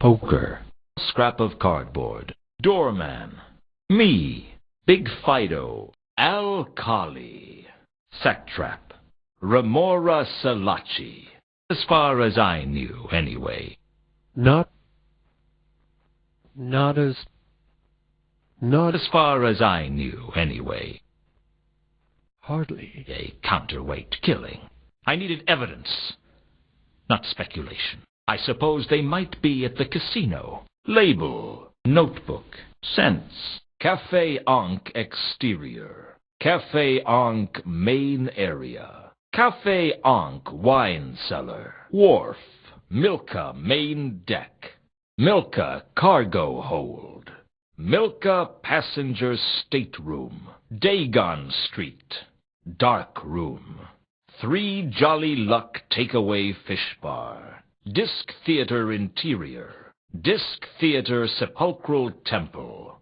Poker. Scrap of cardboard. Doorman. Me. Big Fido. Alkali. Sacktrap. Remora Salachi. As far as I knew, anyway. Not as far as I knew, anyway. Hardly. A counterweight killing. I needed evidence, not speculation. I suppose they might be at the casino. Label, notebook, cents, Café Ankh exterior, Café Ankh main area, Café Ankh wine cellar, wharf, Milka main deck, Milka cargo hold, Milka passenger stateroom, Dagon Street, dark room, 3 Jolly Luck takeaway fish bar, Disc Theater interior, Disc Theater sepulchral temple,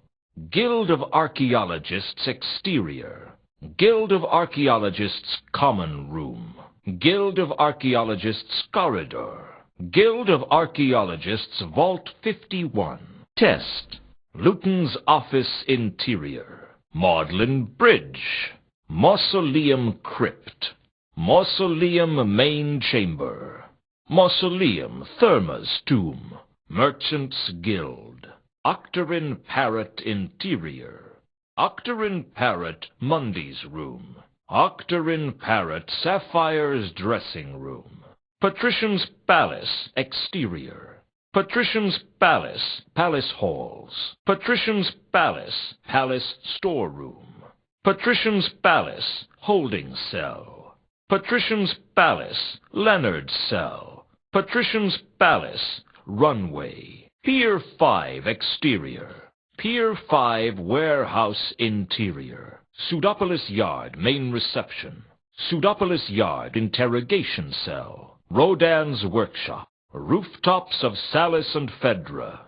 Guild of Archaeologists exterior, Guild of Archaeologists common room, Guild of Archaeologists corridor, Guild of Archaeologists vault 51, test, Luton's office interior, Magdalen Bridge, Mausoleum crypt, Mausoleum main chamber, Mausoleum Therma's tomb, Merchant's Guild, Octarine Parrot interior, Octarine Parrot Mundy's room, Octarine Parrot Sapphire's dressing room, Patrician's Palace exterior, Patrician's Palace palace halls, Patrician's Palace palace storeroom, Patrician's Palace holding cell, Patrician's Palace Leonard's cell, Patrician's Palace runway, Pier 5 exterior, Pier 5 warehouse interior, Pseudopolis Yard main reception, Pseudopolis Yard interrogation cell, Rodin's workshop, rooftops of Salis and Phaedra,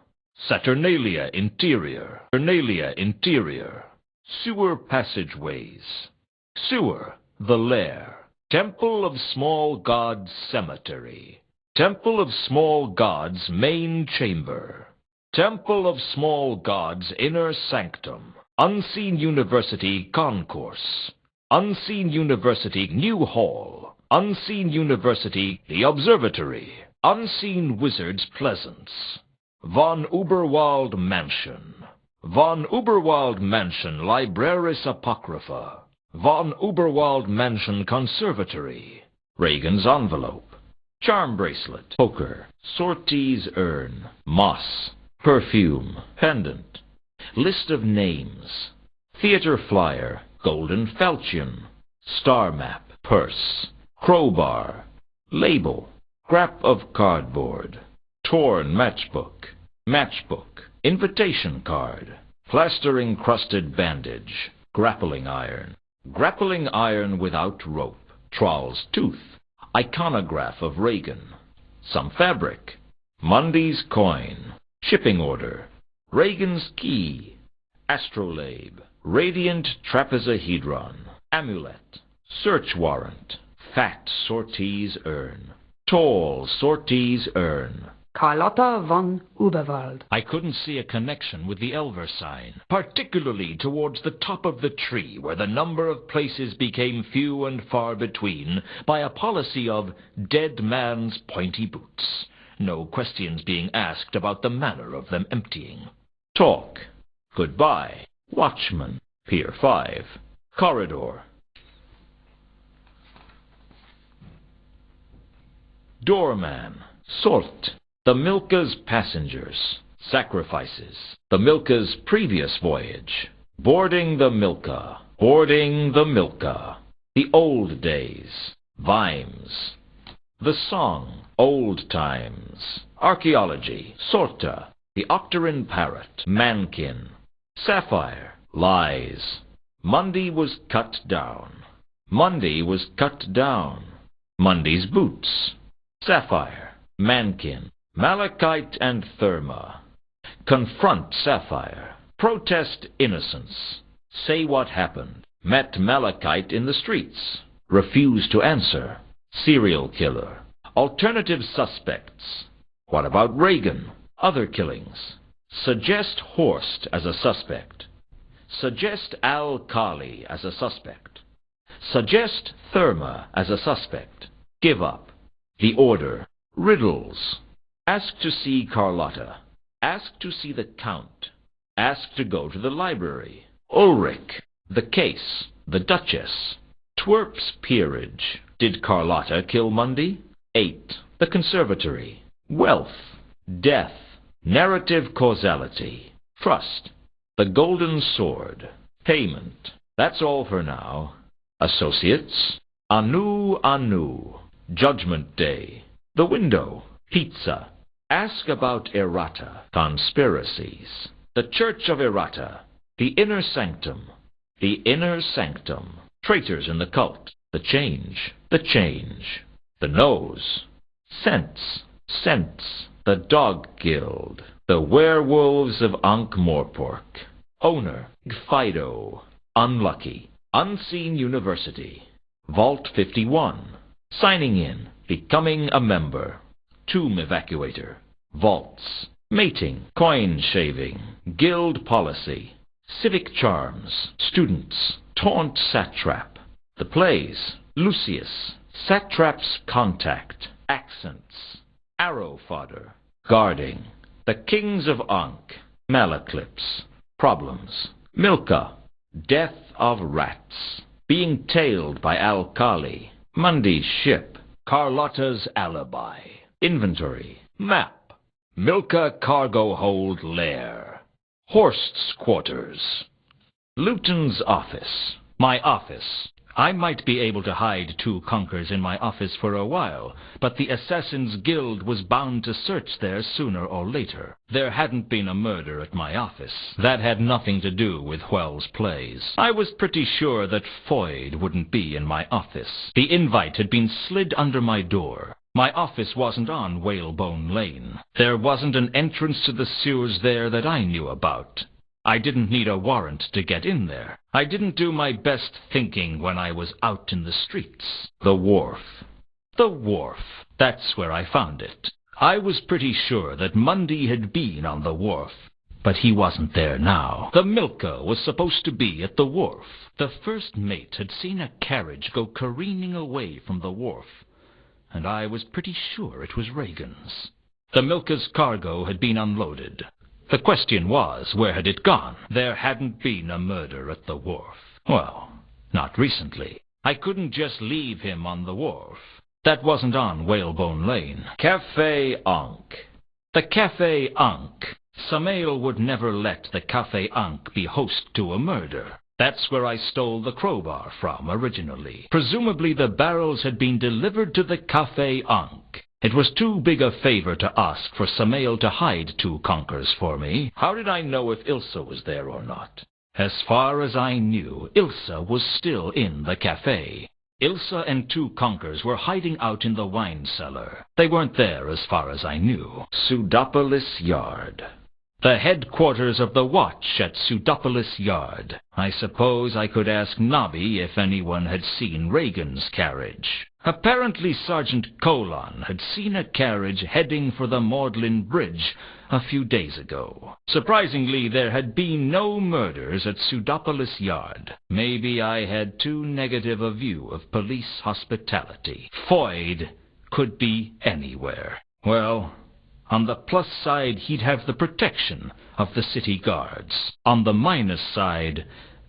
Saturnalia interior, sewer passageways, sewer, the lair, Temple of Small Gods cemetery, Temple of Small Gods main chamber, Temple of Small Gods inner sanctum, Unseen University concourse, Unseen University new hall, Unseen University the observatory, Unseen Wizards Pleasance, Von Uberwald Mansion, Von Uberwald Mansion Libraris Apocrypha, Von Uberwald Mansion Conservatory, Reagan's envelope, charm bracelet, poker, sorties urn, moss, perfume, pendant, list of names, theater flyer, golden falchion, star map, purse, crowbar, label, scrap of cardboard, torn matchbook, invitation card, plaster-encrusted bandage, grappling iron without rope, trawl's tooth, iconograph of Reagan, some fabric, Mundy's coin, shipping order, Reagan's key, astrolabe, radiant trapezohedron, amulet, search warrant, fat sorties urn, tall sorties urn, Carlotta von Uberwald. I couldn't see a connection with the Elver sign, particularly towards the top of the tree, where the number of places became few and far between by a policy of dead man's pointy boots, no questions being asked about the manner of them emptying. Talk, goodbye, watchman, Pier 5, corridor. Doorman, sort, the Milka's passengers, sacrifices, the Milka's previous voyage, boarding the Milka, the old days, Vimes, the song, old times, archaeology, sorta, the Octarine Parrot, mankin, sapphire, lies, Mundy was cut down, Mundy's boots, sapphire, mankin, malachite and therma, confront sapphire, protest innocence, say what happened, met malachite in the streets, refuse to answer, serial killer, alternative suspects, what about Reagan, Other killings. Suggest Horst as a suspect. Suggest Al-Khali as a suspect. Suggest Therma as a suspect. Give up. The order. Riddles. Ask to see Carlotta. Ask to see the Count. Ask to go to the library. Ulrich. The case. The Duchess. Twerp's peerage. Did Carlotta kill Mundy? 8. The conservatory. Wealth. Death. Narrative causality. Trust. The golden sword. Payment. That's all for now. Associates. Anu. Judgment Day. The window. Pizza. Ask about errata. Conspiracies. The Church of Errata. The inner sanctum. The inner sanctum. Traitors in the cult. The change. The change. The nose. Sense. Sense. The dog guild. The werewolves of ankh-morpork. Owner. Fido. Unlucky. Unseen University. Vault 51. Signing in. Becoming a member. Tomb evacuator. Vaults. Mating. Coin shaving. Guild policy. Civic charms. Students. Taunt satrap. The plays. Lucius. Satrap's contact. Accents. Arrow fodder. Guarding. The kings of Ankh. Malaclips. Problems. Milka. Death of rats. Being tailed by Al-Khali. Mundy's ship. Carlotta's alibi. Inventory. Map. Milka cargo hold lair. Horst's quarters. Luton's office. My office. I might be able to hide 2 conkers in my office for a while, but the Assassin's Guild was bound to search there sooner or later. There hadn't been a murder at my office. That had nothing to do with Whell's plays. I was pretty sure that Foyd wouldn't be in my office. The invite had been slid under my door. My office wasn't on Whalebone Lane. There wasn't an entrance to the sewers there that I knew about. I didn't need a warrant to get in there. I didn't do my best thinking when I was out in the streets. The wharf. The wharf. That's where I found it. I was pretty sure that Mundy had been on the wharf, but he wasn't there now. The Milka was supposed to be at the wharf. The first mate had seen a carriage go careening away from the wharf, and I was pretty sure it was Reagan's. The Milka's cargo had been unloaded. The question was, where had it gone? There hadn't been a murder at the wharf. Well, not recently. I couldn't just leave him on the wharf. That wasn't on Whalebone Lane. Café Ankh. The Café Ankh. Samael would never let the Café Ankh be host to a murder. That's where I stole the crowbar from originally. Presumably the barrels had been delivered to the Café Ankh. It was too big a favor to ask for Samael to hide 2 conkers for me. How did I know if Ilsa was there or not? As far as I knew, Ilsa was still in the cafe. Ilsa and 2 conkers were hiding out in the wine cellar. They weren't there as far as I knew. Pseudopolis Yard. The headquarters of the watch at Pseudopolis Yard. I suppose I could ask Nobby if anyone had seen Reagan's carriage. Apparently Sergeant Colon had seen a carriage heading for the Magdalen Bridge a few days ago. Surprisingly, there had been no murders at Pseudopolis Yard. Maybe I had too negative a view of police hospitality. Foyd could be anywhere. Well, on the plus side, he'd have the protection of the city guards. On the minus side,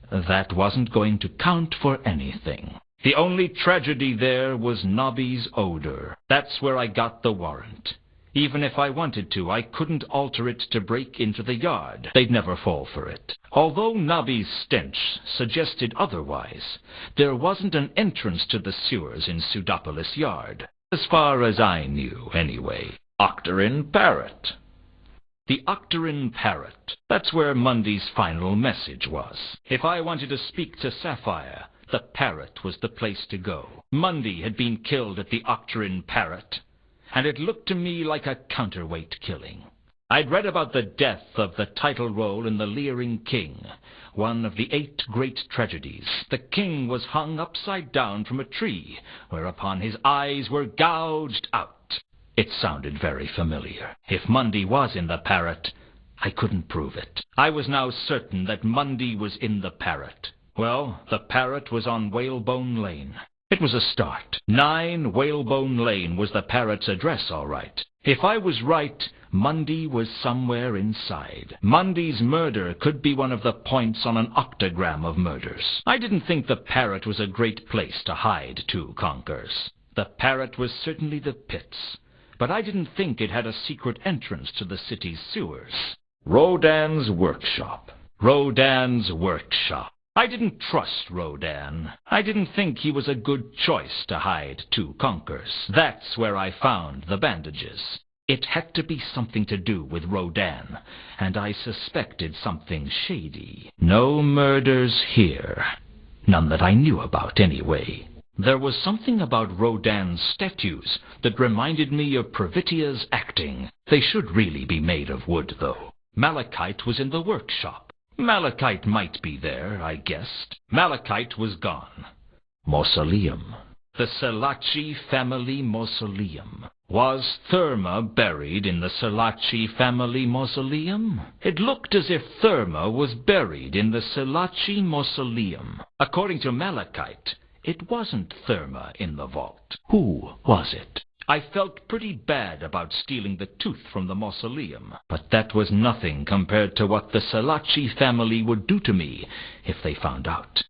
that wasn't going to count for anything. The only tragedy there was Nobby's odor. That's where I got the warrant. Even if I wanted to, I couldn't alter it to break into the yard. They'd never fall for it. Although Nobby's stench suggested otherwise, there wasn't an entrance to the sewers in Pseudopolis Yard. As far as I knew, anyway. Octarine Parrot. The Octarine Parrot. That's where Mundy's final message was. If I wanted to speak to Sapphire, the Parrot was the place to go. Mundy had been killed at the Octarine Parrot, and it looked to me like a counterweight killing. I'd read about the death of the title role in The Leering King, one of the 8 great tragedies. The king was hung upside down from a tree, whereupon his eyes were gouged out. It sounded very familiar. If Mundy was in the Parrot, I couldn't prove it. I was now certain that Mundy was in the Parrot. Well, the Parrot was on Whalebone Lane. It was a start. 9 Whalebone Lane was the Parrot's address, all right. If I was right, Mundy was somewhere inside. Mundy's murder could be one of the points on an octagram of murders. I didn't think the Parrot was a great place to hide 2 conkers. The Parrot was certainly the pits, but I didn't think it had a secret entrance to the city's sewers. Rodan's workshop. Rodan's workshop. I didn't trust Rodan. I didn't think he was a good choice to hide 2 conkers. That's where I found the bandages. It had to be something to do with Rodan, and I suspected something shady. No murders here. None that I knew about, anyway. There was something about Rodan's statues that reminded me of Pravitia's acting. They should really be made of wood, though. Malachite was in the workshop. Malachite might be there, I guessed. Malachite was gone. Mausoleum. The Selaci family mausoleum. Was Therma buried in the Selaci family mausoleum? It looked as if Therma was buried in the Selaci mausoleum. According to Malachite, it wasn't Therma in the vault. Who was it? I felt pretty bad about stealing the tooth from the mausoleum, but that was nothing compared to what the Selaci family would do to me if they found out.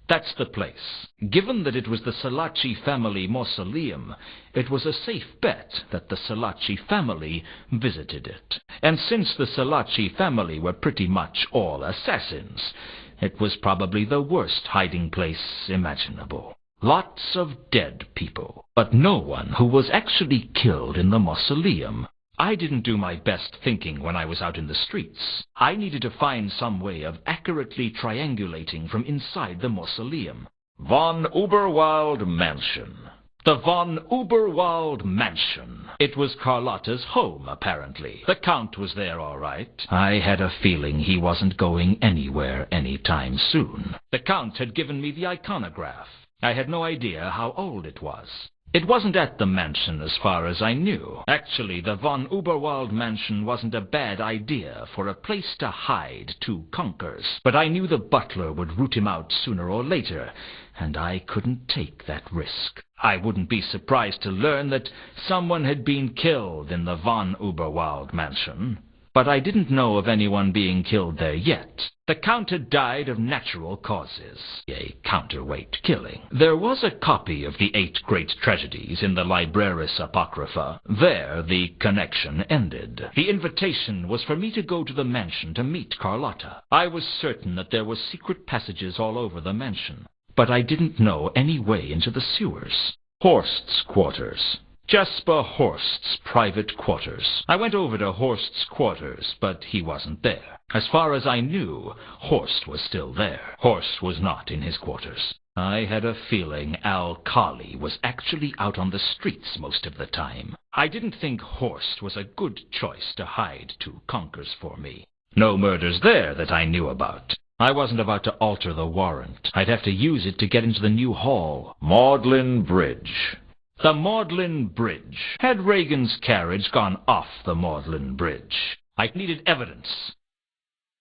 That's the place. Given that it was the Selaci family mausoleum, it was a safe bet that the Selaci family visited it. And since the Selaci family were pretty much all assassins, it was probably the worst hiding place imaginable. Lots of dead people, but no one who was actually killed in the mausoleum. I didn't do my best thinking when I was out in the streets. I needed to find some way of accurately triangulating from inside the mausoleum. Von Uberwald Mansion. The Von Uberwald Mansion. It was Carlotta's home, apparently. The Count was there, all right. I had a feeling he wasn't going anywhere anytime soon. The Count had given me the iconograph. I had no idea how old it was. It wasn't at the mansion as far as I knew. Actually, the Von Uberwald Mansion wasn't a bad idea for a place to hide 2 conkers. But I knew the butler would root him out sooner or later, and I couldn't take that risk. I wouldn't be surprised to learn that someone had been killed in the Von Uberwald Mansion. But I didn't know of anyone being killed there yet. The Count had died of natural causes, a counterweight killing. There was a copy of the 8 Great Tragedies in the Libraris Apocrypha. There the connection ended. The invitation was for me to go to the mansion to meet Carlotta. I was certain that there were secret passages all over the mansion, but I didn't know any way into the sewers. Horst's quarters. Jasper Horst's private quarters. I went over to Horst's quarters, but he wasn't there. As far as I knew, Horst was still there. Horst was not in his quarters. I had a feeling Al Colley was actually out on the streets most of the time. I didn't think Horst was a good choice to hide 2 conkers for me. No murders there that I knew about. I wasn't about to alter the warrant. I'd have to use it to get into the new hall. Magdalen Bridge. The Magdalen Bridge. Had Reagan's carriage gone off the Magdalen Bridge? I needed evidence,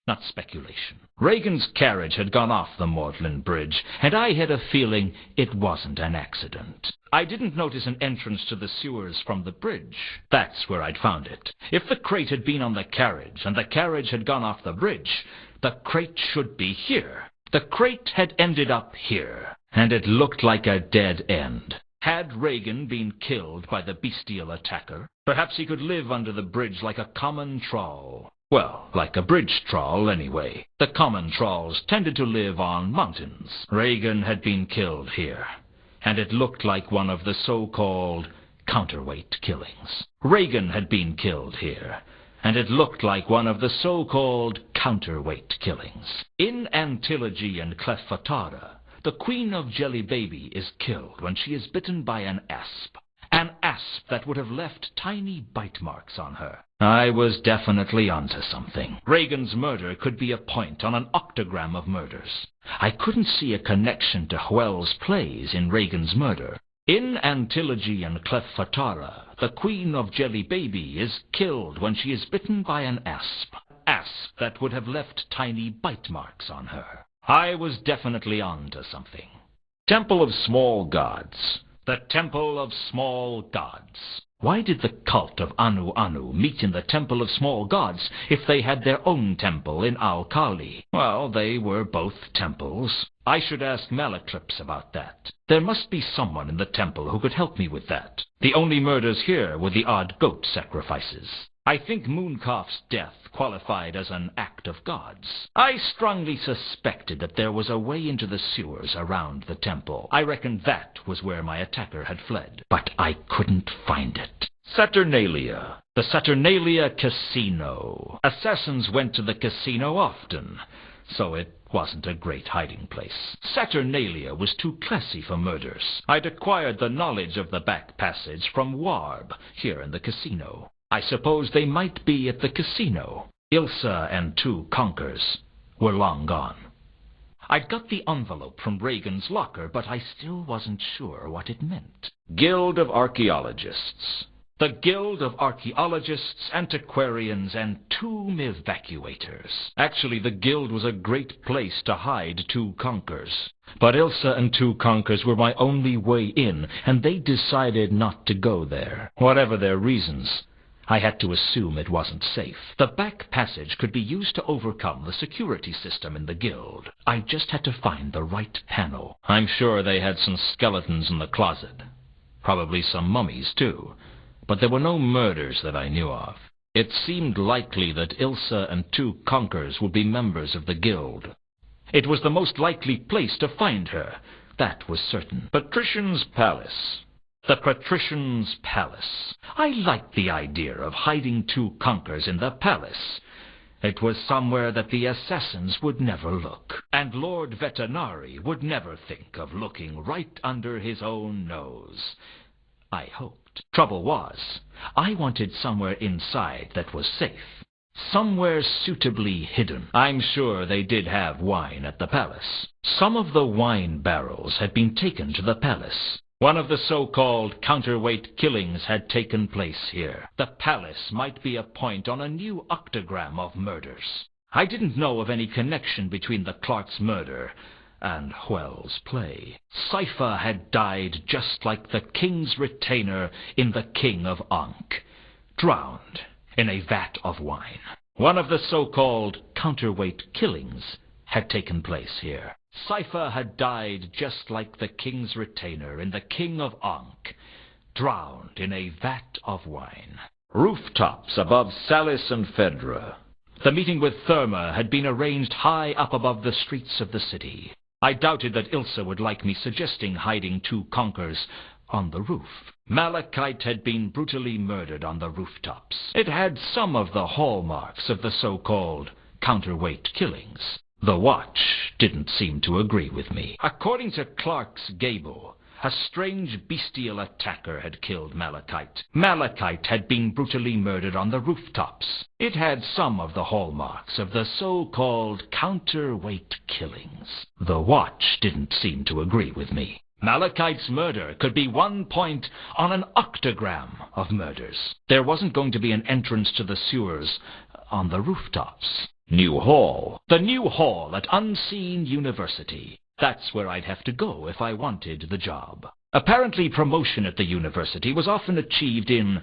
not speculation. Reagan's carriage had gone off the Magdalen Bridge, and I had a feeling it wasn't an accident. I didn't notice an entrance to the sewers from the bridge. That's where I'd found it. If the crate had been on the carriage, and the carriage had gone off the bridge, the crate should be here. The crate had ended up here, and it looked like a dead end. Had Reagan been killed by the bestial attacker? Perhaps he could live under the bridge like a common trawl. Well, like a bridge trawl, anyway. The common trawls tended to live on mountains. Reagan had been killed here, and it looked like one of the so-called counterweight killings. Reagan had been killed here, and it looked like one of the so-called counterweight killings. In Antilogy and Cleffatara, the Queen of Jelly Baby is killed when she is bitten by an asp. An asp that would have left tiny bite marks on her. I was definitely onto something. Reagan's murder could be a point on an octagram of murders. I couldn't see a connection to Hwell's plays in Reagan's murder. In Antilogy and Cleffatara, the Queen of Jelly Baby is killed when she is bitten by an asp that would have left tiny bite marks on her. I was definitely on to something. Temple of Small Gods. The Temple of Small Gods. Why did the cult of Anu Anu meet in the Temple of Small Gods if they had their own temple in Al-Kali? Well, they were both temples. I should ask Malaclips about that. There must be someone in the temple who could help me with that. The only murders here were the odd goat sacrifices. I think Mooncoff's death qualified as an act of gods. I strongly suspected that there was a way into the sewers around the temple. I reckoned that was where my attacker had fled, but I couldn't find it. Saturnalia. The Saturnalia Casino. Assassins went to the casino often, so it wasn't a great hiding place. Saturnalia was too classy for murders. I'd acquired the knowledge of the back passage from Warb, here in the casino. I suppose they might be at the casino. Ilsa and 2 conkers were long gone. I'd got the envelope from Reagan's locker, but I still wasn't sure what it meant. Guild of Archaeologists. The Guild of Archaeologists, Antiquarians, and Tomb Evacuators. Actually, the Guild was a great place to hide 2 conkers. But Ilsa and 2 conkers were my only way in, and they decided not to go there. Whatever their reasons, I had to assume it wasn't safe. The back passage could be used to overcome the security system in the guild. I just had to find the right panel. I'm sure they had some skeletons in the closet. Probably some mummies, too. But there were no murders that I knew of. It seemed likely that Ilsa and 2 conkers would be members of the guild. It was the most likely place to find her. That was certain. Patrician's Palace. The Patrician's Palace. I liked the idea of hiding 2 conkers in the palace. It was somewhere that the assassins would never look, and Lord Vetinari would never think of looking right under his own nose. I hoped. Trouble was, I wanted somewhere inside that was safe. Somewhere suitably hidden. I'm sure they did have wine at the palace. Some of the wine barrels had been taken to the palace. One of the so-called counterweight killings had taken place here. The palace might be a point on a new octagram of murders. I didn't know of any connection between the Clark's murder and Hwell's play. Cypher had died just like the king's retainer in The King of Ankh, drowned in a vat of wine. One of the so-called counterweight killings had taken place here. Cypher had died just like the king's retainer in The King of Ankh, drowned in a vat of wine. Rooftops above Salis and Fedra. The meeting with Therma had been arranged high up above the streets of the city. I doubted that Ilsa would like me suggesting hiding 2 conkers on the roof. Malachite had been brutally murdered on the rooftops. It had some of the hallmarks of the so-called counterweight killings. The Watch didn't seem to agree with me. According to Clark's Gable, a strange bestial attacker had killed Malachite. Malachite had been brutally murdered on the rooftops. It had some of the hallmarks of the so-called counterweight killings. The Watch didn't seem to agree with me. Malachite's murder could be 1 point on an octagram of murders. There wasn't going to be an entrance to the sewers on the rooftops. New Hall. The new hall at Unseen University. That's where I'd have to go if I wanted the job. Apparently promotion at the university was often achieved in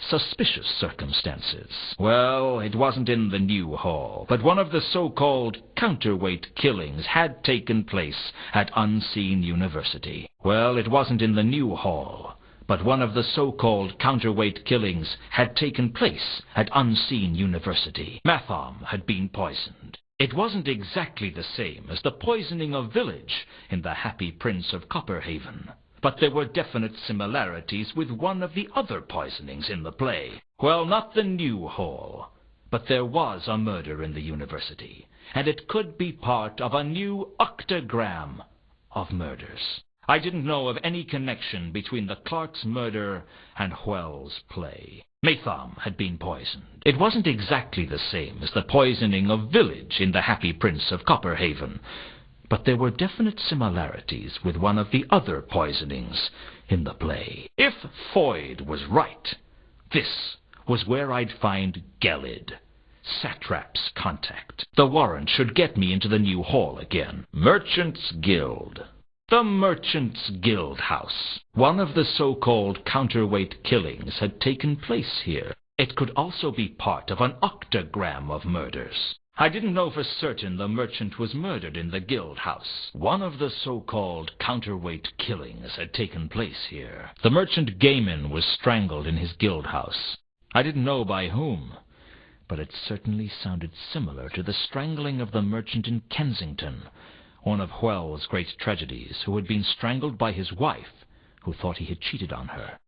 suspicious circumstances. Well, it wasn't in the new hall, but one of the so-called counterweight killings had taken place at Unseen University. Well, it wasn't in the new hall, but one of the so-called counterweight killings had taken place at Unseen University. Mathom had been poisoned. It wasn't exactly the same as the poisoning of Village in The Happy Prince of Copperhaven, but there were definite similarities with one of the other poisonings in the play. Well, not the new hall, but there was a murder in the university, and it could be part of a new octagram of murders. I didn't know of any connection between the Clark's murder and Hwell's play. Mathom had been poisoned. It wasn't exactly the same as the poisoning of Village in The Happy Prince of Copperhaven, but there were definite similarities with one of the other poisonings in the play. If Foyd was right, this was where I'd find Gelid, Satrap's contact. The warrant should get me into the new hall again. Merchant's Guild. The Merchant's Guild House. One of the so-called counterweight killings had taken place here. It could also be part of an octagram of murders. I didn't know for certain the merchant was murdered in the guild house. One of the so-called counterweight killings had taken place here. The merchant Gaiman was strangled in his guild house. I didn't know by whom, but it certainly sounded similar to the strangling of the merchant in Kensington, one of Hwell's great tragedies, who had been strangled by his wife, who thought he had cheated on her.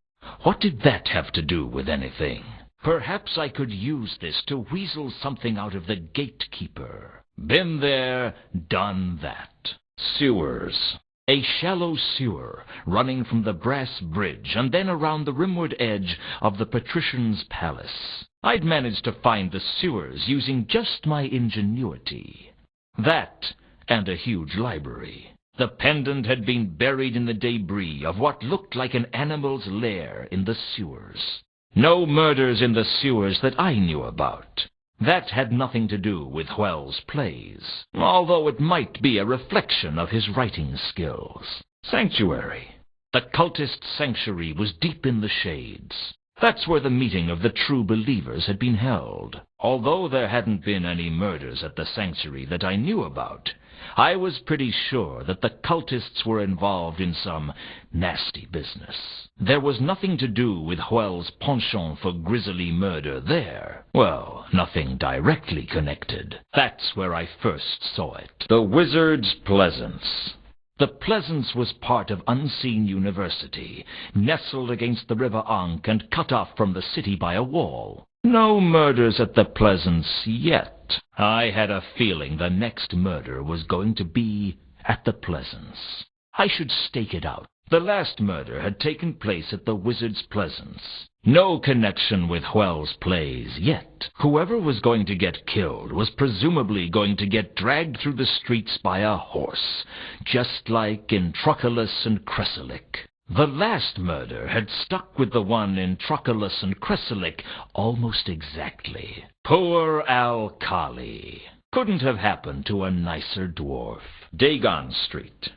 What did that have to do with anything? Perhaps I could use this to weasel something out of the gatekeeper. Been there, done that. Sewers. A shallow sewer running from the brass bridge and then around the rimward edge of the patrician's palace. I'd managed to find the sewers using just my ingenuity. That and a huge library. The pendant had been buried in the debris of what looked like an animal's lair in the sewers. No murders in the sewers that I knew about. That had nothing to do with Hwell's plays, although it might be a reflection of his writing skills. Sanctuary. The cultist sanctuary was deep in the shades. That's where the meeting of the true believers had been held. Although there hadn't been any murders at the sanctuary that I knew about, I was pretty sure that the cultists were involved in some nasty business. There was nothing to do with Hwell's penchant for grisly murder there. Well, nothing directly connected. That's where I first saw it. The Wizard's Pleasance. The Pleasance was part of Unseen University, nestled against the River Ankh and cut off from the city by a wall. No murders at the Pleasance yet. I had a feeling the next murder was going to be at the Pleasance. I should stake it out. The last murder had taken place at the Wizard's Pleasance. No connection with Hwell's plays yet. Whoever was going to get killed was presumably going to get dragged through the streets by a horse, just like in Trochilus and Cressylic. The last murder had stuck with the one in Trochilus and Cressylic almost exactly. Poor Al-Khali. Couldn't have happened to a nicer dwarf. Dagon Street.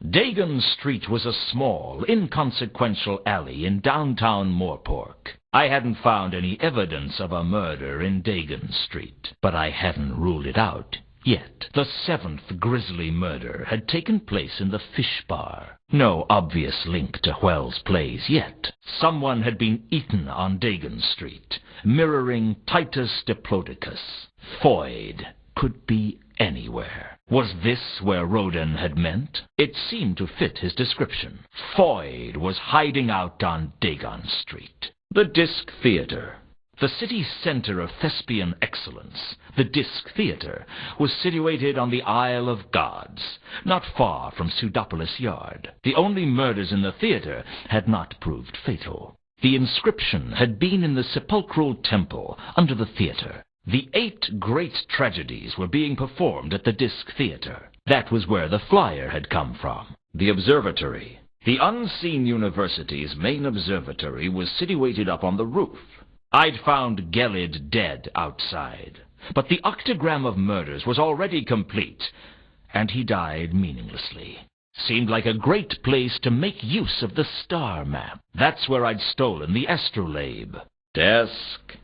Dagon Street was a small, inconsequential alley in downtown Morpork. I hadn't found any evidence of a murder in Dagon Street, but I hadn't ruled it out yet. The 7th grisly murder had taken place in the Fish Bar. No obvious link to Hwell's plays yet. Someone had been eaten on Dagon Street, mirroring Titus Diplodocus. Foyd could be anywhere. Was this where Roden had meant? It seemed to fit his description. Foyd was hiding out on Dagon Street. The Disc Theatre. The city's center of thespian excellence, the Disc Theatre, was situated on the Isle of Gods, not far from Pseudopolis Yard. The only murders in the theatre had not proved fatal. The inscription had been in the sepulchral temple under the theatre. The 8 great tragedies were being performed at the Disc Theatre. That was where the flyer had come from. The observatory. The Unseen University's main observatory was situated up on the roof. I'd found Gelid dead outside, but the octagram of murders was already complete, and he died meaninglessly. Seemed like a great place to make use of the star map. That's where I'd stolen the astrolabe. Desk.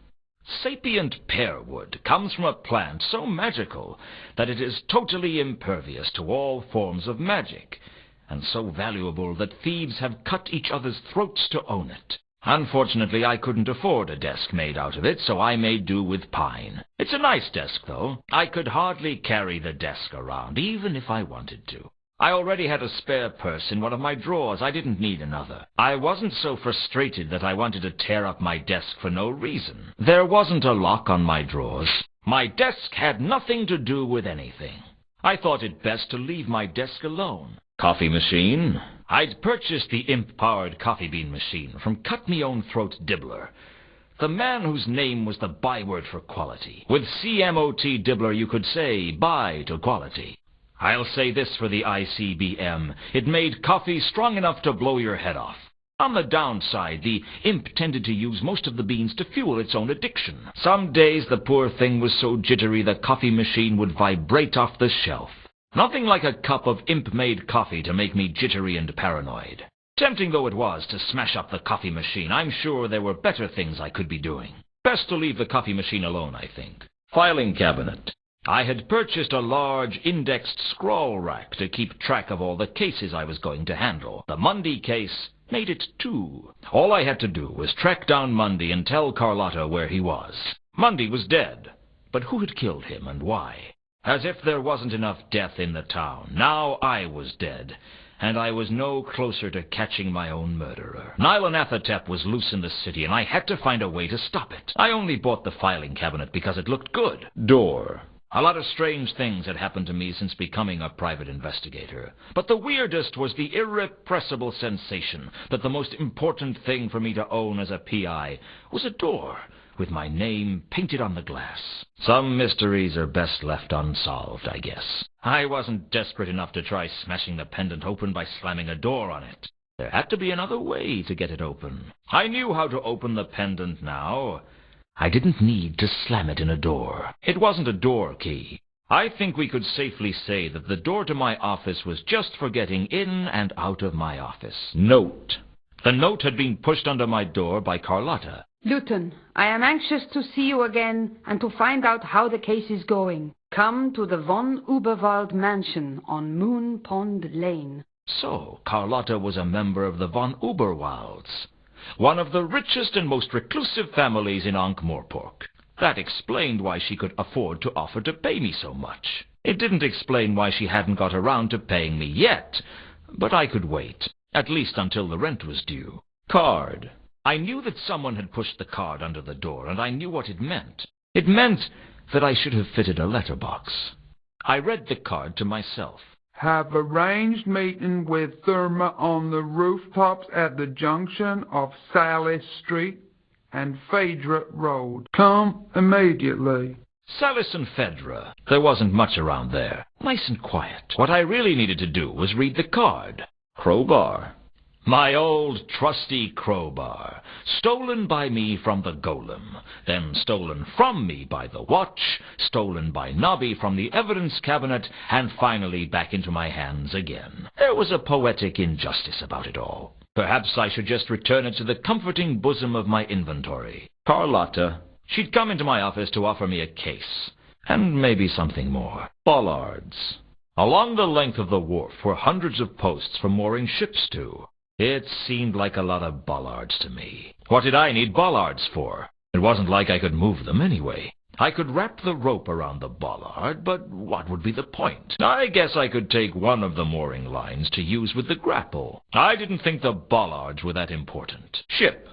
Sapient pearwood comes from a plant so magical that it is totally impervious to all forms of magic, and so valuable that thieves have cut each other's throats to own it. Unfortunately, I couldn't afford a desk made out of it, so I made do with pine. It's a nice desk, though. I could hardly carry the desk around, even if I wanted to. I already had a spare purse in one of my drawers. I didn't need another. I wasn't so frustrated that I wanted to tear up my desk for no reason. There wasn't a lock on my drawers. My desk had nothing to do with anything. I thought it best to leave my desk alone. Coffee machine. I'd purchased the imp-powered coffee bean machine from Cut-Me-Own-Throat Dibbler, the man whose name was the byword for quality. With CMOT Dibbler, you could say bye to quality. I'll say this for the ICBM. It made coffee strong enough to blow your head off. On the downside, the imp tended to use most of the beans to fuel its own addiction. Some days the poor thing was so jittery the coffee machine would vibrate off the shelf. Nothing like a cup of imp-made coffee to make me jittery and paranoid. Tempting though it was to smash up the coffee machine, I'm sure there were better things I could be doing. Best to leave the coffee machine alone, I think. Filing cabinet. I had purchased a large indexed scroll rack to keep track of all the cases I was going to handle. The Mundy case made it 2. All I had to do was track down Mundy and tell Carlotta where he was. Mundy was dead, but who had killed him and why? As if there wasn't enough death in the town. Now I was dead, and I was no closer to catching my own murderer. Nylanathatep was loose in the city, and I had to find a way to stop it. I only bought the filing cabinet because it looked good. Door. A lot of strange things had happened to me since becoming a private investigator. But the weirdest was the irrepressible sensation that the most important thing for me to own as a PI was a door with my name painted on the glass. Some mysteries are best left unsolved, I guess. I wasn't desperate enough to try smashing the pendant open by slamming a door on it. There had to be another way to get it open. I knew how to open the pendant now. I didn't need to slam it in a door. It wasn't a door key. I think we could safely say that the door to my office was just for getting in and out of my office. Note. The note had been pushed under my door by Carlotta. Luton, I am anxious to see you again and to find out how the case is going. Come to the von Uberwald mansion on Moon Pond Lane. So, Carlotta was a member of the von Uberwalds, one of the richest and most reclusive families in ankh-morpork. That explained why she could afford to offer to pay me so much. It didn't explain why she hadn't got around to paying me yet, but I could wait, at least until the rent was due. Card. I knew that someone had pushed the card under the door, and I knew what it meant. It meant that I should have fitted a letterbox. I read the card to myself. Have arranged meeting with Therma on the rooftops at the junction of Salis Street and Phaedra Road. Come immediately. Salis and Phaedra. There wasn't much around there. Nice and quiet. What I really needed to do was read the card. Crowbar. My old trusty crowbar, stolen by me from the golem, then stolen from me by the watch, stolen by Nobby from the evidence cabinet, and finally back into my hands again. There was a poetic injustice about it all. Perhaps I should just return it to the comforting bosom of my inventory. Carlotta. She'd come into my office to offer me a case, and maybe something more. Bollards. Along the length of the wharf were hundreds of posts for mooring ships to. It seemed like a lot of bollards to me. What did I need bollards for? It wasn't like I could move them anyway. I could wrap the rope around the bollard, but what would be the point? I guess I could take one of the mooring lines to use with the grapple. I didn't think the bollards were that important. Ship.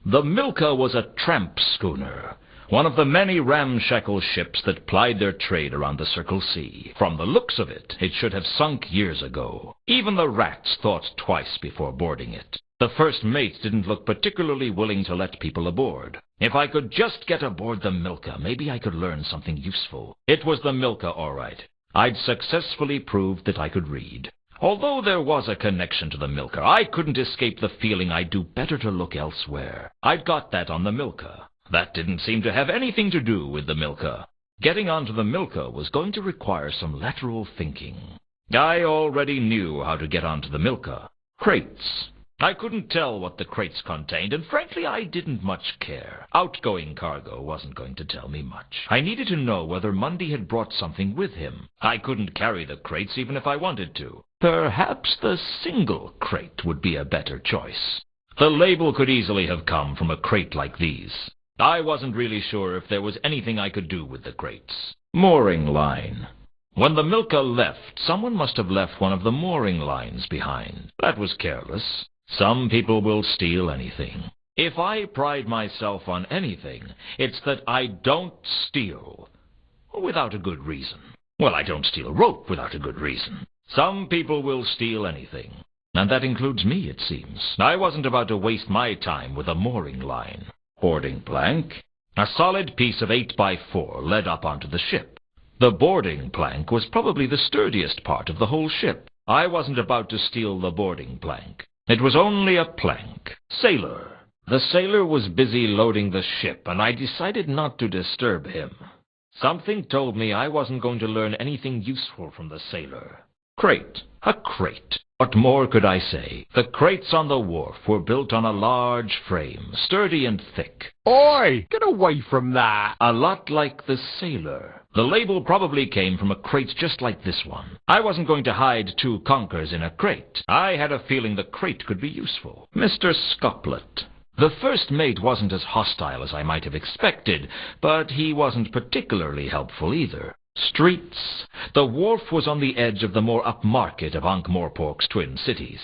The Milka was a tramp schooner, one of the many ramshackle ships that plied their trade around the Circle Sea. From the looks of it, it should have sunk years ago. Even the rats thought twice before boarding it. The first mate didn't look particularly willing to let people aboard. If I could just get aboard the Milka, maybe I could learn something useful. It was the Milka, all right. I'd successfully proved that I could read. Although there was a connection to the Milka, I couldn't escape the feeling I'd do better to look elsewhere. I'd got that on the Milka. That didn't seem to have anything to do with the Milka. Getting onto the Milka was going to require some lateral thinking. I already knew how to get onto the Milka. Crates. I couldn't tell what the crates contained, and frankly I didn't much care. Outgoing cargo wasn't going to tell me much. I needed to know whether Mundy had brought something with him. I couldn't carry the crates even if I wanted to. Perhaps the single crate would be a better choice. The label could easily have come from a crate like these. I wasn't really sure if there was anything I could do with the crates. Mooring line. When the Milka left, someone must have left one of the mooring lines behind. That was careless. Some people will steal anything. If I pride myself on anything, it's that I don't steal without a good reason. Well, I don't steal rope without a good reason. Some people will steal anything. And that includes me, it seems. I wasn't about to waste my time with a mooring line. Boarding plank. A solid piece of 8x4 led up onto the ship. The boarding plank was probably the sturdiest part of the whole ship. I wasn't about to steal the boarding plank. It was only a plank. Sailor. The sailor was busy loading the ship, and I decided not to disturb him. Something told me I wasn't going to learn anything useful from the sailor. Crate. A crate. What more could I say? The crates on the wharf were built on a large frame, sturdy and thick. Oi! Get away from that! A lot like the sailor. The label probably came from a crate just like this one. I wasn't going to hide 2 conkers in a crate. I had a feeling the crate could be useful. Mr. Scoplet. The first mate wasn't as hostile as I might have expected, but he wasn't particularly helpful either. Streets. The wharf was on the edge of the more upmarket of ankh-morpork's twin cities.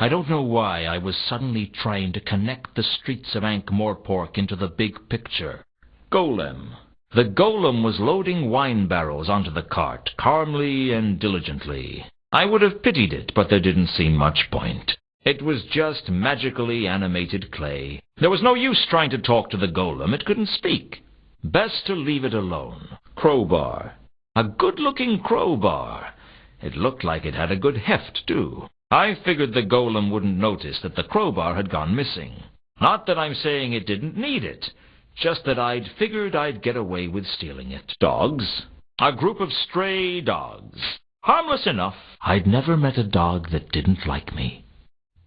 I don't know why I was suddenly trying to connect the streets of ankh-morpork into the big picture. Golem. The golem was loading wine barrels onto the cart, calmly and diligently. I would have pitied it, but there didn't seem much point. It was just magically animated clay. There was no use trying to talk to the golem. It couldn't speak. Best to leave it alone. Crowbar. A good-looking crowbar. It looked like it had a good heft, too. I figured the golem wouldn't notice that the crowbar had gone missing. Not that I'm saying it didn't need it, just that I'd figured I'd get away with stealing it. Dogs. A group of stray dogs. Harmless enough. I'd never met a dog that didn't like me.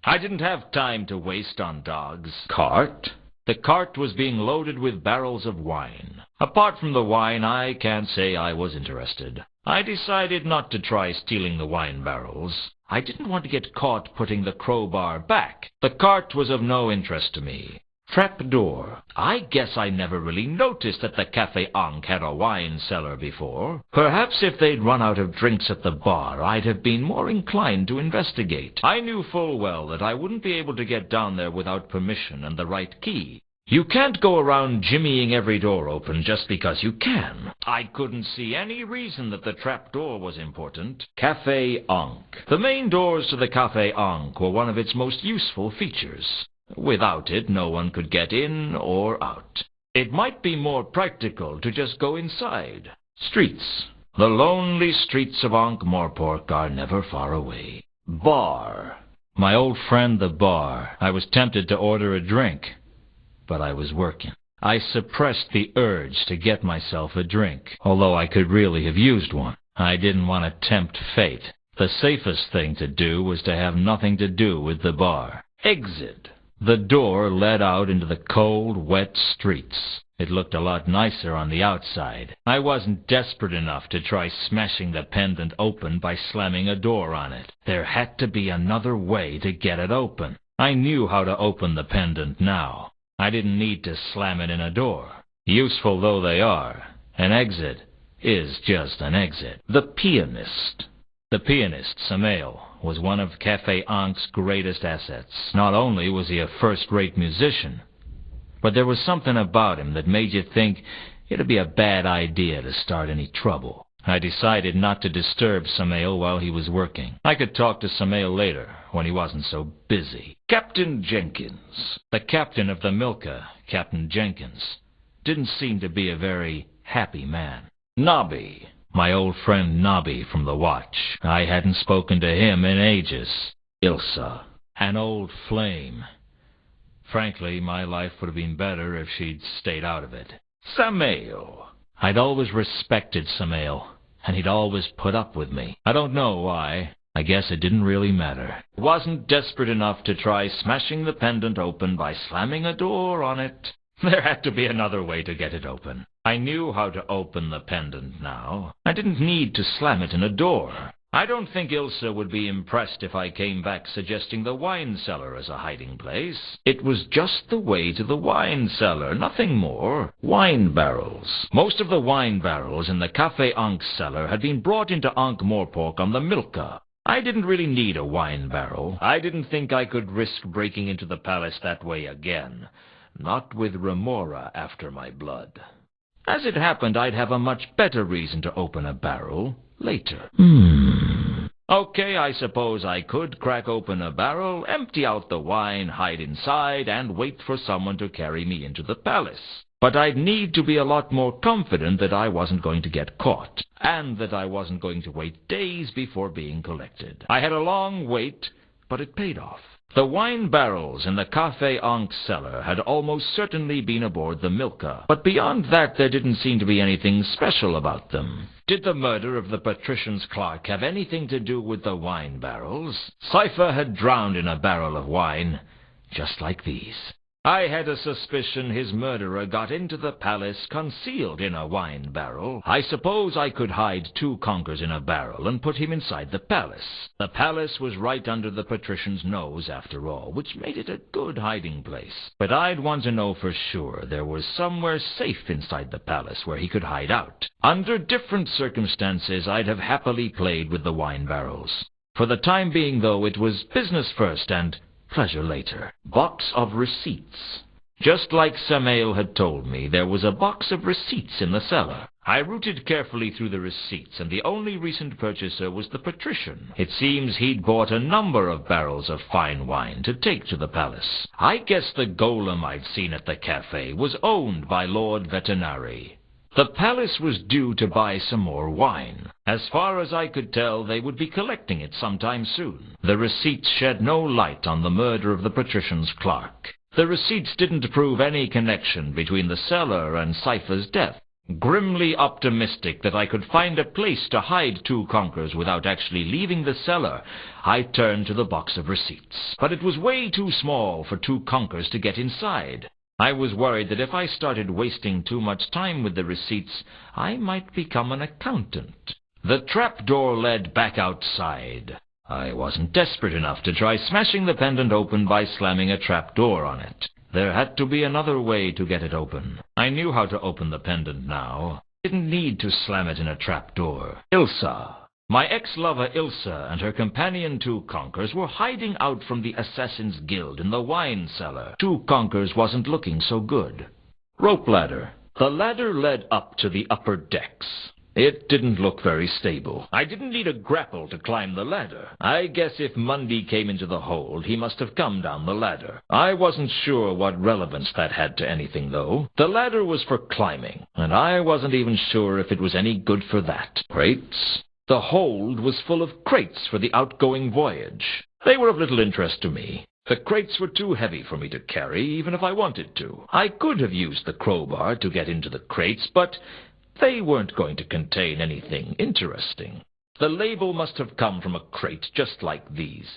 I didn't have time to waste on dogs. Cart. The cart was being loaded with barrels of wine. Apart from the wine, I can't say I was interested. I decided not to try stealing the wine barrels. I didn't want to get caught putting the crowbar back. The cart was of no interest to me. Trapdoor. I guess I never really noticed that the Café Ankh had a wine cellar before. Perhaps if they'd run out of drinks at the bar, I'd have been more inclined to investigate. I knew full well that I wouldn't be able to get down there without permission and the right key. You can't go around jimmying every door open just because you can. I couldn't see any reason that the trapdoor was important. Café Ankh. The main doors to the Café Ankh were one of its most useful features. Without it, no one could get in or out. It might be more practical to just go inside. Streets. The lonely streets of ankh-morpork are never far away. Bar. My old friend the bar. I was tempted to order a drink, but I was working. I suppressed the urge to get myself a drink, although I could really have used one. I didn't want to tempt fate. The safest thing to do was to have nothing to do with the bar. Exit. The door led out into the cold, wet streets. It looked a lot nicer on the outside. I wasn't desperate enough to try smashing the pendant open by slamming a door on it. There had to be another way to get it open. I knew how to open the pendant now. I didn't need to slam it in a door. Useful though they are, an exit is just an exit. The pianist. The pianist, Samael, was one of Café Ankh's greatest assets. Not only was he a first-rate musician, but there was something about him that made you think it'd be a bad idea to start any trouble. I decided not to disturb Samael while he was working. I could talk to Samael later, when he wasn't so busy. Captain Jenkins. The captain of the Milka, Captain Jenkins, didn't seem to be a very happy man. Nobby. My old friend Nobby from the watch. I hadn't spoken to him in ages. Ilsa. An old flame. Frankly, my life would have been better if she'd stayed out of it. Samael. I'd always respected Samael, and he'd always put up with me. I don't know why. I guess it didn't really matter. Wasn't desperate enough to try smashing the pendant open by slamming a door on it. There had to be another way to get it open. I knew how to open the pendant now. I didn't need to slam it in a door. I don't think Ilsa would be impressed if I came back suggesting the wine cellar as a hiding place. It was just the way to the wine cellar, nothing more. Wine barrels. Most of the wine barrels in the Café Ankh cellar had been brought into ankh-morpork on the Milka. I didn't really need a wine barrel. I didn't think I could risk breaking into the palace that way again. Not with Remora after my blood. As it happened, I'd have a much better reason to open a barrel later. Okay, I suppose I could crack open a barrel, empty out the wine, hide inside, and wait for someone to carry me into the palace. But I'd need to be a lot more confident that I wasn't going to get caught, and that I wasn't going to wait days before being collected. I had a long wait, but it paid off. The wine barrels in the Café Ankh cellar had almost certainly been aboard the Milka, but beyond that there didn't seem to be anything special about them. Did the murder of the patrician's clerk have anything to do with the wine barrels? Cypher had drowned in a barrel of wine, just like these. I had a suspicion his murderer got into the palace concealed in a wine barrel. I suppose I could hide 2 conkers in a barrel and put him inside the palace. The palace was right under the patrician's nose, after all, which made it a good hiding place. But I'd want to know for sure there was somewhere safe inside the palace where he could hide out. Under different circumstances, I'd have happily played with the wine barrels. For the time being, though, it was business first and pleasure later. Box of receipts. Just like Samael had told me, there was a box of receipts in the cellar. I rooted carefully through the receipts, and the only recent purchaser was the patrician. It seems he'd bought a number of barrels of fine wine to take to the palace. I guess the golem I'd seen at the cafe was owned by Lord Vetinari. The palace was due to buy some more wine. As far as I could tell, they would be collecting it sometime soon. The receipts shed no light on the murder of the patrician's clerk. The receipts didn't prove any connection between the cellar and Cypher's death. Grimly optimistic that I could find a place to hide 2 conkers without actually leaving the cellar, I turned to the box of receipts. But it was way too small for 2 conkers to get inside. I was worried that if I started wasting too much time with the receipts, I might become an accountant. The trapdoor led back outside. I wasn't desperate enough to try smashing the pendant open by slamming a trapdoor on it. There had to be another way to get it open. I knew how to open the pendant now. Didn't need to slam it in a trapdoor. Ilsa. My ex-lover Ilsa and her companion 2 conkers were hiding out from the Assassin's Guild in the wine cellar. 2 conkers wasn't looking so good. Rope ladder. The ladder led up to the upper decks. It didn't look very stable. I didn't need a grapple to climb the ladder. I guess if Mundy came into the hold, he must have come down the ladder. I wasn't sure what relevance that had to anything, though. The ladder was for climbing, and I wasn't even sure if it was any good for that. Crates? The hold was full of crates for the outgoing voyage. They were of little interest to me. The crates were too heavy for me to carry, even if I wanted to. I could have used the crowbar to get into the crates, but they weren't going to contain anything interesting. The label must have come from a crate just like these,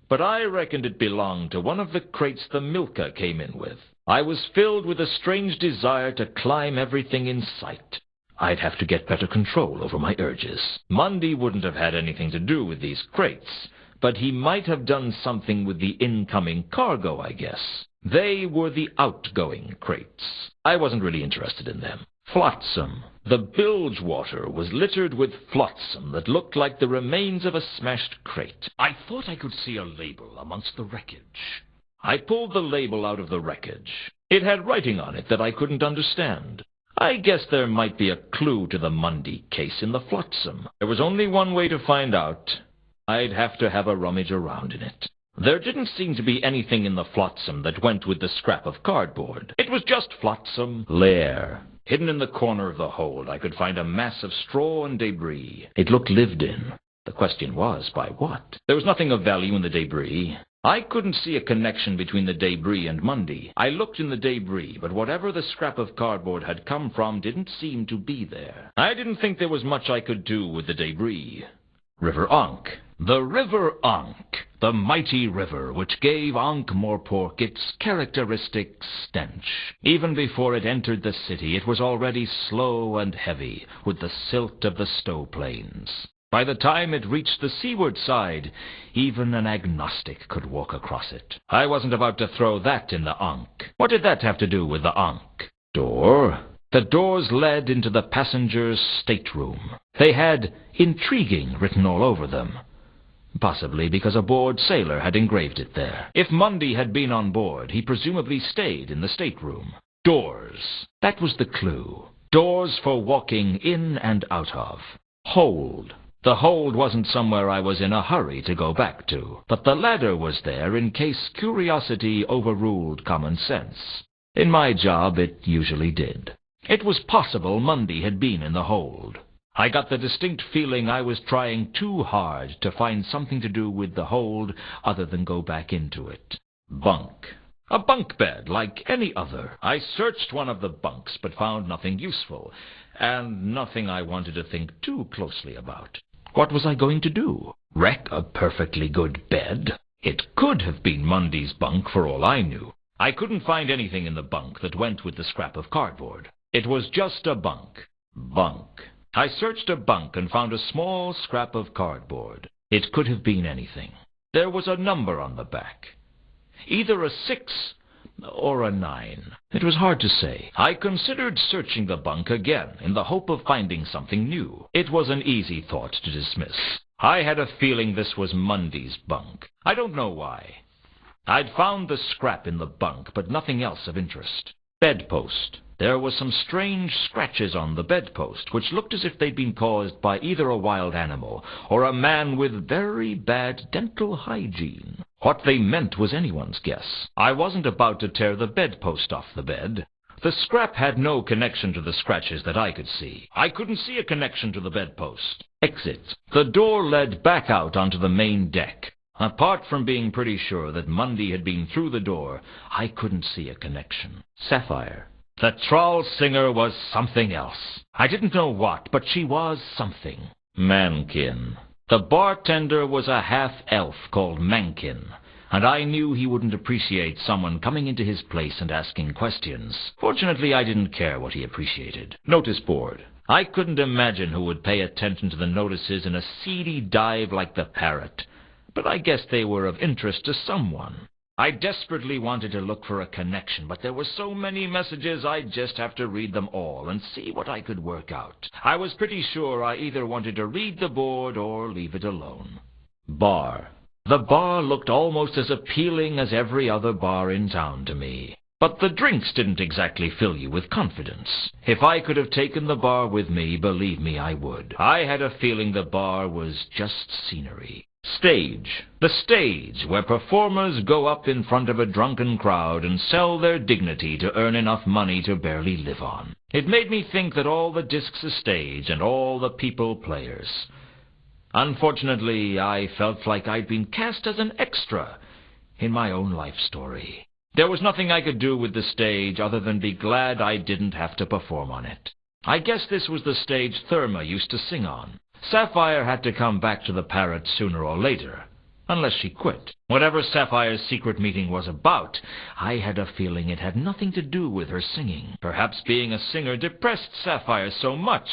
but I reckoned it belonged to one of the crates the Milka came in with. I was filled with a strange desire to climb everything in sight. I'd have to get better control over my urges. Mundy wouldn't have had anything to do with these crates, but he might have done something with the incoming cargo, I guess. They were the outgoing crates. I wasn't really interested in them. Flotsam. The bilge water was littered with flotsam that looked like the remains of a smashed crate. I thought I could see a label amongst the wreckage. I pulled the label out of the wreckage. It had writing on it that I couldn't understand. I guess there might be a clue to the Mundy case in the flotsam. There was only one way to find out. I'd have to have a rummage around in it. There didn't seem to be anything in the flotsam that went with the scrap of cardboard. It was just flotsam lair. Hidden in the corner of the hold, I could find a mass of straw and debris. It looked lived in. The question was, by what? There was nothing of value in the debris. I couldn't see a connection between the debris and Mundy. I looked in the debris, but whatever the scrap of cardboard had come from didn't seem to be there. I didn't think there was much I could do with the debris. River Ankh. The River Ankh, the mighty river which gave Ankh-morpork its characteristic stench. Even before it entered the city, it was already slow and heavy with the silt of the snow plains. By the time it reached the seaward side, even an agnostic could walk across it. I wasn't about to throw that in the Ankh. What did that have to do with the Ankh? Door? The doors led into the passengers' stateroom. They had intriguing written all over them. Possibly because a bored sailor had engraved it there. If Mundy had been on board, he presumably stayed in the stateroom. Doors. That was the clue. Doors for walking in and out of. Hold. The hold wasn't somewhere I was in a hurry to go back to, but the ladder was there in case curiosity overruled common sense. In my job, it usually did. It was possible Mundy had been in the hold. I got the distinct feeling I was trying too hard to find something to do with the hold other than go back into it. Bunk. A bunk bed, like any other. I searched one of the bunks, but found nothing useful, and nothing I wanted to think too closely about. What was I going to do? Wreck a perfectly good bed? It could have been Mundy's bunk for all I knew. I couldn't find anything in the bunk that went with the scrap of cardboard. It was just a bunk. Bunk. I searched a bunk and found a small scrap of cardboard. It could have been anything. There was a number on the back. Either a 6 or a 9. It was hard to say. I considered searching the bunk again in the hope of finding something new. It was an easy thought to dismiss. I had a feeling this was Mundy's bunk. I don't know why. I'd found the scrap in the bunk, but nothing else of interest. Bedpost. There were some strange scratches on the bedpost, which looked as if they'd been caused by either a wild animal or a man with very bad dental hygiene. What they meant was anyone's guess. I wasn't about to tear the bedpost off the bed. The scrap had no connection to the scratches that I could see. I couldn't see a connection to the bedpost. Exit. The door led back out onto the main deck. Apart from being pretty sure that Mundy had been through the door, I couldn't see a connection. Sapphire. The trawl singer was something else. I didn't know what, but she was something. Mankin. The bartender was a half-elf called Mankin, and I knew he wouldn't appreciate someone coming into his place and asking questions. Fortunately, I didn't care what he appreciated. Notice board. I couldn't imagine who would pay attention to the notices in a seedy dive like the Parrot, but I guess they were of interest to someone. I desperately wanted to look for a connection, but there were so many messages I'd just have to read them all and see what I could work out. I was pretty sure I either wanted to read the board or leave it alone. Bar. The bar looked almost as appealing as every other bar in town to me. But the drinks didn't exactly fill you with confidence. If I could have taken the bar with me, believe me, I would. I had a feeling the bar was just scenery. Stage. The stage, where performers go up in front of a drunken crowd and sell their dignity to earn enough money to barely live on. It made me think that all the discs a stage and all the people players. Unfortunately, I felt like I'd been cast as an extra in my own life story. There was nothing I could do with the stage other than be glad I didn't have to perform on it. I guess this was the stage Therma used to sing on. Sapphire had to come back to the Parrot sooner or later, unless she quit. Whatever Sapphire's secret meeting was about, I had a feeling it had nothing to do with her singing. Perhaps being a singer depressed Sapphire so much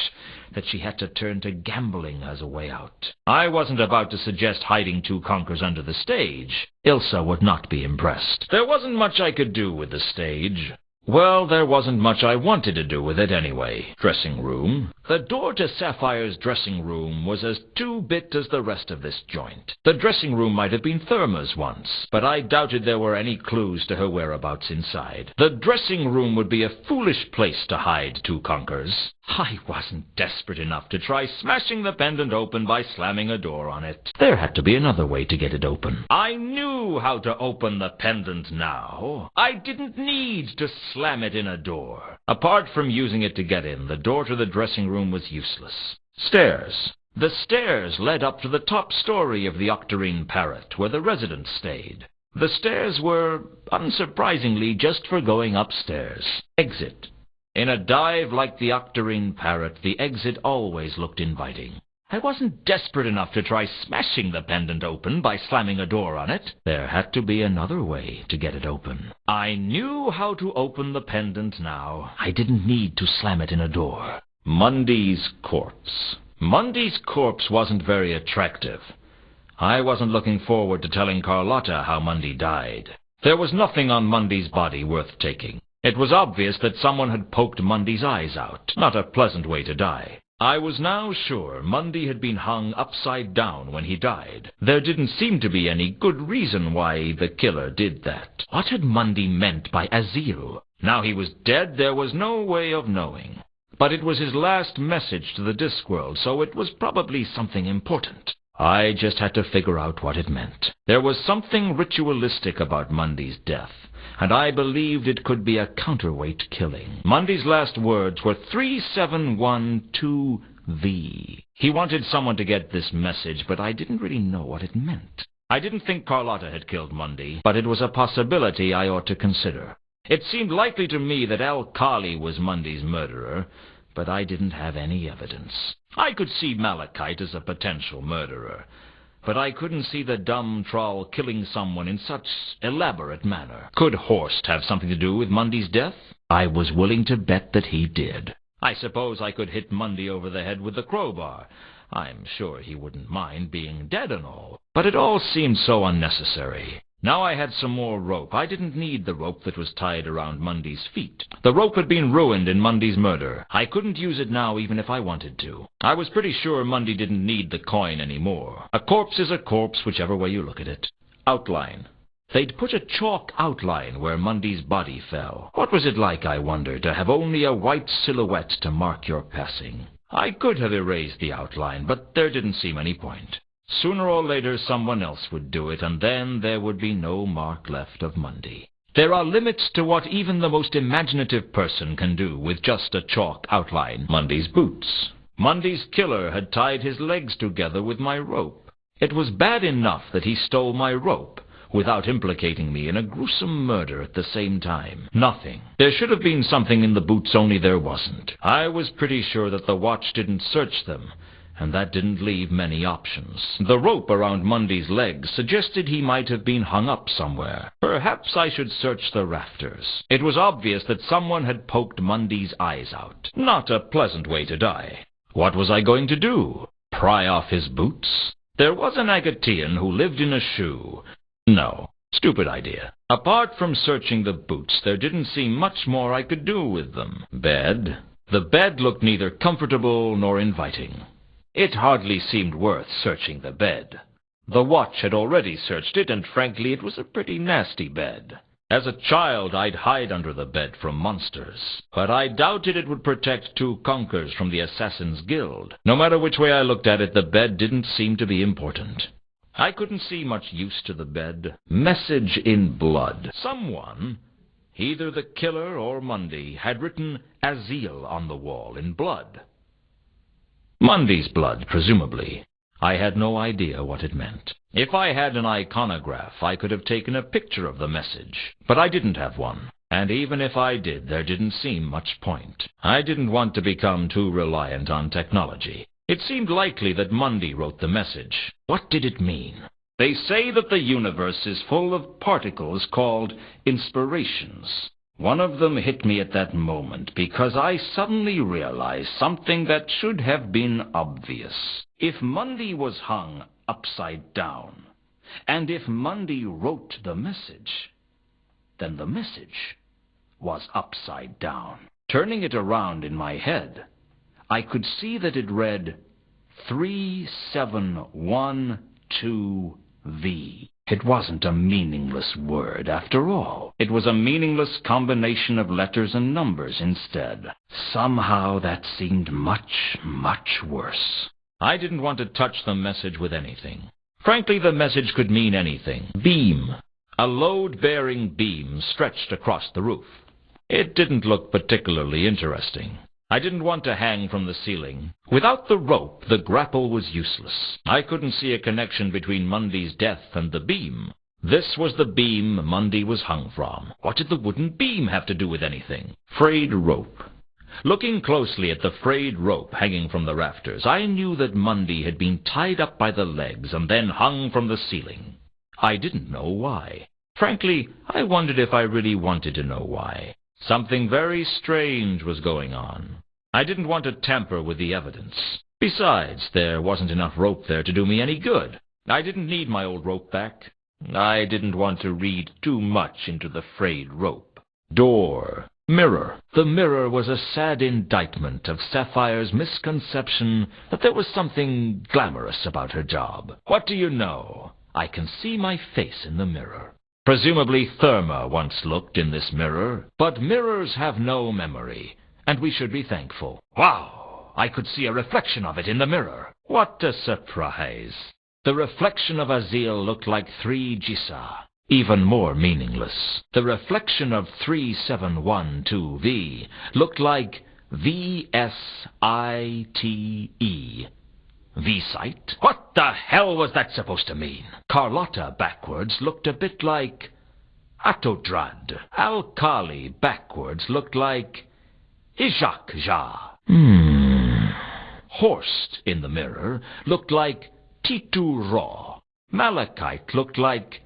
that she had to turn to gambling as a way out. I wasn't about to suggest hiding 2 conkers under the stage. Ilsa would not be impressed. There wasn't much I could do with the stage. Well, there wasn't much I wanted to do with it anyway. Dressing room. The door to Sapphire's dressing room was as 2-bit as the rest of this joint. The dressing room might have been Therma's once, but I doubted there were any clues to her whereabouts inside. The dressing room would be a foolish place to hide 2 conkers. I wasn't desperate enough to try smashing the pendant open by slamming a door on it. There had to be another way to get it open. I knew how to open the pendant now. I didn't need to slam it in a door. Apart from using it to get in, the door to the dressing room was useless. Stairs. The stairs led up to the top story of the Octarine Parrot, where the residents stayed. The stairs were, unsurprisingly, just for going upstairs. Exit. In a dive like the Octarine Parrot, the exit always looked inviting. I wasn't desperate enough to try smashing the pendant open by slamming a door on it. There had to be another way to get it open. I knew how to open the pendant now. I didn't need to slam it in a door. Mundy's corpse. Mundy's corpse wasn't very attractive. I wasn't looking forward to telling Carlotta how Mundy died. There was nothing on Mundy's body worth taking. It was obvious that someone had poked Mundy's eyes out. Not a pleasant way to die. I was now sure Mundy had been hung upside down when he died. There didn't seem to be any good reason why the killer did that. What had Mundy meant by Azil? Now he was dead, there was no way of knowing. But it was his last message to the Discworld, so it was probably something important. I just had to figure out what it meant. There was something ritualistic about Mundy's death, and I believed it could be a counterweight killing. Mundy's last words were 3712V. He wanted someone to get this message, but I didn't really know what it meant. I didn't think Carlotta had killed Mundy, but it was a possibility I ought to consider. It seemed likely to me that Al Kali was Mundy's murderer, but I didn't have any evidence. I could see Malachite as a potential murderer, but I couldn't see the dumb troll killing someone in such elaborate manner. Could Horst have something to do with Mundy's death? I was willing to bet that he did. I suppose I could hit Mundy over the head with the crowbar. I'm sure he wouldn't mind being dead and all, but it all seemed so unnecessary. Now I had some more rope. I didn't need the rope that was tied around Mundy's feet. The rope had been ruined in Mundy's murder. I couldn't use it now even if I wanted to. I was pretty sure Mundy didn't need the coin anymore. A corpse is a corpse, whichever way you look at it. Outline. They'd put a chalk outline where Mundy's body fell. What was it like, I wonder, to have only a white silhouette to mark your passing? I could have erased the outline, but there didn't seem any point. Sooner or later someone else would do it, and then there would be no mark left of Mundy. There are limits to what even the most imaginative person can do with just a chalk outline. Mundy's boots. Mundy's killer had tied his legs together with my rope. It was bad enough that he stole my rope, without implicating me in a gruesome murder at the same time. Nothing. There should have been something in the boots, only there wasn't. I was pretty sure that the watch didn't search them, and that didn't leave many options. The rope around Mundy's legs suggested he might have been hung up somewhere. Perhaps I should search the rafters. It was obvious that someone had poked Mundy's eyes out. Not a pleasant way to die. What was I going to do? Pry off his boots? There was an Agatean who lived in a shoe. No, stupid idea. Apart from searching the boots, there didn't seem much more I could do with them. Bed. The bed looked neither comfortable nor inviting. It hardly seemed worth searching the bed. The watch had already searched it, and frankly, it was a pretty nasty bed. As a child, I'd hide under the bed from monsters, but I doubted it would protect two conkers from the Assassin's Guild. No matter which way I looked at it, the bed didn't seem to be important. I couldn't see much use to the bed. Message in blood. Someone, either the killer or Mundy, had written Azil on the wall in blood. Mundy's blood, presumably. I had no idea what it meant. If I had an iconograph, I could have taken a picture of the message, but I didn't have one. And even if I did, there didn't seem much point. I didn't want to become too reliant on technology. It seemed likely that Mundy wrote the message. What did it mean? They say that the universe is full of particles called inspirations. One of them hit me at that moment because I suddenly realized something that should have been obvious. If Mundy was hung upside down, and if Mundy wrote the message, then the message was upside down. Turning it around in my head, I could see that it read 3712V. It wasn't a meaningless word after all. It was a meaningless combination of letters and numbers instead. Somehow that seemed much, much worse. I didn't want to touch the message with anything. Frankly, the message could mean anything. Beam. A load-bearing beam stretched across the roof. It didn't look particularly interesting. I didn't want to hang from the ceiling. Without the rope, the grapple was useless. I couldn't see a connection between Mundy's death and the beam. This was the beam Mundy was hung from. What did the wooden beam have to do with anything? Frayed rope. Looking closely at the frayed rope hanging from the rafters, I knew that Mundy had been tied up by the legs and then hung from the ceiling. I didn't know why. Frankly, I wondered if I really wanted to know why. Something very strange was going on. I didn't want to tamper with the evidence. Besides, there wasn't enough rope there to do me any good. I didn't need my old rope back. I didn't want to read too much into the frayed rope. Door. Mirror. The mirror was a sad indictment of Sapphire's misconception that there was something glamorous about her job. What do you know? I can see my face in the mirror. Presumably Therma once looked in this mirror, but mirrors have no memory, and we should be thankful. Wow! I could see a reflection of it in the mirror. What a surprise! The reflection of Azil looked like 3 Jisa, even more meaningless. The reflection of 3712V looked like VSITE. V-site? What the hell was that supposed to mean? Carlotta backwards looked a bit like Atodrad. Alkali backwards looked like Ijakja. Horst in the mirror looked like Titu Ra. Malachite looked like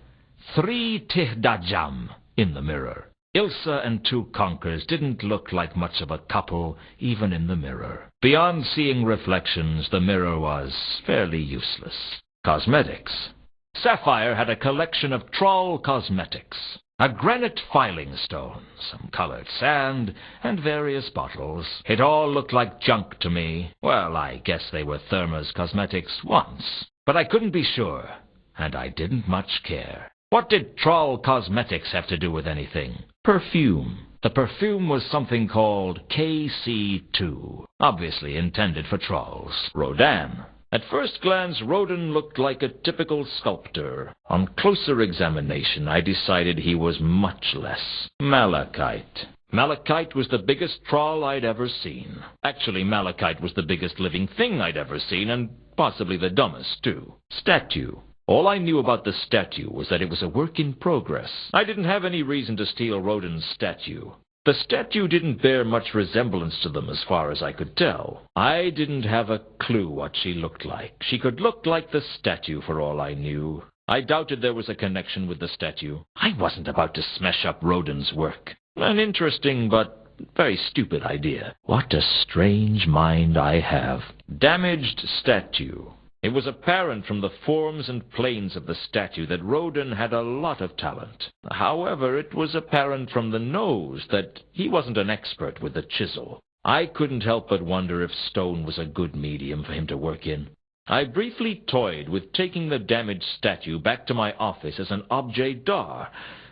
3 Tihdajam in the mirror. Ilsa and 2 Conkers didn't look like much of a couple, even in the mirror. Beyond seeing reflections, the mirror was fairly useless. Cosmetics. Sapphire had a collection of Troll cosmetics. A granite filing stone, some colored sand, and various bottles. It all looked like junk to me. Well, I guess they were Therma's cosmetics once. But I couldn't be sure, and I didn't much care. What did Troll cosmetics have to do with anything? Perfume. The perfume was something called KC2, obviously intended for trolls. Rodin. At first glance, Rodin looked like a typical sculptor. On closer examination, I decided he was much less. Malachite. Malachite was the biggest troll I'd ever seen. Actually, Malachite was the biggest living thing I'd ever seen, and possibly the dumbest, too. Statue. All I knew about the statue was that it was a work in progress. I didn't have any reason to steal Rodin's statue. The statue didn't bear much resemblance to them as far as I could tell. I didn't have a clue what she looked like. She could look like the statue for all I knew. I doubted there was a connection with the statue. I wasn't about to smash up Rodin's work. An interesting but very stupid idea. What a strange mind I have. Damaged statue. It was apparent from the forms and planes of the statue that Rodin had a lot of talent. However, it was apparent from the nose that he wasn't an expert with the chisel. I couldn't help but wonder if stone was a good medium for him to work in. I briefly toyed with taking the damaged statue back to my office as an objet d'art,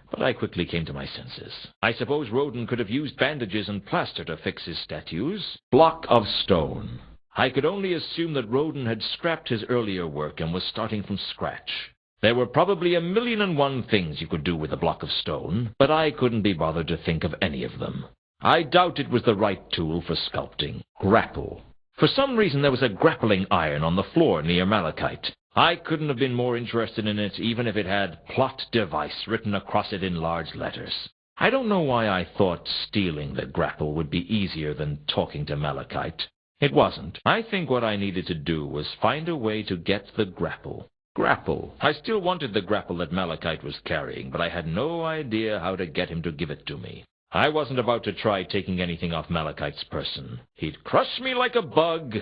but I quickly came to my senses. I suppose Rodin could have used bandages and plaster to fix his statues. Block of stone. I could only assume that Rodin had scrapped his earlier work and was starting from scratch. There were probably 1,000,001 things you could do with a block of stone, but I couldn't be bothered to think of any of them. I doubt it was the right tool for sculpting. Grapple. For some reason there was a grappling iron on the floor near Malachite. I couldn't have been more interested in it even if it had plot device written across it in large letters. I don't know why I thought stealing the grapple would be easier than talking to Malachite. It wasn't. I think what I needed to do was find a way to get the grapple. Grapple. I still wanted the grapple that Malachite was carrying, but I had no idea how to get him to give it to me. I wasn't about to try taking anything off Malachite's person. He'd crush me like a bug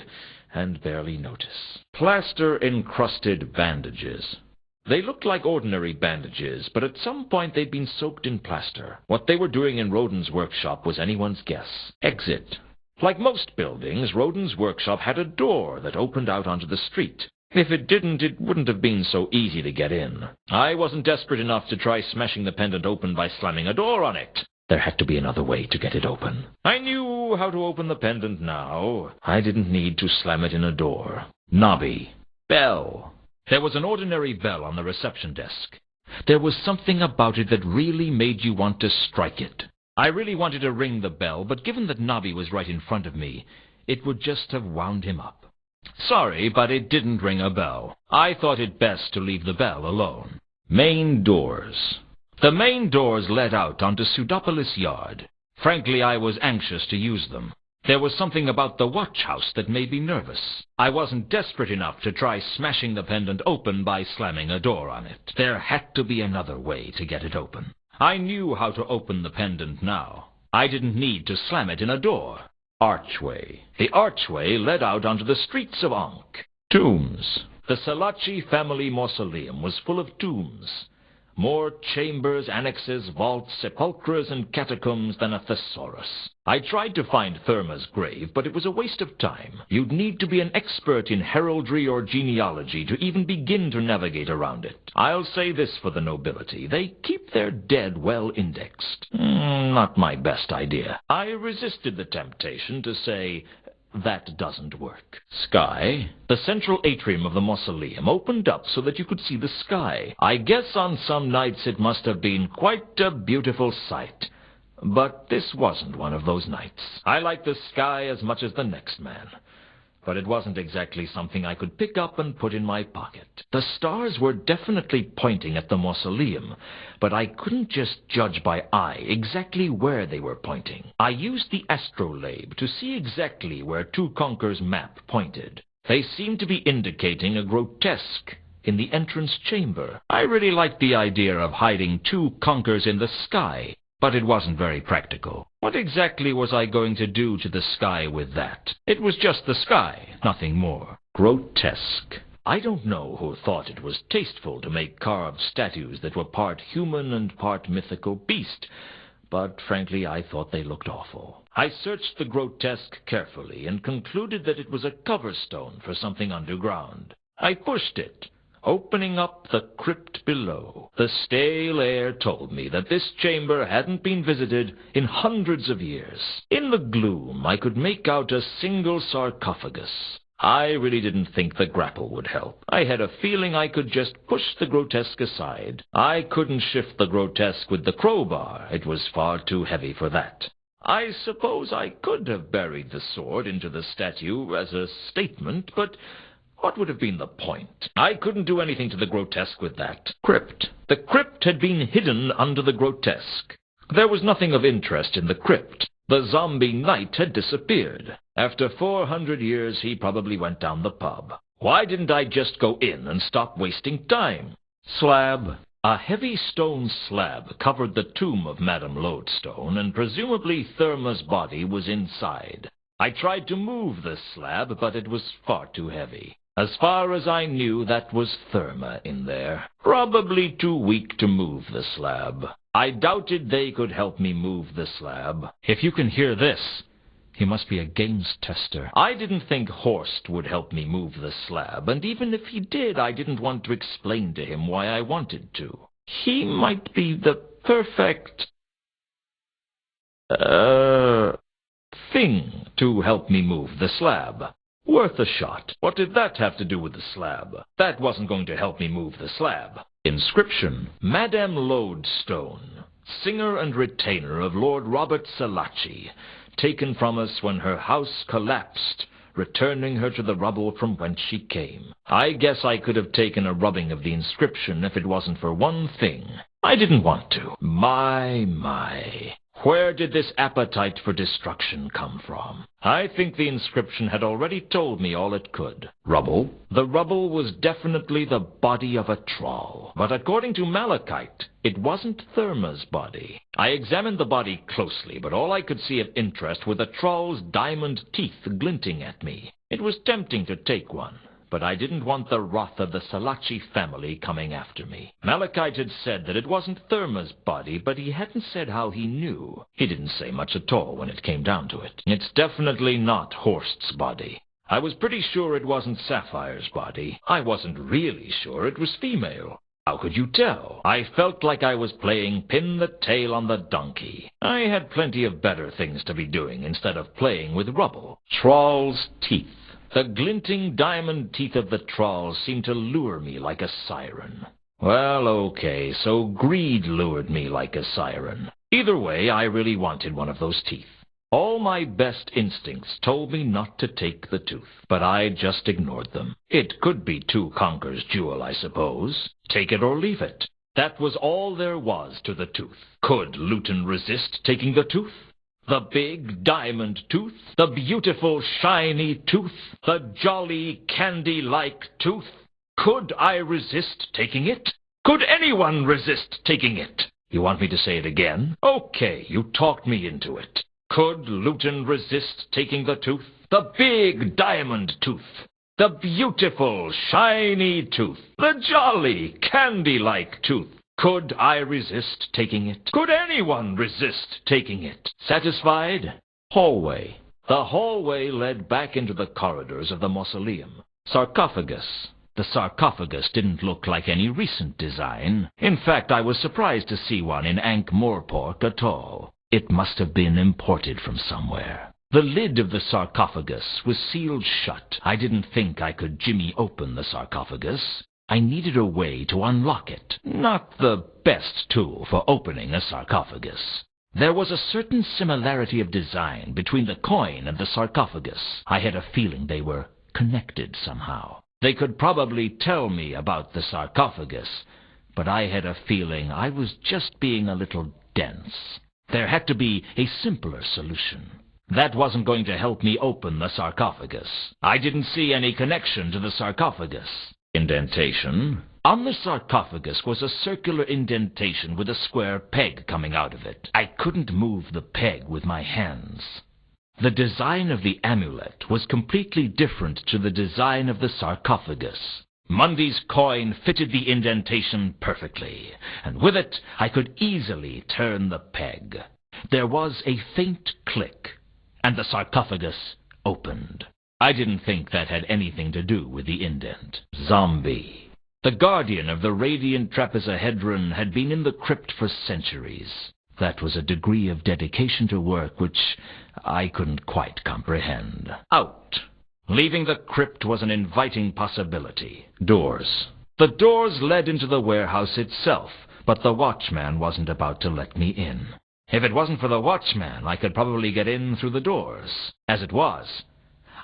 and barely notice. Plaster-encrusted bandages. They looked like ordinary bandages, but at some point they'd been soaked in plaster. What they were doing in Rodin's workshop was anyone's guess. Exit. Like most buildings, Rodin's workshop had a door that opened out onto the street. If it didn't, it wouldn't have been so easy to get in. I wasn't desperate enough to try smashing the pendant open by slamming a door on it. There had to be another way to get it open. I knew how to open the pendant now. I didn't need to slam it in a door. Knobby. Bell. There was an ordinary bell on the reception desk. There was something about it that really made you want to strike it. I really wanted to ring the bell, but given that Nobby was right in front of me, it would just have wound him up. Sorry, but it didn't ring a bell. I thought it best to leave the bell alone. Main doors. The main doors led out onto Pseudopolis Yard. Frankly, I was anxious to use them. There was something about the watch house that made me nervous. I wasn't desperate enough to try smashing the pendant open by slamming a door on it. There had to be another way to get it open. I knew how to open the pendant now. I didn't need to slam it in a door. Archway. The archway led out onto the streets of Ankh. Tombs. The Salachi family mausoleum was full of tombs. More chambers, annexes, vaults, sepulchres, and catacombs than a thesaurus. I tried to find Therma's grave, but it was a waste of time. You'd need to be an expert in heraldry or genealogy to even begin to navigate around it. I'll say this for the nobility. They keep their dead well indexed. Not my best idea. I resisted the temptation to say, that doesn't work. Sky? The central atrium of the mausoleum opened up so that you could see the sky. I guess on some nights it must have been quite a beautiful sight. But this wasn't one of those nights. I liked the sky as much as the next man. But it wasn't exactly something I could pick up and put in my pocket. The stars were definitely pointing at the mausoleum, but I couldn't just judge by eye exactly where they were pointing. I used the astrolabe to see exactly where Two Conquer's map pointed. They seemed to be indicating a grotesque in the entrance chamber. I really liked the idea of hiding Two Conquers in the sky, but it wasn't very practical. What exactly was I going to do to the sky with that? It was just the sky, nothing more. Grotesque. I don't know who thought it was tasteful to make carved statues that were part human and part mythical beast, but frankly I thought they looked awful. I searched the grotesque carefully and concluded that it was a cover stone for something underground. I pushed it, opening up the crypt below. The stale air told me that this chamber hadn't been visited in hundreds of years. In the gloom, I could make out a single sarcophagus. I really didn't think the grapple would help. I had a feeling I could just push the grotesque aside. I couldn't shift the grotesque with the crowbar. It was far too heavy for that. I suppose I could have buried the sword into the statue as a statement, but what would have been the point? I couldn't do anything to the grotesque with that. Crypt. The crypt had been hidden under the grotesque. There was nothing of interest in the crypt. The zombie knight had disappeared. After 400 years, he probably went down the pub. Why didn't I just go in and stop wasting time? Slab. A heavy stone slab covered the tomb of Madame Lodestone, and presumably Therma's body was inside. I tried to move the slab, but it was far too heavy. As far as I knew, that was Therma in there. Probably too weak to move the slab. I doubted they could help me move the slab. If you can hear this, he must be a games tester. I didn't think Horst would help me move the slab, and even if he did, I didn't want to explain to him why I wanted to. He might be the perfect thing to help me move the slab. Worth a shot. What did that have to do with the slab? That wasn't going to help me move the slab. Inscription: Madame Lodestone, singer and retainer of Lord Robert Salachi, taken from us when her house collapsed, returning her to the rubble from whence she came. I guess I could have taken a rubbing of the inscription if it wasn't for one thing. I didn't want to. My. Where did this appetite for destruction come from? I think the inscription had already told me all it could. Rubble? The rubble was definitely the body of a troll. But according to Malachite, it wasn't Therma's body. I examined the body closely, but all I could see of interest were the troll's diamond teeth glinting at me. It was tempting to take one, but I didn't want the wrath of the Salachi family coming after me. Malachite had said that it wasn't Therma's body, but he hadn't said how he knew. He didn't say much at all when it came down to it. It's definitely not Horst's body. I was pretty sure it wasn't Sapphire's body. I wasn't really sure it was female. How could you tell? I felt like I was playing pin the tail on the donkey. I had plenty of better things to be doing instead of playing with rubble. Troll's teeth. The glinting diamond teeth of the troll seemed to lure me like a siren. Well, okay, so greed lured me like a siren. Either way, I really wanted one of those teeth. All my best instincts told me not to take the tooth, but I just ignored them. It could be Two Conquer's jewel, I suppose. Take it or leave it. That was all there was to the tooth. Could Luton resist taking the tooth? The big diamond tooth, the beautiful shiny tooth, the jolly candy-like tooth. Could I resist taking it? Could anyone resist taking it? You want me to say it again? Okay, you talked me into it. Could Luton resist taking the tooth? The big diamond tooth, the beautiful shiny tooth, the jolly candy-like tooth. Could I resist taking it? Could anyone resist taking it? Satisfied? Hallway. The hallway led back into the corridors of the mausoleum. Sarcophagus. The sarcophagus didn't look like any recent design. In fact, I was surprised to see one in ankh-morpork at all. It must have been imported from somewhere. The lid of the sarcophagus was sealed shut. I didn't think I could jimmy open the sarcophagus. I needed a way to unlock it. Not the best tool for opening a sarcophagus. There was a certain similarity of design between the coin and the sarcophagus. I had a feeling they were connected somehow. They could probably tell me about the sarcophagus, but I had a feeling I was just being a little dense. There had to be a simpler solution. That wasn't going to help me open the sarcophagus. I didn't see any connection to the sarcophagus. Indentation. On the sarcophagus was a circular indentation with a square peg coming out of it. I couldn't move the peg with my hands. The design of the amulet was completely different to the design of the sarcophagus. Mundy's coin fitted the indentation perfectly, and with it I could easily turn the peg. There was a faint click, and the sarcophagus opened. I didn't think that had anything to do with the indent. Zombie. The guardian of the radiant trapezohedron had been in the crypt for centuries. That was a degree of dedication to work which I couldn't quite comprehend. Out. Leaving the crypt was an inviting possibility. Doors. The doors led into the warehouse itself, but the watchman wasn't about to let me in. If it wasn't for the watchman, I could probably get in through the doors. As it was,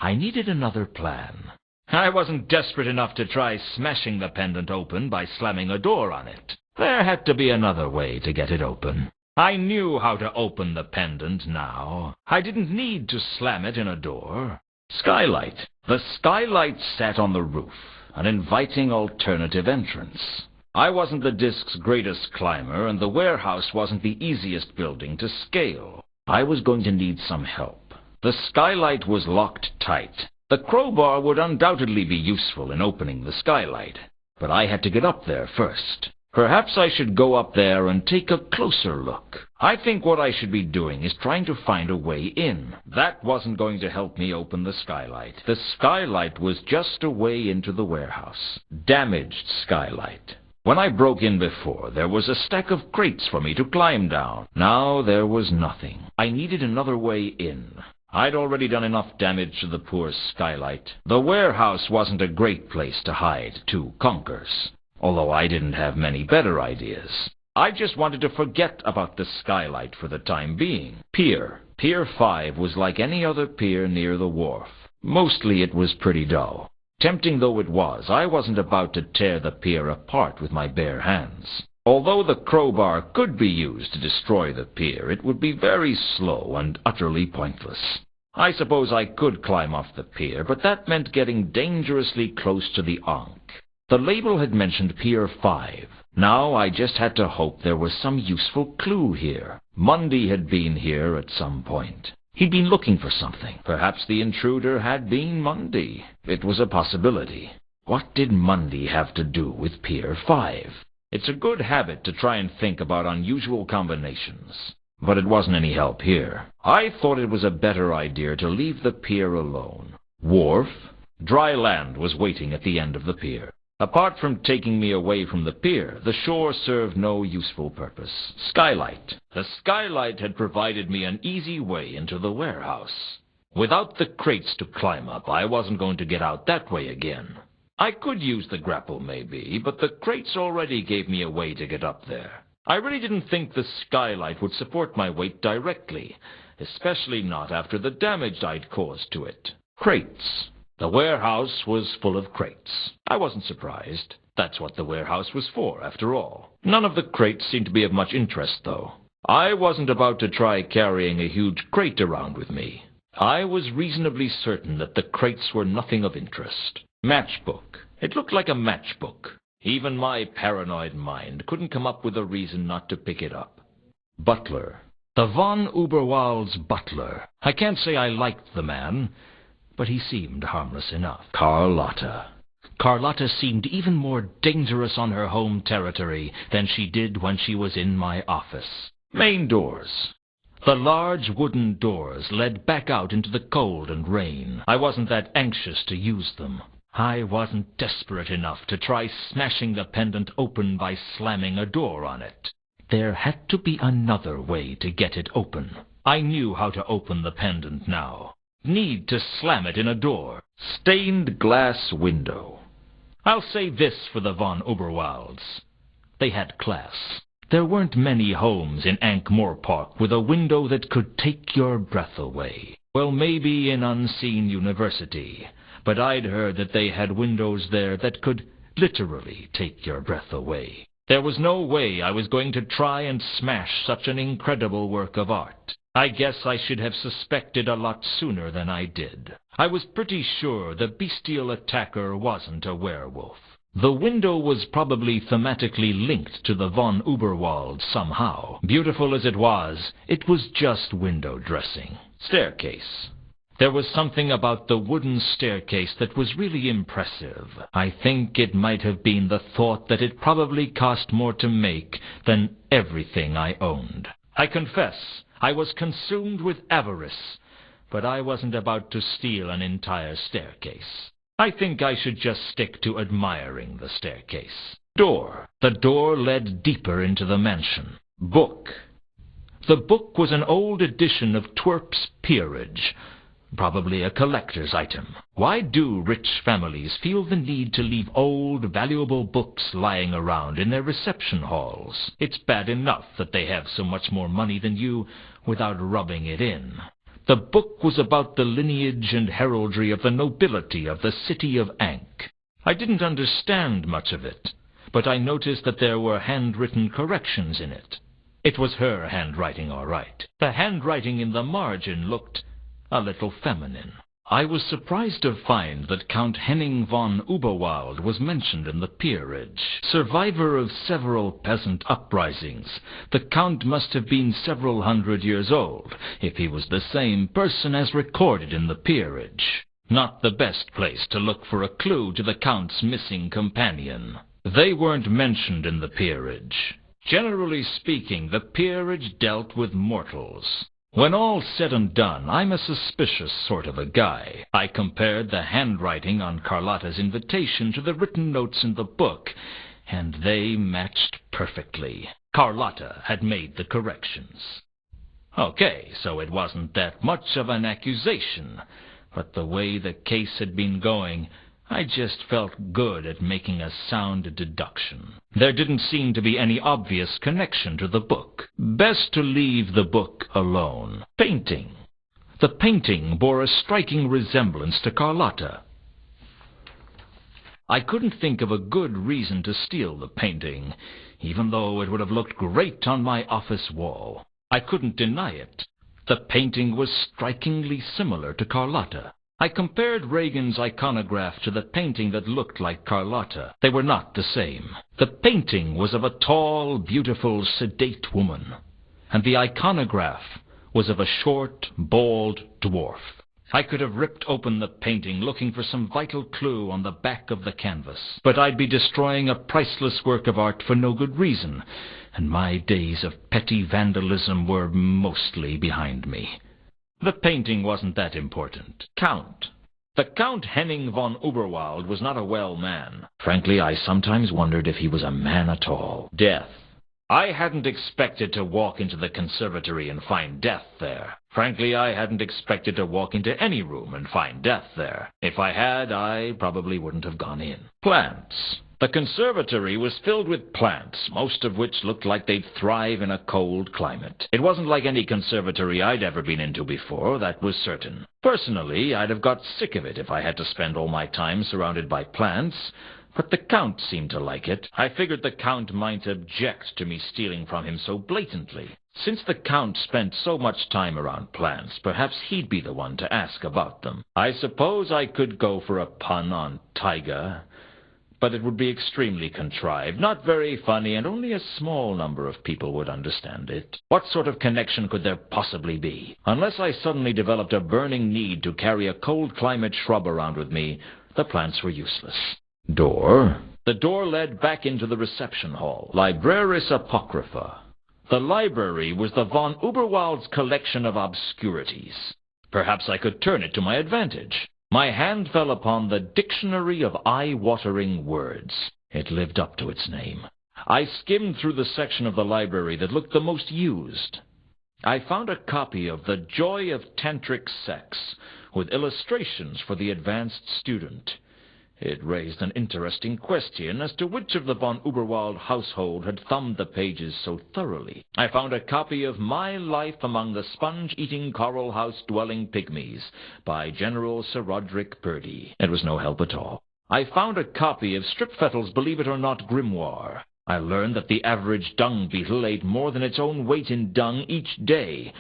I needed another plan. I wasn't desperate enough to try smashing the pendant open by slamming a door on it. There had to be another way to get it open. I knew how to open the pendant now. I didn't need to slam it in a door. Skylight. The skylight sat on the roof, an inviting alternative entrance. I wasn't the disk's greatest climber, and the warehouse wasn't the easiest building to scale. I was going to need some help. The skylight was locked tight. The crowbar would undoubtedly be useful in opening the skylight, but I had to get up there first. Perhaps I should go up there and take a closer look. I think what I should be doing is trying to find a way in. That wasn't going to help me open the skylight. The skylight was just a way into the warehouse. Damaged skylight. When I broke in before, there was a stack of crates for me to climb down. Now there was nothing. I needed another way in. I'd already done enough damage to the poor skylight. The warehouse wasn't a great place to hide 2 conkers, although I didn't have many better ideas. I just wanted to forget about the skylight for the time being. Pier. Pier 5 was like any other pier near the wharf. Mostly it was pretty dull. Tempting though it was, I wasn't about to tear the pier apart with my bare hands. Although the crowbar could be used to destroy the pier, it would be very slow and utterly pointless. I suppose I could climb off the pier, but that meant getting dangerously close to the ankh. The label had mentioned Pier 5. Now I just had to hope there was some useful clue here. Mundy had been here at some point. He'd been looking for something. Perhaps the intruder had been Mundy. It was a possibility. What did Mundy have to do with Pier 5? It's a good habit to try and think about unusual combinations, but it wasn't any help here. I thought it was a better idea to leave the pier alone. Wharf? Dry land was waiting at the end of the pier. Apart from taking me away from the pier, the shore served no useful purpose. Skylight. The skylight had provided me an easy way into the warehouse. Without the crates to climb up, I wasn't going to get out that way again. I could use the grapple maybe, but the crates already gave me a way to get up there. I really didn't think the skylight would support my weight directly, especially not after the damage I'd caused to it. Crates. The warehouse was full of crates. I wasn't surprised. That's what the warehouse was for, after all. None of the crates seemed to be of much interest, though. I wasn't about to try carrying a huge crate around with me. I was reasonably certain that the crates were nothing of interest. Matchbook. It looked like a matchbook. Even my paranoid mind couldn't come up with a reason not to pick it up. Butler. The von Uberwald's butler. I can't say I liked the man, but he seemed harmless enough. Carlotta. Carlotta seemed even more dangerous on her home territory than she did when she was in my office. Main doors. The large wooden doors led back out into the cold and rain. I wasn't that anxious to use them. I wasn't desperate enough to try smashing the pendant open by slamming a door on it. There had to be another way to get it open. I knew how to open the pendant now. Need to slam it in a door. Stained glass window. I'll say this for the von Uberwalds. They had class. There weren't many homes in Ankh-morpork with a window that could take your breath away. Well, maybe in Unseen University, but I'd heard that they had windows there that could literally take your breath away. There was no way I was going to try and smash such an incredible work of art. I guess I should have suspected a lot sooner than I did. I was pretty sure the bestial attacker wasn't a werewolf. The window was probably thematically linked to the von Uberwald somehow. Beautiful as it was just window dressing. Staircase. There was something about the wooden staircase that was really impressive. I think it might have been the thought that it probably cost more to make than everything I owned. I confess, I was consumed with avarice, but I wasn't about to steal an entire staircase. I think I should just stick to admiring the staircase. Door. The door led deeper into the mansion. Book. The book was an old edition of Twerp's Peerage. Probably a collector's item. Why do rich families feel the need to leave old, valuable books lying around in their reception halls? It's bad enough that they have so much more money than you without rubbing it in. The book was about the lineage and heraldry of the nobility of the city of Ankh. I didn't understand much of it, but I noticed that there were handwritten corrections in it. It was her handwriting, all right. The handwriting in the margin looked a little feminine. I was surprised to find that Count Henning von Uberwald was mentioned in the peerage. Survivor of several peasant uprisings, the Count must have been several hundred years old, if he was the same person as recorded in the peerage. Not the best place to look for a clue to the Count's missing companion. They weren't mentioned in the peerage. Generally speaking, the peerage dealt with mortals. When all's said and done, I'm a suspicious sort of a guy. I compared the handwriting on Carlotta's invitation to the written notes in the book, and they matched perfectly. Carlotta had made the corrections. Okay, so it wasn't that much of an accusation, but the way the case had been going, I just felt good at making a sound deduction. There didn't seem to be any obvious connection to the book. Best to leave the book alone. Painting. The painting bore a striking resemblance to Carlotta. I couldn't think of a good reason to steal the painting, even though it would have looked great on my office wall. I couldn't deny it. The painting was strikingly similar to Carlotta. I compared Reagan's iconograph to the painting that looked like Carlotta. They were not the same. The painting was of a tall, beautiful, sedate woman, and the iconograph was of a short, bald dwarf. I could have ripped open the painting looking for some vital clue on the back of the canvas, but I'd be destroying a priceless work of art for no good reason, and my days of petty vandalism were mostly behind me. The painting wasn't that important. Count. The Count Henning von Uberwald was not a well man. Frankly, I sometimes wondered if he was a man at all. Death. I hadn't expected to walk into the conservatory and find death there. Frankly, I hadn't expected to walk into any room and find death there. If I had, I probably wouldn't have gone in. Plants. The conservatory was filled with plants, most of which looked like they'd thrive in a cold climate. It wasn't like any conservatory I'd ever been into before, that was certain. Personally, I'd have got sick of it if I had to spend all my time surrounded by plants, but the Count seemed to like it. I figured the Count might object to me stealing from him so blatantly. Since the Count spent so much time around plants, perhaps he'd be the one to ask about them. I suppose I could go for a pun on taiga, but it would be extremely contrived, not very funny, and only a small number of people would understand it. What sort of connection could there possibly be? Unless I suddenly developed a burning need to carry a cold climate shrub around with me, the plants were useless. Door. The door led back into the reception hall. Libraris Apocrypha. The library was the von Uberwald's collection of obscurities. Perhaps I could turn it to my advantage. My hand fell upon the Dictionary of Eye-Watering Words. It lived up to its name. I skimmed through the section of the library that looked the most used. I found a copy of The Joy of Tantric Sex, with illustrations for the advanced student. It raised an interesting question as to which of the von Uberwald household had thumbed the pages so thoroughly. I found a copy of My Life Among the Sponge-Eating Coral House-Dwelling Pygmies by General Sir Roderick Purdy. It was no help at all. I found a copy of Stripfettel's Believe It or Not Grimoire. I learned that the average dung beetle ate more than its own weight in dung each day,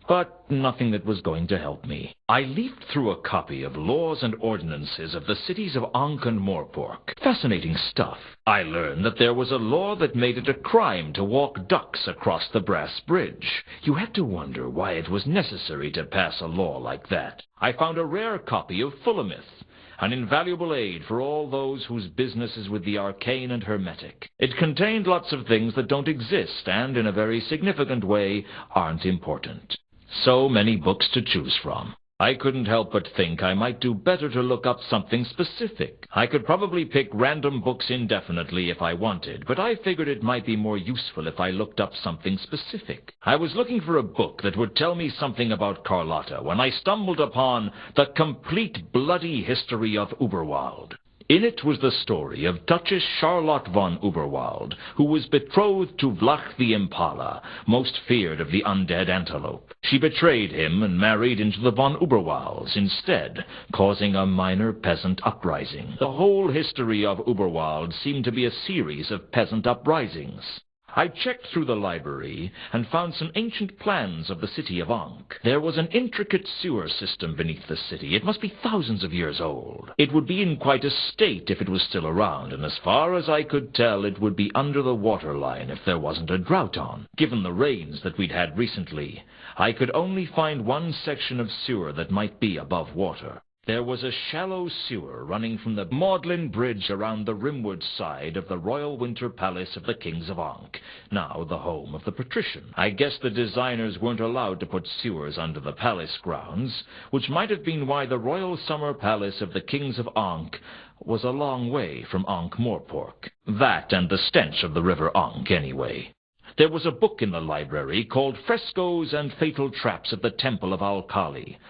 but nothing that was going to help me. I leafed through a copy of Laws and Ordinances of the cities of Ankh and Morpork. Fascinating stuff. I learned that there was a law that made it a crime to walk ducks across the Brass Bridge. You had to wonder why it was necessary to pass a law like that. I found a rare copy of Fullamith, an invaluable aid for all those whose business is with the arcane and hermetic. It contained lots of things that don't exist and, in a very significant way, aren't important. So many books to choose from. I couldn't help but think I might do better to look up something specific. I could probably pick random books indefinitely if I wanted, but I figured it might be more useful if I looked up something specific. I was looking for a book that would tell me something about Carlotta when I stumbled upon The Complete Bloody History of Uberwald. In it was the story of Duchess Charlotte von Uberwald, who was betrothed to Vlach the Impala, most feared of the undead antelope. She betrayed him and married into the von Uberwalds instead, causing a minor peasant uprising. The whole history of Uberwald seemed to be a series of peasant uprisings. I checked through the library and found some ancient plans of the city of Ankh. There was an intricate sewer system beneath the city. It must be thousands of years old. It would be in quite a state if it was still around, and as far as I could tell, it would be under the waterline if there wasn't a drought on. Given the rains that we'd had recently, I could only find one section of sewer that might be above water. There was a shallow sewer running from the Magdalen Bridge around the rimward side of the Royal Winter Palace of the Kings of Ankh, now the home of the patrician. I guess the designers weren't allowed to put sewers under the palace grounds, which might have been why the Royal Summer Palace of the Kings of Ankh was a long way from ankh-morpork. That and the stench of the river Ankh, anyway. There was a book in the library called Frescoes and Fatal Traps of the Temple of Al-Kali.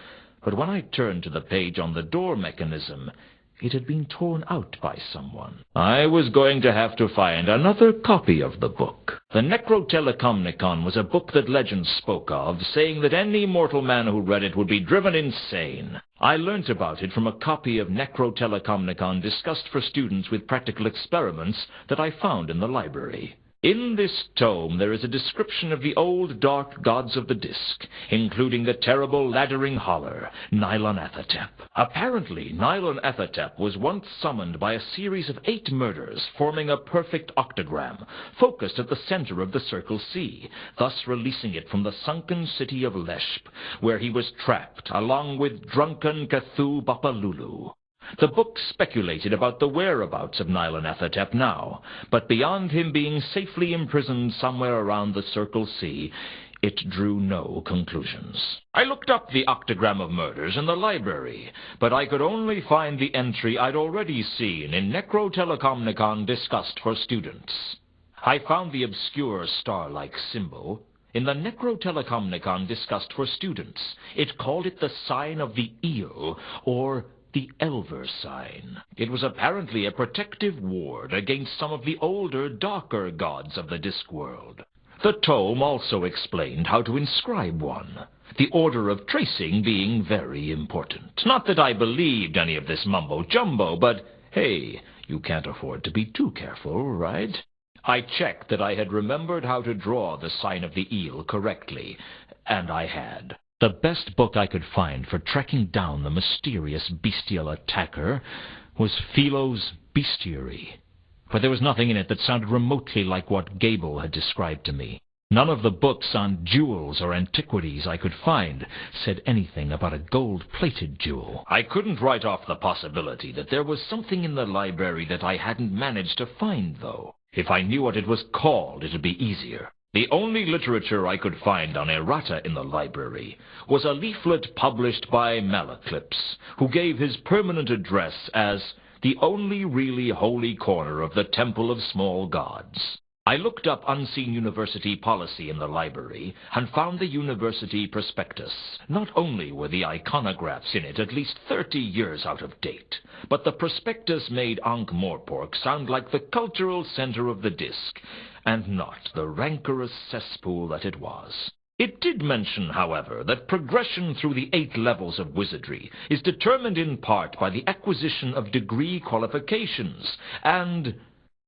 But when I turned to the page on the door mechanism, it had been torn out by someone. I was going to have to find another copy of the book. The Necrotelekomnikon was a book that legend spoke of, saying that any mortal man who read it would be driven insane. I learnt about it from a copy of Necrotelekomnikon discussed for students with practical experiments that I found in the library. In this tome there is a description of the old dark gods of the Disc, including the terrible laddering holler, Nylan-Athatep. Apparently, Nylan-Athatep was once summoned by a series of 8 murders, forming a perfect octagram, focused at the center of the Circle C, thus releasing it from the sunken city of Leshp, where he was trapped, along with drunken Cthulhu Bapalulu. The book speculated about the whereabouts of Nylan-Athatep now, but beyond him being safely imprisoned somewhere around the Circle C, it drew no conclusions. I looked up the octagram of murders in the library, but I could only find the entry I'd already seen in Necrotelekomnikon discussed for students. I found the obscure star-like symbol in the Necrotelekomnikon discussed for students. It called it the sign of the eel, or the Elver sign. It was apparently a protective ward against some of the older, darker gods of the Discworld. The tome also explained how to inscribe one, the order of tracing being very important. Not that I believed any of this mumbo-jumbo, but hey, you can't afford to be too careful, right? I checked that I had remembered how to draw the sign of the eel correctly, and I had. The best book I could find for tracking down the mysterious bestial attacker was Philo's Bestiary, but there was nothing in it that sounded remotely like what Gable had described to me. None of the books on jewels or antiquities I could find said anything about a gold-plated jewel. I couldn't write off the possibility that there was something in the library that I hadn't managed to find, though. If I knew what it was called, it'd be easier. The only literature I could find on errata in the library was a leaflet published by Malaclips, who gave his permanent address as the only really holy corner of the Temple of Small Gods. I looked up unseen university policy in the library and found the university prospectus. Not only were the iconographs in it at least 30 years out of date, but the prospectus made ankh-morpork sound like the cultural center of the Disc, and not the rancorous cesspool that it was. It did mention, however, that progression through the 8 levels of wizardry is determined in part by the acquisition of degree qualifications, and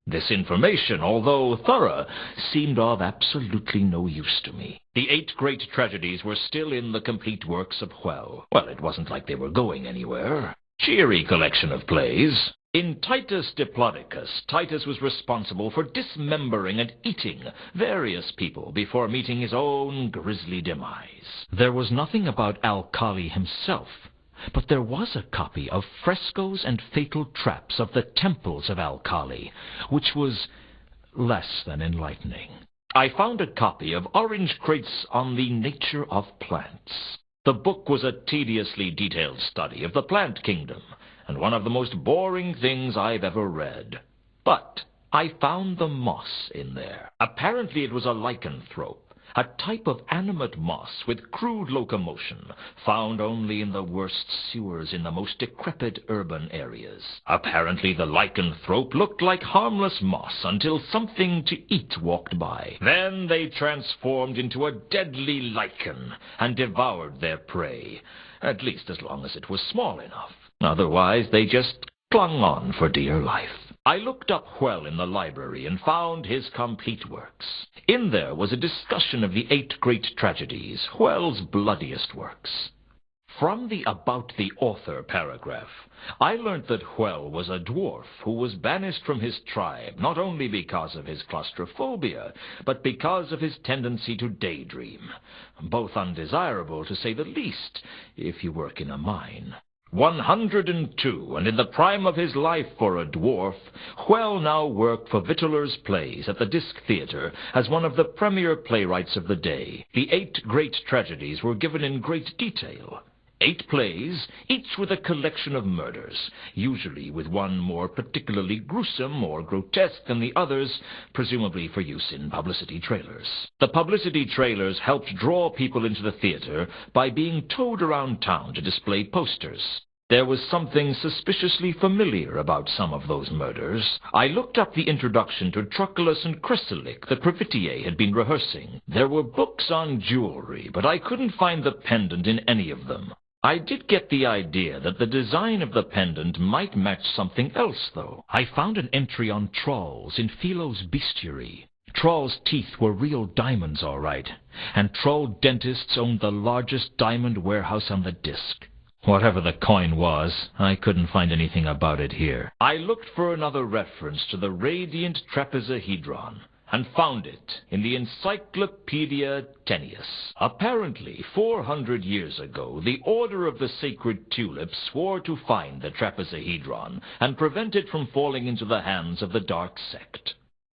this information, although thorough, seemed of absolutely no use to me. The 8 great tragedies were still in the complete works of Hwel. Well, it wasn't like they were going anywhere. Cheery collection of plays. In Titus Diplodocus, Titus was responsible for dismembering and eating various people before meeting his own grisly demise. There was nothing about Alkali himself, but there was a copy of Frescoes and Fatal Traps of the Temples of Alkali, which was less than enlightening. I found a copy of Orange Crates on the Nature of Plants. The book was a tediously detailed study of the plant kingdom, and one of the most boring things I've ever read. But I found the moss in there. Apparently it was a lycanthrope, a type of animate moss with crude locomotion, found only in the worst sewers in the most decrepit urban areas. Apparently the lycanthrope looked like harmless moss until something to eat walked by. Then they transformed into a deadly lichen and devoured their prey, at least as long as it was small enough. Otherwise they just clung on for dear life. I looked up Hwel in the library and found his complete works. In there was a discussion of the 8 great tragedies, Hwel's bloodiest works. From the About the Author paragraph, I learnt that Hwel was a dwarf who was banished from his tribe not only because of his claustrophobia, but because of his tendency to daydream, both undesirable to say the least if you work in a mine. 102, and in the prime of his life for a dwarf, Hwel now worked for Vittler's Plays at the Disc Theatre as one of the premier playwrights of the day. The 8 great tragedies were given in great detail. 8 plays, each with a collection of murders, usually with one more particularly gruesome or grotesque than the others, presumably for use in publicity trailers. The publicity trailers helped draw people into the theater by being towed around town to display posters. There was something suspiciously familiar about some of those murders. I looked up the introduction to Truculus and Chrysolic that Pravitier had been rehearsing. There were books on jewelry, but I couldn't find the pendant in any of them. I did get the idea that the design of the pendant might match something else, though. I found an entry on trolls in Philo's Bestiary. Troll's teeth were real diamonds, all right, and troll dentists owned the largest diamond warehouse on the Disc. Whatever the coin was, I couldn't find anything about it here. I looked for another reference to the radiant trapezohedron, and found it in the Encyclopedia Tennius. Apparently, 400 years ago, the Order of the Sacred Tulip swore to find the trapezohedron and prevent it from falling into the hands of the Dark Sect.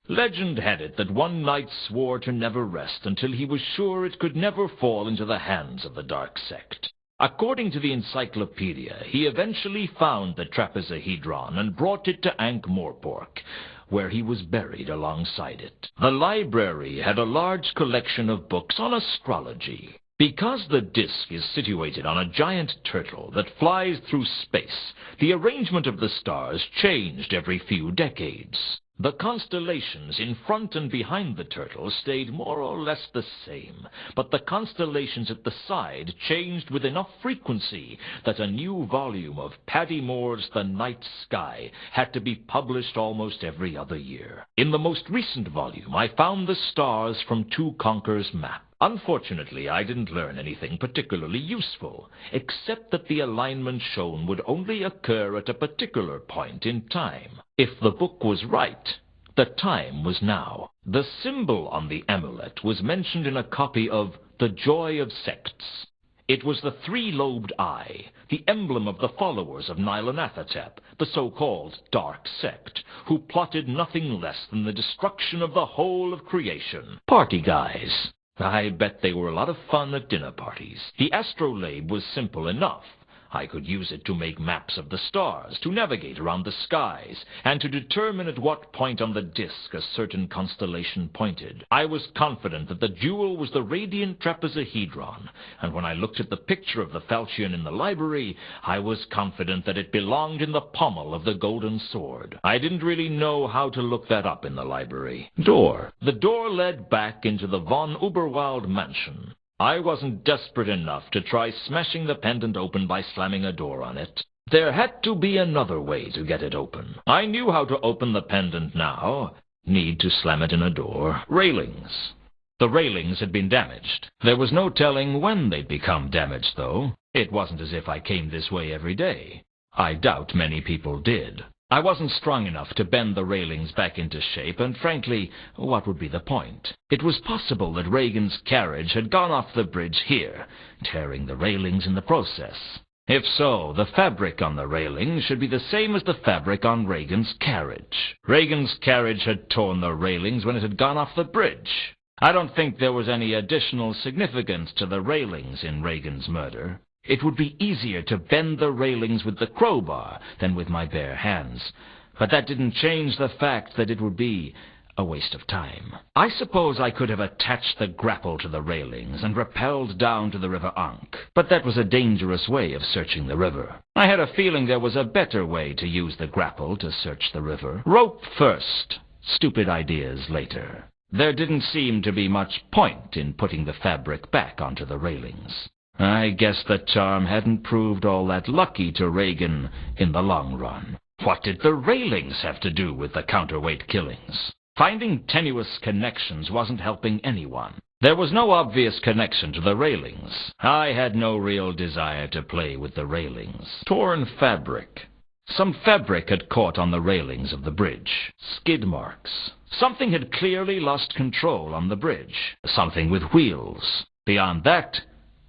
Legend had it that one knight swore to never rest until he was sure it could never fall into the hands of the Dark Sect. According to the encyclopedia, he eventually found the trapezohedron and brought it to Ankh-Morpork, where he was buried alongside it. The library had a large collection of books on astrology. Because the Disc is situated on a giant turtle that flies through space, the arrangement of the stars changed every few decades. The constellations in front and behind the turtle stayed more or less the same, but the constellations at the side changed with enough frequency that a new volume of Paddy Moore's The Night Sky had to be published almost every other year. In the most recent volume, I found the stars from Two Conquer's map. Unfortunately, I didn't learn anything particularly useful, except that the alignment shown would only occur at a particular point in time. If the book was right, the time was now. The symbol on the amulet was mentioned in a copy of The Joy of Sects. It was the 3-lobed eye, the emblem of the followers of Nyarlathotep, the so-called Dark Sect, who plotted nothing less than the destruction of the whole of creation. Party guys. I bet they were a lot of fun at dinner parties. The astrolabe was simple enough. I could use it to make maps of the stars, to navigate around the skies, and to determine at what point on the disk a certain constellation pointed. I was confident that the jewel was the radiant trapezohedron, and when I looked at the picture of the falchion in the library, I was confident that it belonged in the pommel of the golden sword. I didn't really know how to look that up in the library. Door. The door led back into the von Uberwald mansion. I wasn't desperate enough to try smashing the pendant open by slamming a door on it. There had to be another way to get it open. I knew how to open the pendant now. Need to slam it in a door. Railings. The railings had been damaged. There was no telling when they'd become damaged, though. It wasn't as if I came this way every day. I doubt many people did. I wasn't strong enough to bend the railings back into shape, and frankly, what would be the point? It was possible that Reagan's carriage had gone off the bridge here, tearing the railings in the process. If so, the fabric on the railing should be the same as the fabric on Reagan's carriage. Reagan's carriage had torn the railings when it had gone off the bridge. I don't think there was any additional significance to the railings in Reagan's murder. It would be easier to bend the railings with the crowbar than with my bare hands, but that didn't change the fact that it would be a waste of time. I suppose I could have attached the grapple to the railings and rappelled down to the River Ankh, but that was a dangerous way of searching the river. I had a feeling there was a better way to use the grapple to search the river. Rope first, stupid ideas later. There didn't seem to be much point in putting the fabric back onto the railings. I guess the charm hadn't proved all that lucky to Reagan in the long run. What did the railings have to do with the counterweight killings? Finding tenuous connections wasn't helping anyone. There was no obvious connection to the railings. I had no real desire to play with the railings. Torn fabric. Some fabric had caught on the railings of the bridge. Skid marks. Something had clearly lost control on the bridge. Something with wheels. Beyond that,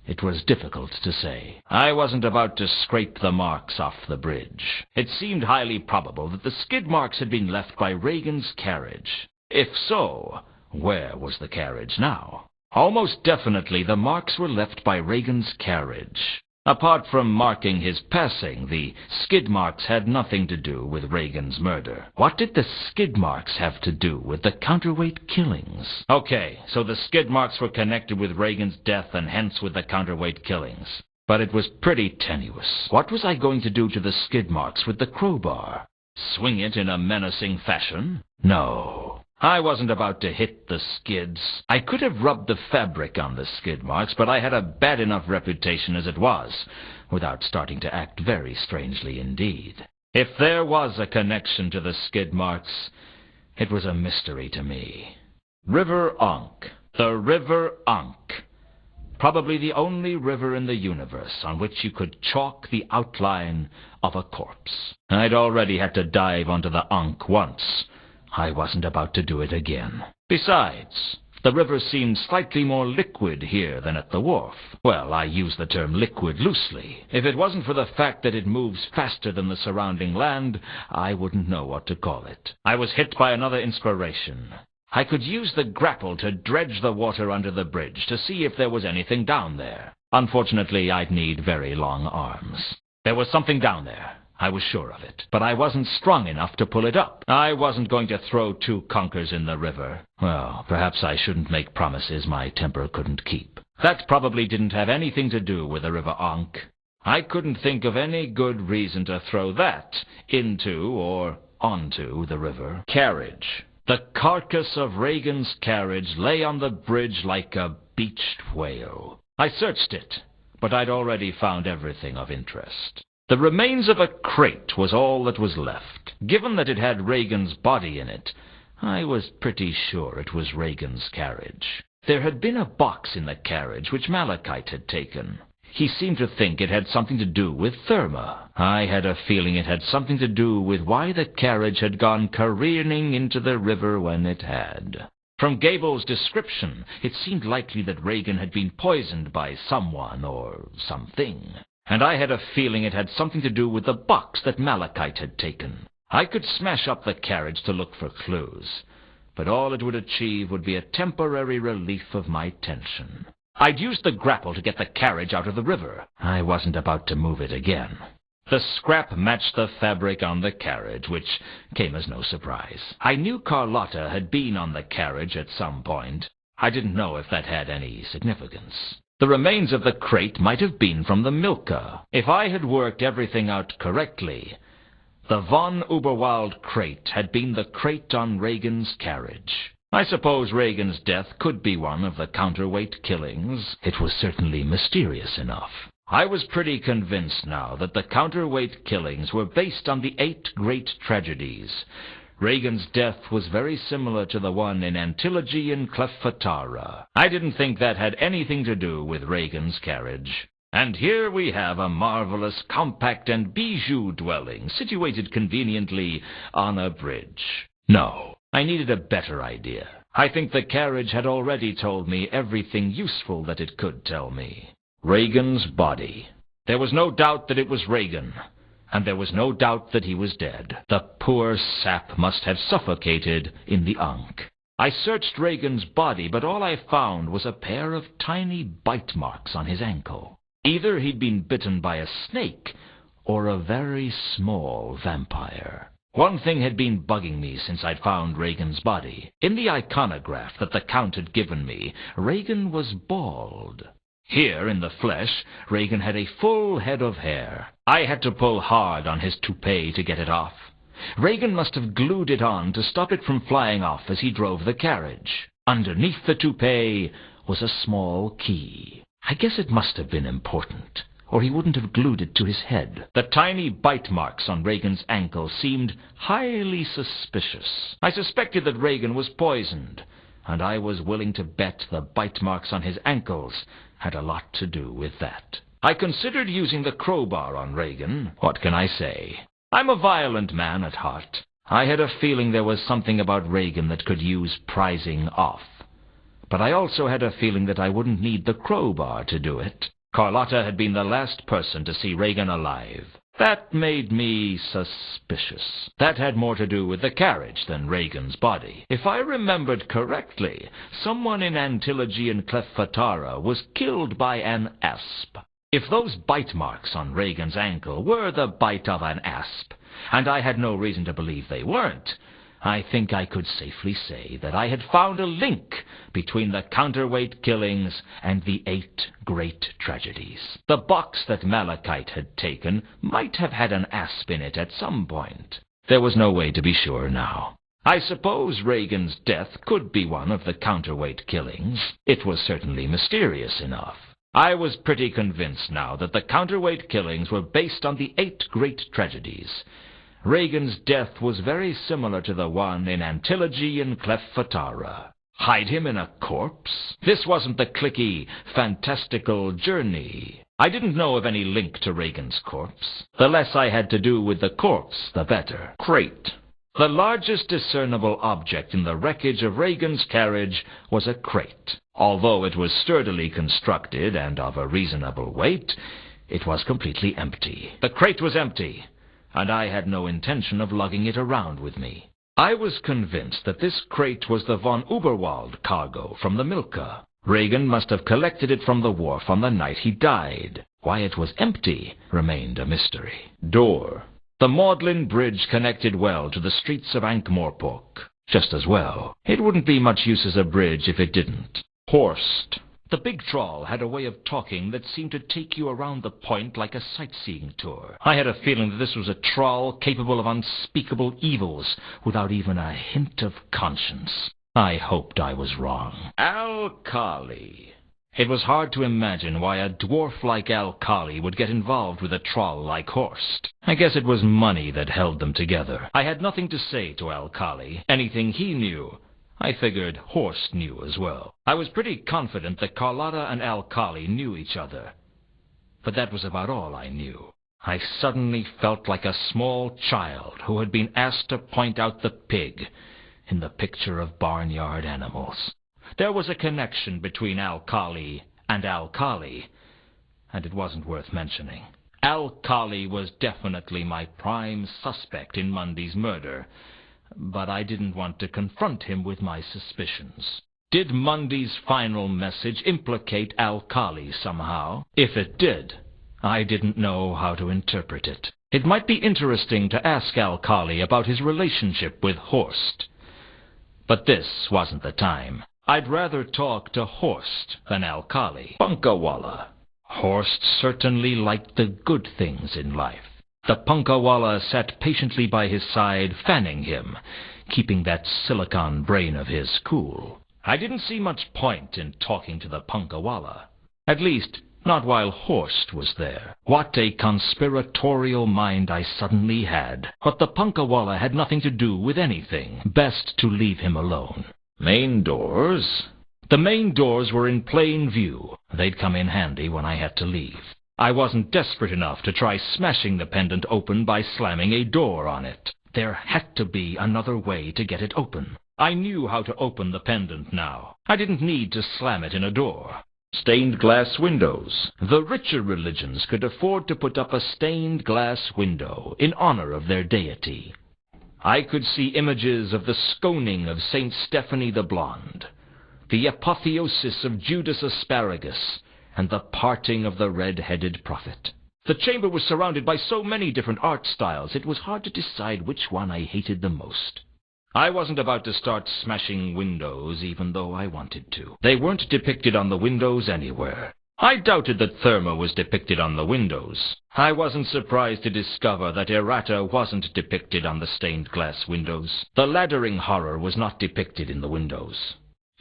it was difficult to say. I wasn't about to scrape the marks off the bridge. It seemed highly probable that the skid marks had been left by Reagan's carriage. If so, where was the carriage now? Almost definitely the marks were left by Reagan's carriage. Apart from marking his passing, the skid marks had nothing to do with Reagan's murder. What did the skid marks have to do with the counterweight killings? Okay, so the skid marks were connected with Reagan's death and hence with the counterweight killings. But it was pretty tenuous. What was I going to do to the skid marks with the crowbar? Swing it in a menacing fashion? No. I wasn't about to hit the skids. I could have rubbed the fabric on the skid marks, but I had a bad enough reputation as it was, without starting to act very strangely indeed. If there was a connection to the skid marks, it was a mystery to me. River Ankh. The River Ankh. Probably the only river in the universe on which you could chalk the outline of a corpse. I'd already had to dive onto the Ankh once. I wasn't about to do it again. Besides, the river seemed slightly more liquid here than at the wharf. Well, I use the term liquid loosely. If it wasn't for the fact that it moves faster than the surrounding land, I wouldn't know what to call it. I was hit by another inspiration. I could use the grapple to dredge the water under the bridge to see if there was anything down there. Unfortunately, I'd need very long arms. There was something down there. I was sure of it, but I wasn't strong enough to pull it up. I wasn't going to throw 2 conkers in the river. Well, perhaps I shouldn't make promises my temper couldn't keep. That probably didn't have anything to do with the River Ankh. I couldn't think of any good reason to throw that into or onto the river. Carriage. The carcass of Reagan's carriage lay on the bridge like a beached whale. I searched it, but I'd already found everything of interest. The remains of a crate was all that was left. Given that it had Reagan's body in it, I was pretty sure it was Reagan's carriage. There had been a box in the carriage which Malachite had taken. He seemed to think it had something to do with Therma. I had a feeling it had something to do with why the carriage had gone careening into the river when it had. From Gable's description, it seemed likely that Reagan had been poisoned by someone or something. And I had a feeling it had something to do with the box that Malachite had taken. I could smash up the carriage to look for clues, but all it would achieve would be a temporary relief of my tension. I'd used the grapple to get the carriage out of the river. I wasn't about to move it again. The scrap matched the fabric on the carriage, which came as no surprise. I knew Carlotta had been on the carriage at some point. I didn't know if that had any significance. The remains of the crate might have been from the Milka. If I had worked everything out correctly, the von Uberwald crate had been the crate on Reagan's carriage. I suppose Reagan's death could be one of the counterweight killings. It was certainly mysterious enough. I was pretty convinced now that the counterweight killings were based on the 8 great tragedies. Reagan's death was very similar to the one in Antilogy and Cleffatara. I didn't think that had anything to do with Reagan's carriage. And here we have a marvelous, compact and bijou dwelling situated conveniently on a bridge. No, I needed a better idea. I think the carriage had already told me everything useful that it could tell me. Reagan's body. There was no doubt that it was Reagan, and there was no doubt that he was dead. The poor sap must have suffocated in the ankh. I searched Reagan's body, but all I found was a pair of tiny bite marks on his ankle. Either he'd been bitten by a snake or a very small vampire. One thing had been bugging me since I'd found Reagan's body. In the iconograph that the Count had given me, Reagan was bald. Here, in the flesh, Reagan had a full head of hair. I had to pull hard on his toupee to get it off. Reagan must have glued it on to stop it from flying off as he drove the carriage. Underneath the toupee was a small key. I guess it must have been important, or he wouldn't have glued it to his head. The tiny bite marks on Reagan's ankle seemed highly suspicious. I suspected that Reagan was poisoned, and I was willing to bet the bite marks on his ankles had a lot to do with that. I considered using the crowbar on Reagan. What can I say? I'm a violent man at heart. I had a feeling there was something about Reagan that could use prizing off. But I also had a feeling that I wouldn't need the crowbar to do it. Carlotta had been the last person to see Reagan alive. That made me suspicious. That had more to do with the carriage than Reagan's body. If I remembered correctly, someone in Antilogy and Cleffatara was killed by an asp. If those bite marks on Reagan's ankle were the bite of an asp, and I had no reason to believe they weren't, I think I could safely say that I had found a link between the counterweight killings and the 8 great tragedies. The box that Malachite had taken might have had an asp in it at some point. There was no way to be sure now. I suppose Reagan's death could be one of the counterweight killings. It was certainly mysterious enough. I was pretty convinced now that the counterweight killings were based on the 8 great tragedies. Reagan's death was very similar to the one in Antilogy and Cleffatara. Hide him in a corpse? This wasn't the cliquey, fantastical journey. I didn't know of any link to Reagan's corpse. The less I had to do with the corpse, the better. Crate. The largest discernible object in the wreckage of Reagan's carriage was a crate. Although it was sturdily constructed and of a reasonable weight, it was completely empty. The crate was empty, and I had no intention of lugging it around with me. I was convinced that this crate was the von Uberwald cargo from the Milka. Reagan must have collected it from the wharf on the night he died. Why it was empty remained a mystery. Door. The Magdalen Bridge connected well to the streets of ankh-morpork. Just as well. It wouldn't be much use as a bridge if it didn't. Horst. The big trawl had a way of talking that seemed to take you around the point like a sightseeing tour. I had a feeling that this was a trawl capable of unspeakable evils without even a hint of conscience. I hoped I was wrong. Alkali. It was hard to imagine why a dwarf like Alkali would get involved with a trawl like Horst. I guess it was money that held them together. I had nothing to say to Alkali. Anything he knew, I figured Horst knew as well. I was pretty confident that Carlotta and Alkali knew each other. But that was about all I knew. I suddenly felt like a small child who had been asked to point out the pig in the picture of barnyard animals. There was a connection between Alkali and Alkali, and it wasn't worth mentioning. Alkali was definitely my prime suspect in Mundy's murder, but I didn't want to confront him with my suspicions. Did Mundy's final message implicate Alkali somehow? If it did, I didn't know how to interpret it. It might be interesting to ask Alkali about his relationship with Horst. But this wasn't the time. I'd rather talk to Horst than Alkali. Punkawalla. Horst certainly liked the good things in life. The Punkawalla sat patiently by his side, fanning him, keeping that silicon brain of his cool. I didn't see much point in talking to the Punkawalla. At least, not while Horst was there. What a conspiratorial mind I suddenly had. But the Punkawalla had nothing to do with anything. Best to leave him alone. Main doors? The main doors were in plain view. They'd come in handy when I had to leave. I wasn't desperate enough to try smashing the pendant open by slamming a door on it. There had to be another way to get it open. I knew how to open the pendant now. I didn't need to slam it in a door. Stained glass windows. The richer religions could afford to put up a stained glass window in honor of their deity. I could see images of the sconing of Saint Stephanie the Blonde, the apotheosis of Judas Asparagus, and the parting of the red-headed prophet. The chamber was surrounded by so many different art styles, it was hard to decide which one I hated the most. I wasn't about to start smashing windows, even though I wanted to. They weren't depicted on the windows anywhere. I doubted that Therma was depicted on the windows. I wasn't surprised to discover that errata wasn't depicted on the stained glass windows. The laddering horror was not depicted in the windows.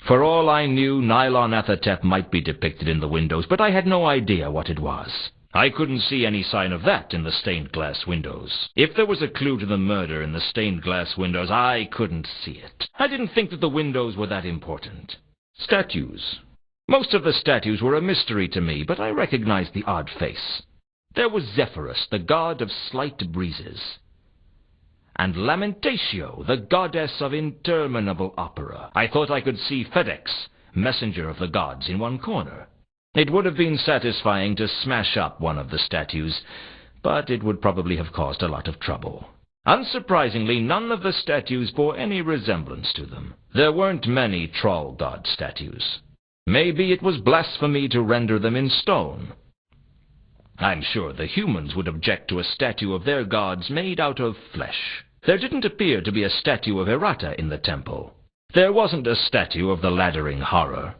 For all I knew, Nylon Athatep might be depicted in the windows, but I had no idea what it was. I couldn't see any sign of that in the stained glass windows. If there was a clue to the murder in the stained glass windows, I couldn't see it. I didn't think that the windows were that important. Statues. Most of the statues were a mystery to me, but I recognized the odd face. There was Zephyrus, the god of slight breezes, and Lamentatio, the goddess of interminable opera. I thought I could see Fedex, messenger of the gods, in one corner. It would have been satisfying to smash up one of the statues, but it would probably have caused a lot of trouble. Unsurprisingly, none of the statues bore any resemblance to them. There weren't many troll god statues. Maybe it was blasphemy to render them in stone. I'm sure the humans would object to a statue of their gods made out of flesh. There didn't appear to be a statue of Errata in the temple. There wasn't a statue of the laddering horror.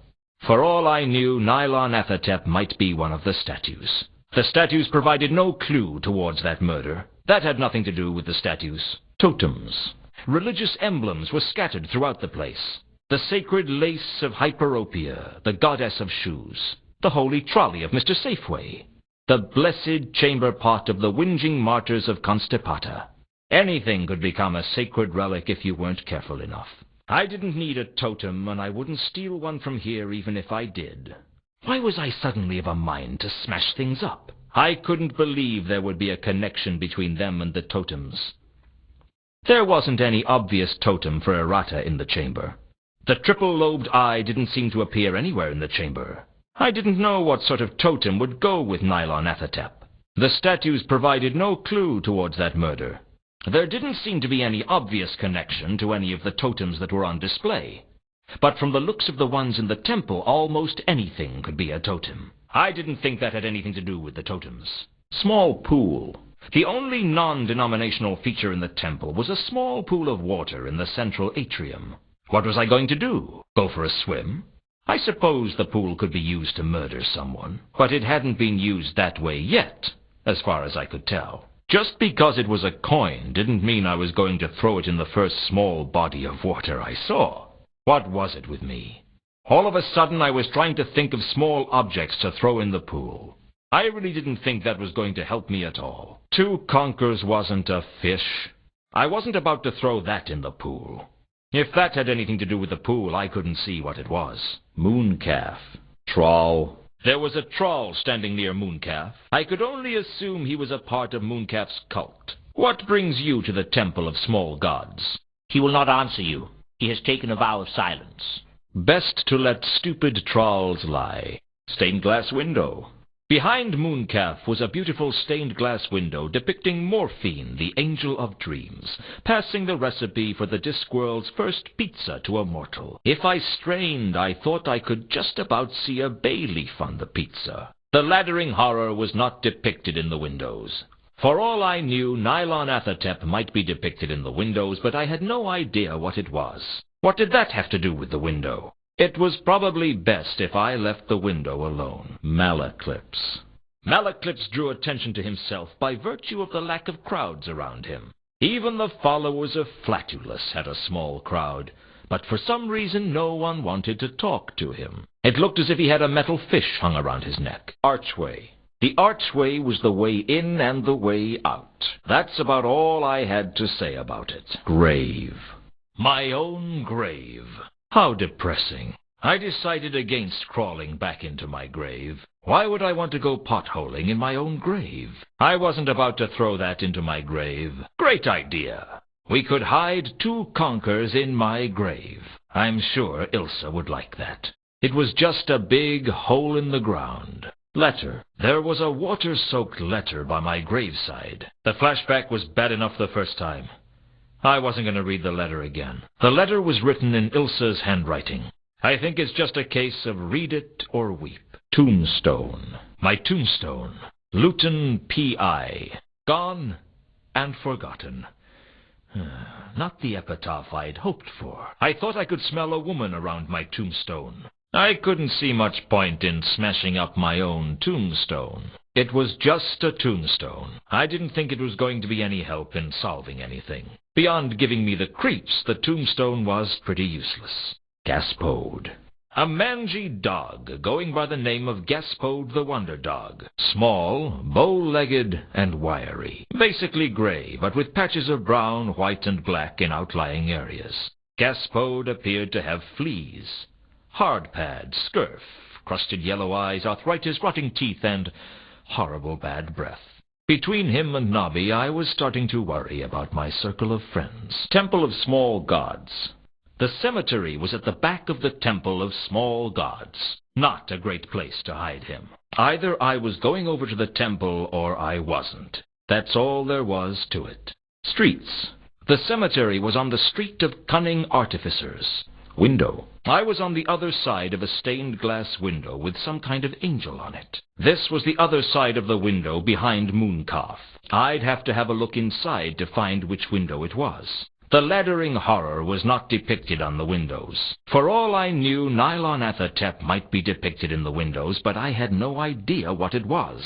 For all I knew, Nylon Athatep might be one of the statues. The statues provided no clue towards that murder. That had nothing to do with the statues. Totems. Religious emblems were scattered throughout the place. The sacred lace of Hyperopia, the goddess of shoes. The holy trolley of Mr. Safeway. The blessed chamber pot of the whinging martyrs of Constipata. Anything could become a sacred relic if you weren't careful enough. I didn't need a totem, and I wouldn't steal one from here even if I did. Why was I suddenly of a mind to smash things up? I couldn't believe there would be a connection between them and the totems. There wasn't any obvious totem for Errata in the chamber. The triple-lobed eye didn't seem to appear anywhere in the chamber. I didn't know what sort of totem would go with Nylon Athatep. The statues provided no clue towards that murder. There didn't seem to be any obvious connection to any of the totems that were on display. But from the looks of the ones in the temple, almost anything could be a totem. I didn't think that had anything to do with the totems. Small pool. The only non-denominational feature in the temple was a small pool of water in the central atrium. What was I going to do? Go for a swim? I suppose the pool could be used to murder someone, but it hadn't been used that way yet, as far as I could tell. Just because it was a coin didn't mean I was going to throw it in the first small body of water I saw. What was it with me? All of a sudden I was trying to think of small objects to throw in the pool. I really didn't think that was going to help me at all. 2 conkers wasn't a fish. I wasn't about to throw that in the pool. If that had anything to do with the pool, I couldn't see what it was. Mooncalf. Troll. There was a troll standing near Mooncalf. I could only assume he was a part of Mooncalf's cult. What brings you to the Temple of Small Gods? He will not answer you. He has taken a vow of silence. Best to let stupid trolls lie. Stained glass window. Behind Mooncalf was a beautiful stained-glass window depicting Morphine, the angel of dreams, passing the recipe for the Discworld's first pizza to a mortal. If I strained, I thought I could just about see a bay leaf on the pizza. The laddering horror was not depicted in the windows. For all I knew, Nyarlathotep might be depicted in the windows, but I had no idea what it was. What did that have to do with the window? It was probably best if I left the window alone. Malaclips. Malaclips drew attention to himself by virtue of the lack of crowds around him. Even the followers of Flatulus had a small crowd, but for some reason no one wanted to talk to him. It looked as if he had a metal fish hung around his neck. Archway. The archway was the way in and the way out. That's about all I had to say about it. Grave. My own grave. How depressing. I decided against crawling back into my grave. Why would I want to go potholing in my own grave? I wasn't about to throw that into my grave. Great idea. We could hide 2 conkers in my grave. I'm sure Ilsa would like that. It was just a big hole in the ground. Letter. There was a water-soaked letter by my graveside. The flashback was bad enough the first time. I wasn't going to read the letter again. The letter was written in Ilsa's handwriting. I think it's just a case of read it or weep. Tombstone. My tombstone. Luton P.I. Gone and forgotten. Not the epitaph I'd hoped for. I thought I could smell a woman around my tombstone. I couldn't see much point in smashing up my own tombstone. It was just a tombstone. I didn't think it was going to be any help in solving anything. Beyond giving me the creeps, the tombstone was pretty useless. Gaspode. A mangy dog going by the name of Gaspode the Wonder Dog. Small, bow-legged, and wiry. Basically gray, but with patches of brown, white, and black in outlying areas. Gaspode appeared to have fleas, hard pads, scurf, crusted yellow eyes, arthritis, rotting teeth, and horrible bad breath. Between him and Nobby, I was starting to worry about my circle of friends. Temple of Small Gods. The cemetery was at the back of the Temple of Small Gods. Not a great place to hide him. Either I was going over to the temple or I wasn't. That's all there was to it. Streets. The cemetery was on the Street of Cunning Artificers. Window. I was on the other side of a stained glass window with some kind of angel on it. This was the other side of the window behind Mooncalf. I'd have to have a look inside to find which window it was. The laddering horror was not depicted on the windows. For all I knew, Nyarlathotep might be depicted in the windows, but I had no idea what it was.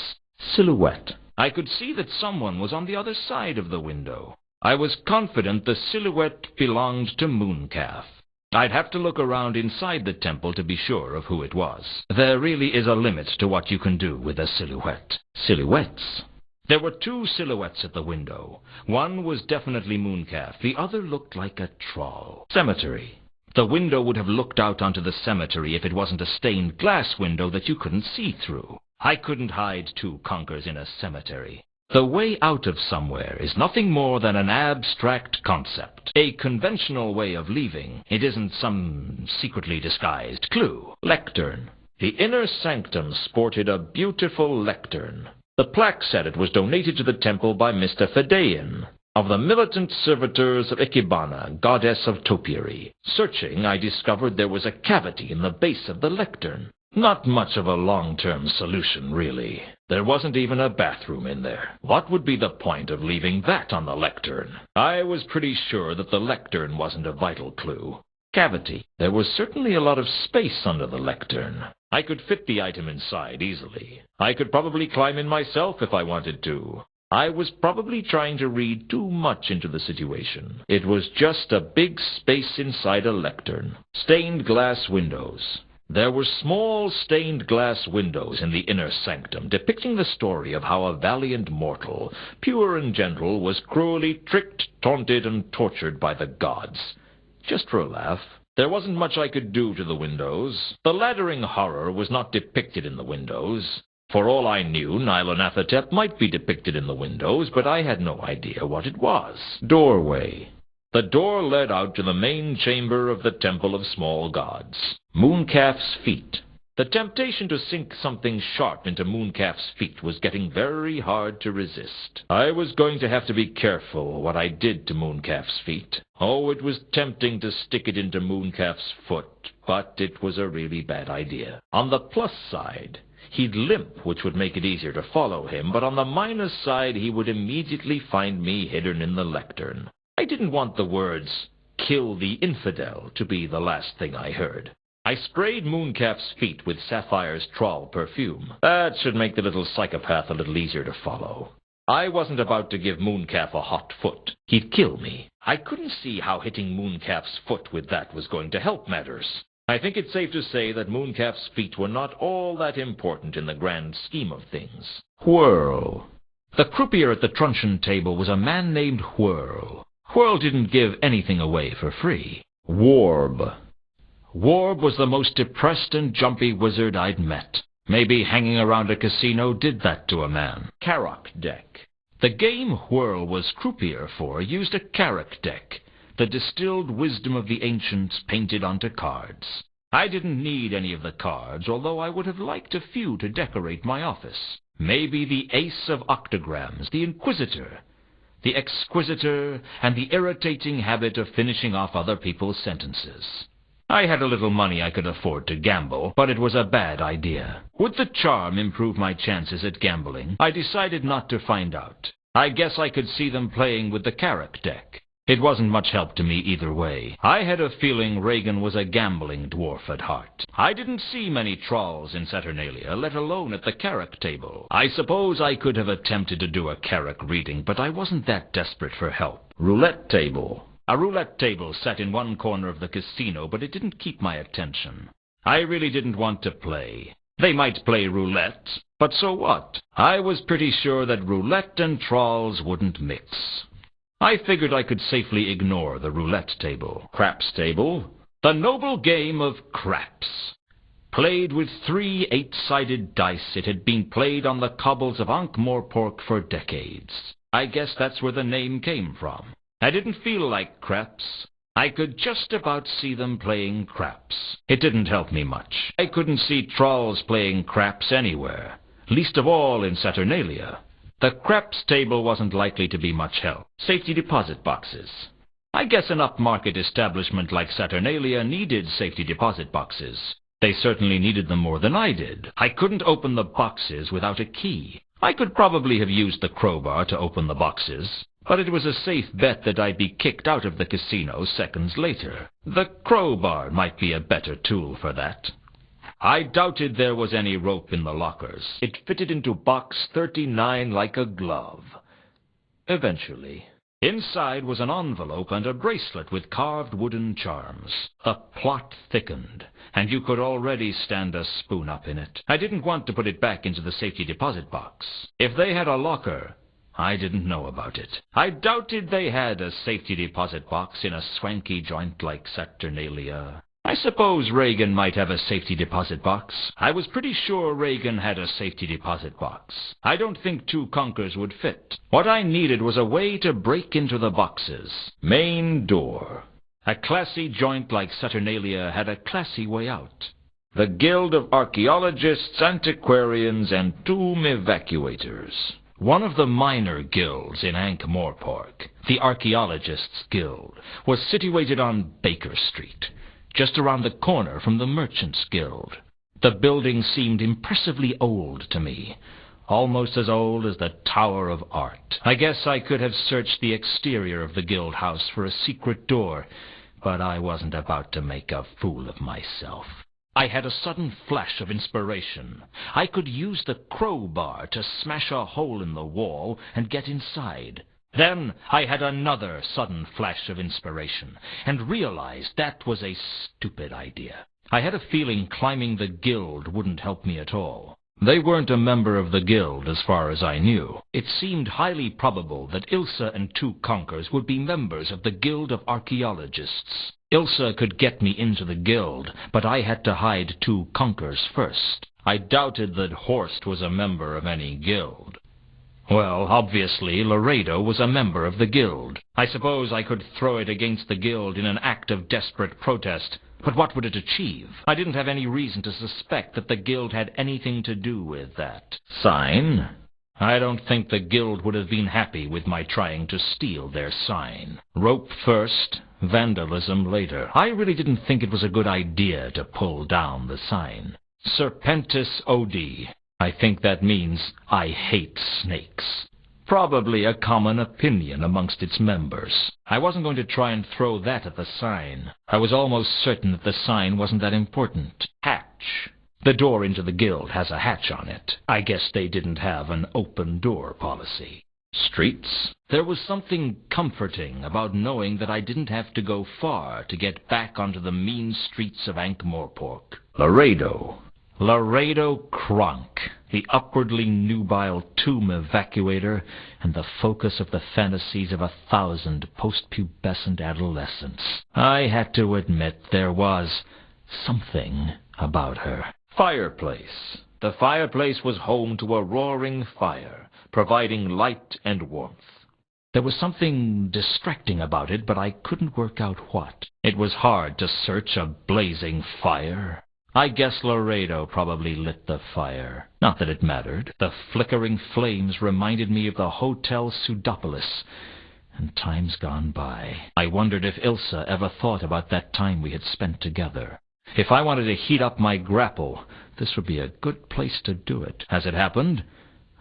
Silhouette. I could see that someone was on the other side of the window. I was confident the silhouette belonged to Mooncalf. I'd have to look around inside the temple to be sure of who it was. There really is a limit to what you can do with a silhouette. Silhouettes. There were 2 silhouettes at the window. One was definitely Mooncalf. The other looked like a troll. Cemetery. The window would have looked out onto the cemetery if it wasn't a stained glass window that you couldn't see through. I couldn't hide 2 conkers in a cemetery. The way out of somewhere is nothing more than an abstract concept, a conventional way of leaving. It isn't some secretly disguised clue. Lectern. The inner sanctum sported a beautiful lectern. The plaque said it was donated to the temple by Mr. Fedaean, of the militant servitors of Ikebana, goddess of topiary. Searching, I discovered there was a cavity in the base of the lectern. Not much of a long-term solution, really. There wasn't even a bathroom in there. What would be the point of leaving that on the lectern? I was pretty sure that the lectern wasn't a vital clue. Cavity. There was certainly a lot of space under the lectern. I could fit the item inside easily. I could probably climb in myself if I wanted to. I was probably trying to read too much into the situation. It was just a big space inside a lectern. Stained glass windows. There were small stained glass windows in the inner sanctum, depicting the story of how a valiant mortal, pure and gentle, was cruelly tricked, taunted, and tortured by the gods. Just for a laugh. There wasn't much I could do to the windows. The laddering horror was not depicted in the windows. For all I knew, Nyarlathotep might be depicted in the windows, but I had no idea what it was. Doorway. The door led out to the main chamber of the Temple of Small Gods. Mooncalf's feet. The temptation to sink something sharp into Mooncalf's feet was getting very hard to resist. I was going to have to be careful what I did to Mooncalf's feet. Oh, it was tempting to stick it into Mooncalf's foot, but it was a really bad idea. On the plus side, he'd limp, which would make it easier to follow him, but on the minus side, he would immediately find me hidden in the lectern. I didn't want the words, "Kill the infidel," to be the last thing I heard. I sprayed Mooncalf's feet with Sapphire's trawl perfume. That should make the little psychopath a little easier to follow. I wasn't about to give Mooncalf a hot foot. He'd kill me. I couldn't see how hitting Mooncalf's foot with that was going to help matters. I think it's safe to say that Mooncalf's feet were not all that important in the grand scheme of things. Whirl. The croupier at the truncheon table was a man named Whirl. Whirl didn't give anything away for free. Warb. Warb was the most depressed and jumpy wizard I'd met. Maybe hanging around a casino did that to a man. Carrock deck. The game Whirl was croupier for used a Carrock deck, the distilled wisdom of the ancients painted onto cards. I didn't need any of the cards, although I would have liked a few to decorate my office. Maybe the Ace of Octograms, the Inquisitor, the Exquisitor, and the irritating habit of finishing off other people's sentences. I had a little money I could afford to gamble, but it was a bad idea. Would the charm improve my chances at gambling? I decided not to find out. I guess I could see them playing with the Carrock deck. It wasn't much help to me either way. I had a feeling Reagan was a gambling dwarf at heart. I didn't see many trolls in Saturnalia, let alone at the Carrock table. I suppose I could have attempted to do a Carrock reading, but I wasn't that desperate for help. Roulette table. A roulette table sat in one corner of the casino, but it didn't keep my attention. I really didn't want to play. They might play roulette, but so what? I was pretty sure that roulette and trolls wouldn't mix. I figured I could safely ignore the roulette table. Craps table. The noble game of craps. Played with 3 8-sided dice, it had been played on the cobbles of ankh-morpork for decades. I guess that's where the name came from. I didn't feel like craps. I could just about see them playing craps. It didn't help me much. I couldn't see trolls playing craps anywhere, least of all in Saturnalia. The craps table wasn't likely to be much help. Safety deposit boxes. I guess an upmarket establishment like Saturnalia needed safety deposit boxes. They certainly needed them more than I did. I couldn't open the boxes without a key. I could probably have used the crowbar to open the boxes, but it was a safe bet that I'd be kicked out of the casino seconds later. The crowbar might be a better tool for that. I doubted there was any rope in the lockers. It fitted into box 39 like a glove. Eventually. Inside was an envelope and a bracelet with carved wooden charms. The plot thickened, and you could already stand a spoon up in it. I didn't want to put it back into the safety deposit box. If they had a locker, I didn't know about it. I doubted they had a safety deposit box in a swanky joint like Saturnalia. I suppose Reagan might have a safety deposit box. I was pretty sure Reagan had a safety deposit box. I don't think 2 conkers would fit. What I needed was a way to break into the boxes. Main door. A classy joint like Saturnalia had a classy way out. The Guild of Archaeologists, Antiquarians, and Tomb Evacuators. One of the minor guilds in ankh-morpork, the Archaeologists' Guild, was situated on Baker Street, just around the corner from the Merchants' Guild. The building seemed impressively old to me, almost as old as the Tower of Art. I guess I could have searched the exterior of the guild house for a secret door, but I wasn't about to make a fool of myself. I had a sudden flash of inspiration. I could use the crowbar to smash a hole in the wall and get inside. Then I had another sudden flash of inspiration, and realized that was a stupid idea. I had a feeling climbing the guild wouldn't help me at all. They weren't a member of the guild as far as I knew. It seemed highly probable that Ilsa and 2 conkers would be members of the Guild of Archaeologists. Ilsa could get me into the guild, but I had to hide 2 conkers first. I doubted that Horst was a member of any guild. Well, obviously, Laredo was a member of the guild. I suppose I could throw it against the guild in an act of desperate protest, But what would it achieve? I didn't have any reason to suspect that the guild had anything to do with that. Sign? I don't think the guild would have been happy with my trying to steal their sign. Rope first, vandalism later. I really didn't think it was a good idea to pull down the sign. Serpentis Odi. I think that means I hate snakes. Probably a common opinion amongst its members. I wasn't going to try and throw that at the sign. I was almost certain that the sign wasn't that important. Hatch. The door into the guild has a hatch on it. I guess they didn't have an open door policy. Streets. There was something comforting about knowing that I didn't have to go far to get back onto the mean streets of ankh-morpork. Laredo Kronk, the upwardly nubile tomb evacuator and the focus of the fantasies of 1,000 post-pubescent adolescents. I had to admit there was something about her. Fireplace. The fireplace was home to a roaring fire, providing light and warmth. There was something distracting about it, but I couldn't work out what. It was hard to search a blazing fire. I guess Laredo probably lit the fire. Not that it mattered. The flickering flames reminded me of the Hotel Pseudopolis and times gone by. I wondered if Ilsa ever thought about that time we had spent together. If I wanted to heat up my grapple, this would be a good place to do it. As it happened,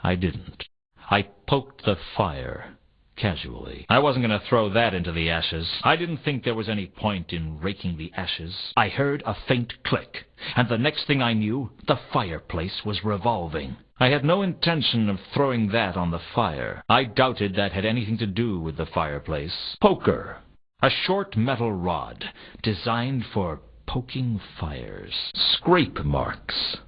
I didn't. I poked the fire casually. I wasn't going to throw that into the ashes. I didn't think there was any point in raking the ashes. I heard a faint click, and the next thing I knew, the fireplace was revolving. I had no intention of throwing that on the fire. I doubted that had anything to do with the fireplace. Poker. A short metal rod designed for poking fires. Scrape marks.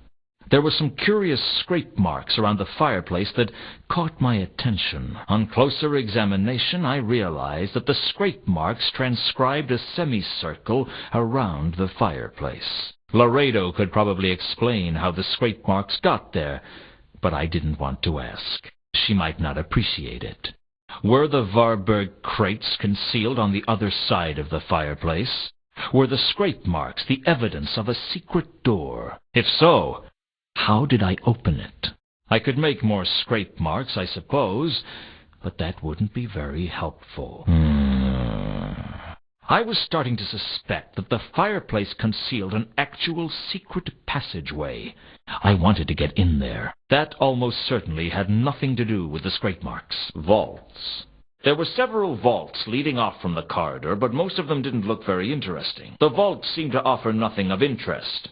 There were some curious scrape marks around the fireplace that caught my attention. On closer examination, I realized that the scrape marks transcribed a semicircle around the fireplace. Laredo could probably explain how the scrape marks got there, but I didn't want to ask. She might not appreciate it. Were the Varberg crates concealed on the other side of the fireplace? Were the scrape marks the evidence of a secret door? If so, how did I open it? I could make more scrape marks, I suppose, but that wouldn't be very helpful. I was starting to suspect that the fireplace concealed an actual secret passageway. I wanted to get in there. That almost certainly had nothing to do with the scrape marks. Vaults. There were several vaults leading off from the corridor, but most of them didn't look very interesting. The vaults seemed to offer nothing of interest.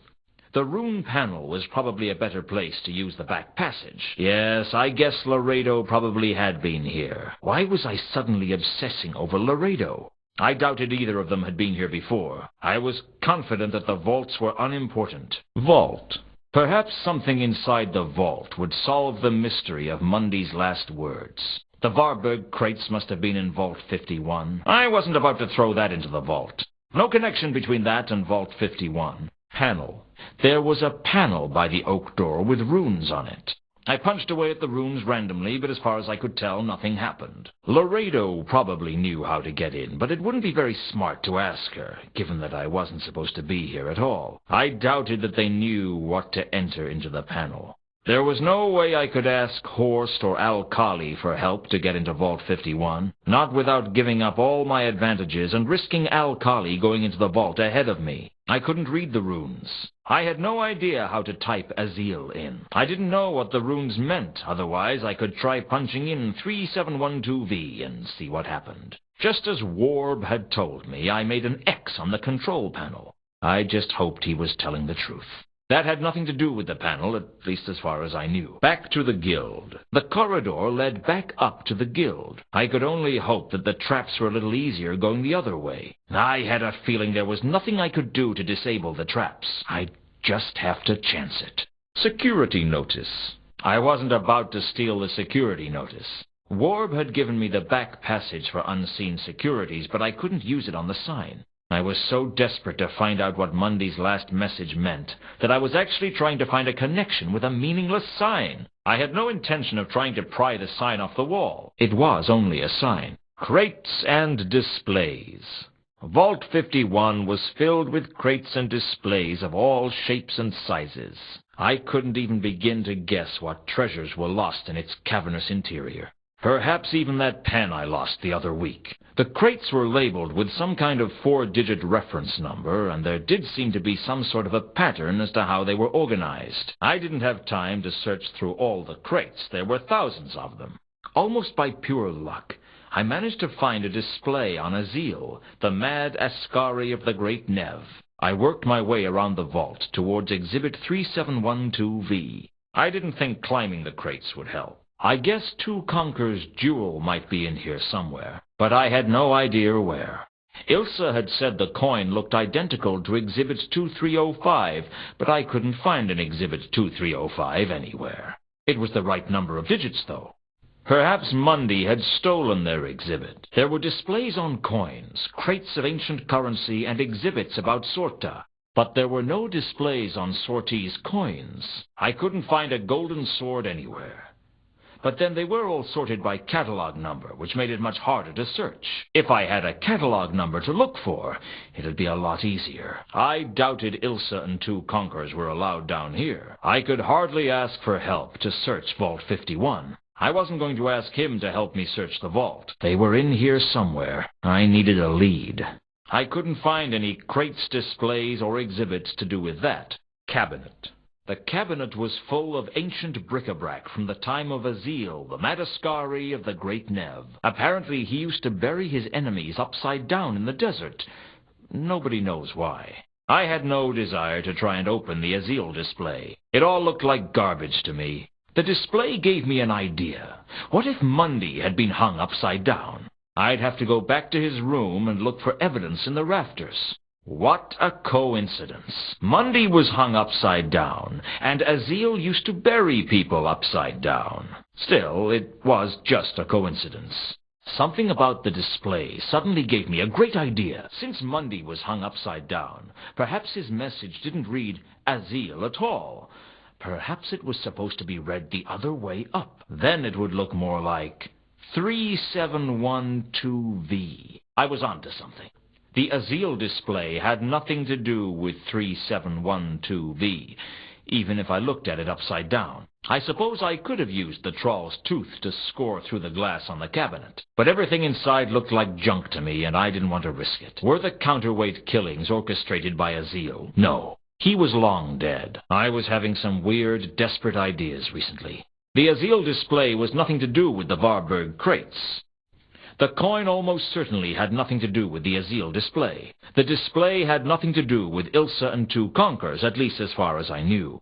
The rune panel was probably a better place to use the back passage. Yes, I guess Laredo probably had been here. Why was I suddenly obsessing over Laredo? I doubted either of them had been here before. I was confident that the vaults were unimportant. Vault. Perhaps something inside the vault would solve the mystery of Mundy's last words. The Varberg crates must have been in Vault 51. I wasn't about to throw that into the vault. No connection between that and Vault 51. Panel. There was a panel by the oak door with runes on it. I punched away at the runes randomly, but as far as I could tell, nothing happened. Laredo probably knew how to get in, but it wouldn't be very smart to ask her, given that I wasn't supposed to be here at all. I doubted that they knew what to enter into the panel. There was no way I could ask Horst or Alkali for help to get into Vault 51, not without giving up all my advantages and risking Alkali going into the vault ahead of me. I couldn't read the runes. I had no idea how to type Azil in. I didn't know what the runes meant, otherwise I could try punching in 3712V and see what happened. Just as Warb had told me, I made an X on the control panel. I just hoped he was telling the truth. That had nothing to do with the panel, at least as far as I knew. Back to the guild. The corridor led back up to the guild. I could only hope that the traps were a little easier going the other way. I had a feeling there was nothing I could do to disable the traps. I'd just have to chance it. Security notice. I wasn't about to steal the security notice. Warb had given me the back passage for unseen securities, but I couldn't use it on the sign. I was so desperate to find out what Mundy's last message meant that I was actually trying to find a connection with a meaningless sign. I had no intention of trying to pry the sign off the wall. It was only a sign. Crates and displays. Vault 51 was filled with crates and displays of all shapes and sizes. I couldn't even begin to guess what treasures were lost in its cavernous interior. Perhaps even that pen I lost the other week. The crates were labeled with some kind of 4-digit reference number, and there did seem to be some sort of a pattern as to how they were organized. I didn't have time to search through all the crates. There were thousands of them. Almost by pure luck, I managed to find a display on Azil, the mad Ascari of the Great Nev. I worked my way around the vault towards Exhibit 3712V. I didn't think climbing the crates would help. I guess Two Conquer's jewel might be in here somewhere, but I had no idea where. Ilsa had said the coin looked identical to Exhibit 2305, but I couldn't find an Exhibit 2305 anywhere. It was the right number of digits, though. Perhaps Mundy had stolen their exhibit. There were displays on coins, crates of ancient currency, and exhibits about Sorta. But there were no displays on Sorti's coins. I couldn't find a golden sword anywhere. But then they were all sorted by catalog number, which made it much harder to search. If I had a catalog number to look for, it'd be a lot easier. I doubted Ilsa and Two Conquers were allowed down here. I could hardly ask for help to search Vault 51. I wasn't going to ask him to help me search the vault. They were in here somewhere. I needed a lead. I couldn't find any crates, displays, or exhibits to do with that. Cabinet. The cabinet was full of ancient bric-a-brac from the time of Azil, the Madaskari of the Great Nev. Apparently he used to bury his enemies upside down in the desert. Nobody knows why. I had no desire to try and open the Azil display. It all looked like garbage to me. The display gave me an idea. What if Mundy had been hung upside down? I'd have to go back to his room and look for evidence in the rafters. What a coincidence. Mundy was hung upside down, and Azil used to bury people upside down. Still, it was just a coincidence. Something about the display suddenly gave me a great idea. Since Mundy was hung upside down, perhaps his message didn't read Azil at all. Perhaps it was supposed to be read the other way up. Then it would look more like 3712V. I was onto something. The Azil display had nothing to do with 3712V, even if I looked at it upside down. I suppose I could have used the Troll's tooth to score through the glass on the cabinet, but everything inside looked like junk to me, and I didn't want to risk it. Were the counterweight killings orchestrated by Azil? No. He was long dead. I was having some weird, desperate ideas recently. The Azil display was nothing to do with the Varberg crates. The coin almost certainly had nothing to do with the Azil display. The display had nothing to do with Ilsa and Two Conquers, at least as far as I knew.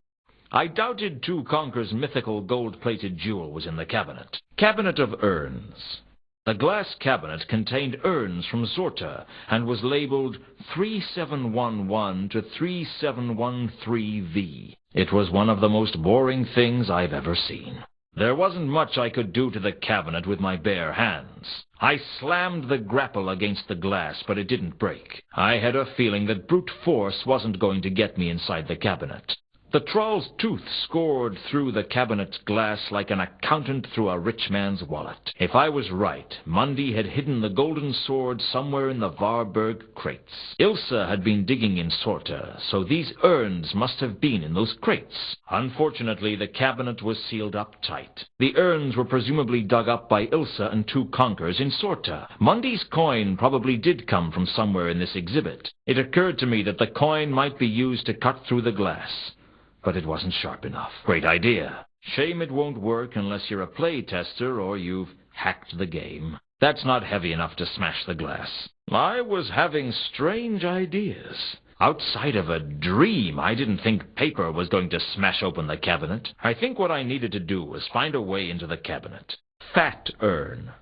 I doubted Two Conquers' mythical gold-plated jewel was in the cabinet. Cabinet of Urns. The glass cabinet contained urns from Zorta and was labeled 3711 to 3713V. It was one of the most boring things I've ever seen. There wasn't much I could do to the cabinet with my bare hands. I slammed the grapple against the glass, but it didn't break. I had a feeling that brute force wasn't going to get me inside the cabinet. The Troll's tooth scored through the cabinet's glass like an accountant through a rich man's wallet. If I was right, Mundy had hidden the golden sword somewhere in the Varberg crates. Ilsa had been digging in Sorta, so these urns must have been in those crates. Unfortunately, the cabinet was sealed up tight. The urns were presumably dug up by Ilsa and Two Conquers in Sorta. Mundy's coin probably did come from somewhere in this exhibit. It occurred to me that the coin might be used to cut through the glass. But it wasn't sharp enough. Great idea. Shame it won't work unless you're a play tester or you've hacked the game. That's not heavy enough to smash the glass. I was having strange ideas. Outside of a dream, I didn't think paper was going to smash open the cabinet. I think what I needed to do was find a way into the cabinet. Fat urn.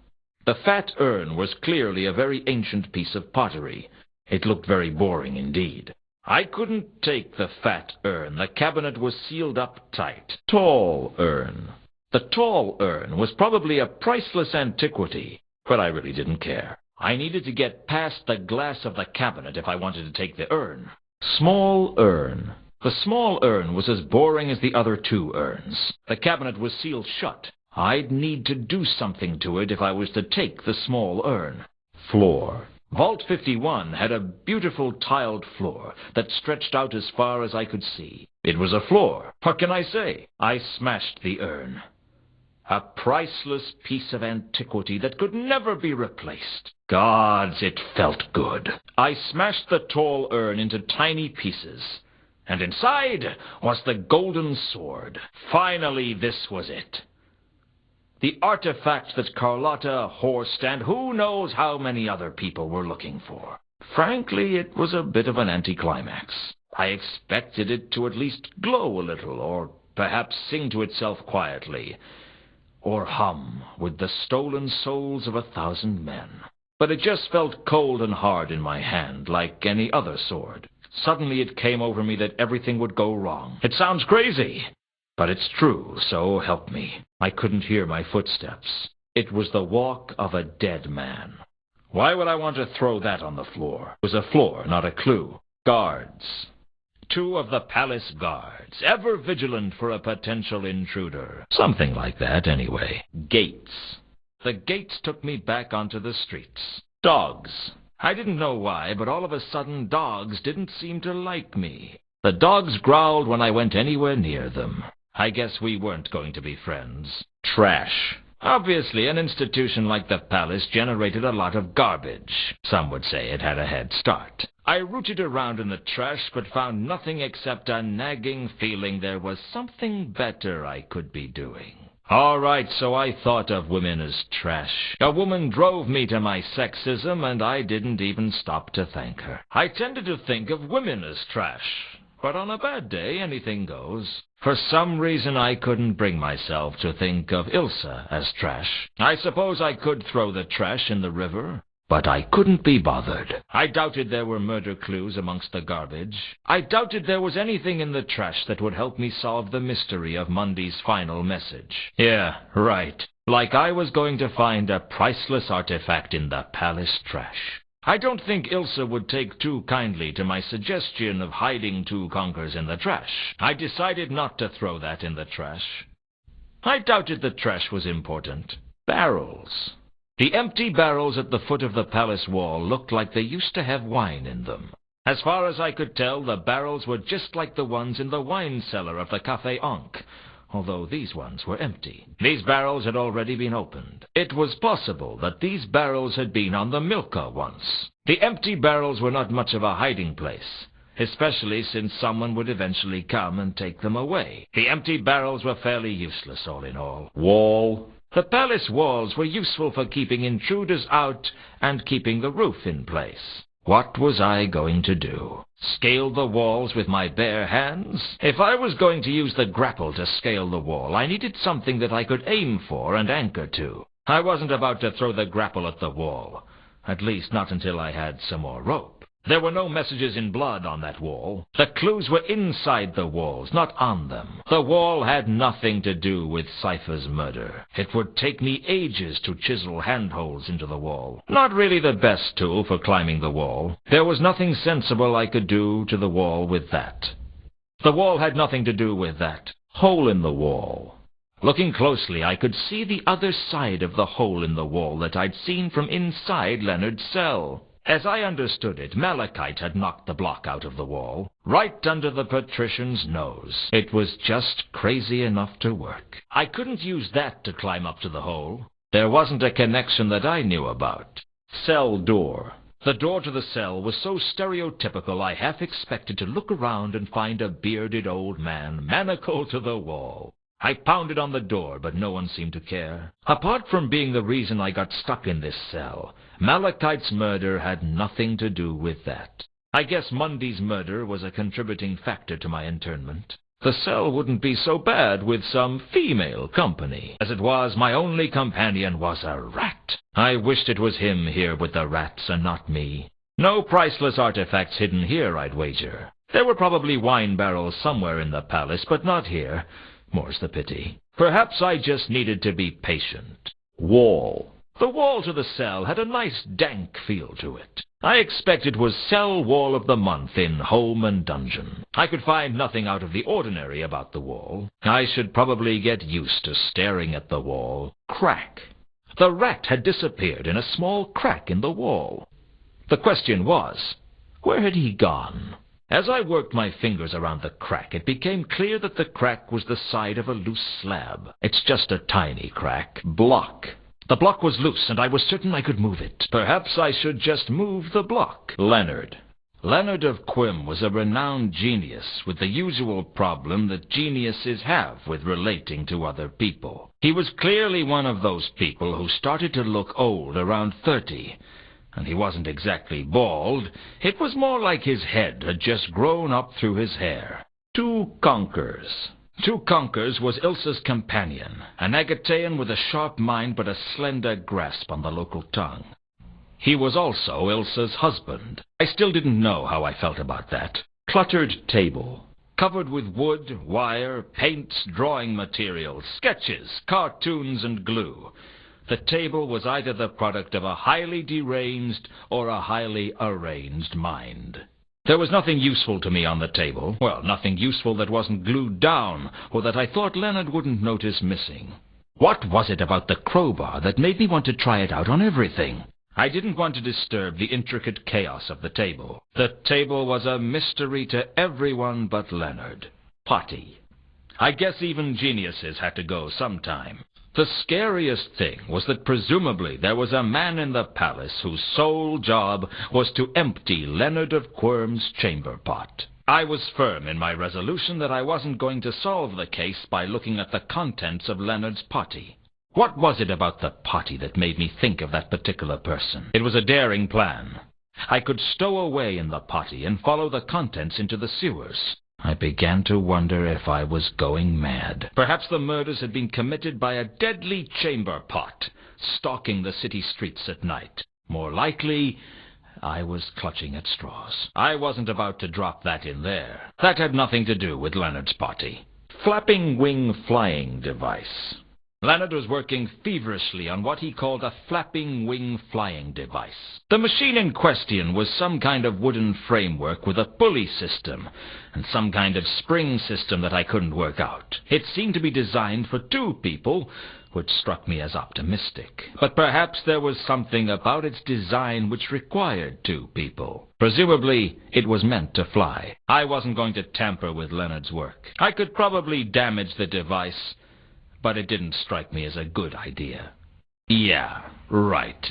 The fat urn was clearly a very ancient piece of pottery. It looked very boring indeed. I couldn't take the fat urn. The cabinet was sealed up tight. Tall urn. The tall urn was probably a priceless antiquity, but I really didn't care. I needed to get past the glass of the cabinet if I wanted to take the urn. Small urn. The small urn was as boring as the other two urns. The cabinet was sealed shut. I'd need to do something to it if I was to take the small urn. Floor. Vault 51 had a beautiful tiled floor that stretched out as far as I could see. It was a floor. What can I say? I smashed the urn. A priceless piece of antiquity that could never be replaced. Gods, it felt good. I smashed the tall urn into tiny pieces, and inside was the golden sword. Finally, this was it. The artifact that Carlotta, Horst, and who knows how many other people were looking for. Frankly, it was a bit of an anticlimax. I expected it to at least glow a little, or perhaps sing to itself quietly, or hum with the stolen souls of 1,000 men. But it just felt cold and hard in my hand, like any other sword. Suddenly it came over me that everything would go wrong. It sounds crazy, but it's true, so help me. I couldn't hear my footsteps. It was the walk of a dead man. Why would I want to throw that on the floor? It was a floor, not a clue. Guards. 2 of the palace guards, ever vigilant for a potential intruder. Something like that, anyway. Gates. The gates took me back onto the streets. Dogs. I didn't know why, but all of a sudden dogs didn't seem to like me. The dogs growled when I went anywhere near them. I guess we weren't going to be friends. Trash. Obviously, an institution like the palace generated a lot of garbage. Some would say it had a head start. I rooted around in the trash, but found nothing except a nagging feeling there was something better I could be doing. All right, so I thought of women as trash. A woman drove me to my sexism, and I didn't even stop to thank her. I tended to think of women as trash, but on a bad day, anything goes. For some reason, I couldn't bring myself to think of Ilsa as trash. I suppose I could throw the trash in the river, but I couldn't be bothered. I doubted there were murder clues amongst the garbage. I doubted there was anything in the trash that would help me solve the mystery of Mundy's final message. Yeah, right. Like I was going to find a priceless artifact in the palace trash. I don't think Ilsa would take too kindly to my suggestion of hiding 2 conkers in the trash. I decided not to throw that in the trash. I doubted the trash was important. Barrels. The empty barrels at the foot of the palace wall looked like they used to have wine in them. As far as I could tell, the barrels were just like the ones in the wine cellar of the Café Ankh, although these ones were empty. These barrels had already been opened. It was possible that these barrels had been on the Milka once. The empty barrels were not much of a hiding place, especially since someone would eventually come and take them away. The empty barrels were fairly useless, all in all. Wall. The palace walls were useful for keeping intruders out and keeping the roof in place. What was I going to do? Scale the walls with my bare hands? If I was going to use the grapple to scale the wall, I needed something that I could aim for and anchor to. I wasn't about to throw the grapple at the wall, at least not until I had some more rope. There were no messages in blood on that wall. The clues were inside the walls, not on them. The wall had nothing to do with Cypher's murder. It would take me ages to chisel handholds into the wall. Not really the best tool for climbing the wall. There was nothing sensible I could do to the wall with that. The wall had nothing to do with that hole in the wall. Looking closely, I could see the other side of the hole in the wall that I'd seen from inside Leonard's cell. As I understood it, Malachite had knocked the block out of the wall, right under the patrician's nose. It was just crazy enough to work. I couldn't use that to climb up to the hole. There wasn't a connection that I knew about. Cell door. The door to the cell was so stereotypical I half expected to look around and find a bearded old man manacled to the wall. I pounded on the door, but no one seemed to care. Apart from being the reason I got stuck in this cell, Malachite's murder had nothing to do with that. I guess Mundy's murder was a contributing factor to my internment. The cell wouldn't be so bad with some female company. As it was, my only companion was a rat. I wished it was him here with the rats and not me. No priceless artifacts hidden here, I'd wager. There were probably wine barrels somewhere in the palace, but not here. More's the pity. Perhaps I just needed to be patient. Wall. The wall to the cell had a nice dank feel to it. I expect it was cell wall of the month in Home and Dungeon. I could find nothing out of the ordinary about the wall. I should probably get used to staring at the wall. Crack. The rat had disappeared in a small crack in the wall. The question was, where had he gone? As I worked my fingers around the crack, it became clear that the crack was the side of a loose slab. It's just a tiny crack. Block. The block was loose, and I was certain I could move it. Perhaps I should just move the block. Leonard. Leonard of Quim was a renowned genius with the usual problem that geniuses have with relating to other people. He was clearly one of those people who started to look old around 30. And he wasn't exactly bald. It was more like his head had just grown up through his hair. Two Conkers. Two Conkers was Ilsa's companion, an Agatean with a sharp mind but a slender grasp on the local tongue. He was also Ilsa's husband. I still didn't know how I felt about that. Cluttered table, covered with wood, wire, paints, drawing materials, sketches, cartoons, and glue. The table was either the product of a highly deranged or a highly arranged mind. There was nothing useful to me on the table. Well, nothing useful that wasn't glued down, or that I thought Leonard wouldn't notice missing. What was it about the crowbar that made me want to try it out on everything? I didn't want to disturb the intricate chaos of the table. The table was a mystery to everyone but Leonard. Potty. I guess even geniuses had to go sometime. The scariest thing was that presumably there was a man in the palace whose sole job was to empty Leonard of Quirm's chamber pot. I was firm in my resolution that I wasn't going to solve the case by looking at the contents of Leonard's potty. What was it about the potty that made me think of that particular person? It was a daring plan. I could stow away in the potty and follow the contents into the sewers. I began to wonder if I was going mad. Perhaps the murders had been committed by a deadly chamber pot, stalking the city streets at night. More likely, I was clutching at straws. I wasn't about to drop that in there. That had nothing to do with Leonard's potty. Flapping wing flying device. Leonard was working feverishly on what he called a flapping wing flying device. The machine in question was some kind of wooden framework with a pulley system and some kind of spring system that I couldn't work out. It seemed to be designed for two people, which struck me as optimistic. But perhaps there was something about its design which required two people. Presumably, it was meant to fly. I wasn't going to tamper with Leonard's work. I could probably damage the device, but it didn't strike me as a good idea. Yeah, right.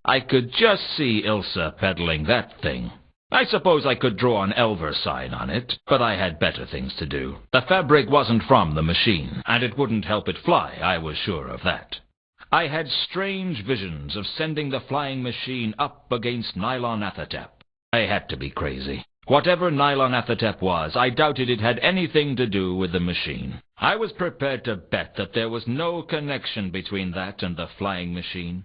I could just see Ilsa peddling that thing. I suppose I could draw an Elver sign on it, but I had better things to do. The fabric wasn't from the machine, and it wouldn't help it fly, I was sure of that. I had strange visions of sending the flying machine up against Nylonathotep. I had to be crazy. Whatever Nylonathotep was, I doubted it had anything to do with the machine. I was prepared to bet that there was no connection between that and the flying machine.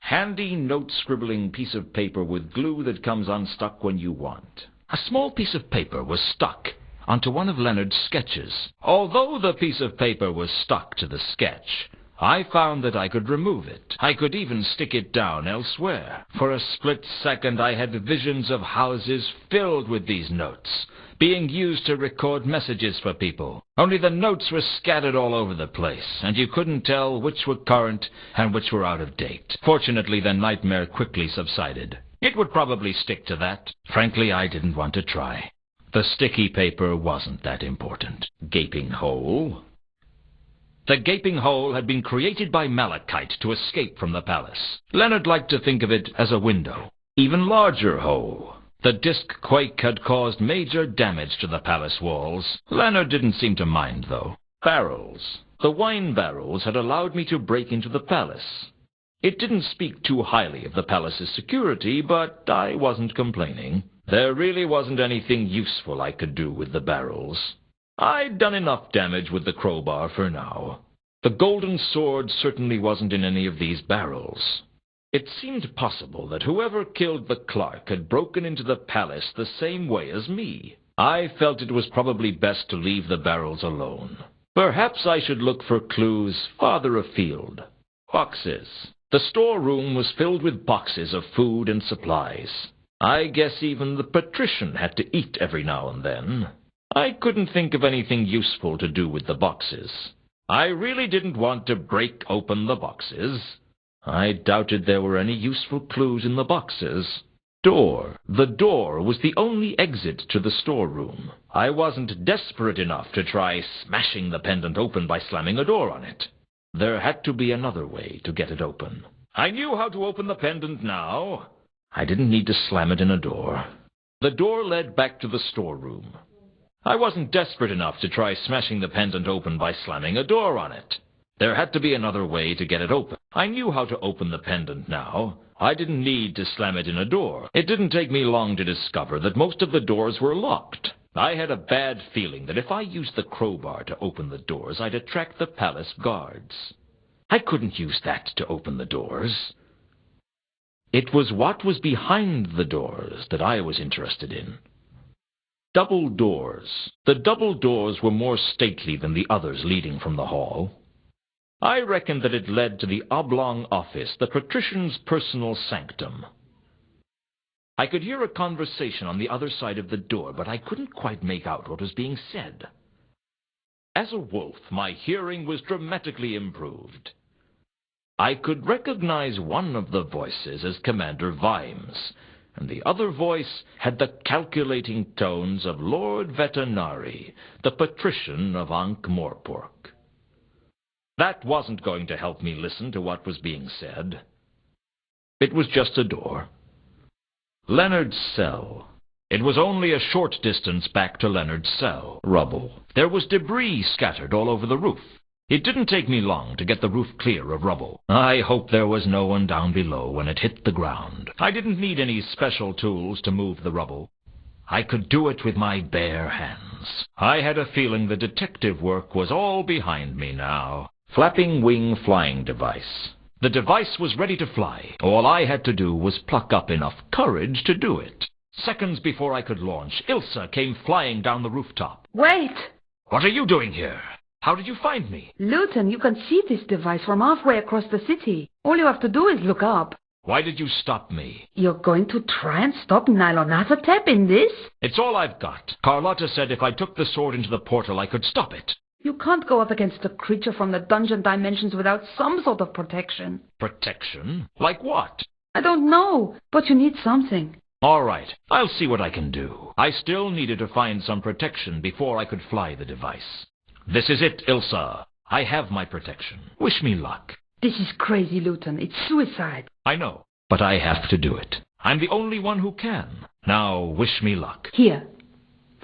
Handy note-scribbling piece of paper with glue that comes unstuck when you want. A small piece of paper was stuck onto one of Leonard's sketches. Although the piece of paper was stuck to the sketch, I found that I could remove it. I could even stick it down elsewhere. For a split second I had visions of houses filled with these notes, being used to record messages for people. Only the notes were scattered all over the place, and you couldn't tell which were current and which were out of date. Fortunately, the nightmare quickly subsided. It would probably stick to that. Frankly, I didn't want to try. The sticky paper wasn't that important. Gaping hole. The gaping hole had been created by Malachite to escape from the palace. Leonard liked to think of it as a window. Even larger hole. The disc quake had caused major damage to the palace walls. Leonard didn't seem to mind, though. Barrels. The wine barrels had allowed me to break into the palace. It didn't speak too highly of the palace's security, but I wasn't complaining. There really wasn't anything useful I could do with the barrels. I'd done enough damage with the crowbar for now. The golden sword certainly wasn't in any of these barrels. It seemed possible that whoever killed the clerk had broken into the palace the same way as me. I felt it was probably best to leave the barrels alone. Perhaps I should look for clues farther afield. Boxes. The storeroom was filled with boxes of food and supplies. I guess even the patrician had to eat every now and then. I couldn't think of anything useful to do with the boxes. I really didn't want to break open the boxes. I doubted there were any useful clues in the boxes. Door. The door was the only exit to the storeroom. I wasn't desperate enough to try smashing the pendant open by slamming a door on it. There had to be another way to get it open. I knew how to open the pendant now. I didn't need to slam it in a door. The door led back to the storeroom. I wasn't desperate enough to try smashing the pendant open by slamming a door on it. There had to be another way to get it open. I knew how to open the pendant now. I didn't need to slam it in a door. It didn't take me long to discover that most of the doors were locked. I had a bad feeling that if I used the crowbar to open the doors, I'd attract the palace guards. I couldn't use that to open the doors. It was what was behind the doors that I was interested in. Double doors. The double doors were more stately than the others leading from the hall. I reckoned that it led to the oblong office, the patrician's personal sanctum. I could hear a conversation on the other side of the door, but I couldn't quite make out what was being said. As a wolf, my hearing was dramatically improved. I could recognize one of the voices as Commander Vimes, and the other voice had the calculating tones of Lord Vetinari, the patrician of Ankh-morpork. That wasn't going to help me listen to what was being said. It was just a door. Leonard's cell. It was only a short distance back to Leonard's cell. Rubble. There was debris scattered all over the roof. It didn't take me long to get the roof clear of rubble. I hoped there was no one down below when it hit the ground. I didn't need any special tools to move the rubble. I could do it with my bare hands. I had a feeling the detective work was all behind me now. Flapping wing flying device. The device was ready to fly. All I had to do was pluck up enough courage to do it. Seconds before I could launch, Ilsa came flying down the rooftop. Wait! What are you doing here? How did you find me? Luton, you can see this device from halfway across the city. All you have to do is look up. Why did you stop me? You're going to try and stop Nylonathotep in this? It's all I've got. Carlotta said if I took the sword into the portal, I could stop it. You can't go up against a creature from the dungeon dimensions without some sort of protection. Protection? Like what? I don't know, but you need something. All right, I'll see what I can do. I still needed to find some protection before I could fly the device. This is it, Ilsa. I have my protection. Wish me luck. This is crazy, Luton. It's suicide. I know, but I have to do it. I'm the only one who can. Now, wish me luck. Here,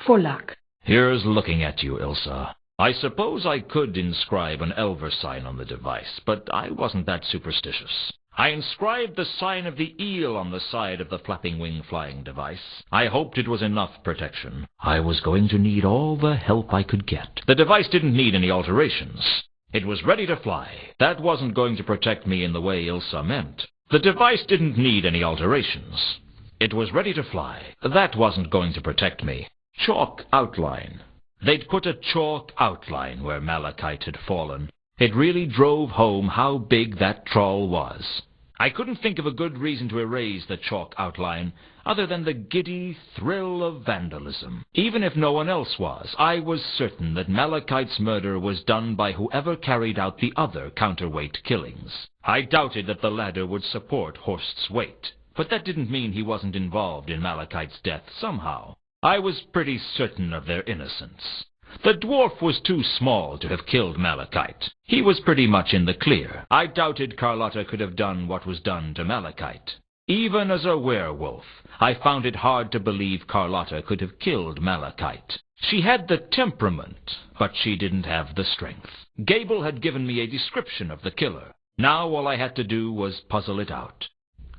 for luck. Here's looking at you, Ilsa. I suppose I could inscribe an Elver sign on the device, but I wasn't that superstitious. I inscribed the sign of the eel on the side of the flapping wing flying device. I hoped it was enough protection. I was going to need all the help I could get. The device didn't need any alterations. It was ready to fly. That wasn't going to protect me in the way Ilsa meant. The device didn't need any alterations. It was ready to fly. That wasn't going to protect me. Chalk outline. They'd put a chalk outline where Malachite had fallen. It really drove home how big that trawl was. I couldn't think of a good reason to erase the chalk outline other than the giddy thrill of vandalism. Even if no one else was, I was certain that Malachite's murder was done by whoever carried out the other counterweight killings. I doubted that the latter would support Horst's weight, but that didn't mean he wasn't involved in Malachite's death somehow. I was pretty certain of their innocence. The dwarf was too small to have killed Malachite. He was pretty much in the clear. I doubted Carlotta could have done what was done to Malachite. Even as a werewolf, I found it hard to believe Carlotta could have killed Malachite. She had the temperament, but she didn't have the strength. Gable had given me a description of the killer. Now all I had to do was puzzle it out.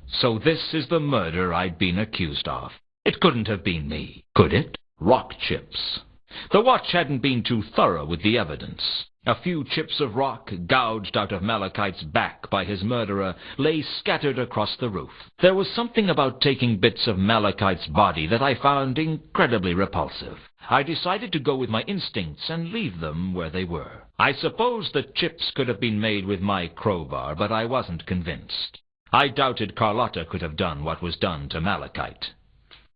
So this is the murder I'd been accused of. It couldn't have been me, could it? Rock chips. The watch hadn't been too thorough with the evidence. A few chips of rock, gouged out of Malachite's back by his murderer, lay scattered across the roof. There was something about taking bits of Malachite's body that I found incredibly repulsive. I decided to go with my instincts and leave them where they were. I suppose the chips could have been made with my crowbar, but I wasn't convinced. I doubted Carlotta could have done what was done to Malachite.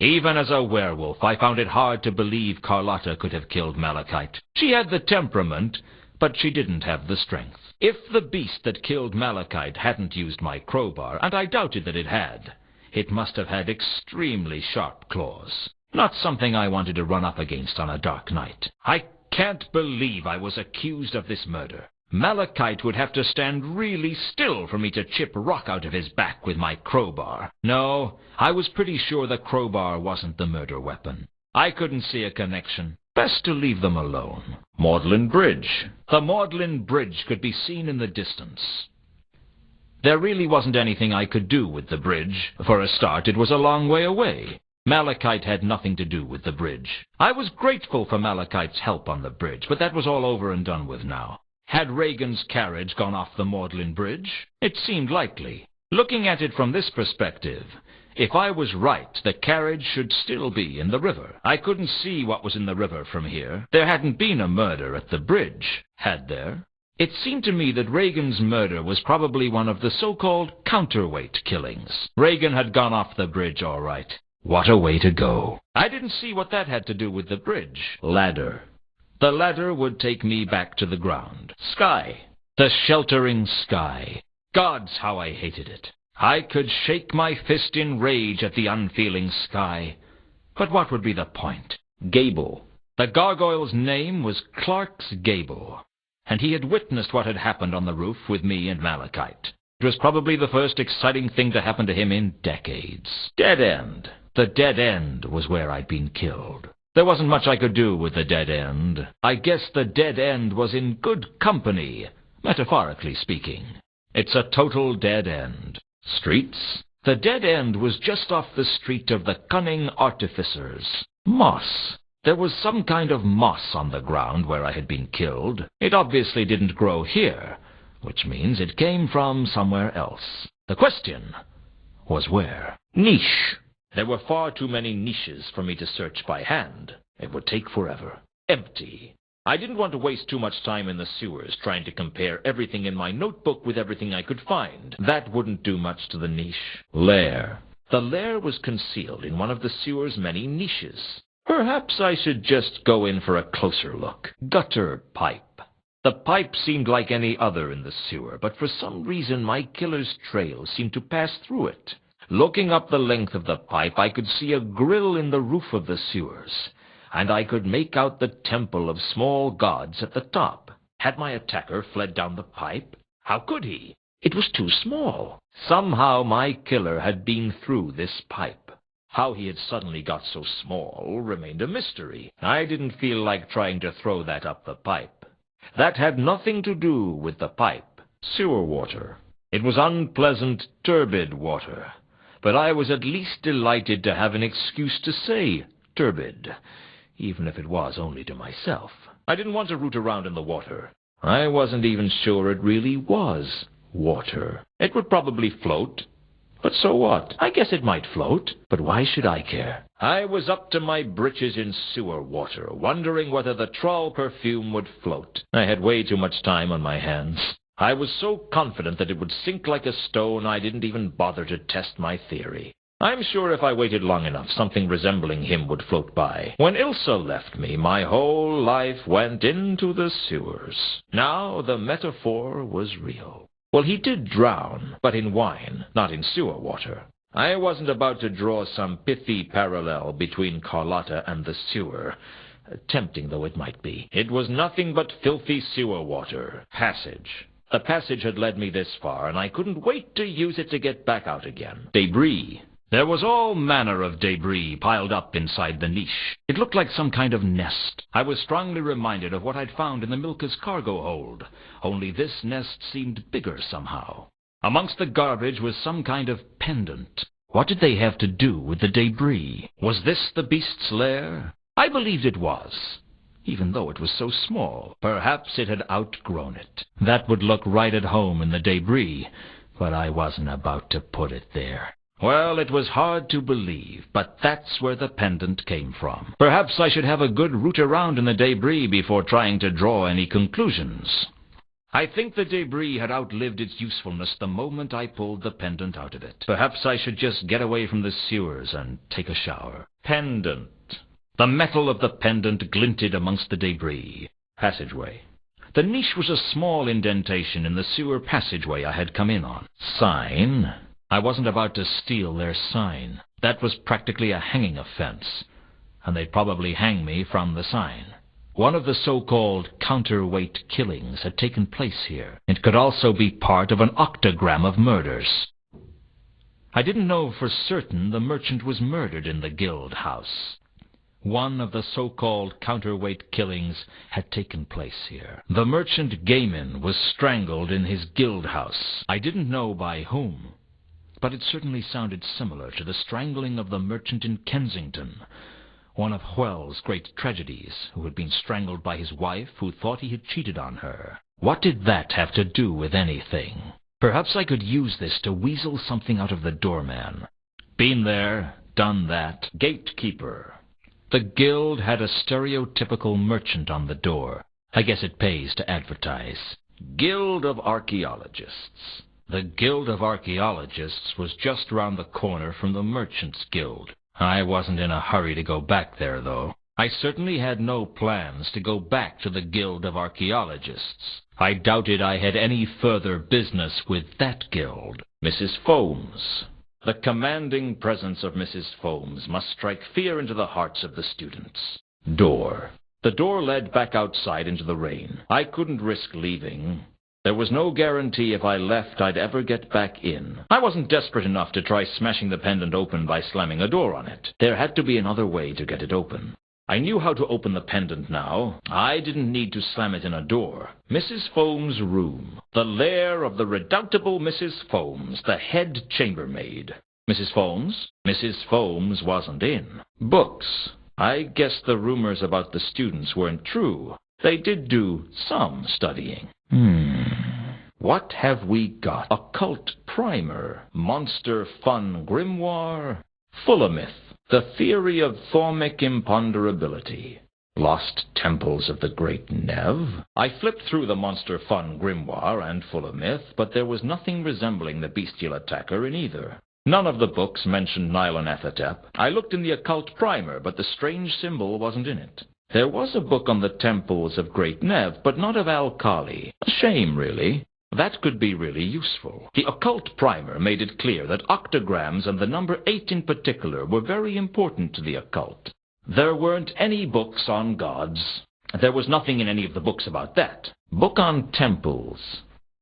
Even as a werewolf, I found it hard to believe Carlotta could have killed Malachite. She had the temperament, but she didn't have the strength. If the beast that killed Malachite hadn't used my crowbar, and I doubted that it had, It must have had extremely sharp claws. Not something I wanted to run up against on a dark night. I can't believe I was accused of this murder. Malachite would have to stand really still for me to chip rock out of his back with my crowbar. No, I was pretty sure the crowbar wasn't the murder weapon. I couldn't see a connection. Best to leave them alone. Magdalen Bridge. The Magdalen Bridge could be seen in the distance. There really wasn't anything I could do with the bridge. For a start, it was a long way away. Malachite had nothing to do with the bridge. I was grateful for Malachite's help on the bridge, but that was all over and done with now. Had Reagan's carriage gone off the Magdalen Bridge? It seemed likely. Looking at it from this perspective, if I was right, the carriage should still be in the river. I couldn't see what was in the river from here. There hadn't been a murder at the bridge, had there? It seemed to me that Reagan's murder was probably one of the so-called counterweight killings. Reagan had gone off the bridge all right. What a way to go. I didn't see what that had to do with the bridge. Ladder. The ladder would take me back to the ground. Sky. The sheltering sky. Gods, how I hated it. I could shake my fist in rage at the unfeeling sky. But what would be the point? Gable. The gargoyle's name was Clark's Gable, and he had witnessed what had happened on the roof with me and Malachite. It was probably the first exciting thing to happen to him in decades. Dead end. The dead end was where I'd been killed. There wasn't much I could do with the dead end. I guess the dead end was in good company, metaphorically speaking. It's a total dead end. Streets? The dead end was just off the street of the Cunning Artificers. Moss. There was some kind of moss on the ground where I had been killed. It obviously didn't grow here, which means it came from somewhere else. The question was where? Niche. There were far too many niches for me to search by hand. It would take forever. Empty. I didn't want to waste too much time in the sewers trying to compare everything in my notebook with everything I could find. That wouldn't do much to the niche. Lair. The lair was concealed in one of the sewer's many niches. Perhaps I should just go in for a closer look. Gutter pipe. The pipe seemed like any other in the sewer, but for some reason my killer's trail seemed to pass through it. Looking up the length of the pipe, I could see a grill in the roof of the sewers, and I could make out the temple of small gods at the top. Had my attacker fled down the pipe? How could he? It was too small. Somehow my killer had been through this pipe. How he had suddenly got so small remained a mystery. I didn't feel like trying to throw that up the pipe. That had nothing to do with the pipe. Sewer water. It was unpleasant, turbid water. But I was at least delighted to have an excuse to say turbid, even if it was only to myself. I didn't want to root around in the water. I wasn't even sure it really was water. It would probably float. But so what? I guess it might float, but why should I care? I was up to my britches in sewer water, wondering whether the trawl perfume would float. I had way too much time on my hands. I was so confident that it would sink like a stone I didn't even bother to test my theory. I'm sure if I waited long enough, something resembling him would float by. When Ilsa left me, my whole life went into the sewers. Now the metaphor was real. Well, he did drown, but in wine, not in sewer water. I wasn't about to draw some pithy parallel between Carlotta and the sewer, tempting though it might be. It was nothing but filthy sewer water. Passage. The passage had led me this far, and I couldn't wait to use it to get back out again. Debris. There was all manner of debris piled up inside the niche. It looked like some kind of nest. I was strongly reminded of what I'd found in the Milka's cargo hold, only this nest seemed bigger somehow. Amongst the garbage was some kind of pendant. What did they have to do with the debris? Was this the beast's lair? I believed it was, even though it was so small. Perhaps it had outgrown it. That would look right at home in the debris, but I wasn't about to put it there. Well, it was hard to believe, but that's where the pendant came from. Perhaps I should have a good root around in the debris before trying to draw any conclusions. I think the debris had outlived its usefulness the moment I pulled the pendant out of it. Perhaps I should just get away from the sewers and take a shower. Pendant. The metal of the pendant glinted amongst the debris. Passageway. The niche was a small indentation in the sewer passageway I had come in on. Sign. I wasn't about to steal their sign. That was practically a hanging offense, and they'd probably hang me from the sign. One of the so-called counterweight killings had taken place here. It could also be part of an octagram of murders. I didn't know for certain the merchant was murdered in the guild house. One of the so-called counterweight killings had taken place here. The merchant Gaiman was strangled in his guild house. I didn't know by whom, but it certainly sounded similar to the strangling of the merchant in Kensington, one of Hwell's great tragedies, who had been strangled by his wife, who thought he had cheated on her. What did that have to do with anything? Perhaps I could use this to weasel something out of the doorman. Been there, done that. Gatekeeper. The guild had a stereotypical merchant on the door. I guess it pays to advertise. Guild of Archaeologists. The Guild of Archaeologists was just round the corner from the Merchants' Guild. I wasn't in a hurry to go back there, though. I certainly had no plans to go back to the Guild of Archaeologists. I doubted I had any further business with that guild. Mrs. Foames. The commanding presence of Mrs. Foames must strike fear into the hearts of the students. Door. The door led back outside into the rain. I couldn't risk leaving. There was no guarantee if I left I'd ever get back in. I wasn't desperate enough to try smashing the pendant open by slamming a door on it. There had to be another way to get it open. I knew how to open the pendant now. I didn't need to slam it in a door. Mrs. Foames' room. The lair of the redoubtable Mrs. Foames, the head chambermaid. Mrs. Foames? Mrs. Foames wasn't in. Books. I guess the rumors about the students weren't true. They did do some studying. What have we got? Occult Primer, Monster Fun Grimoire, Fullamyth, The Theory of Thaumic Imponderability, Lost Temples of the Great Nev. I flipped through the Monster Fun Grimoire and Fullamyth, but there was nothing resembling the bestial attacker in either. None of the books mentioned Nyarlathotep. I looked in the Occult Primer, but the strange symbol wasn't in it. There was a book on the temples of Great Nev, but not of Al-Kali. A shame, really. That could be really useful. The Occult Primer made it clear that octograms and the number 8 in particular were very important to the occult. There weren't any books on gods. There was nothing in any of the books about that. Book on temples.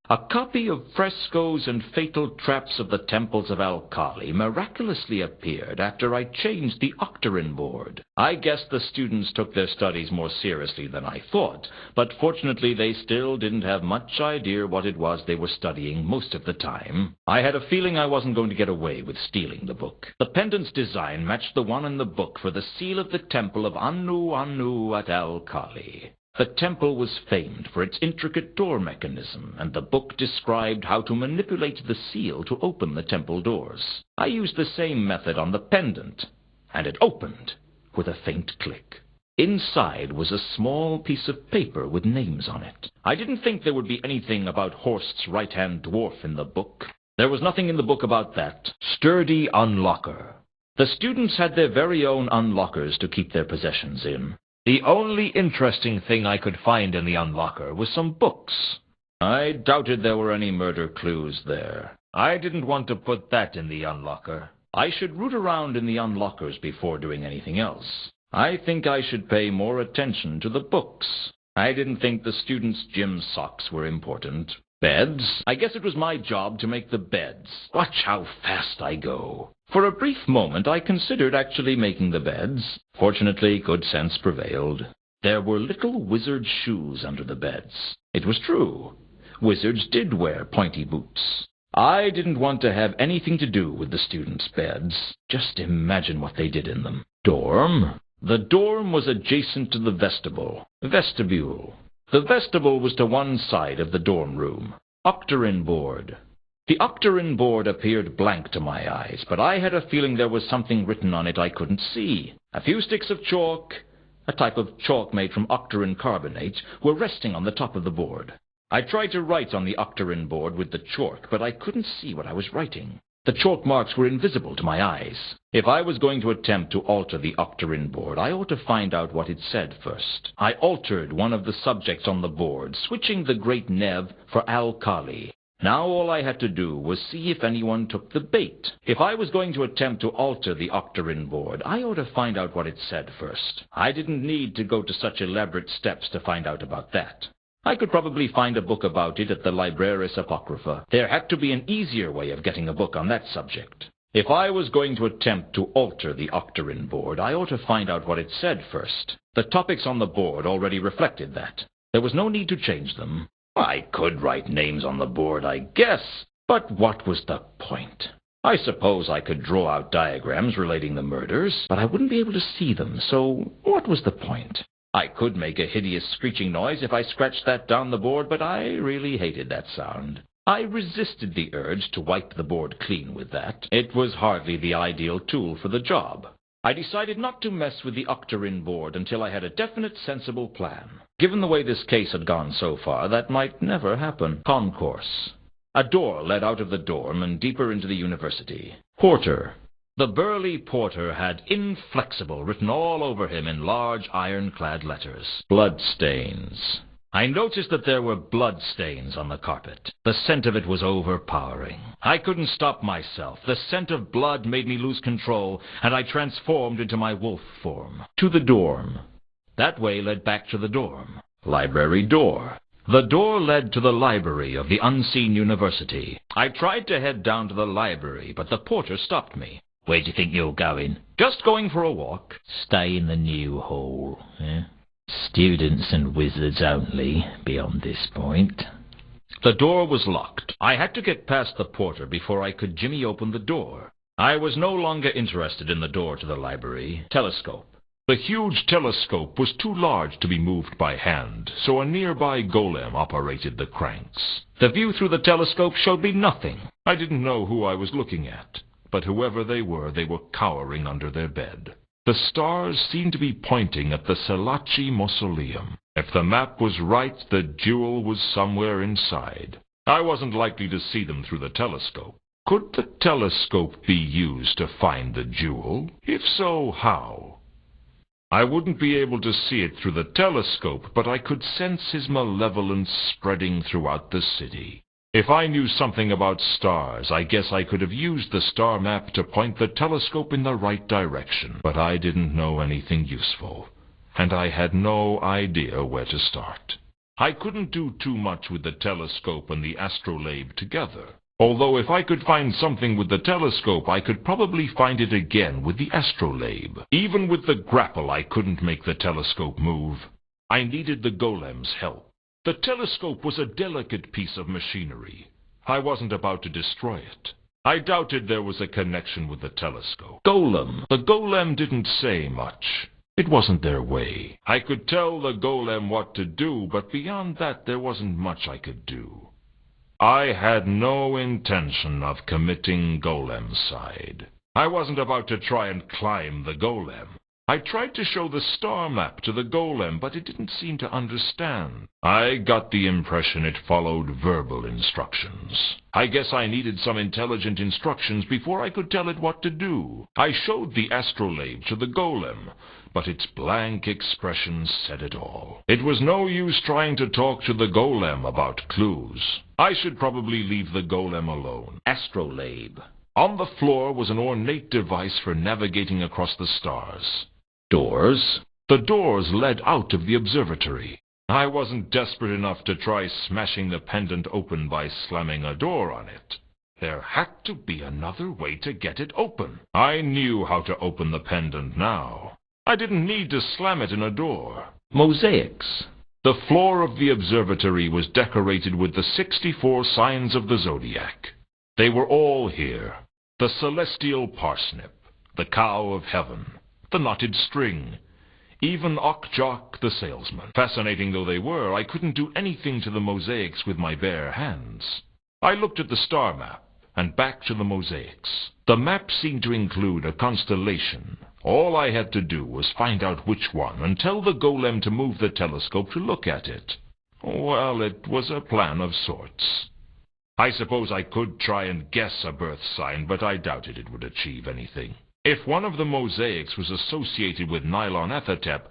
A copy of Frescoes and Fatal Traps of the Temples of Al-Kali miraculously appeared after I changed the octagon board. I guess the students took their studies more seriously than I thought, but fortunately they still didn't have much idea what it was they were studying most of the time. I had a feeling I wasn't going to get away with stealing the book. The pendant's design matched the one in the book for the seal of the temple of Anu at Al-Kali. The temple was famed for its intricate door mechanism, and the book described how to manipulate the seal to open the temple doors. I used the same method on the pendant, and it opened with a faint click. Inside was a small piece of paper with names on it. I didn't think there would be anything about Horst's right-hand dwarf in the book. There was nothing in the book about that. Sturdy unlocker. The students had their very own unlockers to keep their possessions in. The only interesting thing I could find in the unlocker was some books. I doubted there were any murder clues there. I didn't want to put that in the unlocker. I should root around in the unlockers before doing anything else. I think I should pay more attention to the books. I didn't think the students' gym socks were important. Beds? I guess it was my job to make the beds. Watch how fast I go. For a brief moment, I considered actually making the beds. Fortunately, good sense prevailed. There were little wizard shoes under the beds. It was true. Wizards did wear pointy boots. I didn't want to have anything to do with the students' beds. Just imagine what they did in them. Dorm? The dorm was adjacent to the vestibule. Vestibule. The vestibule was to one side of the dorm room. Octagon board. The octagon board appeared blank to my eyes, but I had a feeling there was something written on it I couldn't see. A few sticks of chalk, a type of chalk made from octagon carbonate, were resting on the top of the board. I tried to write on the octagon board with the chalk, but I couldn't see what I was writing. The chalk marks were invisible to my eyes. If I was going to attempt to alter the octagon board, I ought to find out what it said first. I altered one of the subjects on the board, switching the Great Nev for Al-Kali. Now all I had to do was see if anyone took the bait. If I was going to attempt to alter the Octarine board, I ought to find out what it said first. I didn't need to go to such elaborate steps to find out about that. I could probably find a book about it at the Libraris Apocrypha. There had to be an easier way of getting a book on that subject. If I was going to attempt to alter the Octarine board, I ought to find out what it said first. The topics on the board already reflected that. There was no need to change them. I could write names on the board, I guess, but what was the point? I suppose I could draw out diagrams relating the murders, but I wouldn't be able to see them, so what was the point? I could make a hideous screeching noise if I scratched that down the board, but I really hated that sound. I resisted the urge to wipe the board clean with that. It was hardly the ideal tool for the job. I decided not to mess with the Octarine board until I had a definite, sensible plan. Given the way this case had gone so far, that might never happen. Concourse. A door led out of the dorm and deeper into the university. Porter. The burly porter had inflexible written all over him in large ironclad letters. Bloodstains. I noticed that there were bloodstains on the carpet. The scent of it was overpowering. I couldn't stop myself. The scent of blood made me lose control, and I transformed into my wolf form. To the dorm. That way led back to the dorm. Library door. The door led to the library of the unseen university. I tried to head down to the library, but the porter stopped me. Where do you think you're going? Just going for a walk. Stay in the new hall, eh? Students and wizards only, beyond this point. The door was locked. I had to get past the porter before I could jimmy open the door. I was no longer interested in the door to the library. Telescope. The huge telescope was too large to be moved by hand, so a nearby golem operated the cranks. The view through the telescope showed me nothing. I didn't know who I was looking at, but whoever they were cowering under their bed. The stars seemed to be pointing at the Selachi Mausoleum. If the map was right, the jewel was somewhere inside. I wasn't likely to see them through the telescope. Could the telescope be used to find the jewel? If so, how? I wouldn't be able to see it through the telescope, but I could sense his malevolence spreading throughout the city. If I knew something about stars, I guess I could have used the star map to point the telescope in the right direction. But I didn't know anything useful, and I had no idea where to start. I couldn't do too much with the telescope and the astrolabe together. Although if I could find something with the telescope, I could probably find it again with the astrolabe. Even with the grapple, I couldn't make the telescope move. I needed the golem's help. The telescope was a delicate piece of machinery. I wasn't about to destroy it. I doubted there was a connection with the telescope. Golem. The golem didn't say much. It wasn't their way. I could tell the golem what to do, but beyond that there wasn't much I could do. I had no intention of committing golemcide. I wasn't about to try and climb the golem. I tried to show the star map to the golem, but it didn't seem to understand. I got the impression it followed verbal instructions. I guess I needed some intelligent instructions before I could tell it what to do. I showed the astrolabe to the golem, but its blank expression said it all. It was no use trying to talk to the golem about clues. I should probably leave the golem alone. Astrolabe. On the floor was an ornate device for navigating across the stars. Doors. The doors led out of the observatory. I wasn't desperate enough to try smashing the pendant open by slamming a door on it. There had to be another way to get it open. I knew how to open the pendant now. I didn't need to slam it in a door. Mosaics. The floor of the observatory was decorated with the 64 signs of the zodiac. They were all here. The celestial parsnip, the cow of heaven, the knotted string, even Okjok the salesman. Fascinating though they were, I couldn't do anything to the mosaics with my bare hands. I looked at the star map and back to the mosaics. The map seemed to include a constellation. All I had to do was find out which one and tell the golem to move the telescope to look at it. Well, it was a plan of sorts. I suppose I could try and guess a birth sign, but I doubted it would achieve anything. If one of the mosaics was associated with Nylon Ethertep,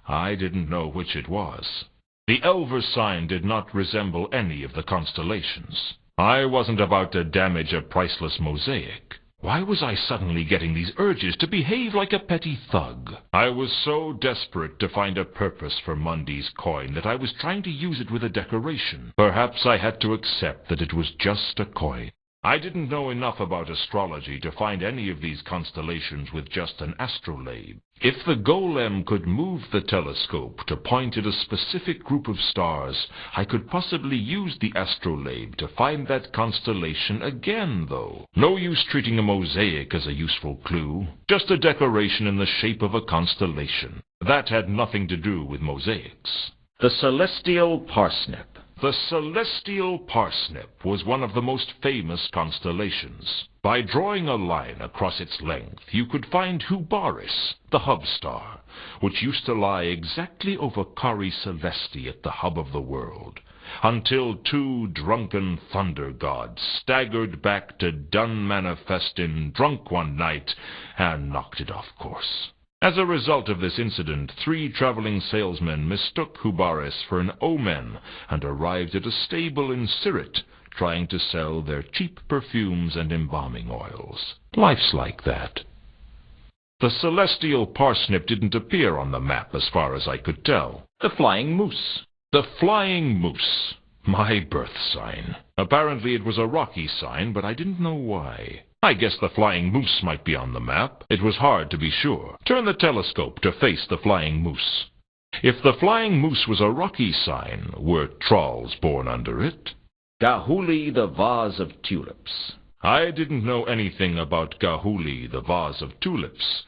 I didn't know which it was. The Elver sign did not resemble any of the constellations. I wasn't about to damage a priceless mosaic. Why was I suddenly getting these urges to behave like a petty thug? I was so desperate to find a purpose for Mundy's coin that I was trying to use it with a decoration. Perhaps I had to accept that it was just a coin. I didn't know enough about astrology to find any of these constellations with just an astrolabe. If the golem could move the telescope to point at a specific group of stars, I could possibly use the astrolabe to find that constellation again, though. No use treating a mosaic as a useful clue, just a decoration in the shape of a constellation. That had nothing to do with mosaics. The celestial parsnip. The celestial parsnip was one of the most famous constellations. By drawing a line across its length, you could find Hubaris, the hub star, which used to lie exactly over Cari Celesti at the hub of the world, until two drunken thunder gods staggered back to Dun Manifestin drunk one night and knocked it off course. As a result of this incident, 3 traveling salesmen mistook Hubaris for an omen and arrived at a stable in Sirit, trying to sell their cheap perfumes and embalming oils. Life's like that. The celestial parsnip didn't appear on the map as far as I could tell. The flying moose. The flying moose. My birth sign. Apparently it was a rocky sign, but I didn't know why. I guess the flying moose might be on the map. It was hard to be sure. Turn the telescope to face the flying moose. If the flying moose was a rocky sign, were trolls born under it? Gahuli, the vase of tulips. I didn't know anything about Gahuli, the vase of tulips,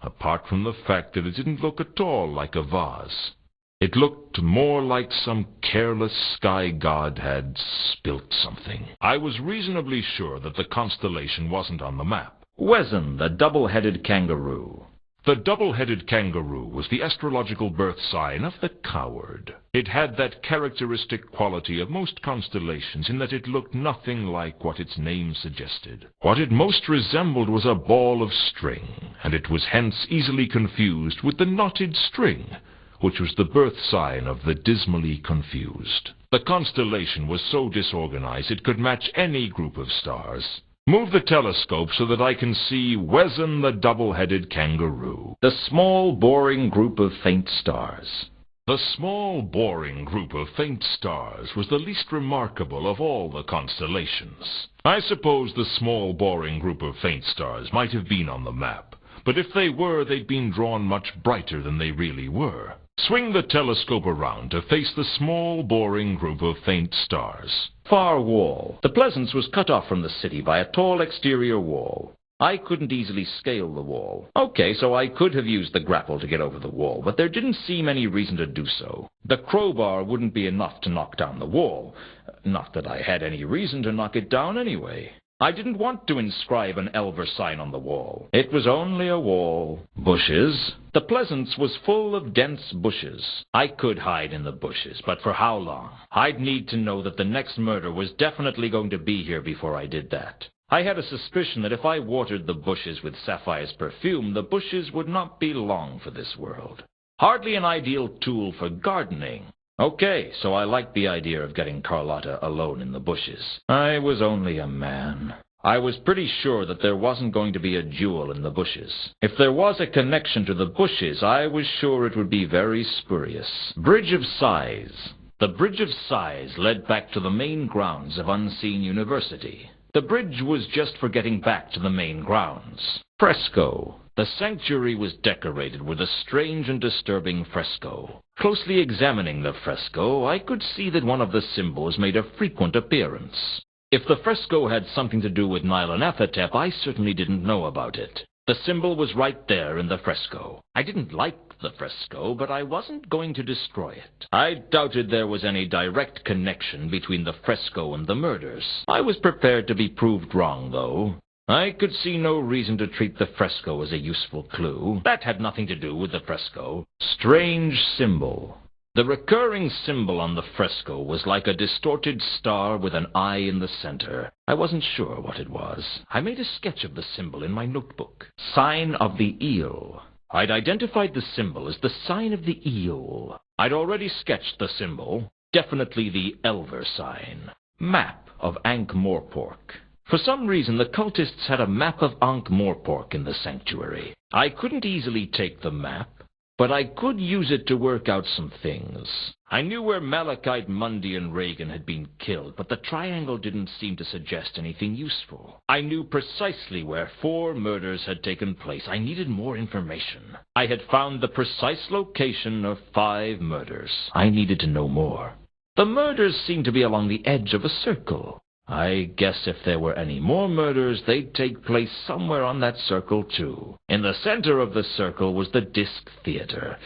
apart from the fact that it didn't look at all like a vase. It looked more like some careless sky god had spilt something. I was reasonably sure that the constellation wasn't on the map. Wezn, the double-headed kangaroo. The double-headed kangaroo was the astrological birth sign of the coward. It had that characteristic quality of most constellations in that it looked nothing like what its name suggested. What it most resembled was a ball of string, and it was hence easily confused with the knotted string, which was the birth sign of the dismally confused. The constellation was so disorganized it could match any group of stars. Move the telescope so that I can see Wezn the double-headed kangaroo. The small, boring group of faint stars. The small, boring group of faint stars was the least remarkable of all the constellations. I suppose the small, boring group of faint stars might have been on the map, but if they were, they'd been drawn much brighter than they really were. Swing the telescope around to face the small, boring group of faint stars. Far wall. The Pleasance was cut off from the city by a tall exterior wall. I couldn't easily scale the wall. Okay, so I could have used the grapple to get over the wall, but there didn't seem any reason to do so. The crowbar wouldn't be enough to knock down the wall. Not that I had any reason to knock it down anyway. I didn't want to inscribe an Elver sign on the wall. It was only a wall. Bushes. The Pleasance was full of dense bushes. I could hide in the bushes, but for how long? I'd need to know that the next murder was definitely going to be here before I did that. I had a suspicion that if I watered the bushes with Sapphire's perfume, the bushes would not be long for this world. Hardly an ideal tool for gardening. Okay, so I liked the idea of getting Carlotta alone in the bushes. I was only a man. I was pretty sure that there wasn't going to be a jewel in the bushes. If there was a connection to the bushes, I was sure it would be very spurious. Bridge of Sighs. The Bridge of Sighs led back to the main grounds of Unseen University. The bridge was just for getting back to the main grounds. Fresco. The sanctuary was decorated with a strange and disturbing fresco. Closely examining the fresco, I could see that one of the symbols made a frequent appearance. If the fresco had something to do with Nylanathatep, I certainly didn't know about it. The symbol was right there in the fresco. I didn't like the fresco, but I wasn't going to destroy it. I doubted there was any direct connection between the fresco and the murders. I was prepared to be proved wrong, though. I could see no reason to treat the fresco as a useful clue. That had nothing to do with the fresco. Strange symbol. The recurring symbol on the fresco was like a distorted star with an eye in the center. I wasn't sure what it was. I made a sketch of the symbol in my notebook. Sign of the eel. I'd identified the symbol as the sign of the eel. I'd already sketched the symbol. Definitely the Elver sign. Map of Ankh-morpork. For some reason, the cultists had a map of ankh-morpork in the sanctuary. I couldn't easily take the map, but I could use it to work out some things. I knew where Malachite, Mundy, and Reagan had been killed, but the triangle didn't seem to suggest anything useful. I knew precisely where 4 murders had taken place. I needed more information. I had found the precise location of 5 murders. I needed to know more. The murders seemed to be along the edge of a circle. I guess if there were any more murders, they'd take place somewhere on that circle, too. In the center of the circle was the Disc Theater.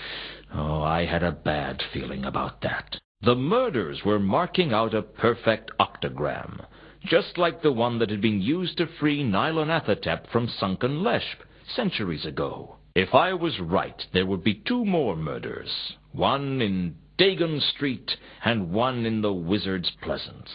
Oh, I had a bad feeling about that. The murders were marking out a perfect octagram, just like the one that had been used to free Nylonathotep from sunken Leshp centuries ago. If I was right, there would be 2 more murders, one in Dagon Street and one in the Wizard's Pleasance.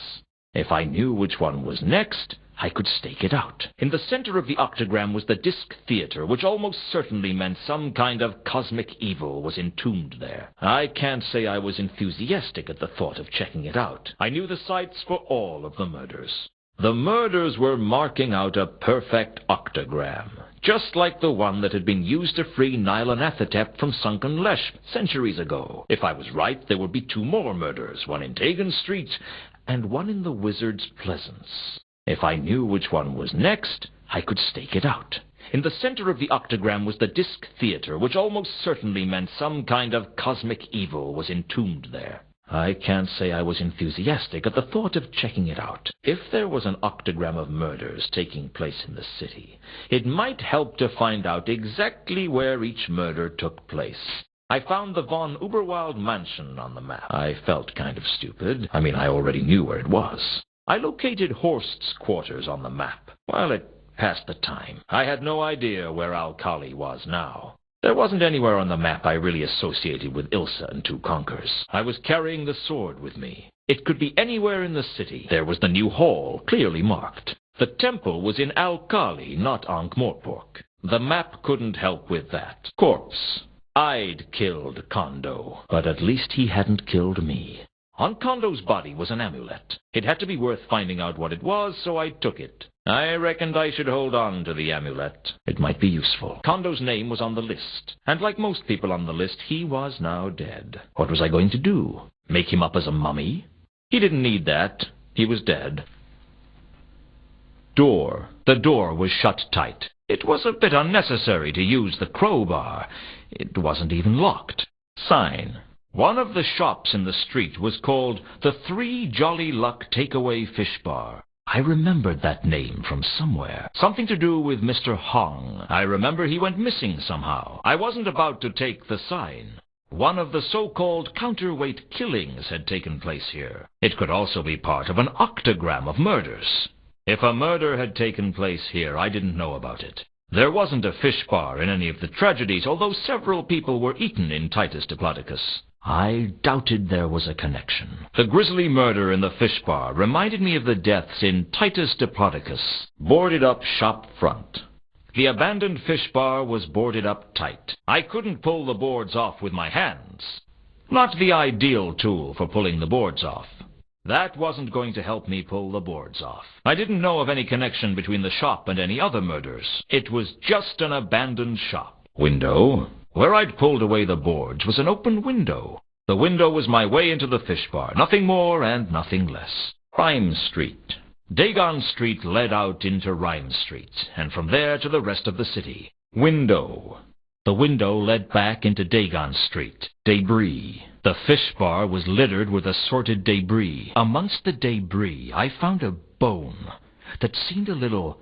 If I knew which one was next, I could stake it out. In the center of the octagram was the Disc Theater, which almost certainly meant some kind of cosmic evil was entombed there. I can't say I was enthusiastic at the thought of checking it out. I knew the sites for all of the murders. The murders were marking out a perfect octagram, just like the one that had been used to free Nylonathotep from sunken Leshp centuries ago. If I was right, there would be 2 more murders, one in Dagon Street and one in the Wizard's Pleasance. If I knew which one was next, I could stake it out. In the center of the octagram was the Disc Theater, which almost certainly meant some kind of cosmic evil was entombed there. I can't say I was enthusiastic at the thought of checking it out. If there was an octagram of murders taking place in the city, it might help to find out exactly where each murder took place. I found the von Uberwald mansion on the map. I felt kind of stupid. I already knew where it was. I located Horst's quarters on the map. Well, it passed the time. I had no idea where Al-Khali was now. There wasn't anywhere on the map I really associated with Ilsa and 2 Conquers. I was carrying the sword with me. It could be anywhere in the city. There was the new hall, clearly marked. The temple was in Al-Khali, not ankh-morpork. The map couldn't help with that. Corpse. I'd killed Kondo, but at least he hadn't killed me. On Kondo's body was an amulet. It had to be worth finding out what it was, so I took it. I reckoned I should hold on to the amulet. It might be useful. Kondo's name was on the list, and like most people on the list, he was now dead. What was I going to do? Make him up as a mummy? He didn't need that. He was dead. Door. The door was shut tight. It was a bit unnecessary to use the crowbar. It wasn't even locked. Sign. One of the shops in the street was called the 3 Jolly Luck Takeaway Fish Bar. I remembered that name from somewhere. Something to do with Mr. Hong. I remember he went missing somehow. I wasn't about to take the sign. One of the so-called counterweight killings had taken place here. It could also be part of an octagram of murders. If a murder had taken place here, I didn't know about it. There wasn't a fish bar in any of the tragedies, although several people were eaten in Titus Diplodocus. I doubted there was a connection. The grisly murder in the fish bar reminded me of the deaths in Titus Diplodocus. Boarded up shop front. The abandoned fish bar was boarded up tight. I couldn't pull the boards off with my hands. Not the ideal tool for pulling the boards off. That wasn't going to help me pull the boards off. I didn't know of any connection between the shop and any other murders. It was just an abandoned shop. Window. Where I'd pulled away the boards was an open window. The window was my way into the fish bar, nothing more and nothing less. Rhyme Street. Dagon Street led out into Rhyme Street, and from there to the rest of the city. Window. The window led back into Dagon Street. Debris. The fish bar was littered with assorted debris. Amongst the debris, I found a bone that seemed a little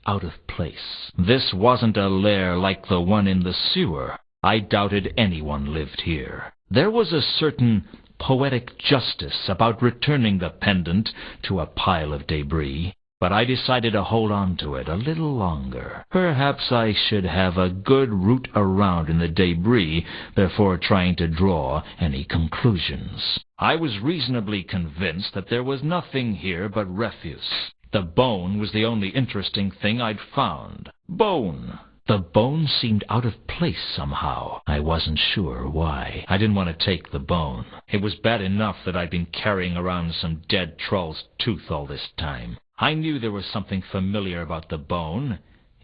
out of place. This wasn't a lair like the one in the sewer. I doubted anyone lived here. There was a certain poetic justice about returning the pendant to a pile of debris, but I decided to hold on to it a little longer. Perhaps I should have a good root around in the debris before trying to draw any conclusions. I was reasonably convinced that there was nothing here but refuse. The bone was the only interesting thing I'd found. Bone. The bone seemed out of place somehow. I wasn't sure why. I didn't want to take the bone. It was bad enough that I'd been carrying around some dead troll's tooth all this time. I knew there was something familiar about the bone.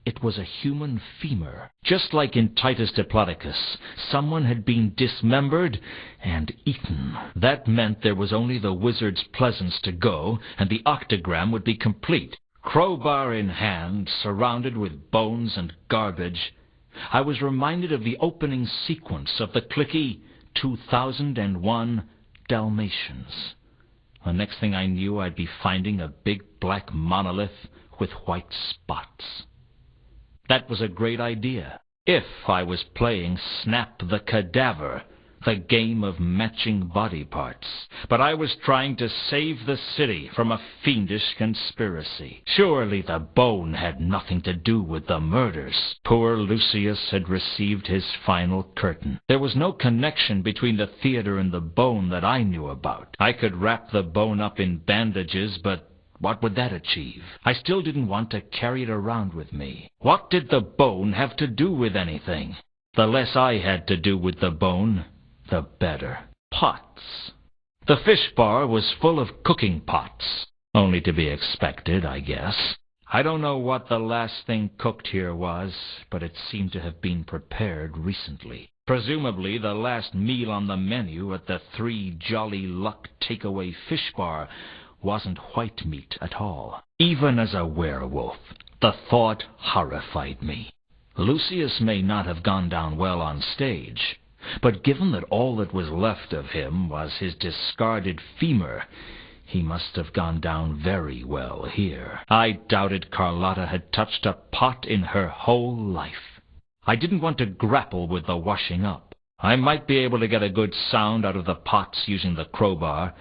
It was a human femur. Just like in Titus Diplodocus, someone had been dismembered and eaten. That meant there was only the wizard's pleasance to go, and the octagram would be complete. Crowbar in hand, surrounded with bones and garbage, I was reminded of the opening sequence of the clicky 2001 Dalmatians. The next thing I knew, I'd be finding a big black monolith with white spots. That was a great idea, if I was playing Snap the Cadaver, the game of matching body parts. But I was trying to save the city from a fiendish conspiracy. Surely the bone had nothing to do with the murders. Poor Lucius had received his final curtain. There was no connection between the theater and the bone that I knew about. I could wrap the bone up in bandages, but what would that achieve? I still didn't want to carry it around with me. What did the bone have to do with anything? The less I had to do with the bone, the better. Pots. The fish bar was full of cooking pots. Only to be expected, I guess. I don't know what the last thing cooked here was, but it seemed to have been prepared recently. Presumably the last meal on the menu at the Three Jolly Luck takeaway fish bar wasn't white meat at all. Even as a werewolf, the thought horrified me. Lucius may not have gone down well on stage, but given that all that was left of him was his discarded femur, he must have gone down very well here. I doubted Carlotta had touched a pot in her whole life. I didn't want to grapple with the washing up. I might be able to get a good sound out of the pots using the crowbar,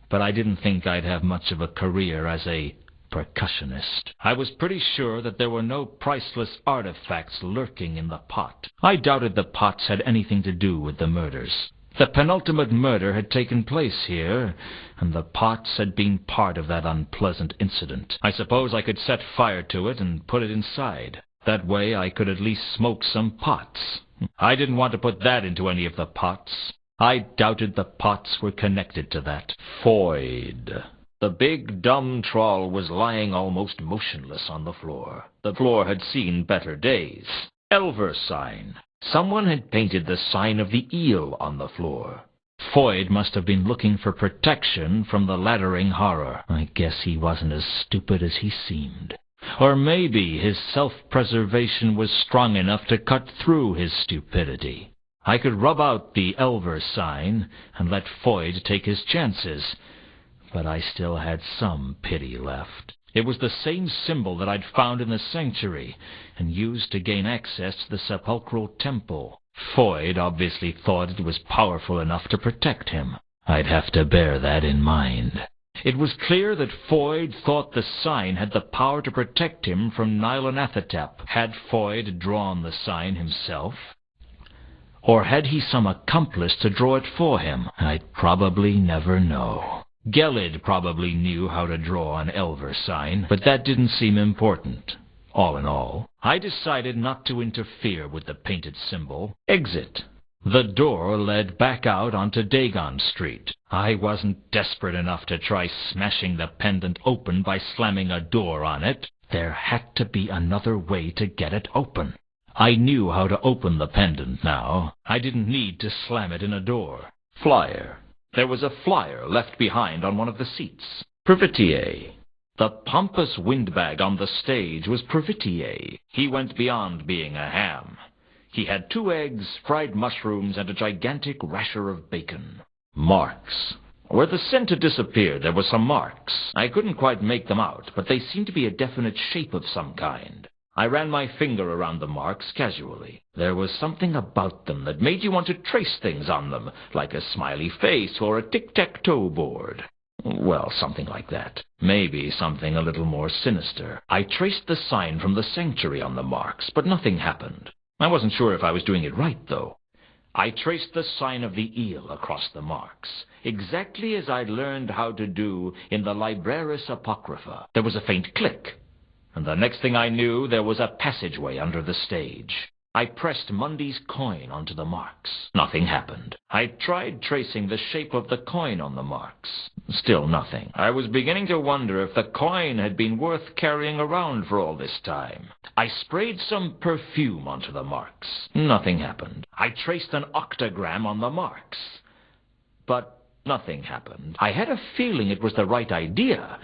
but I didn't think I'd have much of a career as a percussionist. I was pretty sure that there were no priceless artifacts lurking in the pot. I doubted the pots had anything to do with the murders. The penultimate murder had taken place here, and the pots had been part of that unpleasant incident. I suppose I could set fire to it and put it inside. That way I could at least smoke some pots. I didn't want to put that into any of the pots. I doubted the pots were connected to that. Foyd. The big, dumb troll was lying almost motionless on the floor. The floor had seen better days. Elver sign. Someone had painted the sign of the eel on the floor. Foyd must have been looking for protection from the laddering horror. I guess he wasn't as stupid as he seemed. Or maybe his self-preservation was strong enough to cut through his stupidity. I could rub out the Elver sign and let Foyd take his chances, but I still had some pity left. It was the same symbol that I'd found in the sanctuary and used to gain access to the sepulchral temple. Foyd obviously thought it was powerful enough to protect him. I'd have to bear that in mind. It was clear that Foyd thought the sign had the power to protect him from Nylonathotep. Had Foyd drawn the sign himself? Or had he some accomplice to draw it for him? I'd probably never know. Gelid probably knew how to draw an Elver sign, but that didn't seem important. All in all, I decided not to interfere with the painted symbol. Exit. The door led back out onto Dagon Street. I wasn't desperate enough to try smashing the pendant open by slamming a door on it. There had to be another way to get it open. I knew how to open the pendant now. I didn't need to slam it in a door. Flyer. There was a flyer left behind on one of the seats. Privitier. The pompous windbag on the stage was Privitier. He went beyond being a ham. He had 2 eggs, fried mushrooms, and a gigantic rasher of bacon. Marks. Where the scent had disappeared, there were some marks. I couldn't quite make them out, but they seemed to be a definite shape of some kind. I ran my finger around the marks casually. There was something about them that made you want to trace things on them, like a smiley face or a tic-tac-toe board. Well, something like that. Maybe something a little more sinister. I traced the sign from the sanctuary on the marks, but nothing happened. I wasn't sure if I was doing it right, though. I traced the sign of the eel across the marks, exactly as I'd learned how to do in the Libraris Apocrypha. There was a faint click. and the next thing I knew, there was a passageway under the stage. I pressed Mundy's coin onto the marks. Nothing happened. I tried tracing the shape of the coin on the marks. Still nothing. I was beginning to wonder if the coin had been worth carrying around for all this time. I sprayed some perfume onto the marks. Nothing happened. I traced an octagram on the marks. But nothing happened. I had a feeling it was the right idea,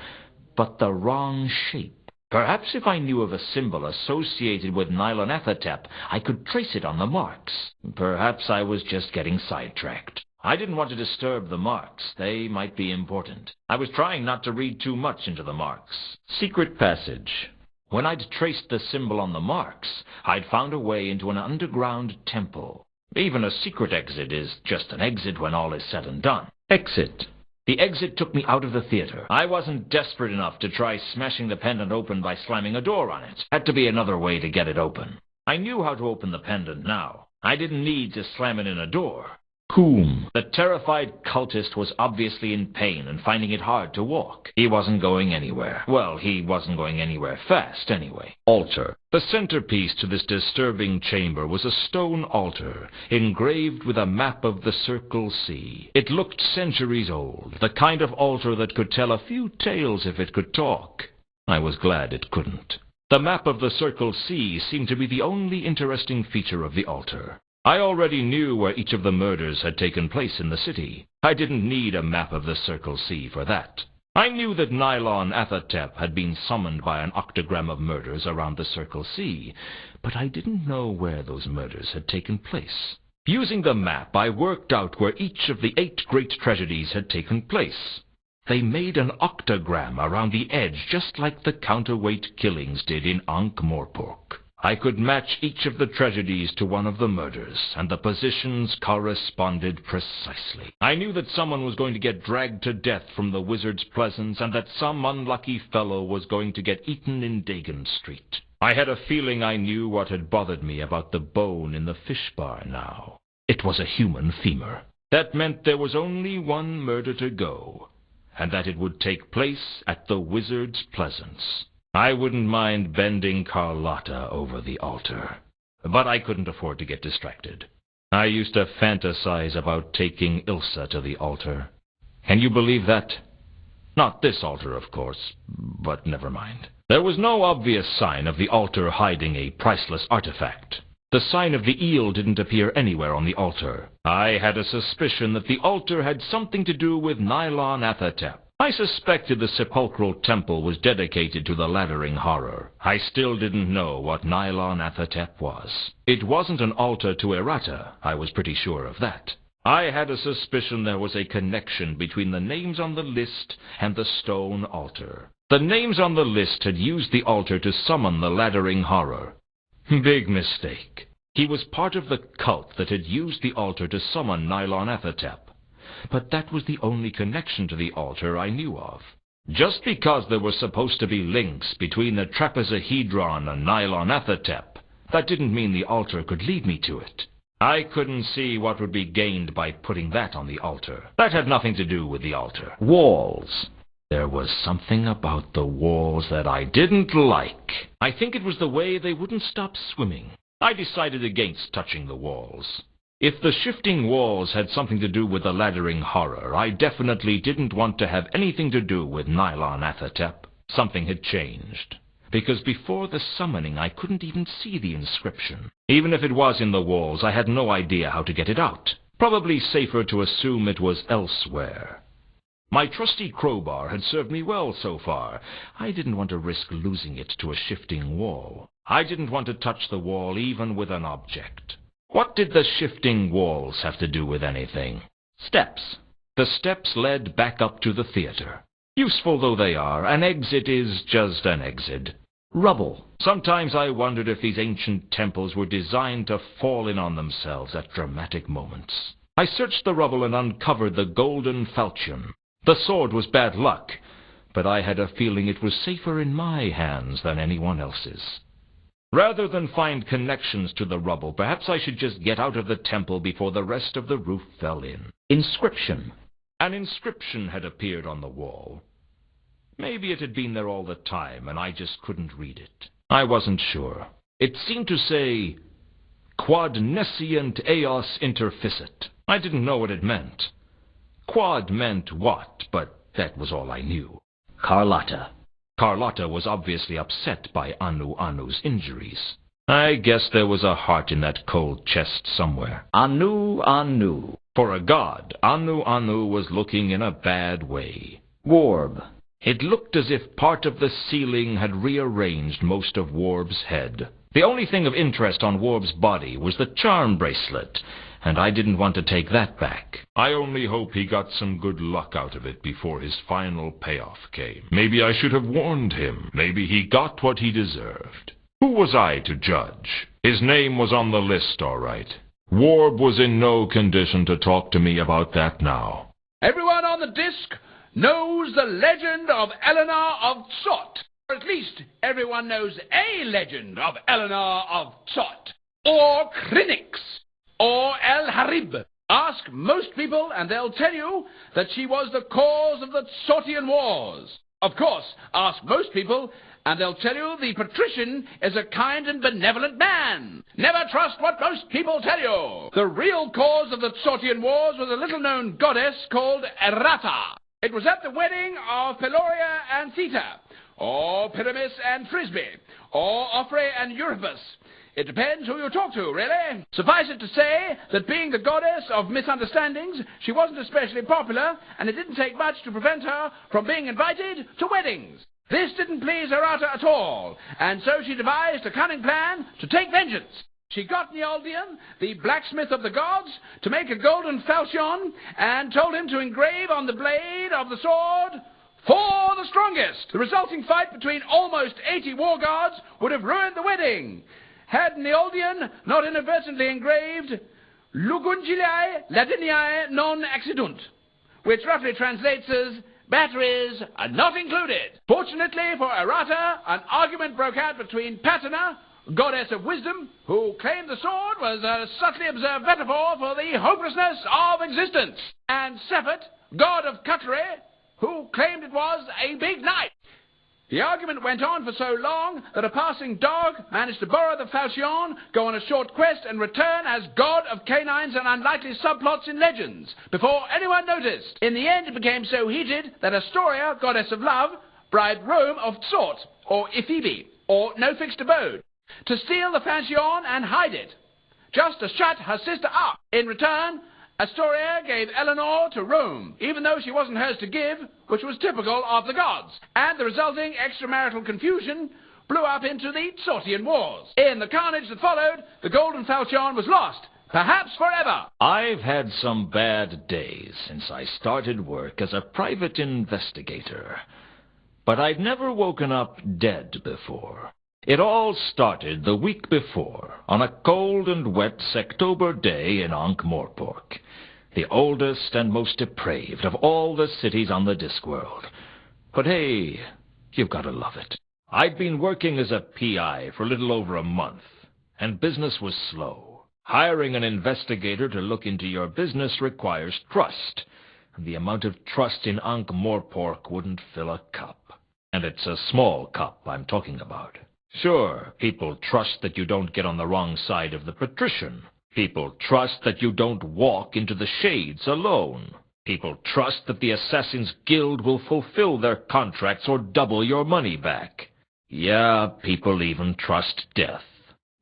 but the wrong shape. Perhaps if I knew of a symbol associated with Nylonathotep, I could trace it on the marks. Perhaps I was just getting sidetracked. I didn't want to disturb the marks. They might be important. I was trying not to read too much into the marks. Secret passage. When I'd traced the symbol on the marks, I'd found a way into an underground temple. Even a secret exit is just an exit when all is said and done. Exit. The exit took me out of the theater. I wasn't desperate enough to try smashing the pendant open by slamming a door on it. Had to be another way to get it open. I knew how to open the pendant now. I didn't need to slam it in a door. Coom. The terrified cultist was obviously in pain and finding it hard to walk. He wasn't going anywhere. Well, he wasn't going anywhere fast, anyway. Altar. The centerpiece to this disturbing chamber was a stone altar, engraved with a map of the Circle C. It looked centuries old, the kind of altar that could tell a few tales if it could talk. I was glad it couldn't. The map of the Circle C seemed to be the only interesting feature of the altar. I already knew where each of the murders had taken place in the city. I didn't need a map of the Circle C for that. I knew that Nylonathotep had been summoned by an octagram of murders around the Circle C, but I didn't know where those murders had taken place. Using the map, I worked out where each of the 8 great tragedies had taken place. They made an octagram around the edge, just like the counterweight killings did in ankh-morpork. I could match each of the tragedies to one of the murders, and the positions corresponded precisely. I knew that someone was going to get dragged to death from the Wizard's Pleasance, and that some unlucky fellow was going to get eaten in Dagon Street. I had a feeling I knew what had bothered me about the bone in the fish bar now. It was a human femur. That meant there was only one murder to go, and that it would take place at the Wizard's Pleasance. I wouldn't mind bending Carlotta over the altar, but I couldn't afford to get distracted. I used to fantasize about taking Ilsa to the altar. Can you believe that? Not this altar, of course, but never mind. There was no obvious sign of the altar hiding a priceless artifact. The sign of the eel didn't appear anywhere on the altar. I had a suspicion that the altar had something to do with Nylonathotep. I suspected the sepulchral temple was dedicated to the laddering horror. I still didn't know what Nylonathotep was. It wasn't an altar to Errata, I was pretty sure of that. I had a suspicion there was a connection between the names on the list and the stone altar. The names on the list had used the altar to summon the laddering horror. Big mistake. He was part of the cult that had used the altar to summon Nylonathotep. But that was the only connection to the altar I knew of. Just because there were supposed to be links between the trapezohedron and Nylonathotep, that didn't mean the altar could lead me to it. I couldn't see what would be gained by putting that on the altar. That had nothing to do with the altar. Walls. There was something about the walls that I didn't like. I think it was the way they wouldn't stop swimming. I decided against touching the walls. If the shifting walls had something to do with the laddering horror, I definitely didn't want to have anything to do with Nylonathotep. Something had changed. Because before the summoning, I couldn't even see the inscription. Even if it was in the walls, I had no idea how to get it out. Probably safer to assume it was elsewhere. My trusty crowbar had served me well so far. I didn't want to risk losing it to a shifting wall. I didn't want to touch the wall even with an object. What did the shifting walls have to do with anything? Steps. The steps led back up to the theater. Useful though they are, an exit is just an exit. Rubble. Sometimes I wondered if these ancient temples were designed to fall in on themselves at dramatic moments. I searched the rubble and uncovered the golden falchion. The sword was bad luck, but I had a feeling it was safer in my hands than anyone else's. Rather than find connections to the rubble, perhaps I should just get out of the temple before the rest of the roof fell in. Inscription. An inscription had appeared on the wall. Maybe it had been there all the time, and I just couldn't read it. I wasn't sure. It seemed to say, Quod nescient eos interficit. I didn't know what it meant. Quod meant what, but that was all I knew. Carlotta. Carlotta was obviously upset by Anu Anu's injuries. I guess there was a heart in that cold chest somewhere. Anu Anu. For a god, Anu Anu was looking in a bad way. Warb. It looked as if part of the ceiling had rearranged most of Warb's head. The only thing of interest on Warb's body was the charm bracelet, and I didn't want to take that back. I only hope he got some good luck out of it before his final payoff came. Maybe I should have warned him. Maybe he got what he deserved. Who was I to judge? His name was on the list, all right. Warb was in no condition to talk to me about that now. Everyone on the disc knows the legend of Eleanor of Tsot. Or at least everyone knows a legend of Eleanor of Tsot. Or Krinix. Or El Harib. Ask most people and they'll tell you that she was the cause of the Tsotian Wars. Of course, ask most people and they'll tell you the patrician is a kind and benevolent man. Never trust what most people tell you. The real cause of the Tsotian Wars was a little-known goddess called Errata. It was at the wedding of Peloria and Theta, or Pyramus and Frisbee, or Ophrey and Euripus. It depends who you talk to, really. Suffice it to say that being the goddess of misunderstandings, she wasn't especially popular, and it didn't take much to prevent her from being invited to weddings. This didn't please Errata at all, and so she devised a cunning plan to take vengeance. She got Neoldian, the blacksmith of the gods, to make a golden falchion, and told him to engrave on the blade of the sword, "For the strongest." The resulting fight between almost 80 war gods would have ruined the wedding, had Neoldian not inadvertently engraved "Lugungiliae Ladiniae non accidunt," which roughly translates as "batteries are not included." Fortunately for Errata, an argument broke out between Patina, goddess of wisdom, who claimed the sword was a subtly observed metaphor for the hopelessness of existence, and Sephet, god of cutlery, who claimed it was a big knife. The argument went on for so long that a passing dog managed to borrow the falchion, go on a short quest, and return as god of canines and unlikely subplots in legends, before anyone noticed. In the end, it became so heated that Astoria, goddess of love, bribed Rome of Tsort, or Ephebi, or no fixed abode, to steal the falchion and hide it, just to shut her sister up. In return, Astoria gave Eleanor to Rome, even though she wasn't hers to give, which was typical of the gods, and the resulting extramarital confusion blew up into the Tsotian Wars. In the carnage that followed, the golden falchion was lost, perhaps forever. I've had some bad days since I started work as a private investigator, but I've never woken up dead before. It all started the week before, on a cold and wet Sectober day in Ankh-morpork, the oldest and most depraved of all the cities on the Discworld. But hey, you've got to love it. I'd been working as a PI for a little over a month, and business was slow. Hiring an investigator to look into your business requires trust, and the amount of trust in Ankh-morpork wouldn't fill a cup. And it's a small cup I'm talking about. Sure, people trust that you don't get on the wrong side of the patrician. People trust that you don't walk into the shades alone. People trust that the Assassin's Guild will fulfill their contracts or double your money back. Yeah, people even trust death.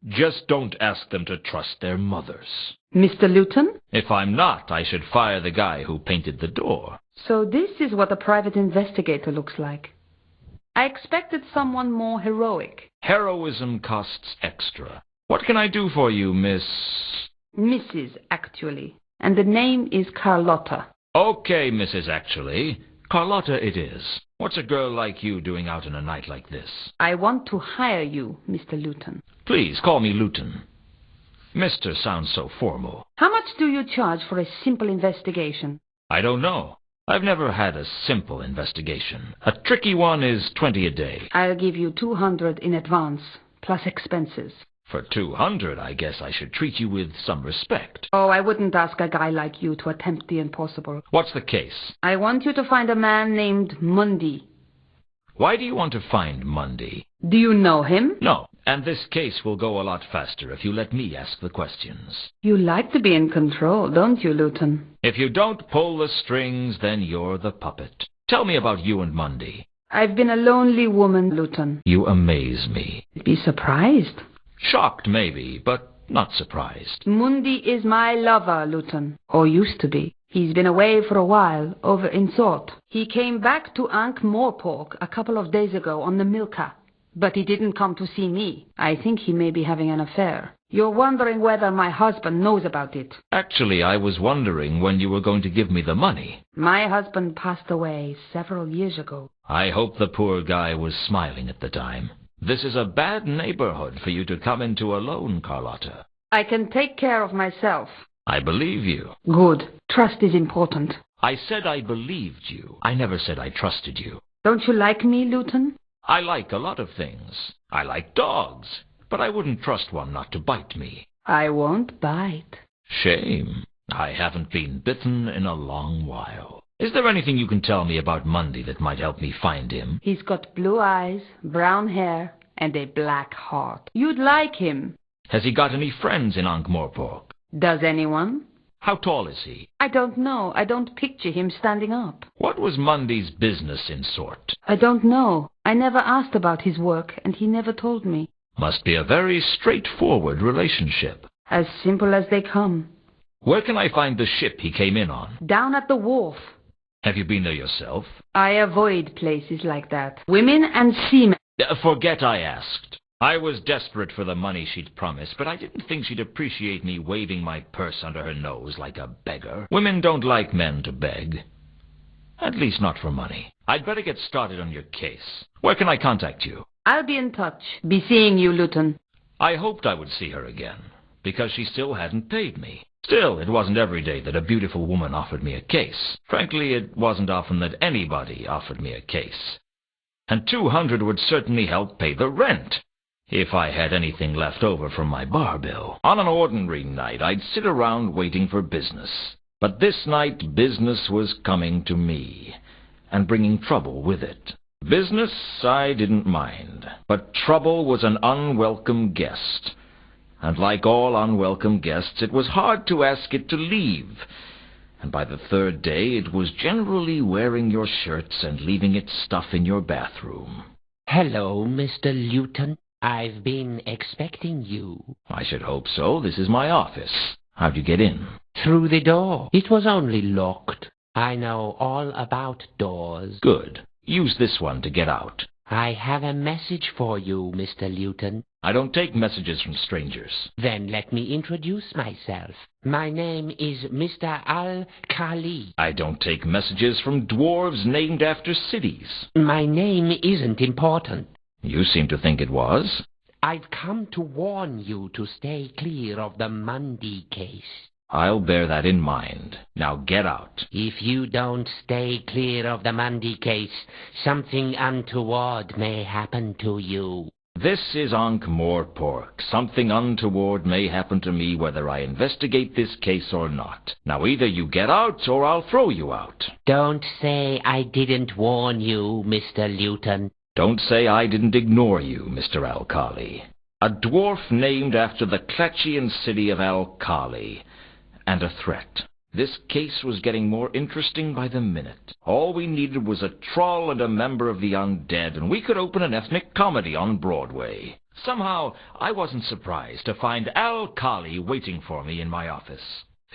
Just don't ask them to trust their mothers. Mr. Luton? If I'm not, I should fire the guy who painted the door. So this is what a private investigator looks like. I expected someone more heroic. Heroism costs extra. What can I do for you, Miss... Mrs., actually. And the name is Carlotta. Okay, Mrs. Actually. Carlotta it is. What's a girl like you doing out on a night like this? I want to hire you, Mr. Luton. Please, call me Luton. Mister sounds so formal. How much do you charge for a simple investigation? I don't know. I've never had a simple investigation. A tricky one is 20 a day. I'll give you 200 in advance, plus expenses. For 200, I guess I should treat you with some respect. Oh, I wouldn't ask a guy like you to attempt the impossible. What's the case? I want you to find a man named Mundi. Why do you want to find Mundy? Do you know him? No, and this case will go a lot faster if you let me ask the questions. You like to be in control, don't you, Luton? If you don't pull the strings, then you're the puppet. Tell me about you and Mundy. I've been a lonely woman, Luton. You amaze me. Be surprised. Shocked, maybe, but not surprised. Mundy is my lover, Luton. Or used to be. He's been away for a while, over in Sort. He came back to ankh-morpork a couple of days ago on the Milka. But he didn't come to see me. I think he may be having an affair. You're wondering whether my husband knows about it. Actually, I was wondering when you were going to give me the money. My husband passed away several years ago. I hope the poor guy was smiling at the time. This is a bad neighborhood for you to come into alone, Carlotta. I can take care of myself. I believe you. Good. Trust is important. I said I believed you. I never said I trusted you. Don't you like me, Luton? I like a lot of things. I like dogs, but I wouldn't trust one not to bite me. I won't bite. Shame. I haven't been bitten in a long while. Is there anything you can tell me about Mundy that might help me find him? He's got blue eyes, brown hair, and a black heart. You'd like him. Has he got any friends in ankh-morpork? Does anyone? How tall is he? I don't know. I don't picture him standing up. What was Mundy's business in Sort? I don't know. I never asked about his work, and he never told me. Must be a very straightforward relationship. As simple as they come. Where can I find the ship he came in on? Down at the wharf. Have you been there yourself? I avoid places like that. Women and seamen. Forget I asked. I was desperate for the money she'd promised, but I didn't think she'd appreciate me waving my purse under her nose like a beggar. Women don't like men to beg. At least not for money. I'd better get started on your case. Where can I contact you? I'll be in touch. Be seeing you, Luton. I hoped I would see her again, because she still hadn't paid me. Still, it wasn't every day that a beautiful woman offered me a case. Frankly, it wasn't often that anybody offered me a case. And 200 would certainly help pay the rent, if I had anything left over from my bar bill. On an ordinary night, I'd sit around waiting for business. But this night, business was coming to me, and bringing trouble with it. Business I didn't mind, but trouble was an unwelcome guest. And like all unwelcome guests, it was hard to ask it to leave. And by the third day, it was generally wearing your shirts and leaving its stuff in your bathroom. Hello, Mr. Luton. I've been expecting you. I should hope so. This is my office. How'd you get in? Through the door. It was only locked. I know all about doors. Good. Use this one to get out. I have a message for you, Mr. Luton. I don't take messages from strangers. Then let me introduce myself. My name is Mr. Al-Khali. I don't take messages from dwarves named after cities. My name isn't important. You seem to think it was. I've come to warn you to stay clear of the Mundy case. I'll bear that in mind. Now get out. If you don't stay clear of the Mundy case, something untoward may happen to you. This is ankh-morpork. Something untoward may happen to me whether I investigate this case or not. Now either you get out or I'll throw you out. Don't say I didn't warn you, Mr. Luton. Don't say I didn't ignore you, Mr. Al-Khali. A dwarf named after the Klatchian city of Al-Khali. And a threat. This case was getting more interesting by the minute. All we needed was a troll and a member of the undead, and we could open an ethnic comedy on Broadway. Somehow, I wasn't surprised to find Al-Khali waiting for me in my office.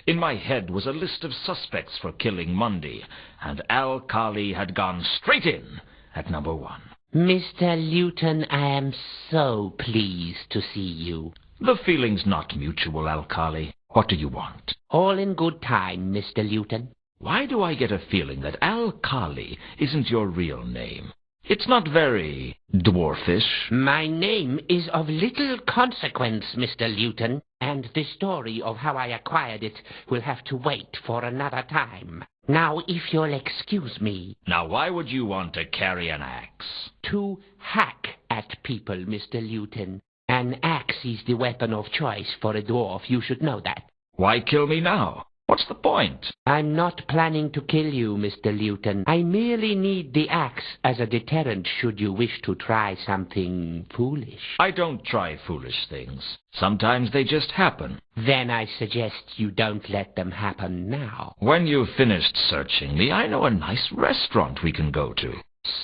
In my head was a list of suspects for killing Mundy, and Al-Khali had gone straight in at number 1. Mr. Luton, I am so pleased to see you. The feeling's not mutual, Al-Khali. What do you want? All in good time, Mr. Luton. Why do I get a feeling that Al-Khali isn't your real name? It's not very dwarfish. My name is of little consequence, Mr. Luton, and the story of how I acquired it will have to wait for another time. Now, if you'll excuse me. Now, why would you want to carry an axe? To hack at people, Mr. Luton. An axe is the weapon of choice for a dwarf. You should know that. Why kill me now? What's the point? I'm not planning to kill you, Mr. Luton. I merely need the axe as a deterrent should you wish to try something foolish. I don't try foolish things. Sometimes they just happen. Then I suggest you don't let them happen now. When you've finished searching me, I know a nice restaurant we can go to.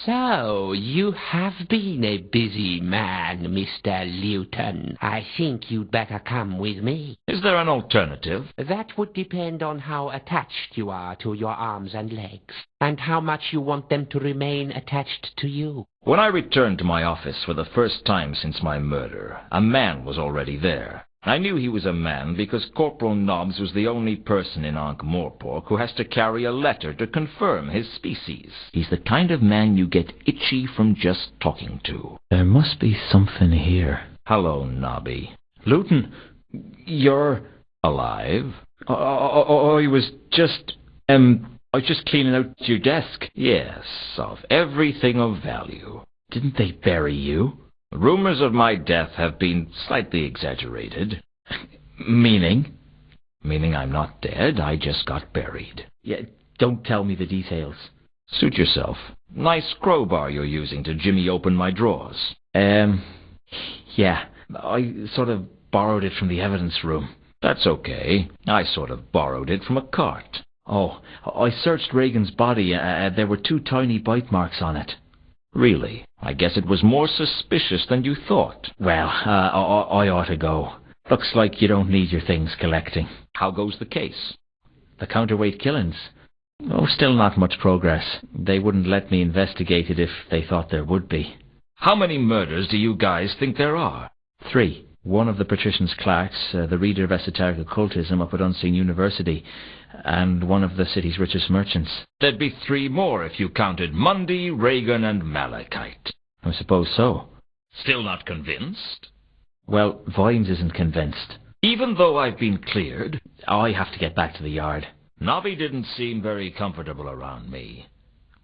So, you have been a busy man, Mr. Luton. I think you'd better come with me. Is there an alternative? That would depend on how attached you are to your arms and legs, and how much you want them to remain attached to you. When I returned to my office for the first time since my murder, a man was already there. I knew he was a man because Corporal Nobbs was the only person in ankh-morpork who has to carry a letter to confirm his species. He's the kind of man you get itchy from just talking to. There must be something here. Hello, Nobby. Luton, you're alive? I was just cleaning out your desk. Yes, of everything of value. Didn't they bury you? Rumors of my death have been slightly exaggerated. Meaning? Meaning I'm not dead, I just got buried. Yeah, don't tell me the details. Suit yourself. Nice crowbar you're using to jimmy open my drawers. Yeah, I sort of borrowed it from the evidence room. That's okay. I sort of borrowed it from a cart. Oh, I searched Reagan's body. There were 2 tiny bite marks on it. Really? I guess it was more suspicious than you thought. Well, I ought to go. Looks like you don't need your things collecting. How goes the case? The counterweight killings? Oh, still not much progress. They wouldn't let me investigate it if they thought there would be. How many murders do you guys think there are? 3. One of the patrician's clerks, the reader of esoteric occultism up at Unseen University, and one of the city's richest merchants. There'd be 3 more if you counted Mundy, Reagan, and Malachite. I suppose so. Still not convinced? Well, Vimes isn't convinced. Even though I've been cleared, I have to get back to the yard. Nobby didn't seem very comfortable around me.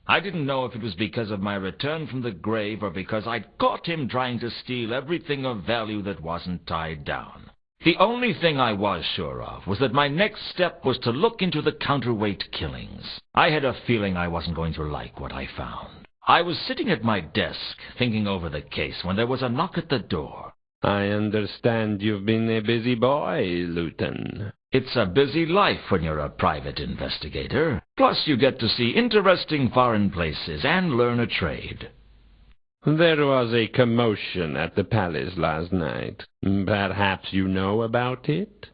I didn't know if it was because of my return from the grave or because I'd caught him trying to steal everything of value that wasn't tied down. The only thing I was sure of was that my next step was to look into the counterweight killings. I had a feeling I wasn't going to like what I found. I was sitting at my desk thinking over the case when there was a knock at the door. I understand you've been a busy boy, Luton. It's a busy life when you're a private investigator. Plus you get to see interesting foreign places and learn a trade. There was a commotion at the palace last night. Perhaps you know about it?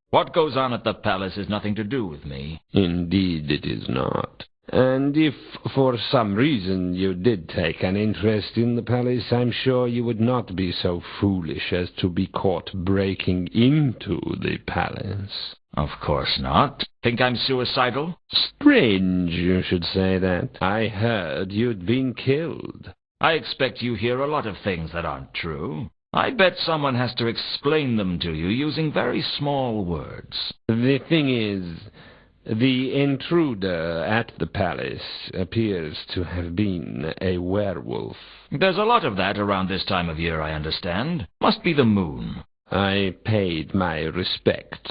What goes on at the palace has nothing to do with me. Indeed it is not. And if, for some reason, you did take an interest in the palace, I'm sure you would not be so foolish as to be caught breaking into the palace. Of course not. Think I'm suicidal? Strange you should say that. I heard you'd been killed. I expect you hear a lot of things that aren't true. I bet someone has to explain them to you using very small words. The thing is, the intruder at the palace appears to have been a werewolf. There's a lot of that around this time of year, I understand. Must be the moon. I paid my respects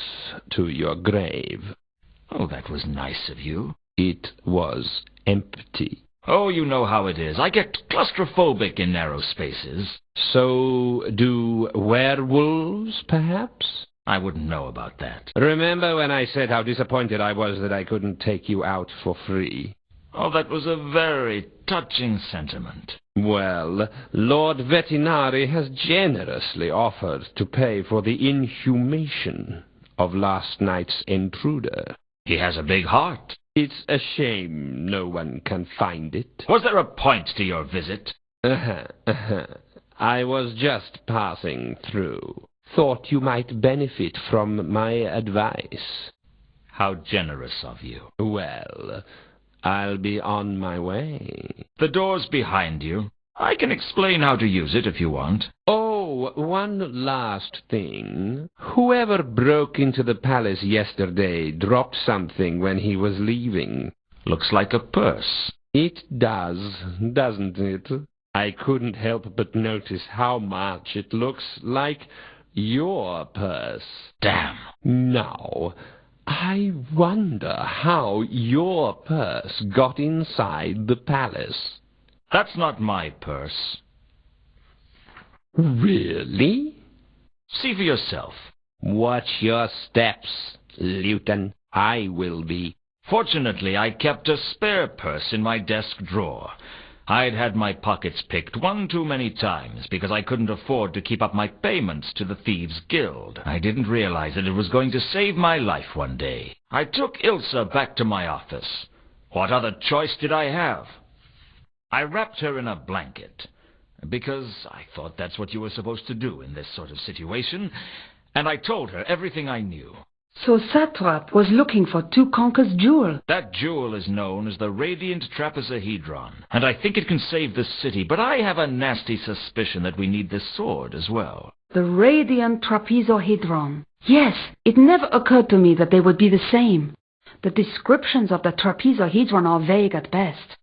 to your grave. Oh, that was nice of you. It was empty. Oh, you know how it is. I get claustrophobic in narrow spaces. So do werewolves, perhaps? I wouldn't know about that. Remember when I said how disappointed I was that I couldn't take you out for free? Oh, that was a very touching sentiment. Well, Lord Vetinari has generously offered to pay for the inhumation of last night's intruder. He has a big heart. It's a shame no one can find it. Was there a point to your visit? I was just passing through. Thought you might benefit from my advice. How generous of you. Well, I'll be on my way. The door's behind you. I can explain how to use it if you want. Oh, one last thing. Whoever broke into the palace yesterday dropped something when he was leaving. Looks like a purse. It does, doesn't it? I couldn't help but notice how much it looks like your purse. Damn. Now, I wonder how your purse got inside the palace. That's not my purse. Really? See for yourself. Watch your steps, Luton. I will be. Fortunately, I kept a spare purse in my desk drawer. I'd had my pockets picked one too many times because I couldn't afford to keep up my payments to the Thieves' Guild. I didn't realize that it was going to save my life one day. I took Ilsa back to my office. What other choice did I have? I wrapped her in a blanket, because I thought that's what you were supposed to do in this sort of situation, and I told her everything I knew. So Satrap was looking for Tukonka's jewel. That jewel is known as the Radiant Trapezohedron, and I think it can save the city, but I have a nasty suspicion that we need this sword as well. The Radiant Trapezohedron. Yes, it never occurred to me that they would be the same. The descriptions of the trapezohedron are vague at best.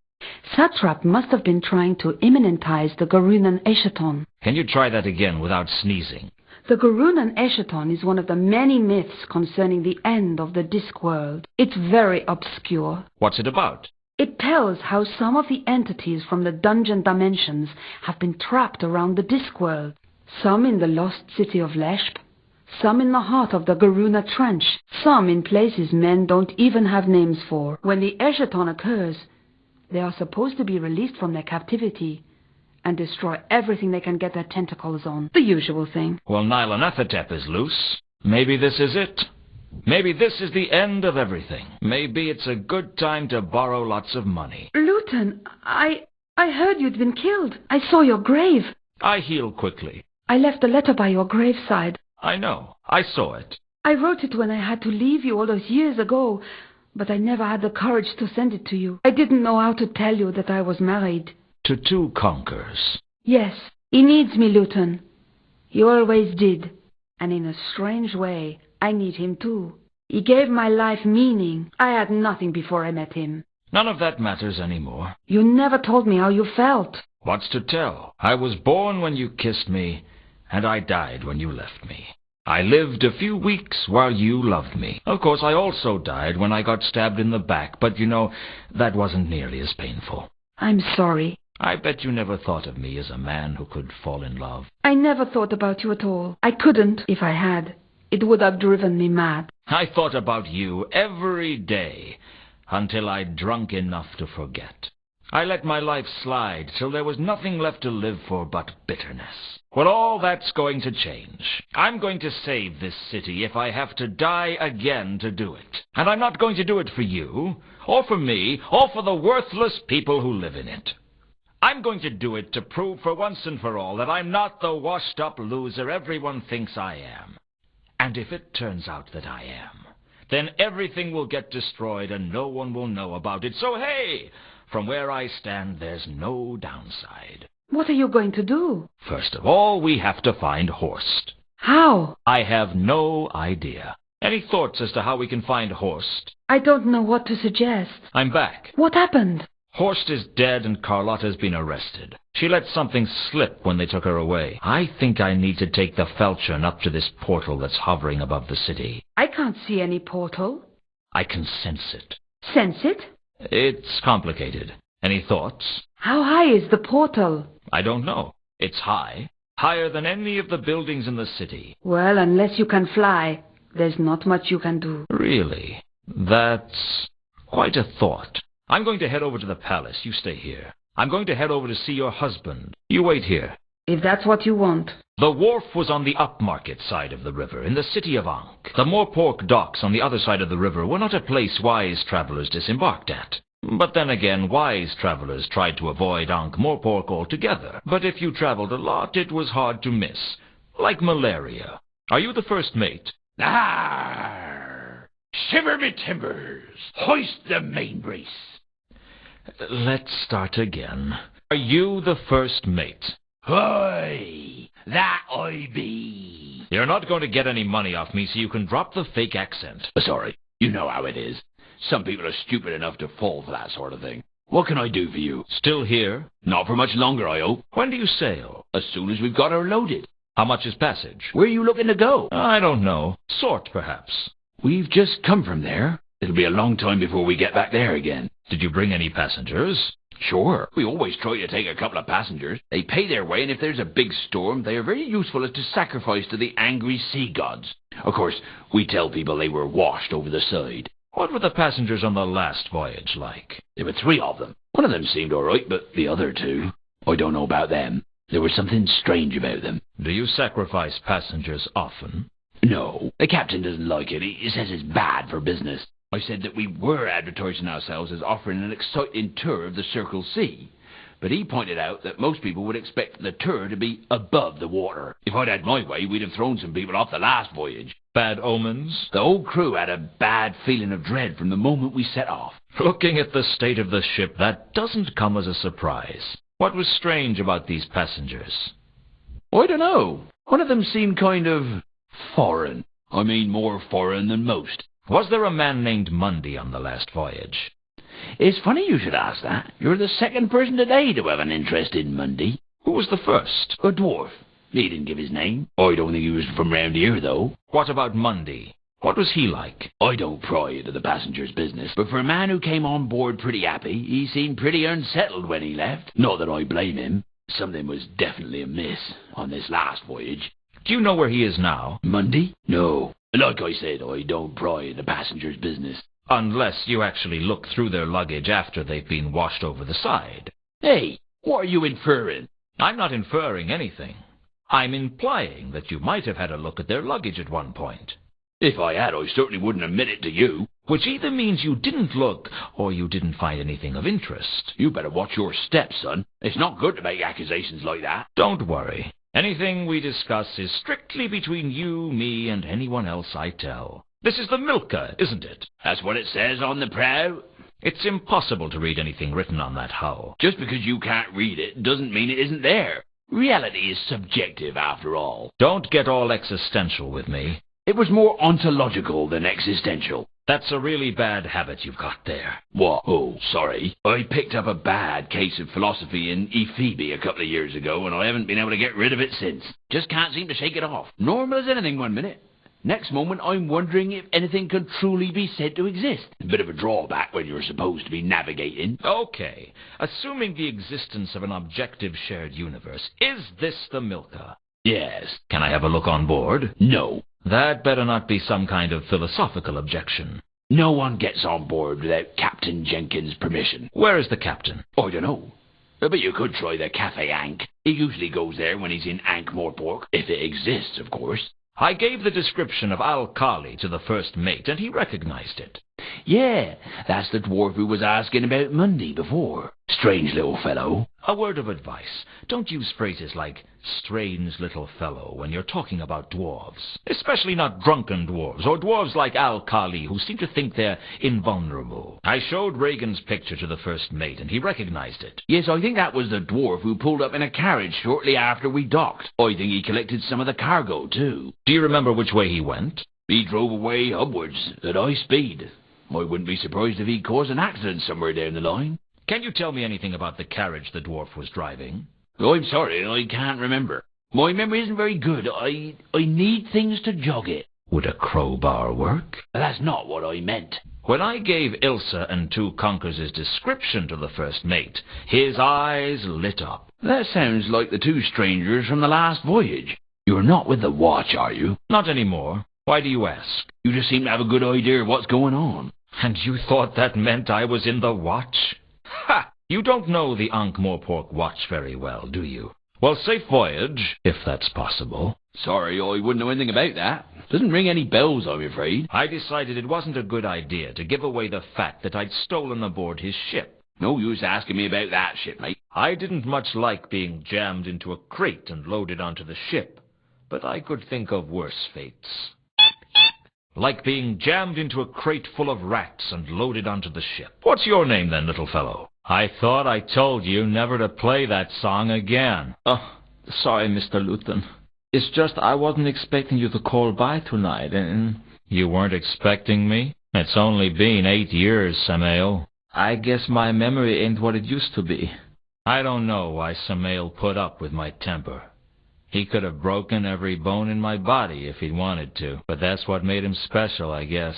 Satrap must have been trying to immanentize the Garunan Eschaton. Can you try that again without sneezing? The Garunan Eschaton is one of the many myths concerning the end of the Discworld. It's very obscure. What's it about? It tells how some of the entities from the dungeon dimensions have been trapped around the Discworld. Some in the lost city of Leshp, some in the heart of the Garuna Trench, some in places men don't even have names for. When the Eschaton occurs, they are supposed to be released from their captivity and destroy everything they can get their tentacles on. The usual thing. Well, Nylanethotep is loose. Maybe this is it. Maybe this is the end of everything. Maybe it's a good time to borrow lots of money. Luton, I heard you'd been killed. I saw your grave. I heal quickly. I left a letter by your graveside. I know. I saw it. I wrote it when I had to leave you all those years ago, but I never had the courage to send it to you. I didn't know how to tell you that I was married. To two conquerors. Yes, he needs me, Luton. He always did. And in a strange way, I need him too. He gave my life meaning. I had nothing before I met him. None of that matters anymore. You never told me how you felt. What's to tell? I was born when you kissed me, and I died when you left me. I lived a few weeks while you loved me. Of course, I also died when I got stabbed in the back, but you know, that wasn't nearly as painful. I'm sorry. I bet you never thought of me as a man who could fall in love. I never thought about you at all. I couldn't, if I had. It would have driven me mad. I thought about you every day, until I'd drunk enough to forget. I let my life slide till there was nothing left to live for but bitterness. Well, all that's going to change. I'm going to save this city if I have to die again to do it. And I'm not going to do it for you, or for me, or for the worthless people who live in it. I'm going to do it to prove for once and for all that I'm not the washed-up loser everyone thinks I am. And if it turns out that I am, then everything will get destroyed and no one will know about it. So hey, from where I stand, there's no downside. What are you going to do? First of all, we have to find Horst. How? I have no idea. Any thoughts as to how we can find Horst? I don't know what to suggest. I'm back. What happened? Horst is dead and Carlotta's been arrested. She let something slip when they took her away. I think I need to take the falchion up to this portal that's hovering above the city. I can't see any portal. I can sense it. Sense it? It's complicated. Any thoughts? How high is the portal? I don't know. It's high. Higher than any of the buildings in the city. Well, unless you can fly, there's not much you can do. Really? That's quite a thought. I'm going to head over to the palace. You stay here. I'm going to head over to see your husband. You wait here. If that's what you want. The wharf was on the upmarket side of the river, in the city of Ankh. The Morpork docks on the other side of the river were not a place wise travelers disembarked at. But then again, wise travelers tried to avoid ankh-morpork altogether. But if you traveled a lot, it was hard to miss. Like malaria. Are you the first mate? Arr! Shiver me timbers! Hoist the main brace! Let's start again. Are you the first mate? Hoy! That I be! You're not going to get any money off me, so you can drop the fake accent. Sorry, you know how it is. Some people are stupid enough to fall for that sort of thing. What can I do for you? Still here? Not for much longer, I hope. When do you sail? As soon as we've got her loaded. How much is passage? Where are you looking to go? I don't know. Sort, perhaps. We've just come from there. It'll be a long time before we get back there again. Did you bring any passengers? Sure. We always try to take a couple of passengers. They pay their way, and if there's a big storm, they are very useful as to sacrifice to the angry sea gods. Of course, we tell people they were washed over the side. What were the passengers on the last voyage like? There were 3 of them. One of them seemed all right, but the other 2, I don't know about them. There was something strange about them. Do you sacrifice passengers often? No, the captain doesn't like it. He says it's bad for business. I said that we were advertising ourselves as offering an exciting tour of the Circle C, but he pointed out that most people would expect the tour to be above the water. If I'd had my way, we'd have thrown some people off the last voyage. Bad omens? The whole crew had a bad feeling of dread from the moment we set off. Looking at the state of the ship, that doesn't come as a surprise. What was strange about these passengers? I don't know. One of them seemed kind of foreign. I mean, more foreign than most. Was there a man named Mundy on the last voyage? It's funny you should ask that. You're the second person today to have an interest in Mundy. Who was the first? A dwarf. He didn't give his name. I don't think he was from round here, though. What about Mundy? What was he like? I don't pry into the passenger's business, but for a man who came on board pretty happy, he seemed pretty unsettled when he left. Not that I blame him. Something was definitely amiss on this last voyage. Do you know where he is now? Mundy? No. Like I said, I don't pry in the passenger's business. Unless you actually look through their luggage after they've been washed over the side. Hey, what are you inferring? I'm not inferring anything. I'm implying that you might have had a look at their luggage at one point. If I had, I certainly wouldn't admit it to you. Which either means you didn't look, or you didn't find anything of interest. You better watch your steps, son. It's not good to make accusations like that. Don't worry. Anything we discuss is strictly between you, me, and anyone else I tell. This is the Milka, isn't it? That's what it says on the prow. It's impossible to read anything written on that hull. Just because you can't read it doesn't mean it isn't there. Reality is subjective, after all. Don't get all existential with me. It was more ontological than existential. That's a really bad habit you've got there. What? Oh, sorry. I picked up a bad case of philosophy in Ephoebe a couple of years ago, and I haven't been able to get rid of it since. Just can't seem to shake it off. Normal as anything one minute. Next moment, I'm wondering if anything can truly be said to exist. A bit of a drawback when you're supposed to be navigating. Okay. Assuming the existence of an objective shared universe, is this the Milka? Yes. Can I have a look on board? No. That better not be some kind of philosophical objection. No one gets on board without Captain Jenkins' permission. Where is the captain? I don't know. But you could try the Cafe Ankh. He usually goes there when he's in ankh-morpork, if it exists, of course. I gave the description of Al-Khali to the first mate, and he recognized it. Yeah, that's the dwarf who was asking about Mundy before. Strange little fellow. A word of advice. Don't use phrases like strange little fellow when you're talking about dwarves. Especially not drunken dwarves, or dwarves like Al-Khali who seem to think they're invulnerable. I showed Reagan's picture to the first mate, and he recognized it. Yes, I think that was the dwarf who pulled up in a carriage shortly after we docked. I think he collected some of the cargo, too. Do you remember which way he went? He drove away upwards at high speed. I wouldn't be surprised if he'd caused an accident somewhere down the line. Can you tell me anything about the carriage the dwarf was driving? I'm sorry, I can't remember. My memory isn't very good. I need things to jog it. Would a crowbar work? That's not what I meant. When I gave Ilsa and Two Conkers' description to the first mate, his eyes lit up. That sounds like the two strangers from the last voyage. You're not with the watch, are you? Not anymore. Why do you ask? You just seem to have a good idea of what's going on. And you thought that meant I was in the watch? Ha! You don't know the ankh-morpork watch very well, do you? Well, safe voyage, if that's possible. Sorry, I wouldn't know anything about that. Doesn't ring any bells, I'm afraid. I decided it wasn't a good idea to give away the fact that I'd stolen aboard his ship. No use asking me about that, shipmate. I didn't much like being jammed into a crate and loaded onto the ship, but I could think of worse fates. Like being jammed into a crate full of rats and loaded onto the ship. What's your name then, little fellow? I thought I told you never to play that song again. Oh, sorry, Mr. Luton. It's just I wasn't expecting you to call by tonight, and... You weren't expecting me? It's only been 8 years, Samael. I guess my memory ain't what it used to be. I don't know why Samael put up with my temper. He could have broken every bone in my body if he'd wanted to, but that's what made him special, I guess.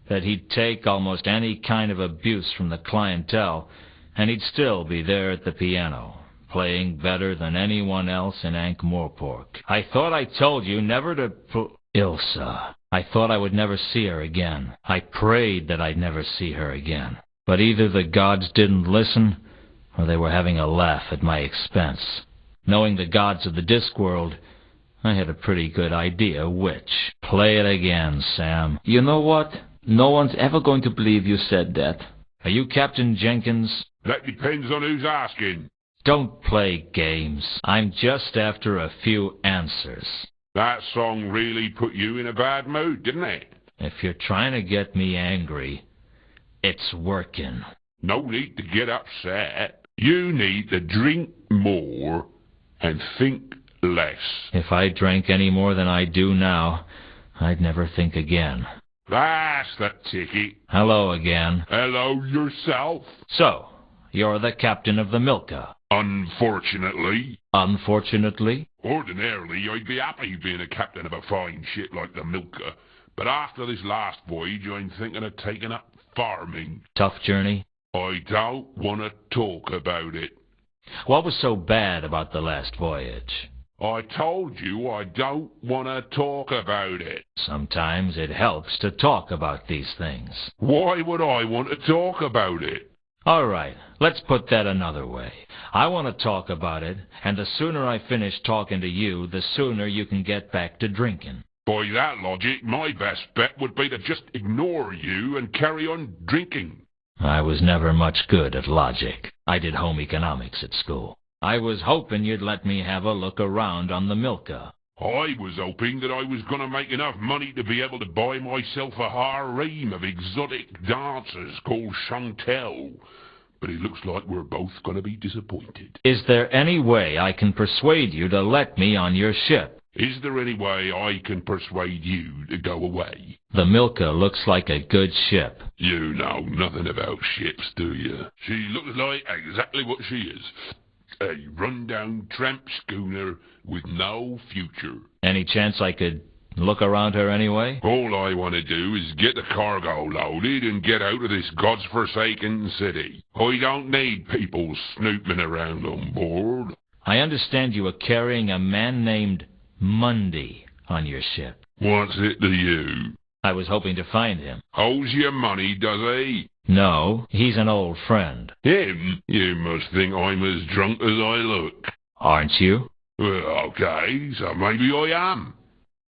That he'd take almost any kind of abuse from the clientele, and he'd still be there at the piano, playing better than anyone else in ankh-morpork. I thought I told you never to Ilsa. I thought I would never see her again. I prayed that I'd never see her again. But either the gods didn't listen, or they were having a laugh at my expense. Knowing the gods of the Discworld, I had a pretty good idea which. Play it again, Sam. You know what? No one's ever going to believe you said that. Are you Captain Jenkins? That depends on who's asking. Don't play games. I'm just after a few answers. That song really put you in a bad mood, didn't it? If you're trying to get me angry, it's working. No need to get upset. You need to drink more and think less. If I drank any more than I do now, I'd never think again. That's the ticket. Hello again. Hello yourself. So, you're the captain of the Milka. Unfortunately. Unfortunately? Ordinarily, I'd be happy being a captain of a fine ship like the Milka, but after this last voyage, I'm thinking of taking up farming. Tough journey? I don't want to talk about it. What was so bad about the last voyage? I told you I don't want to talk about it. Sometimes it helps to talk about these things. Why would I want to talk about it? All right, let's put that another way. I want to talk about it, and the sooner I finish talking to you, the sooner you can get back to drinking. By that logic, my best bet would be to just ignore you and carry on drinking. I was never much good at logic. I did home economics at school. I was hoping you'd let me have a look around on the Milka. I was hoping that I was going to make enough money to be able to buy myself a harem of exotic dancers called Chantel. But it looks like we're both going to be disappointed. Is there any way I can persuade you to let me on your ship? Is there any way I can persuade you to go away? The Milka looks like a good ship. You know nothing about ships, do you? She looks like exactly what she is. A run-down tramp schooner with no future. Any chance I could look around her anyway? All I want to do is get the cargo loaded and get out of this god's-forsaken city. I don't need people snooping around on board. I understand you were carrying a man named Mundy on your ship. What's it to you? I was hoping to find him. Owes you money, does he? No, he's an old friend. Him? You must think I'm as drunk as I look. Aren't you? Well, okay, so maybe I am.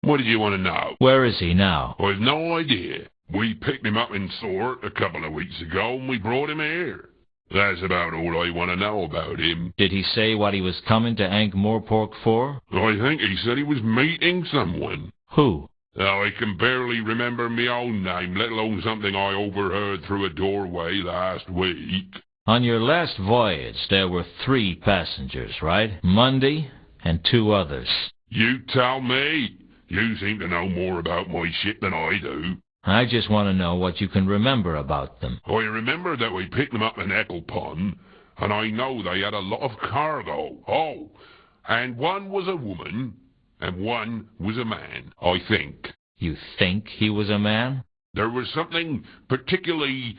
What did you want to know? Where is he now? I've no idea. We picked him up in Sort a couple of weeks ago and we brought him here. That's about all I want to know about him. Did he say what he was coming to ankh-morpork for? I think he said he was meeting someone. Who? Now, I can barely remember my own name, let alone something I overheard through a doorway last week. On your last voyage, there were 3 passengers, right? Mundy and 2 others. You tell me. You seem to know more about my ship than I do. I just want to know what you can remember about them. I remember that we picked them up in Ecclepon, and I know they had a lot of cargo. Oh, and one was a woman, and one was a man, I think. You think he was a man? There was something particularly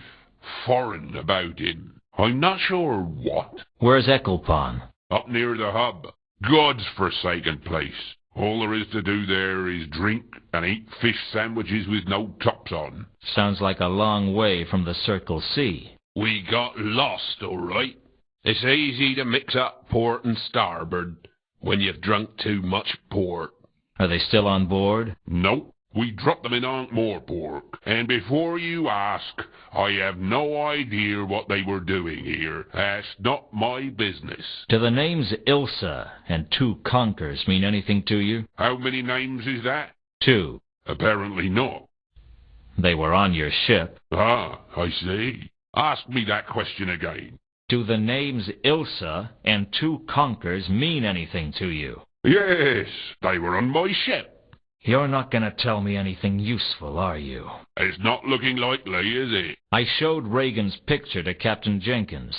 foreign about him. I'm not sure what. Where's Ecclepon? Up near the hub. God's forsaken place. All there is to do there is drink and eat fish sandwiches with no tops on. Sounds like a long way from the Circle C. We got lost, all right. It's easy to mix up port and starboard when you've drunk too much port. Are they still on board? Nope. We dropped them in ankh-morpork. And before you ask, I have no idea what they were doing here. That's not my business. Do the names Ilsa and 2 Conkers mean anything to you? How many names is that? 2. Apparently not. They were on your ship. Ah, I see. Ask me that question again. Do the names Ilsa and 2 Conkers mean anything to you? Yes, they were on my ship. You're not going to tell me anything useful, are you? It's not looking likely, is it? I showed Reagan's picture to Captain Jenkins,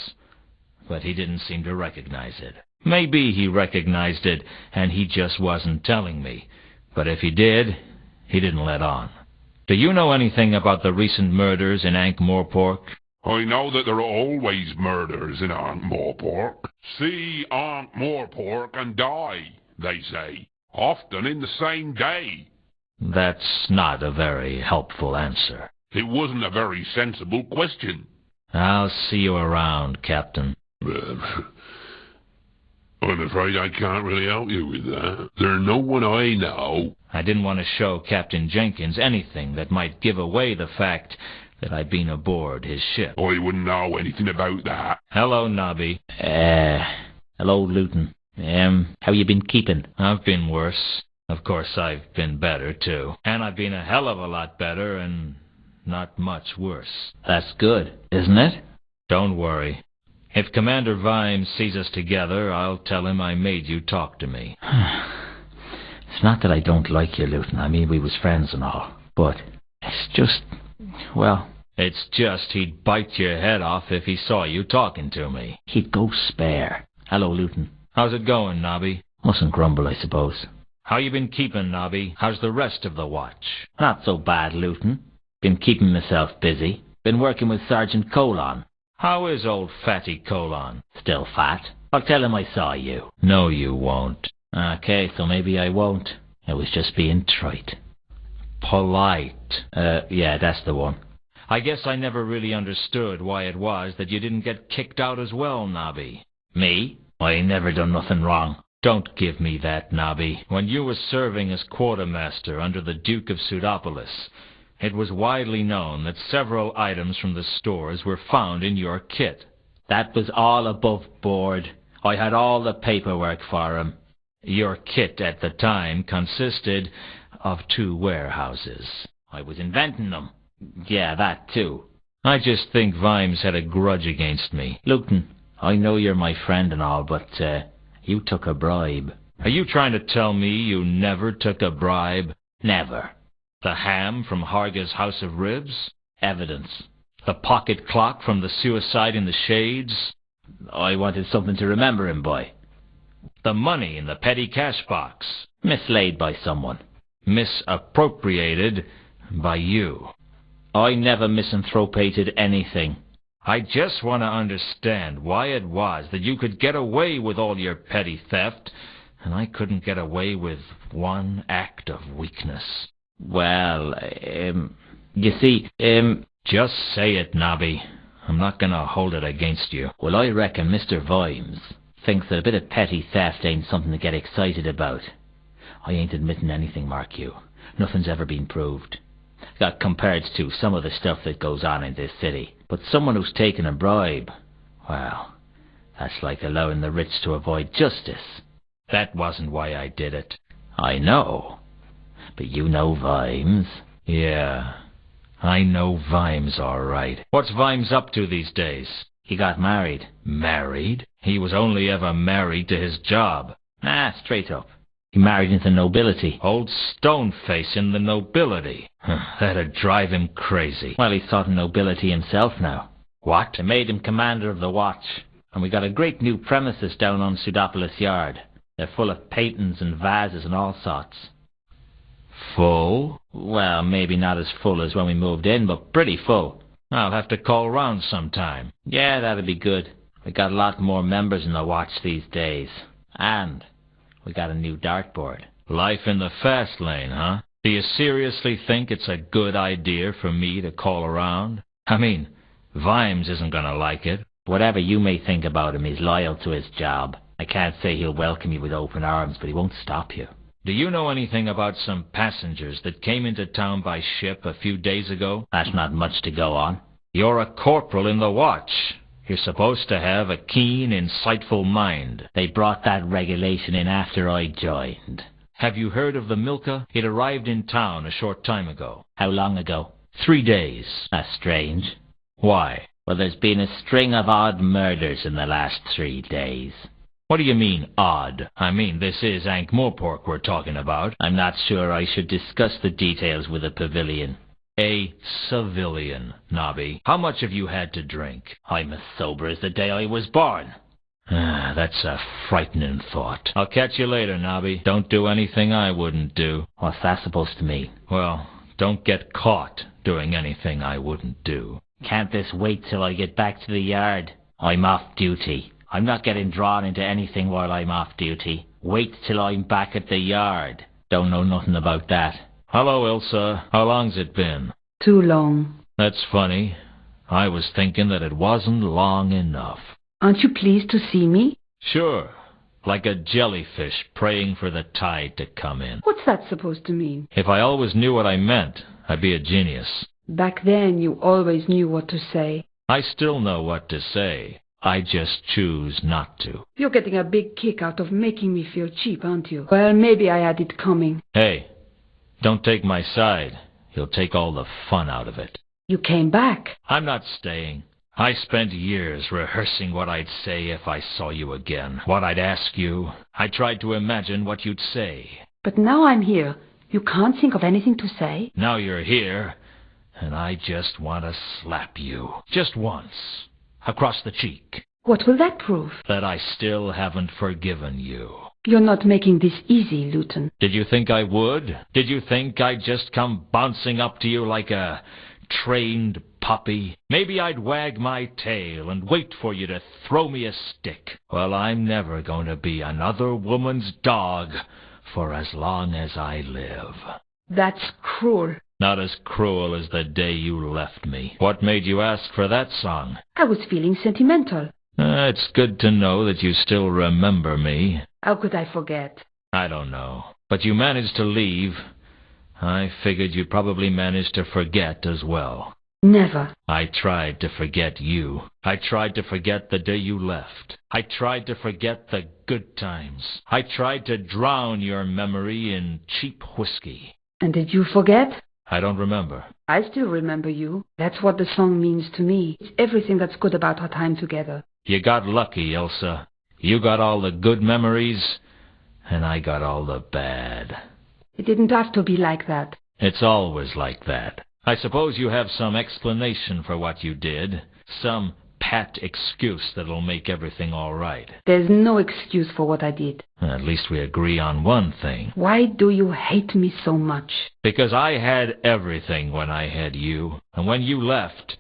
but he didn't seem to recognize it. Maybe he recognized it, and he just wasn't telling me. But if he did, he didn't let on. Do you know anything about the recent murders in ankh-morpork? I know that there are always murders in ankh-morpork. See ankh-morpork and die, they say. Often in the same day. That's not a very helpful answer. It wasn't a very sensible question. I'll see you around, Captain. I'm afraid I can't really help you with that. There's no one I know. I didn't want to show Captain Jenkins anything that might give away the fact that I'd been aboard his ship. I wouldn't know anything about that. Hello, Nobby. Hello, Luton. How you been keeping? I've been worse. Of course, I've been better, too. And I've been a hell of a lot better and not much worse. That's good, isn't it? Don't worry. If Commander Vimes sees us together, I'll tell him I made you talk to me. It's not that I don't like you, Luton. I mean, we was friends and all. But it's just, well... It's just he'd bite your head off if he saw you talking to me. He'd go spare. Hello, Luton. How's it going, Nobby? Mustn't grumble, I suppose. How you been keeping, Nobby? How's the rest of the watch? Not so bad, Luton. Been keeping myself busy. Been working with Sergeant Colon. How is old Fatty Colon? Still fat. I'll tell him I saw you. No, you won't. Okay, so maybe I won't. I was just being trite. Polite. Yeah, that's the one. I guess I never really understood why it was that you didn't get kicked out as well, Nobby. Me? I ain't never done nothing wrong. Don't give me that, Nobby. When you were serving as quartermaster under the Duke of Pseudopolis, it was widely known that several items from the stores were found in your kit. That was all above board. I had all the paperwork for him. Your kit at the time consisted of 2 warehouses. I was inventing them. Yeah, that too. I just think Vimes had a grudge against me. Luton, I know you're my friend and all, but you took a bribe. Are you trying to tell me you never took a bribe? Never. The ham from Harga's House of Ribs? Evidence. The pocket clock from the Suicide in the Shades? I wanted something to remember him by. The money in the petty cash box? Mislaid by someone. Misappropriated by you. I never misanthropated anything. I just want to understand why it was that you could get away with all your petty theft, and I couldn't get away with one act of weakness. Well, you see, Just say it, Nobby. I'm not going to hold it against you. Well, I reckon Mr. Vimes thinks that a bit of petty theft ain't something to get excited about. I ain't admitting anything, mark you. Nothing's ever been proved. Got compared to some of the stuff that goes on in this city. But someone who's taken a bribe, well, that's like allowing the rich to avoid justice. That wasn't why I did it. I know. But you know Vimes. Yeah, I know Vimes all right. What's Vimes up to these days? He got married. Married? He was only ever married to his job. Straight up. He married into nobility. Old Stoneface in the nobility. That'd drive him crazy. Well, he's talking nobility himself now. What? They made him commander of the watch. And we got a great new premises down on Pseudopolis Yard. They're full of paintings and vases and all sorts. Full? Well, maybe not as full as when we moved in, but pretty full. I'll have to call round sometime. Yeah, that'd be good. We got a lot more members in the watch these days. And we got a new dartboard. Life in the fast lane, huh? Do you seriously think it's a good idea for me to call around? I mean, Vimes isn't going to like it. Whatever you may think about him, he's loyal to his job. I can't say he'll welcome you with open arms, but he won't stop you. Do you know anything about some passengers that came into town by ship a few days ago? That's not much to go on. You're a corporal in the watch. You're supposed to have a keen, insightful mind. They brought that regulation in after I joined. Have you heard of the Milka? It arrived in town a short time ago. How long ago? 3 days. That's strange. Why? Well, there's been a string of odd murders in the last 3 days. What do you mean, odd? I mean, this is ankh-morpork we're talking about. I'm not sure I should discuss the details with a pavilion. A civilian, Nobby. How much have you had to drink? I'm as sober as the day I was born. That's a frightening thought. I'll catch you later, Nobby. Don't do anything I wouldn't do. What's that supposed to mean? Well, don't get caught doing anything I wouldn't do. Can't this wait till I get back to the yard? I'm off duty. I'm not getting drawn into anything while I'm off duty. Wait till I'm back at the yard. Don't know nothing about that. Hello, Ilsa. How long's it been? Too long. That's funny. I was thinking that it wasn't long enough. Aren't you pleased to see me? Sure. Like a jellyfish praying for the tide to come in. What's that supposed to mean? If I always knew what I meant, I'd be a genius. Back then, you always knew what to say. I still know what to say. I just choose not to. You're getting a big kick out of making me feel cheap, aren't you? Well, maybe I had it coming. Hey, don't take my side. You'll take all the fun out of it. You came back. I'm not staying. I spent years rehearsing what I'd say if I saw you again, what I'd ask you. I tried to imagine what you'd say. But now I'm here. You can't think of anything to say? Now you're here, and I just want to slap you. Just once. Across the cheek. What will that prove? That I still haven't forgiven you. You're not making this easy, Luton. Did you think I would? Did you think I'd just come bouncing up to you like a trained puppy? Maybe I'd wag my tail and wait for you to throw me a stick. Well, I'm never going to be another woman's dog for as long as I live. That's cruel. Not as cruel as the day you left me. What made you ask for that song? I was feeling sentimental. It's good to know that you still remember me. How could I forget? I don't know. But you managed to leave. I figured you'd probably manage to forget as well. Never. I tried to forget you. I tried to forget the day you left. I tried to forget the good times. I tried to drown your memory in cheap whiskey. And did you forget? I don't remember. I still remember you. That's what the song means to me. It's everything that's good about our time together. You got lucky, Ilsa. You got all the good memories, and I got all the bad. It didn't have to be like that. It's always like that. I suppose you have some explanation for what you did. Some pat excuse that'll make everything all right. There's no excuse for what I did. At least we agree on one thing. Why do you hate me so much? Because I had everything when I had you. And when you left,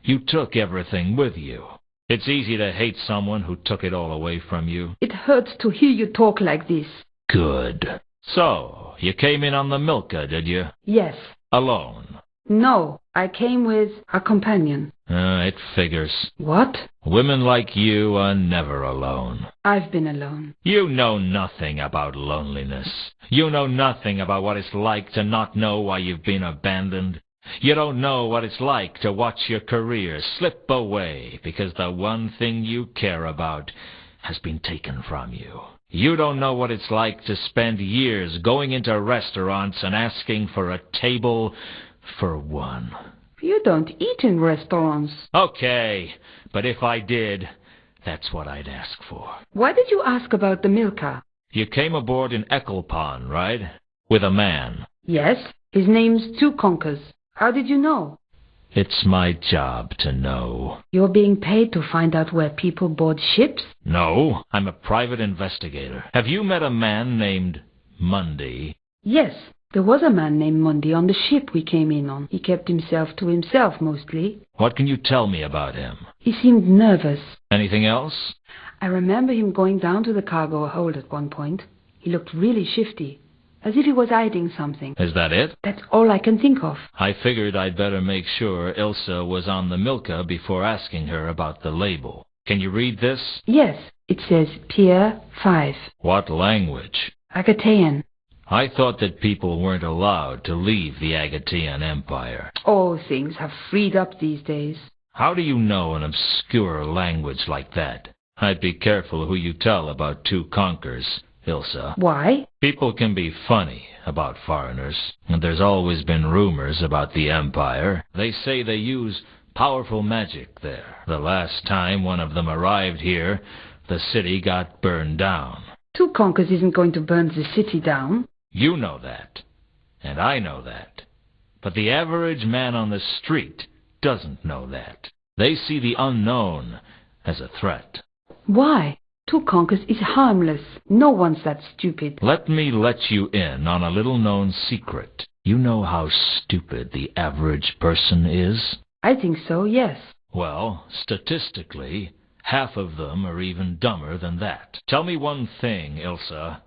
you took everything with you. It's easy to hate someone who took it all away from you. It hurts to hear you talk like this. Good. So, you came in on the Milka, did you? Yes. Alone? No, I came with a companion. It figures. What? Women like you are never alone. I've been alone. You know nothing about loneliness. You know nothing about what it's like to not know why you've been abandoned. You don't know what it's like to watch your career slip away because the one thing you care about has been taken from you. You don't know what it's like to spend years going into restaurants and asking for a table for one. You don't eat in restaurants. Okay, but if I did, that's what I'd ask for. Why did you ask about the Milka? You came aboard in Ecclepon, right? With a man. Yes, his name's Two Conkers. How did you know? It's my job to know. You're being paid to find out where people board ships? No, I'm a private investigator. Have you met a man named Mundy? Yes, there was a man named Mundy on the ship we came in on. He kept himself to himself mostly. What can you tell me about him? He seemed nervous. Anything else? I remember him going down to the cargo hold at one point. He looked really shifty. As if he was hiding something. Is that it? That's all I can think of. I figured I'd better make sure Ilsa was on the Milka before asking her about the label. Can you read this? Yes, it says Pier 5. What language? Agatean. I thought that people weren't allowed to leave the Agatean Empire. Oh, things have freed up these days. How do you know an obscure language like that? I'd be careful who you tell about Two Conkers, Ilsa. Why? People can be funny about foreigners, and there's always been rumors about the Empire. They say they use powerful magic there. The last time one of them arrived here, the city got burned down. Two Conkers isn't going to burn the city down. You know that, and I know that. But the average man on the street doesn't know that. They see the unknown as a threat. Why? Two conkers is harmless. No one's that stupid. Let me let you in on a little-known secret. You know how stupid the average person is? I think so, yes. Well, statistically, half of them are even dumber than that. Tell me one thing, Ilsa.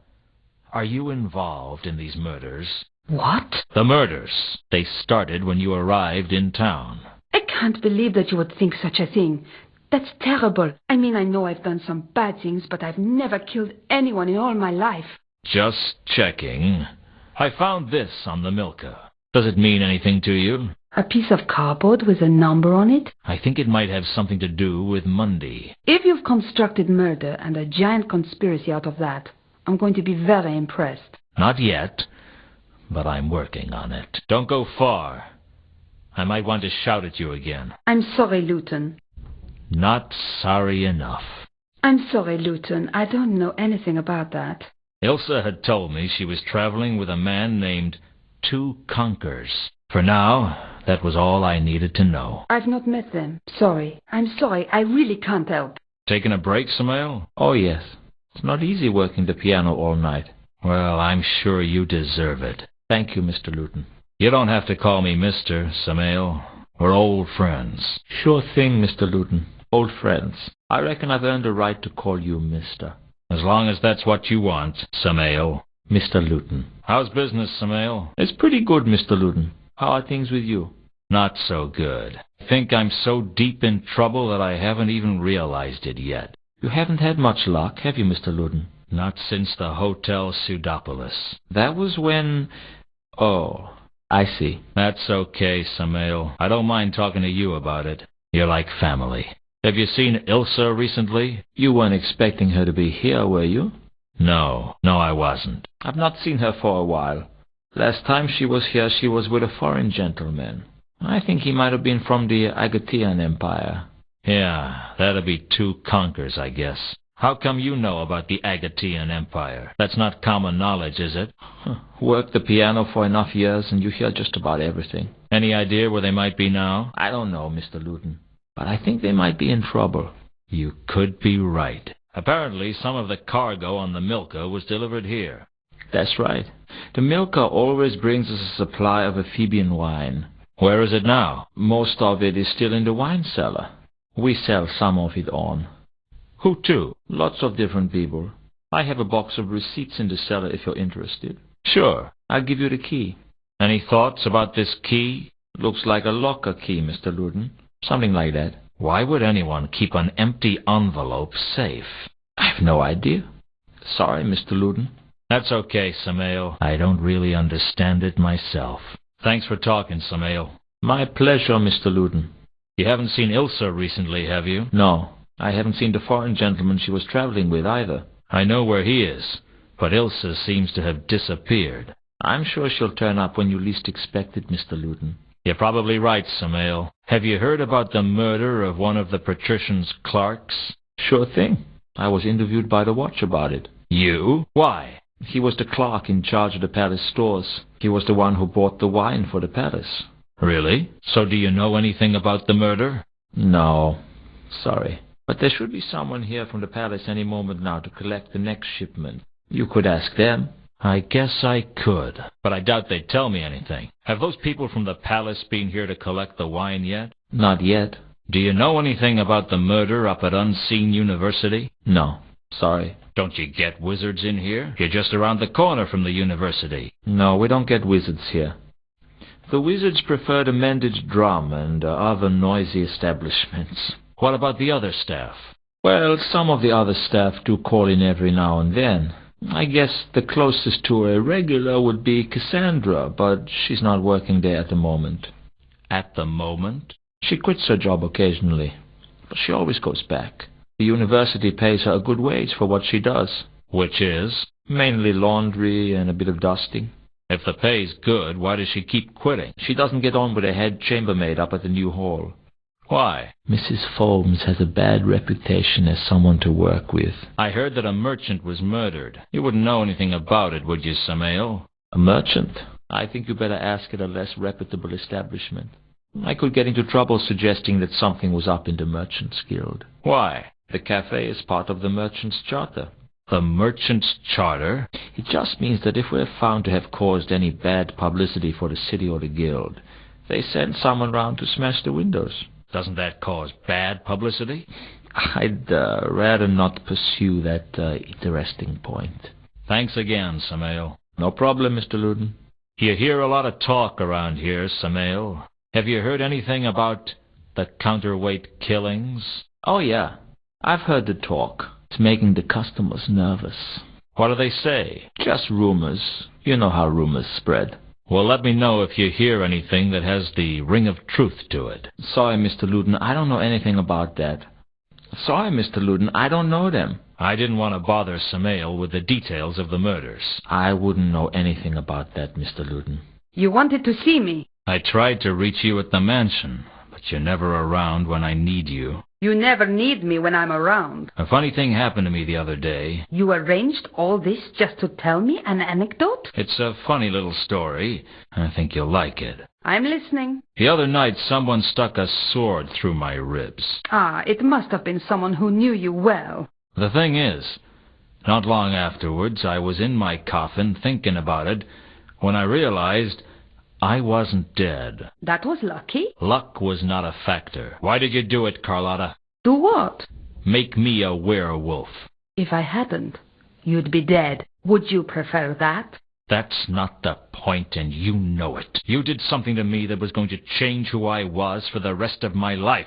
Are you involved in these murders? What? The murders. They started when you arrived in town. I can't believe that you would think such a thing. That's terrible. I mean, I know I've done some bad things, but I've never killed anyone in all my life. Just checking. I found this on the Milka. Does it mean anything to you? A piece of cardboard with a number on it? I think it might have something to do with Monday. If you've constructed murder and a giant conspiracy out of that, I'm going to be very impressed. Not yet, but I'm working on it. Don't go far. I might want to shout at you again. I'm sorry, Luton. Not sorry enough. I'm sorry, Luton. I don't know anything about that. Ilsa had told me she was traveling with a man named Two Conkers. For now, that was all I needed to know. I've not met them. Sorry. I'm sorry. I really can't help. Taking a break, Samael? Oh, yes. It's not easy working the piano all night. Well, I'm sure you deserve it. Thank you, Mr. Luton. You don't have to call me Mr. Samael. We're old friends. Sure thing, Mr. Luton. Old friends. I reckon I've earned a right to call you Mr. As long as that's what you want, Samael. Mr. Luton. How's business, Samael? It's pretty good, Mr. Luton. How are things with you? Not so good. I think I'm so deep in trouble that I haven't even realized it yet. You haven't had much luck, have you, Mr. Luton? Not since the Hotel Pseudopolis. That was when... Oh, I see. That's okay, Samael. I don't mind talking to you about it. You're like family. Have you seen Ilsa recently? You weren't expecting her to be here, were you? No, I wasn't. I've not seen her for a while. Last time she was here, she was with a foreign gentleman. I think he might have been from the Agathian Empire. Yeah, that'd be Two Conkers, I guess. How come you know about the Agathian Empire? That's not common knowledge, is it? Worked the piano for enough years and you hear just about everything. Any idea where they might be now? I don't know, Mr. Luton. But I think they might be in trouble. You could be right. Apparently, some of the cargo on the Milka was delivered here. That's right. The Milka always brings us a supply of Ephebian wine. Where is it now? Most of it is still in the wine cellar. We sell some of it on. Who to? Lots of different people. I have a box of receipts in the cellar if you're interested. Sure. I'll give you the key. Any thoughts about this key? Looks like a locker key, Mr. Luton. Something like that. Why would anyone keep an empty envelope safe? I've no idea. Sorry, Mr. Luton. That's okay, Samael. I don't really understand it myself. Thanks for talking, Samael. My pleasure, Mr. Luton. You haven't seen Ilsa recently, have you? No. I haven't seen the foreign gentleman she was traveling with either. I know where he is, but Ilsa seems to have disappeared. I'm sure she'll turn up when you least expect it, Mr. Luton. You're probably right, Samael. Have you heard about the murder of one of the patrician's clerks? Sure thing. I was interviewed by the Watch about it. You? Why? He was the clerk in charge of the palace stores. He was the one who bought the wine for the palace. Really? So do you know anything about the murder? No. Sorry. But there should be someone here from the palace any moment now to collect the next shipment. You could ask them. I guess I could, but I doubt they'd tell me anything. Have those people from the palace been here to collect the wine yet? Not yet. Do you know anything about the murder up at Unseen University? No. Sorry. Don't you get wizards in here? You're just around the corner from the university. No, we don't get wizards here. The wizards prefer the mended drum and other noisy establishments. What about the other staff? Well, some of the other staff do call in every now and then. I guess the closest to a regular would be Cassandra, but she's not working there at the moment. At the moment? She quits her job occasionally, but she always goes back. The university pays her a good wage for what she does. Which is? Mainly laundry and a bit of dusting. If the pay's good, why does she keep quitting? She doesn't get on with the head chambermaid up at the new hall. Why? Mrs. Folmes has a bad reputation as someone to work with. I heard that a merchant was murdered. You wouldn't know anything about it, would you, Samael? A merchant? I think you better ask at a less reputable establishment. I could get into trouble suggesting that something was up in the Merchants' Guild. Why? The cafe is part of the merchant's charter. The merchant's charter? It just means that if we're found to have caused any bad publicity for the city or the guild, they send someone round to smash the windows. Doesn't that cause bad publicity? I'd rather not pursue that interesting point. Thanks again, Samael. No problem, Mr. Luden. You hear a lot of talk around here, Samael. Have you heard anything about the counterweight killings? Oh, yeah. I've heard the talk. It's making the customers nervous. What do they say? Just rumors. You know how rumors spread. Well, let me know if you hear anything that has the ring of truth to it. Sorry, Mr. Luden, I don't know anything about that. Sorry, Mr. Luden, I don't know them. I didn't want to bother Samael with the details of the murders. I wouldn't know anything about that, Mr. Luden. You wanted to see me. I tried to reach you at the mansion, but you're never around when I need you. You never need me when I'm around. A funny thing happened to me the other day. You arranged all this just to tell me an anecdote? It's a funny little story. I think you'll like it. I'm listening. The other night, someone stuck a sword through my ribs. Ah, it must have been someone who knew you well. The thing is, not long afterwards, I was in my coffin thinking about it when I realized I wasn't dead. That was lucky. Luck was not a factor. Why did you do it, Carlotta? Do what? Make me a werewolf. If I hadn't, you'd be dead. Would you prefer that? That's not the point, and you know it. You did something to me that was going to change who I was for the rest of my life,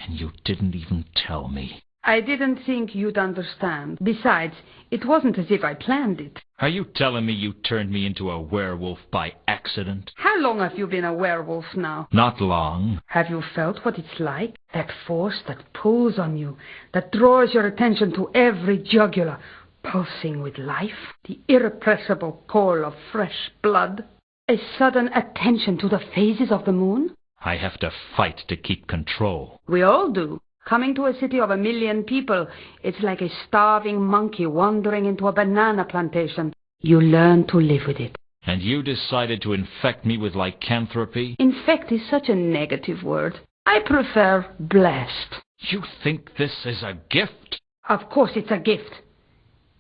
and you didn't even tell me. I didn't think you'd understand. Besides, it wasn't as if I planned it. Are you telling me you turned me into a werewolf by accident? How long have you been a werewolf now? Not long. Have you felt what it's like? That force that pulls on you, that draws your attention to every jugular, pulsing with life? The irrepressible call of fresh blood? A sudden attention to the phases of the moon? I have to fight to keep control. We all do. Coming to a city of 1 million people, it's like a starving monkey wandering into a banana plantation. You learn to live with it. And you decided to infect me with lycanthropy? Infect is such a negative word. I prefer blessed. You think this is a gift? Of course it's a gift.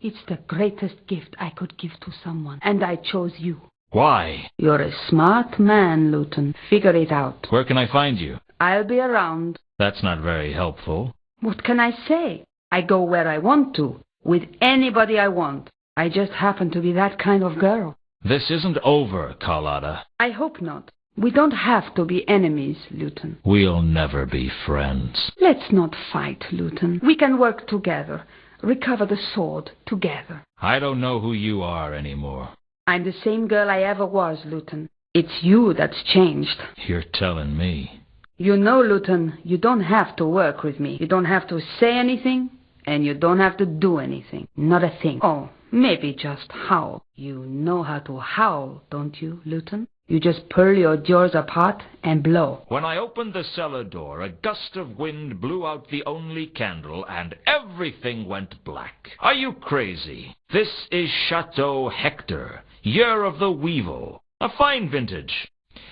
It's the greatest gift I could give to someone, and I chose you. Why? You're a smart man, Luton. Figure it out. Where can I find you? I'll be around. That's not very helpful. What can I say? I go where I want to, with anybody I want. I just happen to be that kind of girl. This isn't over, Carlotta. I hope not. We don't have to be enemies, Luton. We'll never be friends. Let's not fight, Luton. We can work together. Recover the sword together. I don't know who you are anymore. I'm the same girl I ever was, Luton. It's you that's changed. You're telling me. You know, Luton, you don't have to work with me. You don't have to say anything, and you don't have to do anything. Not a thing. Oh, maybe just howl. You know how to howl, don't you, Luton? You just pull your jaws apart and blow. When I opened the cellar door, a gust of wind blew out the only candle, and everything went black. Are you crazy? This is Chateau Hector, Year of the Weevil. A fine vintage.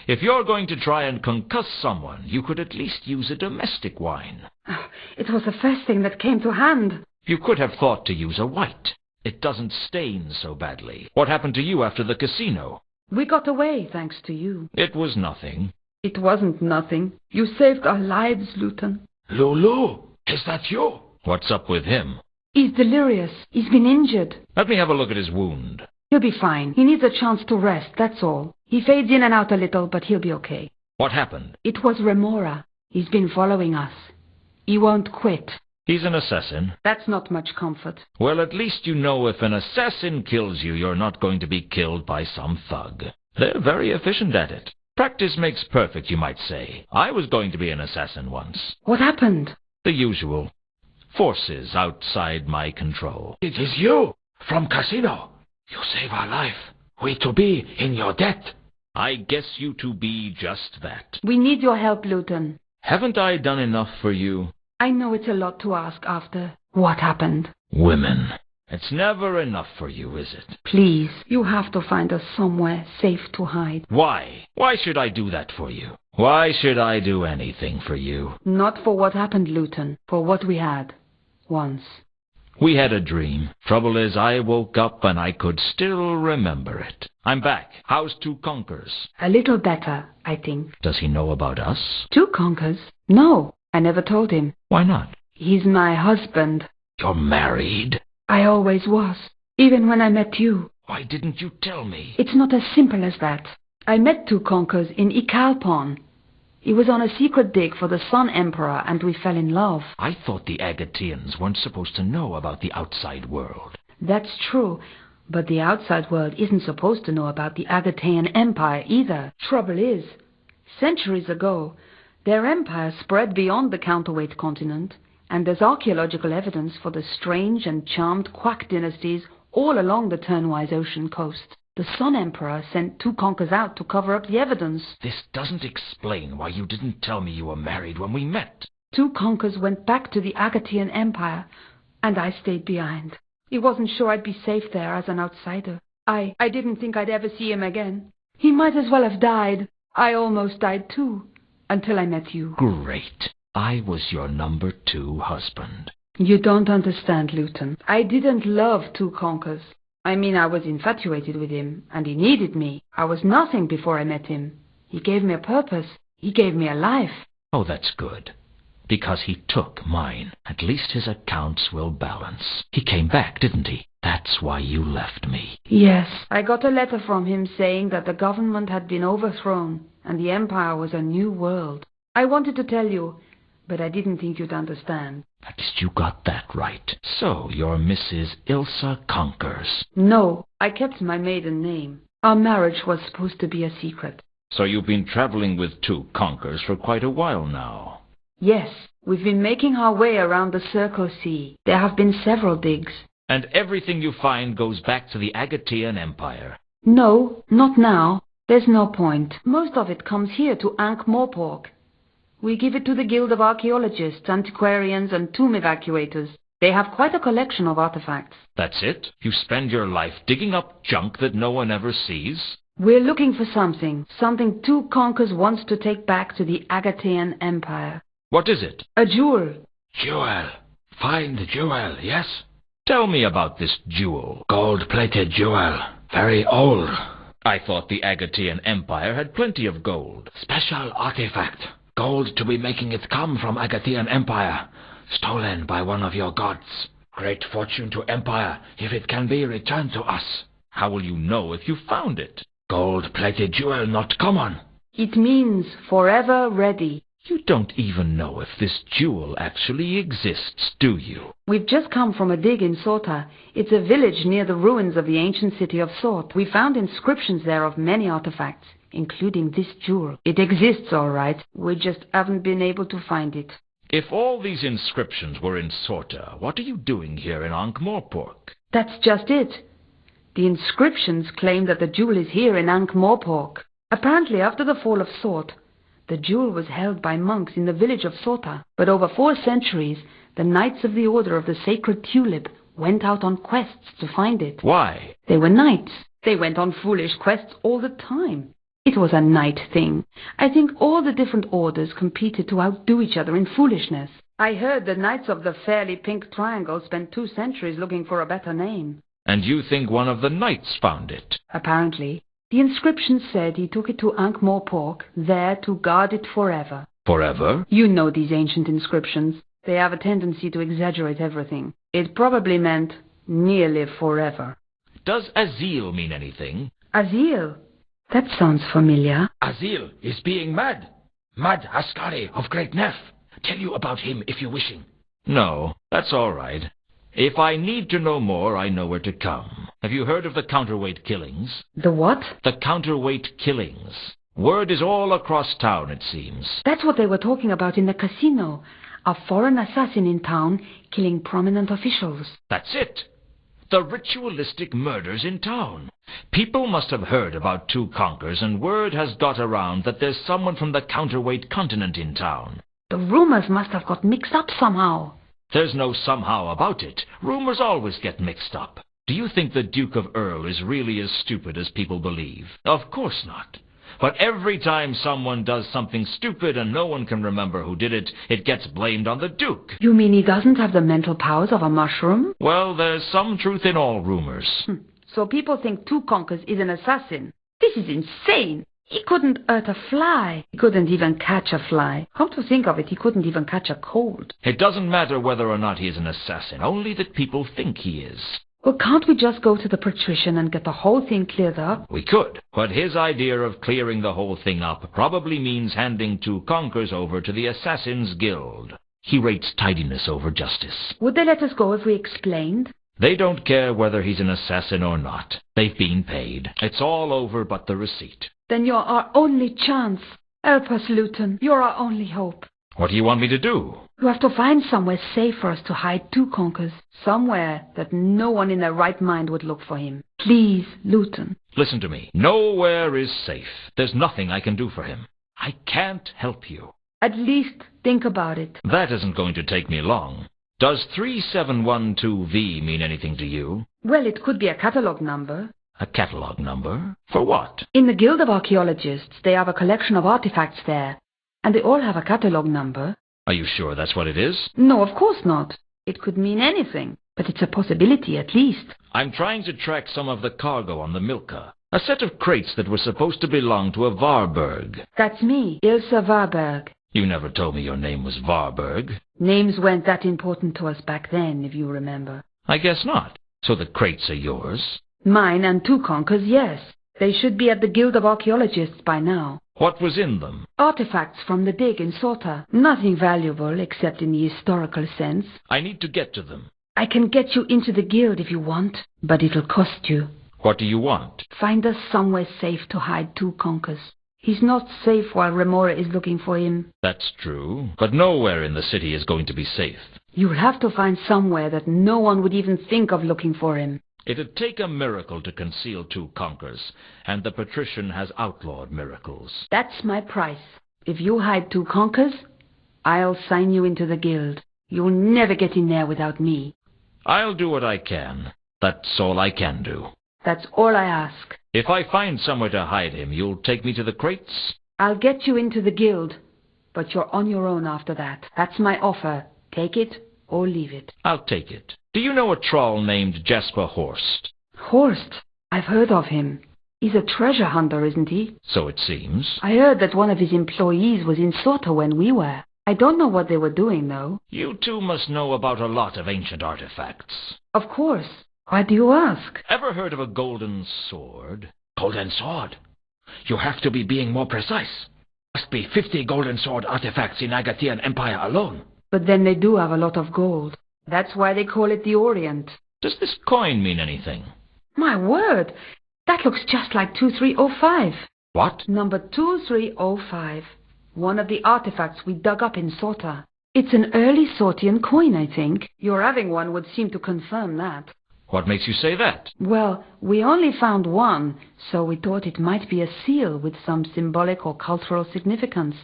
If you're going to try and concuss someone, you could at least use a domestic wine. Oh, it was the first thing that came to hand. You could have thought to use a white. It doesn't stain so badly. What happened to you after the casino? We got away, thanks to you. It was nothing. It wasn't nothing. You saved our lives, Luton. Lulu, is that you? What's up with him? He's delirious. He's been injured. Let me have a look at his wound. He'll be fine. He needs a chance to rest, that's all. He fades in and out a little, but he'll be okay. What happened? It was Remora. He's been following us. He won't quit. He's an assassin. That's not much comfort. Well, at least you know if an assassin kills you, you're not going to be killed by some thug. They're very efficient at it. Practice makes perfect, you might say. I was going to be an assassin once. What happened? The usual. Forces outside my control. It is you, from Casino. You save our life. We to be in your debt. I guess you to be just that. We need your help, Luton. Haven't I done enough for you? I know it's a lot to ask after what happened. Women. It's never enough for you, is it? Please, you have to find us somewhere safe to hide. Why? Why should I do that for you? Why should I do anything for you? Not for what happened, Luton. For what we had. once. We had a dream. Trouble is, I woke up and I could still remember it. I'm back. How's Two Conkers? A little better, I think. Does he know about us? Two Conkers? No, I never told him. Why not? He's my husband. You're married? I always was, even when I met you. Why didn't you tell me? It's not as simple as that. I met Two Conkers in Ikalpon. He was on a secret dig for the Sun Emperor, and we fell in love. I thought the Agateans weren't supposed to know about the outside world. That's true, but the outside world isn't supposed to know about the Agatean Empire either. Trouble is, centuries ago, their empire spread beyond the counterweight continent, and there's archaeological evidence for the strange and charmed Quack dynasties all along the Turnwise Ocean coast. The Sun Emperor sent Two Conkers out to cover up the evidence. This doesn't explain why you didn't tell me you were married when we met. Two Conkers went back to the Agatean Empire, and I stayed behind. He wasn't sure I'd be safe there as an outsider. I didn't think I'd ever see him again. He might as well have died. I almost died too, until I met you. Great. I was your number 2 husband. You don't understand, Luton. I didn't love Two Conkers. I mean, I was infatuated with him, and he needed me. I was nothing before I met him. He gave me a purpose. He gave me a life. Oh, that's good. Because he took mine. At least his accounts will balance. He came back, didn't he? That's why you left me. Yes. I got a letter from him saying that the government had been overthrown, and the Empire was a new world. I wanted to tell you, but I didn't think you'd understand. At least you got that right. So, you're Mrs. Ilsa Conkers. No, I kept my maiden name. Our marriage was supposed to be a secret. So you've been traveling with Two Conkers for quite a while now. Yes, we've been making our way around the Circle Sea. There have been several digs. And everything you find goes back to the Agatean Empire. No, not now. There's no point. Most of it comes here to ankh-morpork. We give it to the Guild of Archaeologists, Antiquarians, and Tomb Evacuators. They have quite a collection of artifacts. That's it? You spend your life digging up junk that no one ever sees? We're looking for something. Something Two Conkers wants to take back to the Agatean Empire. What is it? A jewel. Jewel. Find jewel, yes? Tell me about this jewel. Gold-plated jewel. Very old. I thought the Agatean Empire had plenty of gold. Special artifact. Gold to be making it come from Agatean Empire. Stolen by one of your gods. Great fortune to Empire if it can be returned to us. How will you know if you found it? Gold-plated jewel not common. It means forever ready. You don't even know if this jewel actually exists, do you? We've just come from a dig in Sorta. It's a village near the ruins of the ancient city of Sort. We found inscriptions there of many artifacts, including this jewel. It exists, all right. We just haven't been able to find it. If all these inscriptions were in Sorta, what are you doing here in ankh-morpork? That's just it. The inscriptions claim that the jewel is here in ankh-morpork. Apparently, after the fall of Sort, the jewel was held by monks in the village of Sorta. But over 4 centuries, the Knights of the Order of the Sacred Tulip went out on quests to find it. Why? They were knights. They went on foolish quests all the time. It was a knight thing. I think all the different orders competed to outdo each other in foolishness. I heard the Knights of the Fairly Pink Triangle spent 2 centuries looking for a better name. And you think one of the knights found it? Apparently. The inscription said he took it to ankh-morpork, there to guard it forever. Forever? You know these ancient inscriptions. They have a tendency to exaggerate everything. It probably meant nearly forever. Does Azil mean anything? Azil? That sounds familiar. Azil is being mad. Mad Askari of Great Nef. Tell you about him if you're wishing. No, that's all right. If I need to know more, I know where to come. Have you heard of the counterweight killings? The what? The counterweight killings. Word is all across town, it seems. That's what they were talking about in the casino. A foreign assassin in town killing prominent officials. That's it. The ritualistic murders in town. People must have heard about Two Conkers, and word has got around that there's someone from the counterweight continent in town. The rumors must have got mixed up somehow. There's no somehow about it. Rumors always get mixed up. Do you think the Duke of Earl is really as stupid as people believe? Of course not. But every time someone does something stupid and no one can remember who did it, it gets blamed on the Duke. You mean he doesn't have the mental powers of a mushroom? Well, there's some truth in all rumors. So people think Two Conkers is an assassin. This is insane. He couldn't hurt a fly. He couldn't even catch a fly. Come to think of it, he couldn't even catch a cold. It doesn't matter whether or not he is an assassin, only that people think he is. Well, can't we just go to the patrician and get the whole thing cleared up? We could, but his idea of clearing the whole thing up probably means handing Two Conkers over to the Assassin's Guild. He rates tidiness over justice. Would they let us go if we explained? They don't care whether he's an assassin or not. They've been paid. It's all over but the receipt. Then you're our only chance. Help us, Luton. You're our only hope. What do you want me to do? You have to find somewhere safe for us to hide Two Conkers. Somewhere that no one in their right mind would look for him. Please, Luton. Listen to me. Nowhere is safe. There's nothing I can do for him. I can't help you. At least think about it. That isn't going to take me long. Does 3712V mean anything to you? Well, it could be a catalog number. A catalog number? For what? In the Guild of Archaeologists, they have a collection of artifacts there. And they all have a catalog number. Are you sure that's what it is? No, of course not. It could mean anything. But it's a possibility, at least. I'm trying to track some of the cargo on the Milka. A set of crates that were supposed to belong to a Varberg. That's me, Ilse Varberg. You never told me your name was Varberg. Names weren't that important to us back then, if you remember. I guess not. So the crates are yours? Mine and Two Conkers, yes. They should be at the Guild of Archaeologists by now. What was in them? Artifacts from the dig in Sorta. Nothing valuable except in the historical sense. I need to get to them. I can get you into the guild if you want, but it'll cost you. What do you want? Find us somewhere safe to hide Two Conkers. He's not safe while Remora is looking for him. That's true, but nowhere in the city is going to be safe. You'll have to find somewhere that no one would even think of looking for him. It'd take a miracle to conceal Two Conkers, and the patrician has outlawed miracles. That's my price. If you hide Two Conkers, I'll sign you into the guild. You'll never get in there without me. I'll do what I can. That's all I can do. That's all I ask. If I find somewhere to hide him, you'll take me to the crates? I'll get you into the guild, but you're on your own after that. That's my offer. Take it or leave it. I'll take it. Do you know a troll named Jasper Horst? Horst? I've heard of him. He's a treasure hunter, isn't he? So it seems. I heard that one of his employees was in Sorta when we were. I don't know what they were doing, though. You two must know about a lot of ancient artifacts. Of course. Why do you ask? Ever heard of a golden sword? Golden sword? You have to be being more precise. Must be 50 golden sword artifacts in Agathian Empire alone. But then they do have a lot of gold. That's why they call it the Orient. Does this coin mean anything? My word! That looks just like 2305. What? Number 2305. One of the artifacts we dug up in Sorta. It's an early Sortian coin, I think. Your having one would seem to confirm that. What makes you say that? Well, we only found one, so we thought it might be a seal with some symbolic or cultural significance.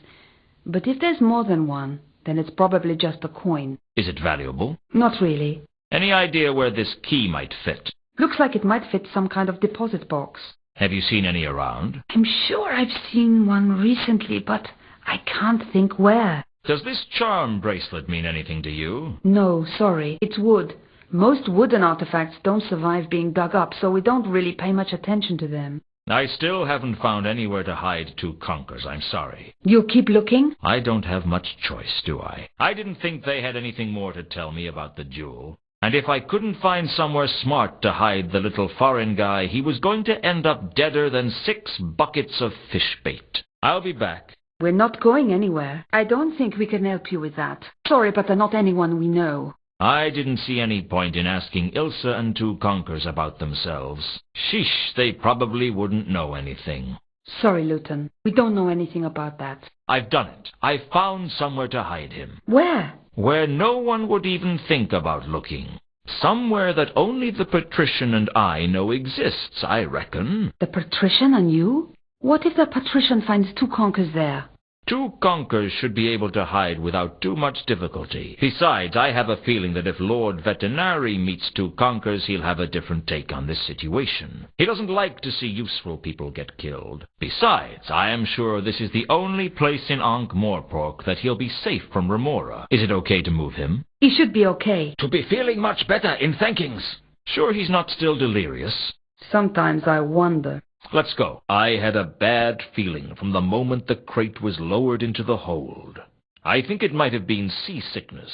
But if there's more than one, then it's probably just a coin. Is it valuable? Not really. Any idea where this key might fit? Looks like it might fit some kind of deposit box. Have you seen any around? I'm sure I've seen one recently, but I can't think where. Does this charm bracelet mean anything to you? No, sorry. It's wood. Most wooden artifacts don't survive being dug up, so we don't really pay much attention to them. I still haven't found anywhere to hide Two Conkers, I'm sorry. You'll keep looking? I don't have much choice, do I? I didn't think they had anything more to tell me about the jewel. And if I couldn't find somewhere smart to hide the little foreign guy, he was going to end up deader than 6 buckets of fish bait. I'll be back. We're not going anywhere. I don't think we can help you with that. Sorry, but they're not anyone we know. I didn't see any point in asking Ilse and Two Conkers about themselves. Sheesh, they probably wouldn't know anything. Sorry, Luton. We don't know anything about that. I've done it. I've found somewhere to hide him. Where? Where no one would even think about looking. Somewhere that only the patrician and I know exists, I reckon. The patrician and you? What if the patrician finds Two Conkers there? 2 conkers should be able to hide without too much difficulty. Besides, I have a feeling that if Lord Veterinary meets 2 conkers, he'll have a different take on this situation. He doesn't like to see useful people get killed. Besides, I am sure this is the only place in ankh-morpork that he'll be safe from Remora. Is it okay to move him? He should be okay. To be feeling much better in thankings. Sure he's not still delirious? Sometimes I wonder. Let's go. I had a bad feeling from the moment the crate was lowered into the hold. I think it might have been seasickness.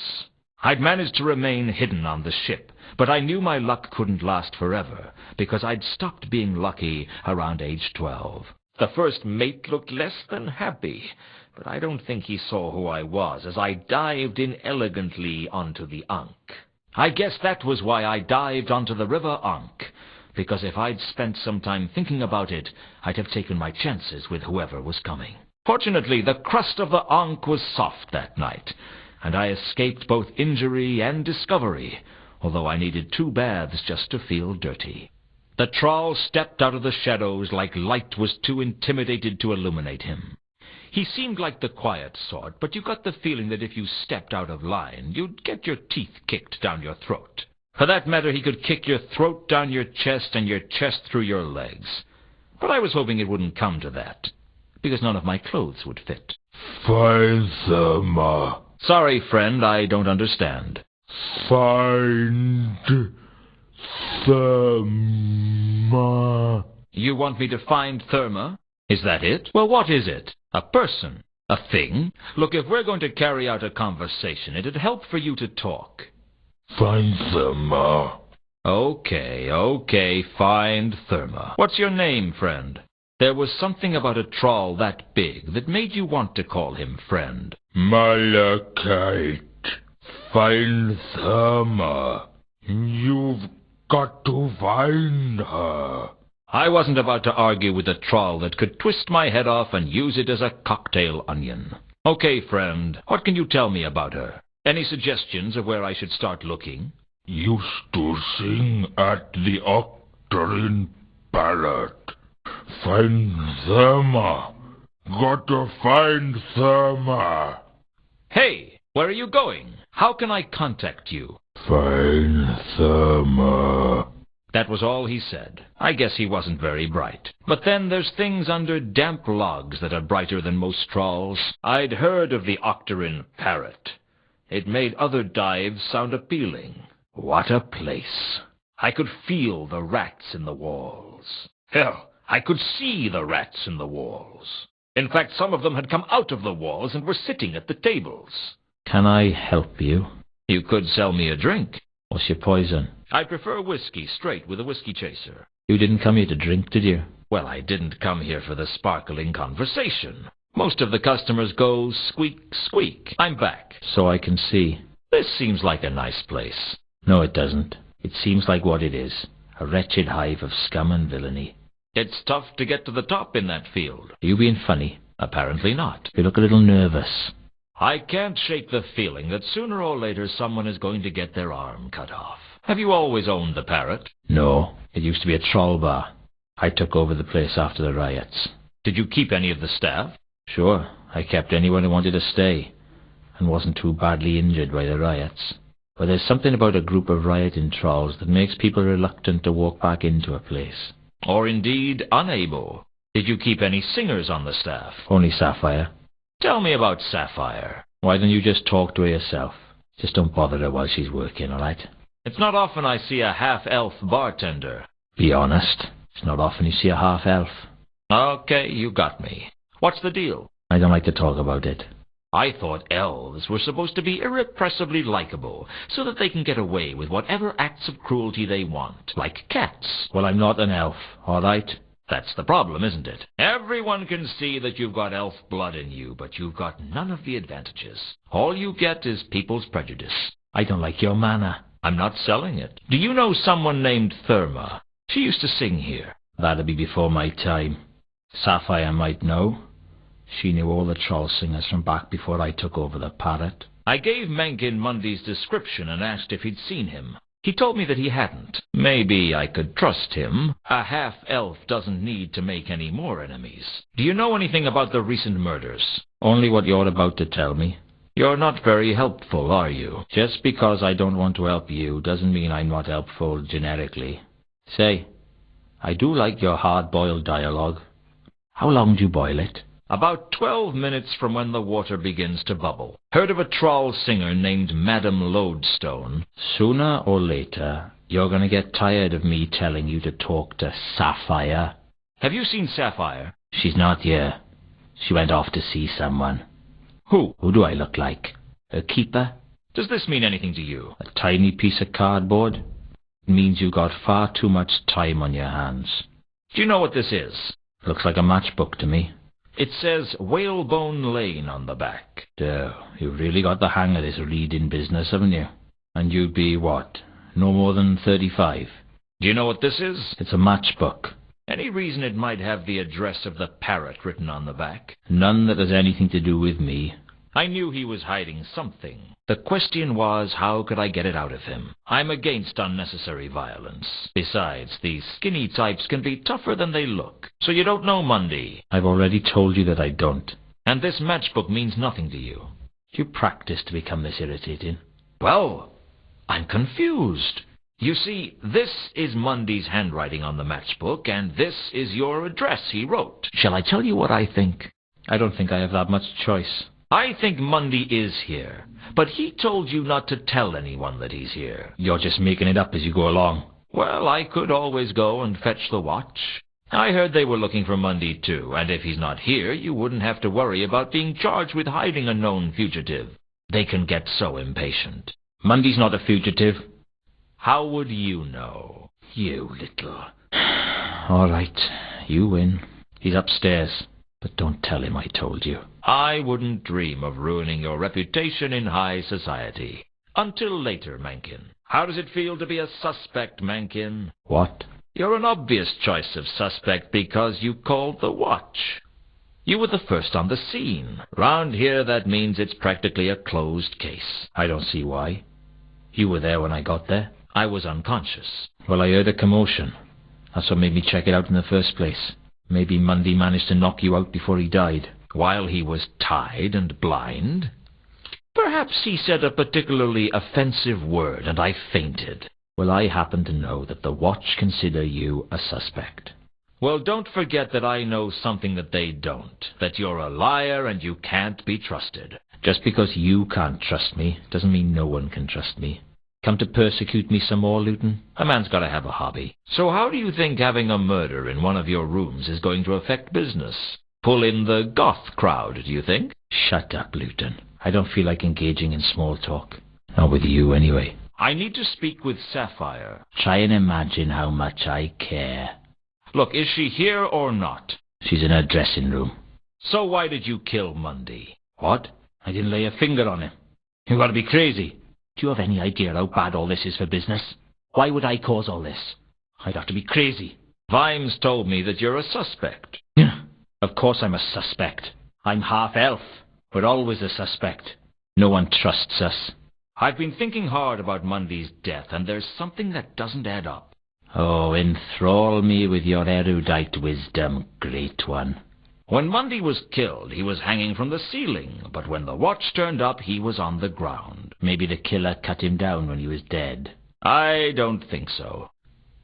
I'd managed to remain hidden on the ship, but I knew my luck couldn't last forever, because I'd stopped being lucky around age 12. The first mate looked less than happy, but I don't think he saw who I was as I dived in elegantly onto the ankh. I guess that was why I dived onto the river Ankh, because if I'd spent some time thinking about it, I'd have taken my chances with whoever was coming. Fortunately, the crust of the ankh was soft that night, and I escaped both injury and discovery, although I needed 2 baths just to feel dirty. The troll stepped out of the shadows like light was too intimidated to illuminate him. He seemed like the quiet sort, but you got the feeling that if you stepped out of line, you'd get your teeth kicked down your throat. For that matter, he could kick your throat down your chest and your chest through your legs. But I was hoping it wouldn't come to that, because none of my clothes would fit. Find Therma. Sorry, friend, I don't understand. Find Therma. You want me to find Therma? Is that it? Well, what is it? A person? A thing? Look, if we're going to carry out a conversation, it'd help for you to talk. Find Therma. Okay, find Therma. What's your name, friend? There was something about a troll that big that made you want to call him friend. Malachite. Find Therma. You've got to find her. I wasn't about to argue with a troll that could twist my head off and use it as a cocktail onion. Okay, friend, what can you tell me about her? Any suggestions of where I should start looking? Used to sing at the Octarine Parrot. Find Therma. Got to find Therma. Hey, where are you going? How can I contact you? Find Therma. That was all he said. I guess he wasn't very bright. But then there's things under damp logs that are brighter than most trolls. I'd heard of the Octarine Parrot. It made other dives sound appealing. What a place. I could feel the rats in the walls. Hell, I could see the rats in the walls. In fact, some of them had come out of the walls and were sitting at the tables. Can I help you? You could sell me a drink. What's your poison? I prefer whiskey, straight with a whiskey chaser. You didn't come here to drink, did you? Well, I didn't come here for the sparkling conversation. Most of the customers go squeak, squeak. I'm back. So I can see. This seems like a nice place. No, it doesn't. It seems like what it is. A wretched hive of scum and villainy. It's tough to get to the top in that field. Are you being funny? Apparently not. You look a little nervous. I can't shake the feeling that sooner or later someone is going to get their arm cut off. Have you always owned the Parrot? No. It used to be a troll bar. I took over the place after the riots. Did you keep any of the staff? Sure. I kept anyone who wanted to stay, and wasn't too badly injured by the riots. But there's something about a group of rioting trolls that makes people reluctant to walk back into a place. Or indeed unable. Did you keep any singers on the staff? Only Sapphire. Tell me about Sapphire. Why don't you just talk to her yourself? Just don't bother her while she's working, all right? It's not often I see a half-elf bartender. Be honest. It's not often you see a half-elf. Okay, you got me. What's the deal? I don't like to talk about it. I thought elves were supposed to be irrepressibly likable, so that they can get away with whatever acts of cruelty they want, like cats. Well, I'm not an elf, all right? That's the problem, isn't it? Everyone can see that you've got elf blood in you, but you've got none of the advantages. All you get is people's prejudice. I don't like your manner. I'm not selling it. Do you know someone named Therma? She used to sing here. That'd be before my time. Sapphire might know. She knew all the troll singers from back before I took over the Parrot. I gave Mencken Mundy's description and asked if he'd seen him. He told me that he hadn't. Maybe I could trust him. A half-elf doesn't need to make any more enemies. Do you know anything about the recent murders? Only what you're about to tell me. You're not very helpful, are you? Just because I don't want to help you doesn't mean I'm not helpful generically. Say, I do like your hard-boiled dialogue. How long do you boil it? About 12 minutes from when the water begins to bubble. Heard of a troll singer named Madame Lodestone? Sooner or later, you're going to get tired of me telling you to talk to Sapphire. Have you seen Sapphire? She's not here. She went off to see someone. Who? Who do I look like? A keeper? Does this mean anything to you? A tiny piece of cardboard? It means you got far too much time on your hands. Do you know what this is? Looks like a matchbook to me. It says Whalebone Lane on the back. Duh, you've really got the hang of this reading business, haven't you? And you'd be, what, no more than 35? Do you know what this is? It's a matchbook. Any reason it might have the address of the parrot written on the back? None that has anything to do with me. I knew he was hiding something. The question was, how could I get it out of him? I'm against unnecessary violence. Besides, these skinny types can be tougher than they look. So you don't know Mundy? I've already told you that I don't. And this matchbook means nothing to you. Do you practice to become this irritating? Well, I'm confused. You see, this is Mundy's handwriting on the matchbook, and this is your address he wrote. Shall I tell you what I think? I don't think I have that much choice. I think Mundy is here, but he told you not to tell anyone that he's here. You're just making it up as you go along. Well, I could always go and fetch the watch. I heard they were looking for Mundy too, and if he's not here, you wouldn't have to worry about being charged with hiding a known fugitive. They can get so impatient. Mundy's not a fugitive. How would you know? You little... All right, you win. He's upstairs. But don't tell him I told you. I wouldn't dream of ruining your reputation in high society. Until later, Mankin. How does it feel to be a suspect, Mankin? What? You're an obvious choice of suspect because you called the watch. You were the first on the scene. Round here, that means it's practically a closed case. I don't see why. You were there when I got there. I was unconscious. Well, I heard a commotion. That's what made me check it out in the first place. Maybe Mundy managed to knock you out before he died, while he was tied and blind. Perhaps he said a particularly offensive word, and I fainted. Well, I happen to know that the watch consider you a suspect. Well, don't forget that I know something that they don't, that you're a liar and you can't be trusted. Just because you can't trust me doesn't mean no one can trust me. Come to persecute me some more, Luton? A man's got to have a hobby. So how do you think having a murder in one of your rooms is going to affect business? Pull in the goth crowd, do you think? Shut up, Luton. I don't feel like engaging in small talk. Not with you, anyway. I need to speak with Sapphire. Try and imagine how much I care. Look, is she here or not? She's in her dressing room. So why did you kill Mundy? What? I didn't lay a finger on him. You gotta be crazy. Do you have any idea how bad all this is for business? Why would I cause all this? I'd have to be crazy. Vimes told me that you're a suspect. Yeah, of course I'm a suspect. I'm half elf. We're always a suspect. No one trusts us. I've been thinking hard about Mundy's death, and there's something that doesn't add up. Oh, enthrall me with your erudite wisdom, great one. When Mundy was killed, he was hanging from the ceiling, but when the watch turned up, he was on the ground. Maybe the killer cut him down when he was dead. I don't think so.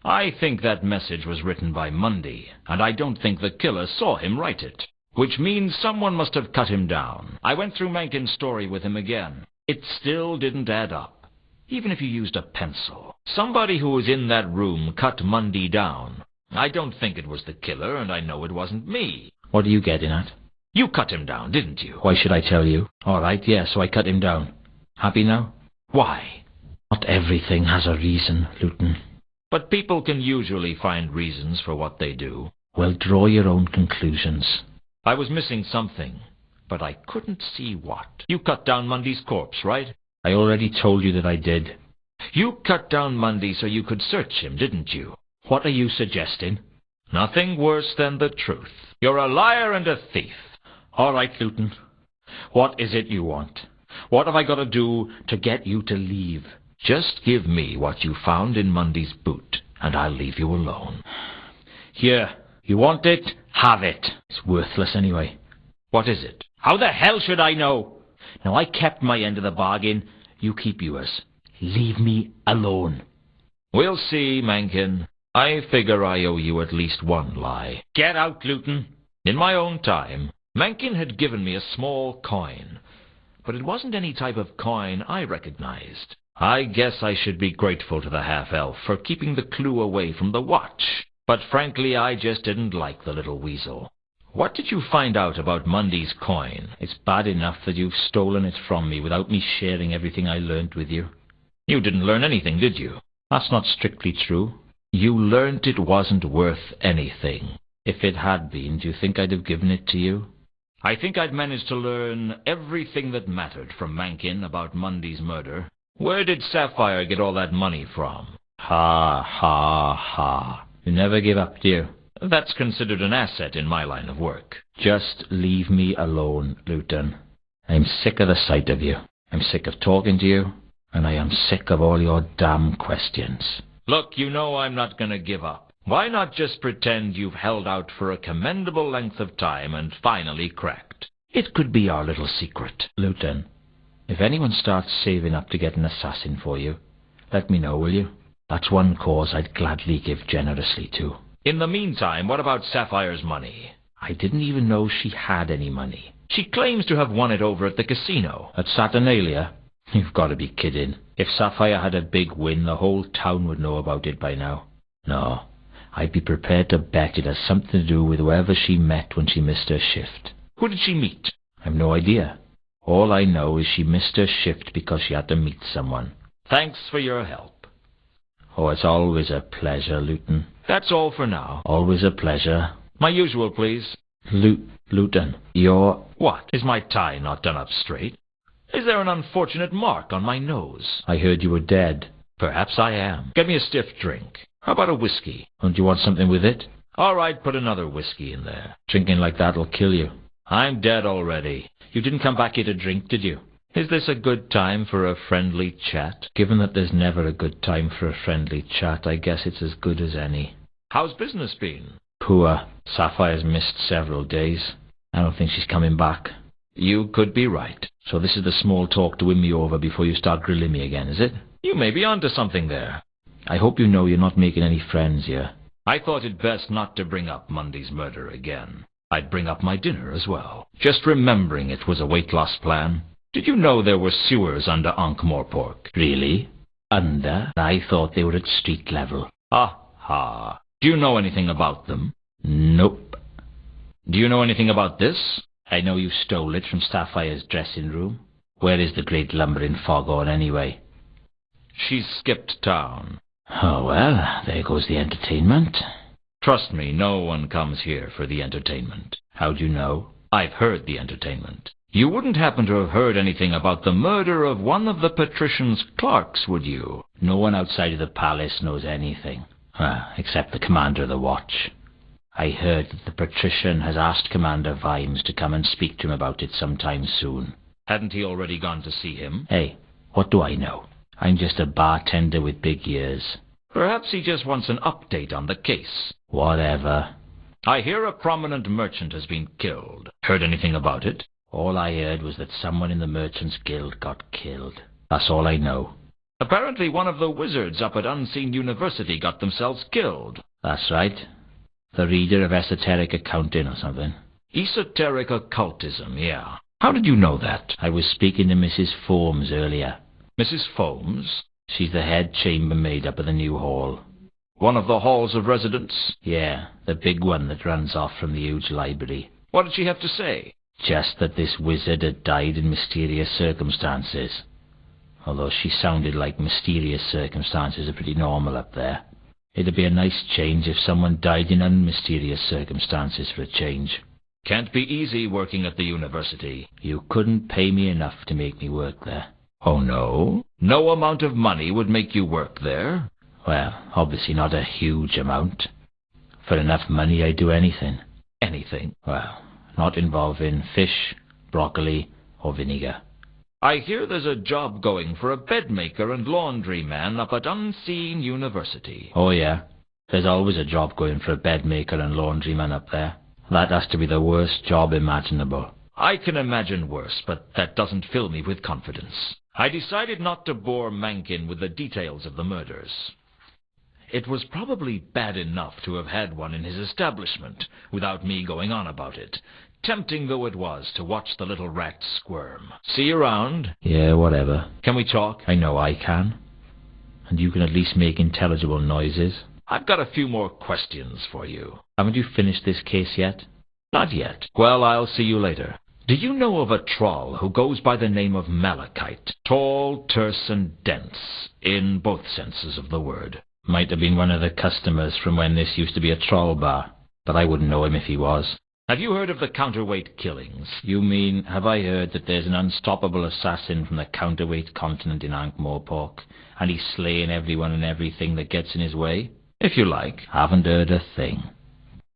I think that message was written by Mundy, and I don't think the killer saw him write it. Which means someone must have cut him down. I went through Menken's story with him again. It still didn't add up. Even if you used a pencil. Somebody who was in that room cut Mundy down. I don't think it was the killer, and I know it wasn't me. What are you getting at? You cut him down, didn't you? Why should I tell you? All right, yeah, so I cut him down. Happy now? Why? Not everything has a reason, Luton. But people can usually find reasons for what they do. Well, draw your own conclusions. I was missing something, but I couldn't see what. You cut down Mundy's corpse, right? I already told you that I did. You cut down Mundy so you could search him, didn't you? What are you suggesting? Nothing worse than the truth. You're a liar and a thief. All right, Luton. What is it you want? What have I got to do to get you to leave? Just give me what you found in Mundy's boot, and I'll leave you alone. Here, you want it? Have it. It's worthless anyway. What is it? How the hell should I know? Now, I kept my end of the bargain. You keep yours. Leave me alone. We'll see, Mencken. I figure I owe you at least one lie. Get out, Luton. In my own time, Mencken had given me a small coin, but it wasn't any type of coin I recognized. I guess I should be grateful to the half-elf for keeping the clue away from the watch, but frankly I just didn't like the little weasel. What did you find out about Mundy's coin? It's bad enough that you've stolen it from me without me sharing everything I learnt with you. You didn't learn anything, did you? That's not strictly true. You learnt it wasn't worth anything. If it had been, do you think I'd have given it to you? I think I'd managed to learn everything that mattered from Mencken about Mundy's murder. Where did Sapphire get all that money from? Ha, ha, ha. You never give up, do you? That's considered an asset in my line of work. Just leave me alone, Luton. I'm sick of the sight of you. I'm sick of talking to you, and I am sick of all your damn questions. Look, you know I'm not going to give up. Why not just pretend you've held out for a commendable length of time and finally cracked? It could be our little secret. Luton, if anyone starts saving up to get an assassin for you, let me know, will you? That's one cause I'd gladly give generously to. In the meantime, what about Sapphire's money? I didn't even know she had any money. She claims to have won it over at the casino. At Saturnalia? You've got to be kidding. If Sapphire had a big win, the whole town would know about it by now. No, I'd be prepared to bet it has something to do with whoever she met when she missed her shift. Who did she meet? I've no idea. All I know is she missed her shift because she had to meet someone. Thanks for your help. Oh, it's always a pleasure, Luton. That's all for now. Always a pleasure. My usual, please. Luton, you're... What? Is my tie not done up straight? Is there an unfortunate mark on my nose? I heard you were dead. Perhaps I am. Get me a stiff drink. How about a whiskey? Don't you want something with it? All right, put another whiskey in there. Drinking like that'll kill you. I'm dead already. You didn't come back here to drink, did you? Is this a good time for a friendly chat? Given that there's never a good time for a friendly chat, I guess it's as good as any. How's business been? Poor. Sapphire's missed several days. I don't think she's coming back. You could be right. So this is the small talk to win me over before you start grilling me again, is it? You may be onto something there. I hope you know you're not making any friends here. I thought it best not to bring up Mundy's murder again. I'd bring up my dinner as well. Just remembering it was a weight loss plan. Did you know there were sewers under ankh-morpork? Really? Under? I thought they were at street level. Ha. Do you know anything about them? Nope. Do you know anything about this? I know you stole it from Sapphire's dressing room. Where is the great lumbering foghorn anyway? She's skipped town. Oh, well, there goes the entertainment. Trust me, no one comes here for the entertainment. How'd you know? I've heard the entertainment. You wouldn't happen to have heard anything about the murder of one of the patrician's clerks, would you? No one outside of the palace knows anything. Except the commander of the watch. I heard that the patrician has asked Commander Vimes to come and speak to him about it sometime soon. Hadn't he already gone to see him? Hey, what do I know? I'm just a bartender with big ears. Perhaps he just wants an update on the case. Whatever. I hear a prominent merchant has been killed. Heard anything about it? All I heard was that someone in the Merchants Guild got killed. That's all I know. Apparently one of the wizards up at Unseen University got themselves killed. That's right. The reader of esoteric accounting or something. Esoteric occultism, yeah. How did you know that? I was speaking to Mrs. Foames earlier. Mrs. Foames? She's the head chambermaid up at the new hall. One of the halls of residence? Yeah, the big one that runs off from the huge library. What did she have to say? Just that this wizard had died in mysterious circumstances. Although she sounded like mysterious circumstances are pretty normal up there. It'd be a nice change if someone died in unmysterious circumstances for a change. Can't be easy working at the university. You couldn't pay me enough to make me work there. Oh, no? No amount of money would make you work there? Well, obviously not a huge amount. For enough money I'd do anything. Anything? Well, not involving fish, broccoli, or vinegar. I hear there's a job going for a bedmaker and laundryman up at Unseen University. Oh, yeah. There's always a job going for a bedmaker and laundryman up there. That has to be the worst job imaginable. I can imagine worse, but that doesn't fill me with confidence. I decided not to bore Mankin with the details of the murders. It was probably bad enough to have had one in his establishment, without me going on about it, tempting though it was to watch the little rat squirm. See you around? Yeah, whatever. Can we talk? I know I can. And you can at least make intelligible noises. I've got a few more questions for you. Haven't you finished this case yet? Not yet. Well, I'll see you later. Do you know of a troll who goes by the name of Malachite? Tall, terse, and dense, in both senses of the word. Might have been one of the customers from when this used to be a troll bar, but I wouldn't know him if he was. Have you heard of the counterweight killings? You mean, have I heard that there's an unstoppable assassin from the counterweight continent in ankh-morpork, and he's slaying everyone and everything that gets in his way? If you like. Haven't heard a thing.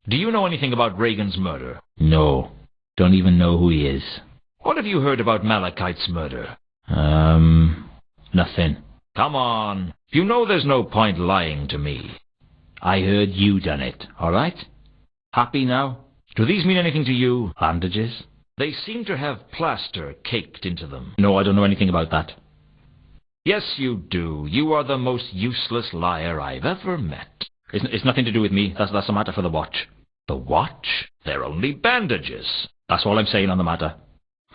Do you know anything about Reagan's murder? No. Don't even know who he is. What have you heard about Malachite's murder? Nothing. Come on. You know there's no point lying to me. I heard you done it, all right? Happy now? Do these mean anything to you? Bandages? They seem to have plaster caked into them. No, I don't know anything about that. Yes, you do. You are the most useless liar I've ever met. It's nothing to do with me. That's a matter for the watch. The watch? They're only bandages. That's all I'm saying on the matter.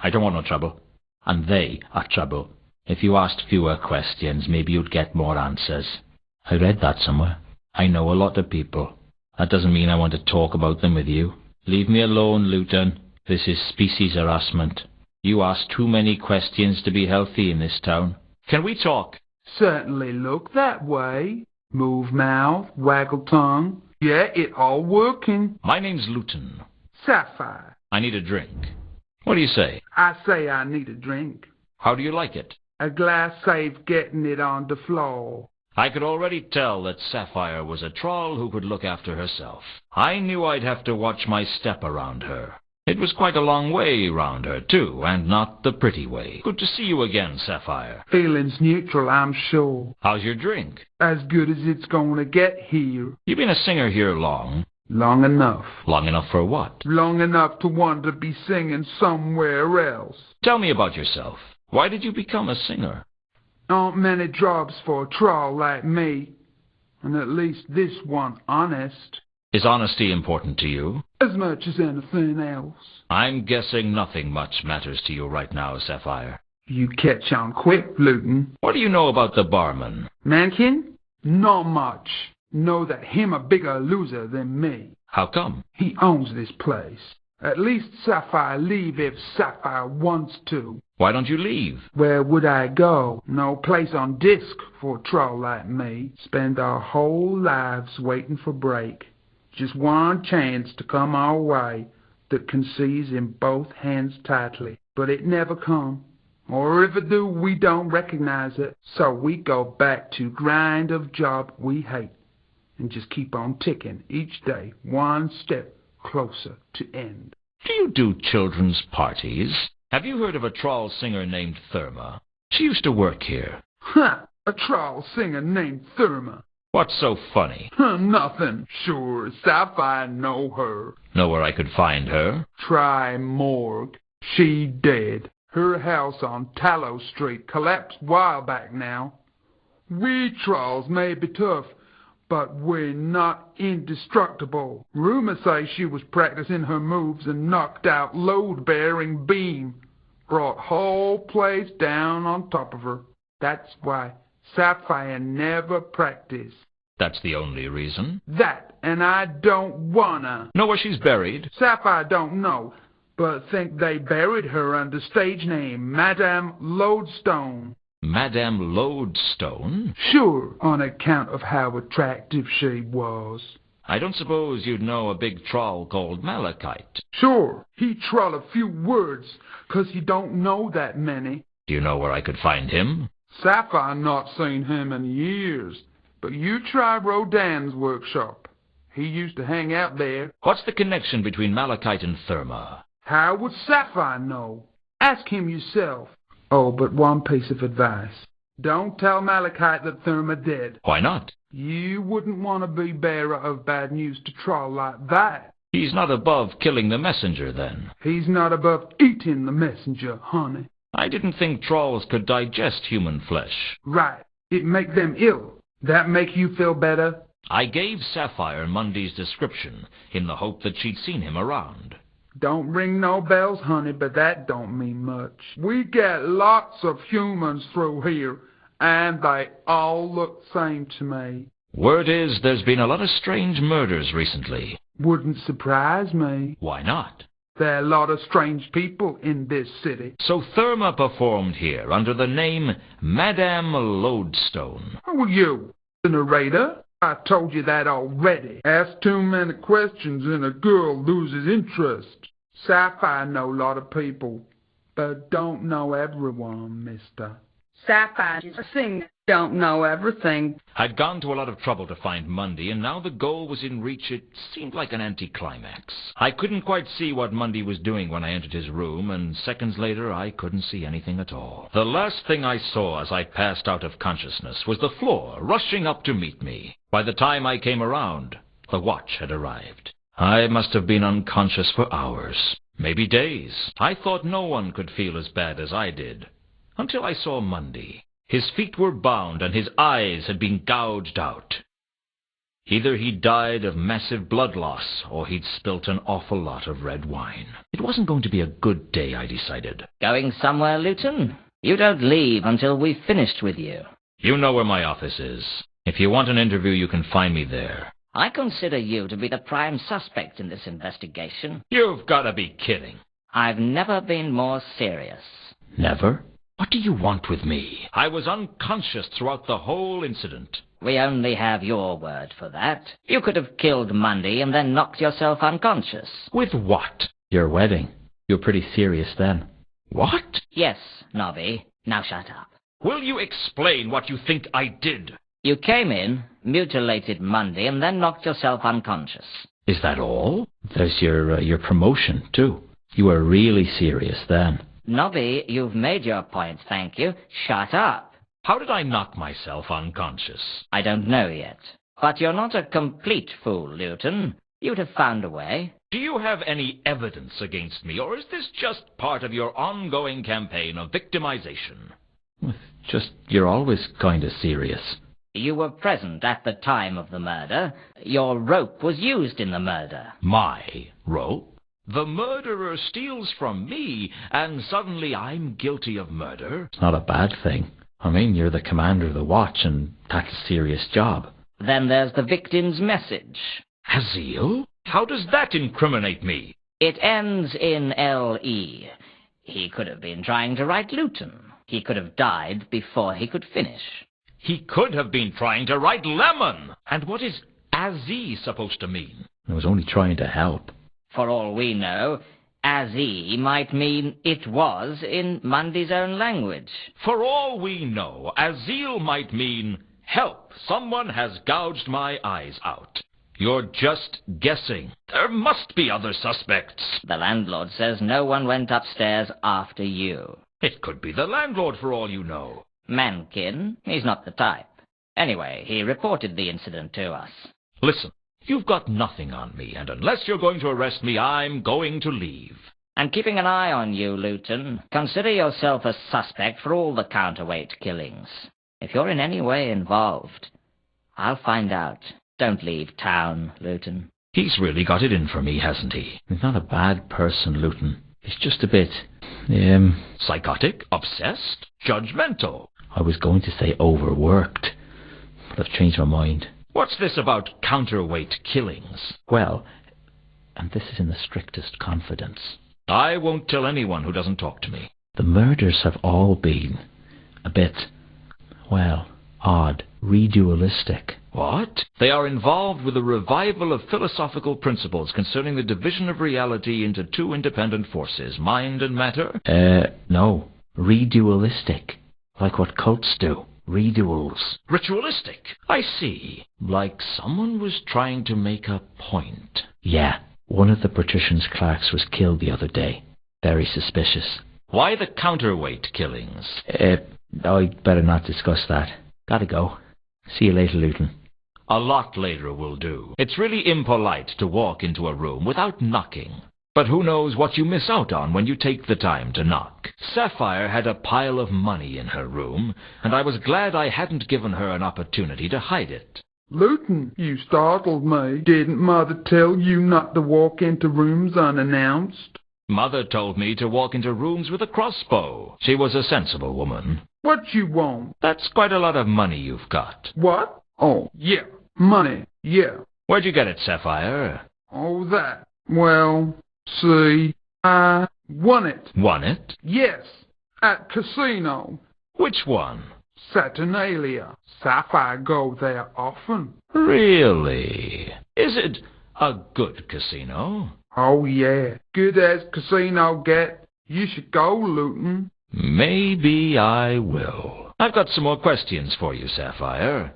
I don't want no trouble. And they are trouble. If you asked fewer questions, maybe you'd get more answers. I read that somewhere. I know a lot of people. That doesn't mean I want to talk about them with you. Leave me alone, Luton. This is species harassment. You ask too many questions to be healthy in this town. Can we talk? Certainly look that way. Move mouth, waggle tongue. Yeah, it all working. My name's Luton. Sapphire. I need a drink. What do you say? I say I need a drink. How do you like it? A glass safe getting it on the floor. I could already tell that Sapphire was a troll who could look after herself. I knew I'd have to watch my step around her. It was quite a long way round her, too, and not the pretty way. Good to see you again, Sapphire. Feelings neutral, I'm sure. How's your drink? As good as it's going to get here. You been a singer here long? Long enough. Long enough for what? Long enough to want to be singing somewhere else. Tell me about yourself. Why did you become a singer? Aren't many jobs for a troll like me, and at least this one honest. Is honesty important to you? As much as anything else. I'm guessing nothing much matters to you right now, Sapphire. You catch on quick, Luton. What do you know about the barman? Mankin? Not much. Know that him a bigger loser than me. How come? He owns this place. At least Sapphire leave if Sapphire wants to. Why don't you leave? Where would I go? No place on disc for a troll like me. Spend our whole lives waiting for break. Just one chance to come our way that can seize in both hands tightly. But it never come. Or if it do, we don't recognize it. So we go back to grind of job we hate. And just keep on ticking each day, one step closer to end. Do you do children's parties? Have you heard of a troll singer named Therma? She used to work here. Ha! A troll singer named Therma. What's so funny? Nothing. Sure, Sapphire know her. Know where I could find her? Try morgue. She dead. Her house on Tallow Street collapsed while back now. We trolls may be tough, but we're not indestructible. Rumors say she was practicing her moves and knocked out load-bearing beam. Brought whole place down on top of her. That's why Sapphire never practiced. That's the only reason? That, and I don't wanna. Know where she's buried? Sapphire don't know, but think they buried her under stage name Madame Lodestone. Madame Lodestone? Sure, on account of how attractive she was. I don't suppose you'd know a big troll called Malachite. Sure, he troll a few words, 'cause he don't know that many. Do you know where I could find him? Sapphire not seen him in years, but you try Rodin's workshop. He used to hang out there. What's the connection between Malachite and Therma? How would Sapphire know? Ask him yourself. Oh, but one piece of advice. Don't tell Malachite that Therma dead. Why not? You wouldn't want to be bearer of bad news to troll like that. He's not above killing the messenger, then. He's not above eating the messenger, honey. I didn't think trolls could digest human flesh. Right. It make them ill. That make you feel better? I gave Sapphire Mundy's description in the hope that she'd seen him around. Don't ring no bells, honey, but that don't mean much. We get lots of humans through here, and they all look same to me. Word is there's been a lot of strange murders recently. Wouldn't surprise me. Why not? There are a lot of strange people in this city. So Therma performed here under the name Madame Lodestone. Who are you? The narrator? I told you that already. Ask too many questions and a girl loses interest. Sapphire know a lot of people, but don't know everyone, mister. Sapphire is a thing. Don't know everything. I'd gone to a lot of trouble to find Mundy, and now the goal was in reach. It seemed like an anticlimax. I couldn't quite see what Mundy was doing when I entered his room, and seconds later I couldn't see anything at all. The last thing I saw as I passed out of consciousness was the floor rushing up to meet me. By the time I came around, the watch had arrived. I must have been unconscious for hours, maybe days. I thought no one could feel as bad as I did, until I saw Mundy. His feet were bound and his eyes had been gouged out. Either he'd died of massive blood loss, or he'd spilt an awful lot of red wine. It wasn't going to be a good day, I decided. Going somewhere, Luton? You don't leave until we've finished with you. You know where my office is. If you want an interview, you can find me there. I consider you to be the prime suspect in this investigation. You've got to be kidding. I've never been more serious. Never? What do you want with me? I was unconscious throughout the whole incident. We only have your word for that. You could have killed Mundy and then knocked yourself unconscious. With what? Your wedding. You were pretty serious then. What? Yes, Nobby. Now shut up. Will you explain what you think I did? You came in, mutilated Mundy, and then knocked yourself unconscious. Is that all? There's your promotion, too. You were really serious then. Nobby, you've made your point, thank you. Shut up. How did I knock myself unconscious? I don't know yet. But you're not a complete fool, Luton. You'd have found a way. Do you have any evidence against me, or is this just part of your ongoing campaign of victimization? Just, you're always kind of serious. You were present at the time of the murder. Your rope was used in the murder. My rope? The murderer steals from me, and suddenly I'm guilty of murder? It's not a bad thing. I mean, you're the commander of the watch, and that's a serious job. Then there's the victim's message. Azil? How does that incriminate me? It ends in L-E. He could have been trying to write Luton. He could have died before he could finish. He could have been trying to write lemon. And what is Azzy supposed to mean? I was only trying to help. For all we know, Azzy might mean it was in Mundy's own language. For all we know, Azil might mean, help, someone has gouged my eyes out. You're just guessing. There must be other suspects. The landlord says no one went upstairs after you. It could be the landlord for all you know. Mankin, he's not the type. Anyway, he reported the incident to us. Listen, you've got nothing on me, and unless you're going to arrest me, I'm going to leave. I'm keeping an eye on you, Luton. Consider yourself a suspect for all the counterweight killings. If you're in any way involved, I'll find out. Don't leave town, Luton. He's really got it in for me, hasn't he? He's not a bad person, Luton. He's just a bit, psychotic? Obsessed? Judgmental? I was going to say overworked, but I've changed my mind. What's this about counterweight killings? Well, and this is in the strictest confidence. I won't tell anyone who doesn't talk to me. The murders have all been a bit, well, odd, redualistic. What? They are involved with a revival of philosophical principles concerning the division of reality into two independent forces, mind and matter? No. Redualistic. Like what cults do. Reduals. Ritualistic. I see. Like someone was trying to make a point. Yeah. One of the patrician's clerks was killed the other day. Very suspicious. Why the counterweight killings? I'd better not discuss that. Gotta go. See you later, Luton. A lot later will do. It's really impolite to walk into a room without knocking. But who knows what you miss out on when you take the time to knock. Sapphire had a pile of money in her room, and I was glad I hadn't given her an opportunity to hide it. Luton, you startled me. Didn't Mother tell you not to walk into rooms unannounced? Mother told me to walk into rooms with a crossbow. She was a sensible woman. What you want? That's quite a lot of money you've got. What? Oh, yeah. Money, yeah. Where'd you get it, Sapphire? Oh, that. Well, see, I won it. Won it? Yes, at casino. Which one? Saturnalia. Sapphire go there often. Really? Is it a good casino? Oh, yeah. Good as casino get. You should go, Luton. Maybe I will. I've got some more questions for you, Sapphire.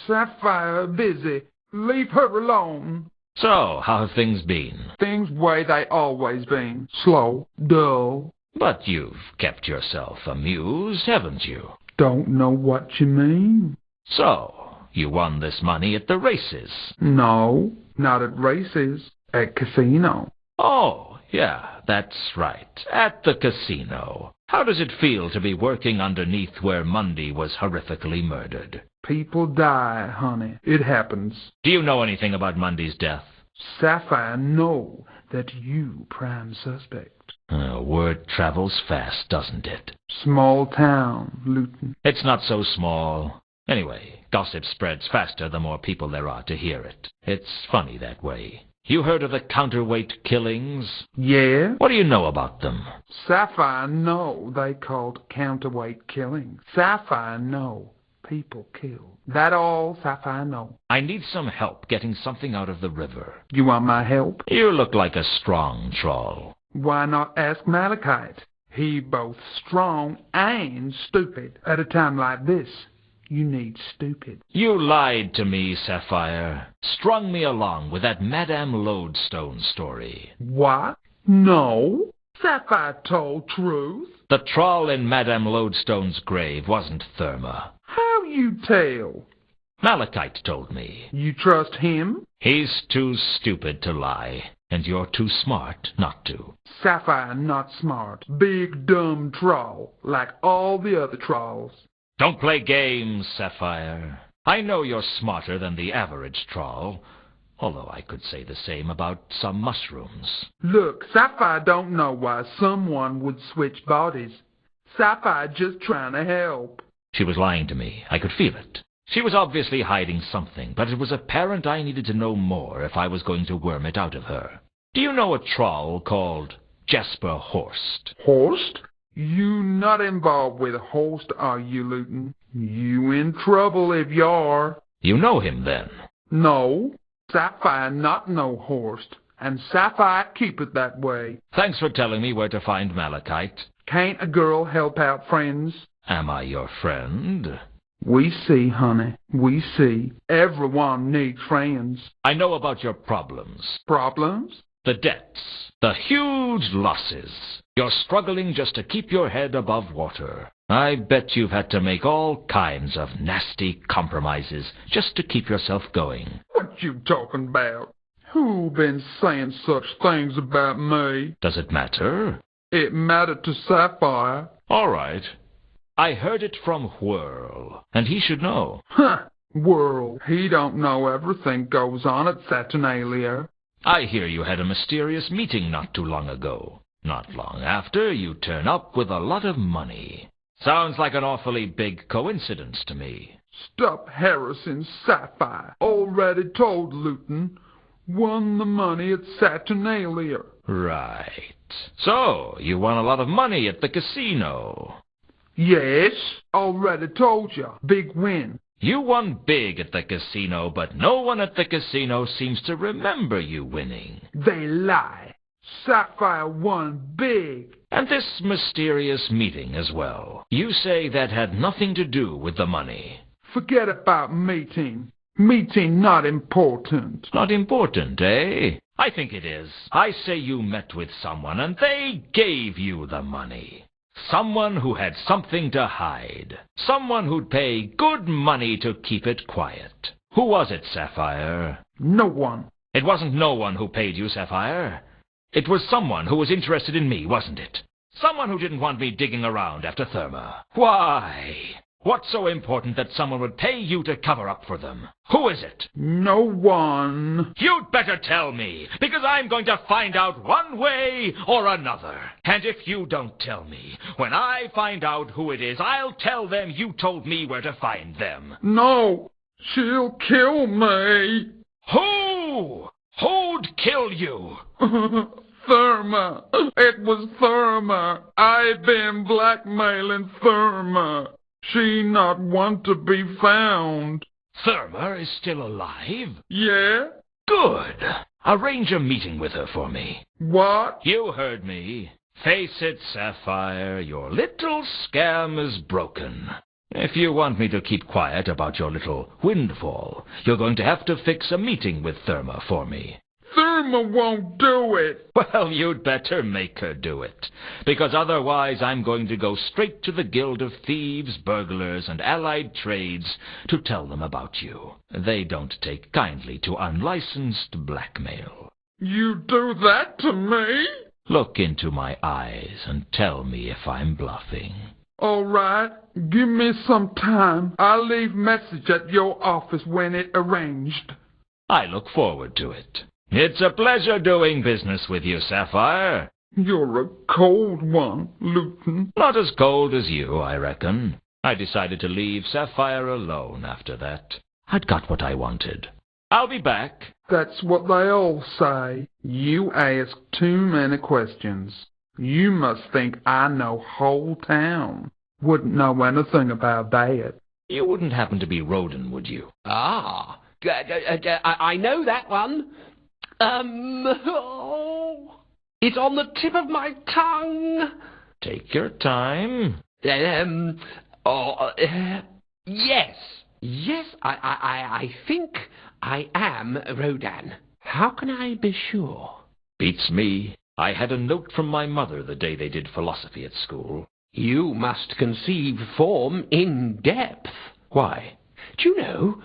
Sapphire busy. Leave her alone. So, how have things been? Things way they always been. Slow, dull. But you've kept yourself amused, haven't you? Don't know what you mean. So, you won this money at the races? No, not at races. At casino. Oh, yeah, that's right. At the casino. How does it feel to be working underneath where Mundy was horrifically murdered? People die, honey. It happens. Do you know anything about Mundy's death? Sapphire know that you prime suspect. Word travels fast, doesn't it? Small town, Luton. It's not so small. Anyway, gossip spreads faster the more people there are to hear it. It's funny that way. You heard of the counterweight killings? Yeah? What do you know about them? Sapphire know they called counterweight killings. Sapphire know people killed. That all Sapphire know. I need some help getting something out of the river. You want my help? You look like a strong troll. Why not ask Malachite? He both strong and stupid. At a time like this, you need stupid. You lied to me, Sapphire. Strung me along with that Madame Lodestone story. What? No. Sapphire told truth. The trawl in Madame Lodestone's grave wasn't Therma. How you tell? Malachite told me. You trust him? He's too stupid to lie, and you're too smart not to. Sapphire not smart. Big dumb troll, like all the other trolls. Don't play games, Sapphire. I know you're smarter than the average troll, although I could say the same about some mushrooms. Look, Sapphire don't know why someone would switch bodies. Sapphire just trying to help. She was lying to me. I could feel it. She was obviously hiding something, but it was apparent I needed to know more if I was going to worm it out of her. Do you know a troll called Jasper Horst? Horst? You not involved with Horst, are you, Luton? You in trouble if you are. You know him, then? No. Sapphire not know Horst, and Sapphire keep it that way. Thanks for telling me where to find Malachite. Can't a girl help out friends? Am I your friend? We see, honey. We see. Everyone needs friends. I know about your problems. Problems? The debts. The huge losses. You're struggling just to keep your head above water. I bet you've had to make all kinds of nasty compromises just to keep yourself going. What you talking about? Who been saying such things about me? Does it matter? It mattered to Sapphire. All right. I heard it from Whirl, and he should know. Huh, Whirl. He don't know everything goes on at Saturnalia. I hear you had a mysterious meeting not too long ago. Not long after, you turn up with a lot of money. Sounds like an awfully big coincidence to me. Stop harassing Sapphire. Already told Luton. Won the money at Saturnalia. Right. So, you won a lot of money at the casino. Yes, already told you. Big win. You won big at the casino, but no one at the casino seems to remember you winning. They lie. Sapphire won big. And this mysterious meeting as well. You say that had nothing to do with the money. Forget about meeting. Meeting not important. Not important, eh? I think it is. I say you met with someone and they gave you the money. Someone who had something to hide. Someone who'd pay good money to keep it quiet. Who was it, Sapphire? No one. It wasn't no one who paid you, Sapphire. It was someone who was interested in me, wasn't it? Someone who didn't want me digging around after Therma. Why? What's so important that someone would pay you to cover up for them? Who is it? No one. You'd better tell me, because I'm going to find out one way or another. And if you don't tell me, when I find out who it is, I'll tell them you told me where to find them. No, she'll kill me. Who? Who'd kill you? Therma. It was Therma. I've been blackmailing Therma. She not want to be found. Therma is still alive? Yeah? Good. Arrange a meeting with her for me. What? You heard me. Face it, Sapphire, your little scam is broken. If you want me to keep quiet about your little windfall, you're going to have to fix a meeting with Therma for me. Therma won't do it. Well, you'd better make her do it, because otherwise I'm going to go straight to the Guild of Thieves, Burglars, and Allied Trades to tell them about you. They don't take kindly to unlicensed blackmail. You do that to me? Look into my eyes and tell me if I'm bluffing. All right. Give me some time. I'll leave message at your office when it arranged. I look forward to it. It's a pleasure doing business with you, Sapphire. You're a cold one, Luton. Not as cold as you, I reckon. I decided to leave Sapphire alone after that. I'd got what I wanted. I'll be back. That's what they all say. You ask too many questions. You must think I know whole town. Wouldn't know anything about that. You wouldn't happen to be Roden, would you? Ah, I know that one. It's on the tip of my tongue. Take your time. Yes. Yes, I think I am Rodan. How can I be sure? Beats me. I had a note from my mother the day they did philosophy at school. You must conceive form in depth. Why? Do you know,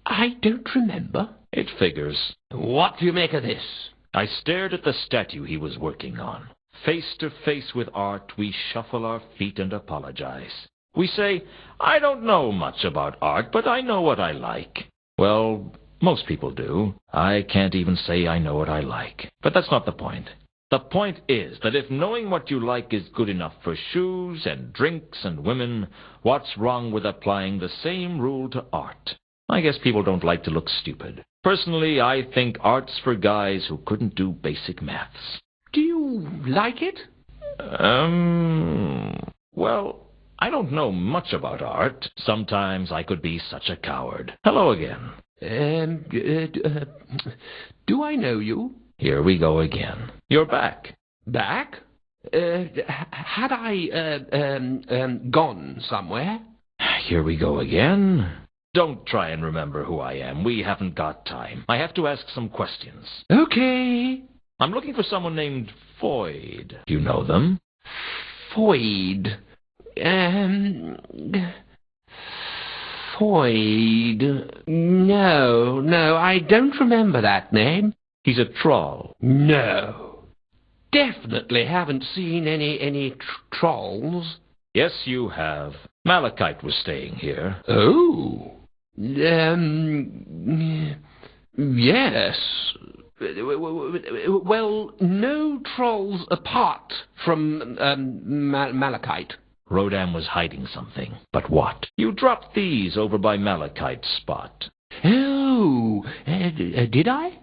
I don't remember. It figures. What do you make of this? I stared at the statue he was working on. Face to face with art, we shuffle our feet and apologize. We say, I don't know much about art, but I know what I like. Well, most people do. I can't even say I know what I like. But that's not the point. The point is that if knowing what you like is good enough for shoes and drinks and women, what's wrong with applying the same rule to art? I guess people don't like to look stupid. Personally, I think art's for guys who couldn't do basic maths. Do you like it? Well, I don't know much about art. Sometimes I could be such a coward. Hello again. Do I know you? Here we go again. You're back. Back? Had I, gone somewhere? Here we go again. Don't try and remember who I am. We haven't got time. I have to ask some questions. Okay. I'm looking for someone named Foyd. Do you know them? Foyd. Foyd. No, I don't remember that name. He's a troll. No. Definitely haven't seen any trolls. Yes, you have. Malachite was staying here. Oh. Yes. Well, no trolls apart from Malachite. Rodan was hiding something. But what? You dropped these over by Malachite's spot. Oh, did I?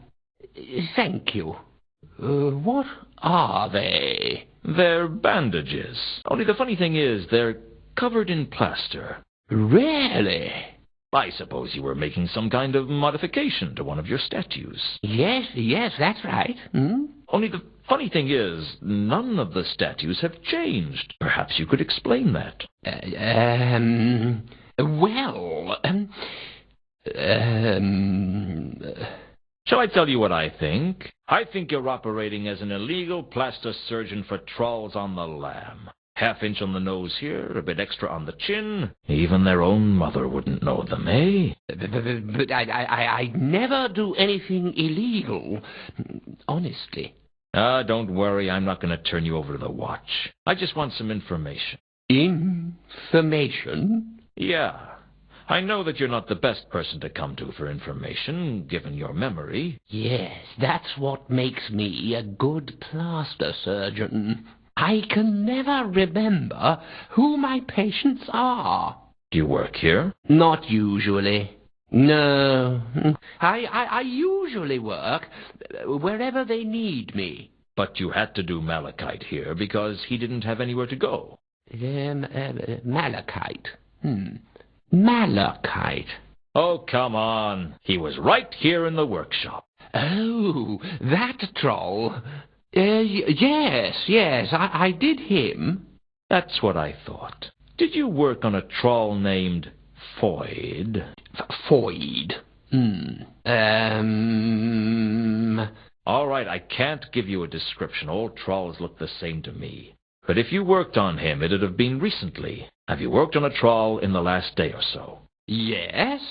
Thank you. What are they? They're bandages. Only the funny thing is, they're covered in plaster. Really? I suppose you were making some kind of modification to one of your statues. Yes, that's right. Only the funny thing is, none of the statues have changed. Perhaps you could explain that. Shall I tell you what I think? I think you're operating as an illegal plaster surgeon for trolls on the lam. Half-inch on the nose here, a bit extra on the chin. Even their own mother wouldn't know them, eh? But I never do anything illegal, honestly. Don't worry, I'm not going to turn you over to the watch. I just want some information. Information? Yeah. I know that you're not the best person to come to for information, given your memory. Yes, that's what makes me a good plaster surgeon. I can never remember who my patients are. Do you work here? Not usually. No. I usually work wherever they need me. But you had to do Malachite here because he didn't have anywhere to go. Malachite. Malachite. Oh, come on. He was right here in the workshop. Oh, that troll. Yes, I did him. That's what I thought. Did you work on a troll named Foyd? Foyd. All right, I can't give you a description. All trolls look the same to me. But if you worked on him, it'd have been recently. Have you worked on a troll in the last day or so? Yes.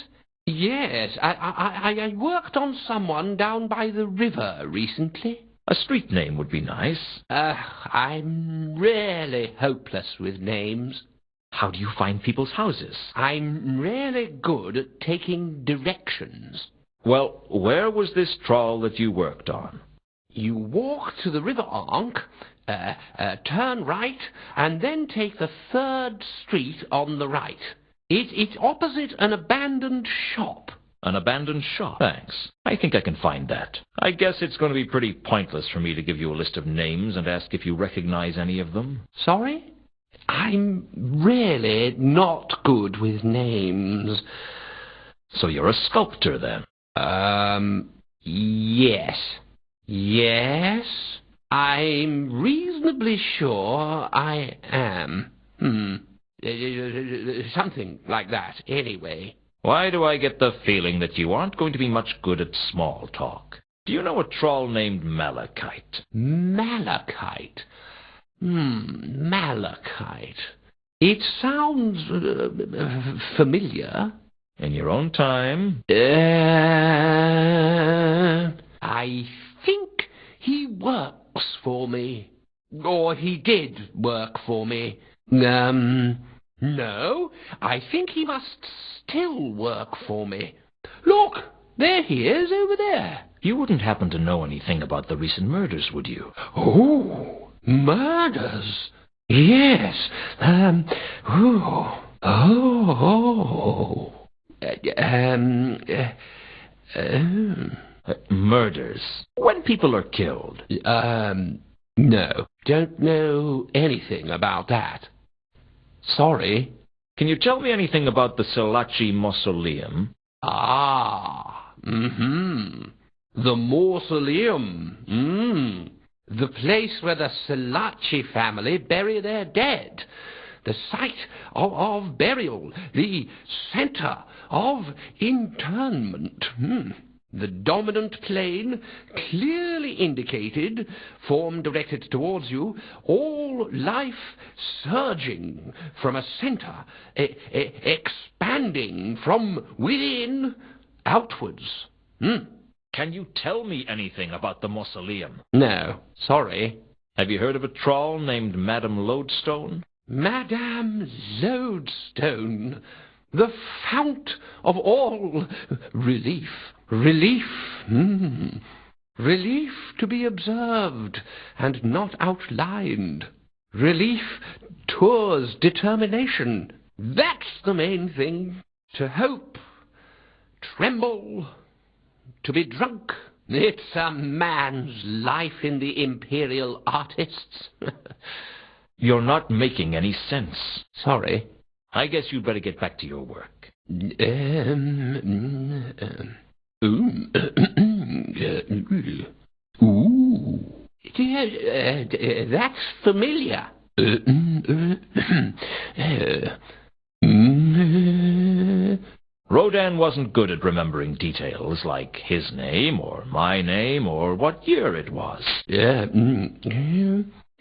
I worked on someone down by the river recently. A street name would be nice. I'm really hopeless with names. How do you find people's houses? I'm really good at taking directions. Well, where was this troll that you worked on? You walk to the river Ankh, turn right, and then take the 3rd street on the right. It's opposite an abandoned shop. An abandoned shop? Thanks. I think I can find that. I guess it's going to be pretty pointless for me to give you a list of names and ask if you recognize any of them. Sorry? I'm really not good with names. So you're a sculptor, then? Yes. Yes, I'm reasonably sure I am. Something like that, anyway. Why do I get the feeling that you aren't going to be much good at small talk? Do you know a troll named Malachite? Malachite? Malachite. It sounds familiar. In your own time? I think he works for me. Or he did work for me. No, I think he must still work for me. Look, there he is over there. You wouldn't happen to know anything about the recent murders, would you? Oh, murders? Yes. Murders. When people are killed. No. Don't know anything about that. Sorry. Can you tell me anything about the Selachi Mausoleum? The mausoleum. The place where the Selachi family bury their dead. The site of burial. The center of internment. The dominant plane, clearly indicated, form directed towards you, all life surging from a center, expanding from within outwards. Can you tell me anything about the mausoleum? No, sorry. Have you heard of a troll named Madame Lodestone? Madame Lodestone, the fount of all relief. Relief to be observed and not outlined. Relief tours determination. That's the main thing. To hope, tremble, to be drunk. It's a man's life in the imperial artists. You're not making any sense. Sorry. I guess you'd better get back to your work. That's familiar. Rodin wasn't good at remembering details like his name or my name or what year it was.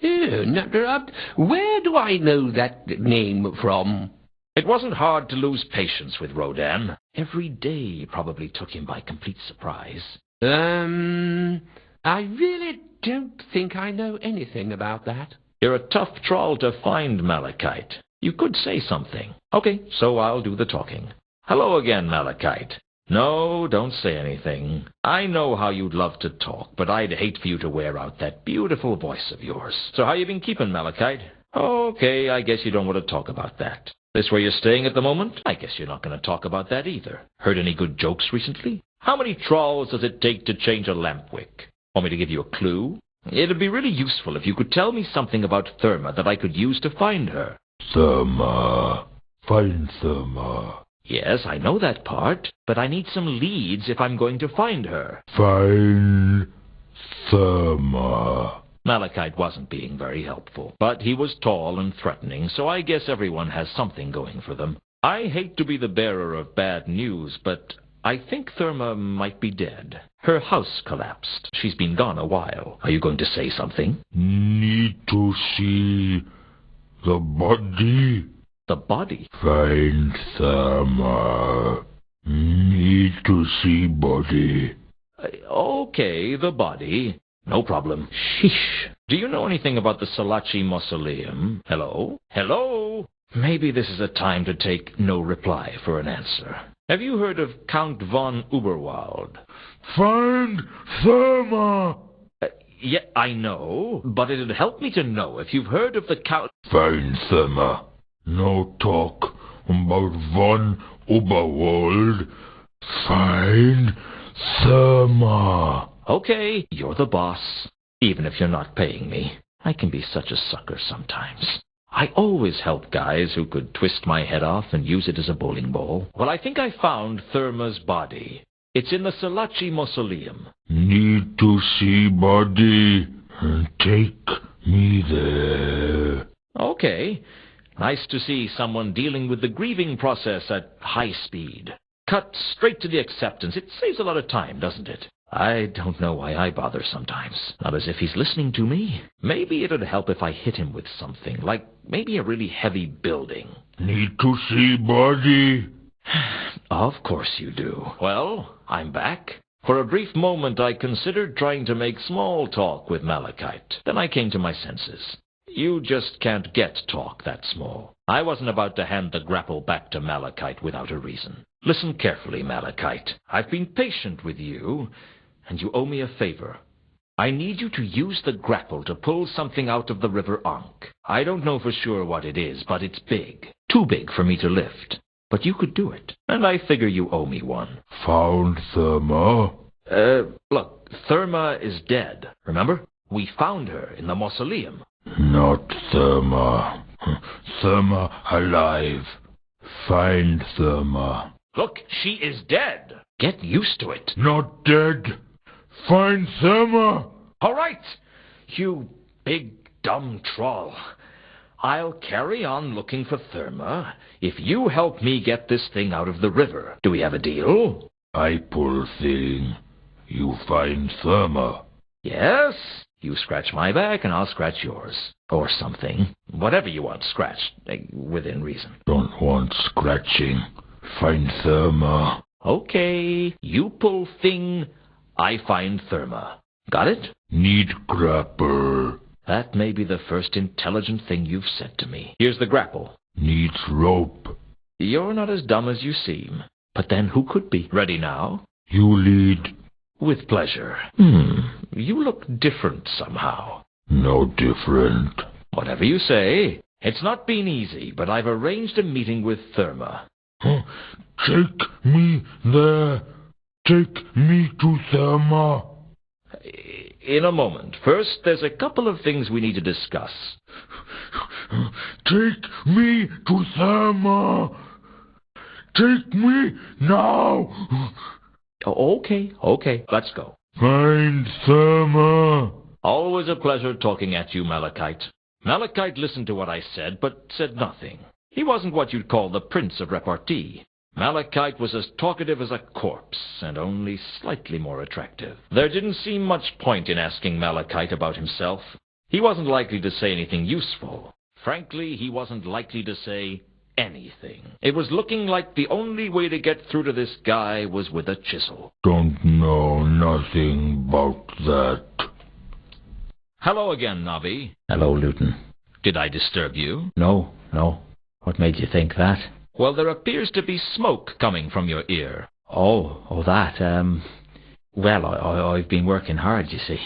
Where do I know that name from? It wasn't hard to lose patience with Rodan. Every day probably took him by complete surprise. I really don't think I know anything about that. You're a tough troll to find, Malachite. You could say something. Okay, so I'll do the talking. Hello again, Malachite. No, don't say anything. I know how you'd love to talk, but I'd hate for you to wear out that beautiful voice of yours. So how you been keeping, Malachite? Okay, I guess you don't want to talk about that. This where you're staying at the moment? I guess you're not going to talk about that either. Heard any good jokes recently? How many trolls does it take to change a lamp wick? Want me to give you a clue? It'd be really useful if you could tell me something about Therma that I could use to find her. Therma. Find Therma. Yes, I know that part, but I need some leads if I'm going to find her. Find Therma. Malachite wasn't being very helpful, but he was tall and threatening, so I guess everyone has something going for them. I hate to be the bearer of bad news, but I think Therma might be dead. Her house collapsed. She's been gone a while. Are you going to say something? Need to see the body. The body? Find Therma. Need to see body. Okay, the body. No problem. Sheesh. Do you know anything about the Salachi Mausoleum? Hello? Hello? Maybe this is a time to take no reply for an answer. Have you heard of Count von Uberwald? Find Therma. Yeah, I know, but it'd help me to know if you've heard of the Count... Find Therma. No talk about von Uberwald. Find Therma. Okay, you're the boss, even if you're not paying me. I can be such a sucker sometimes. I always help guys who could twist my head off and use it as a bowling ball. Well, I think I found Therma's body. It's in the Salachi Mausoleum. Need to see body. Take me there. Okay. Nice to see someone dealing with the grieving process at high speed. Cut straight to the acceptance. It saves a lot of time, doesn't it? I don't know why I bother sometimes. Not as if he's listening to me. Maybe it'd help if I hit him with something, like maybe a really heavy building. Need to see body. Of course you do. Well, I'm back. For a brief moment I considered trying to make small talk with Malachite. Then I came to my senses. You just can't get talk that small. I wasn't about to hand the grapple back to Malachite without a reason. Listen carefully, Malachite. I've been patient with you, and you owe me a favor. I need you to use the grapple to pull something out of the river Ankh. I don't know for sure what it is, but it's big. Too big for me to lift. But you could do it, and I figure you owe me one. Found Therma? Look, Therma is dead, remember? We found her in the mausoleum. Not Therma. Therma alive. Find Therma. Look, she is dead. Get used to it. Not dead. Find Therma. All right, you big dumb troll. I'll carry on looking for Therma if you help me get this thing out of the river. Do we have a deal? I pull thing. You find Therma. Yes. You scratch my back and I'll scratch yours. Or something. Whatever you want scratched, within reason. Don't want scratching. Find Therma. Okay. You pull thing, I find Therma. Got it? Need grapple. That may be the first intelligent thing you've said to me. Here's the grapple. Needs rope. You're not as dumb as you seem. But then who could be? Ready now? You lead. With pleasure. You look different somehow. No different. Whatever you say. It's not been easy, but I've arranged a meeting with Therma. Take me there. Take me to Therma. In a moment. First, there's a couple of things we need to discuss. Take me to Therma. Take me now. Okay, let's go. Find Therma. Always a pleasure talking at you, Malachite. Malachite listened to what I said, but said nothing. He wasn't what you'd call the prince of repartee. Malachite was as talkative as a corpse, and only slightly more attractive. There didn't seem much point in asking Malachite about himself. He wasn't likely to say anything useful. Frankly, he wasn't likely to say anything. It was looking like the only way to get through to this guy was with a chisel. Don't know nothing about that. Hello again, Nobby. Hello, Luton. Did I disturb you? No. What made you think that? Well, there appears to be smoke coming from your ear. Oh, that, well, I've been working hard, you see.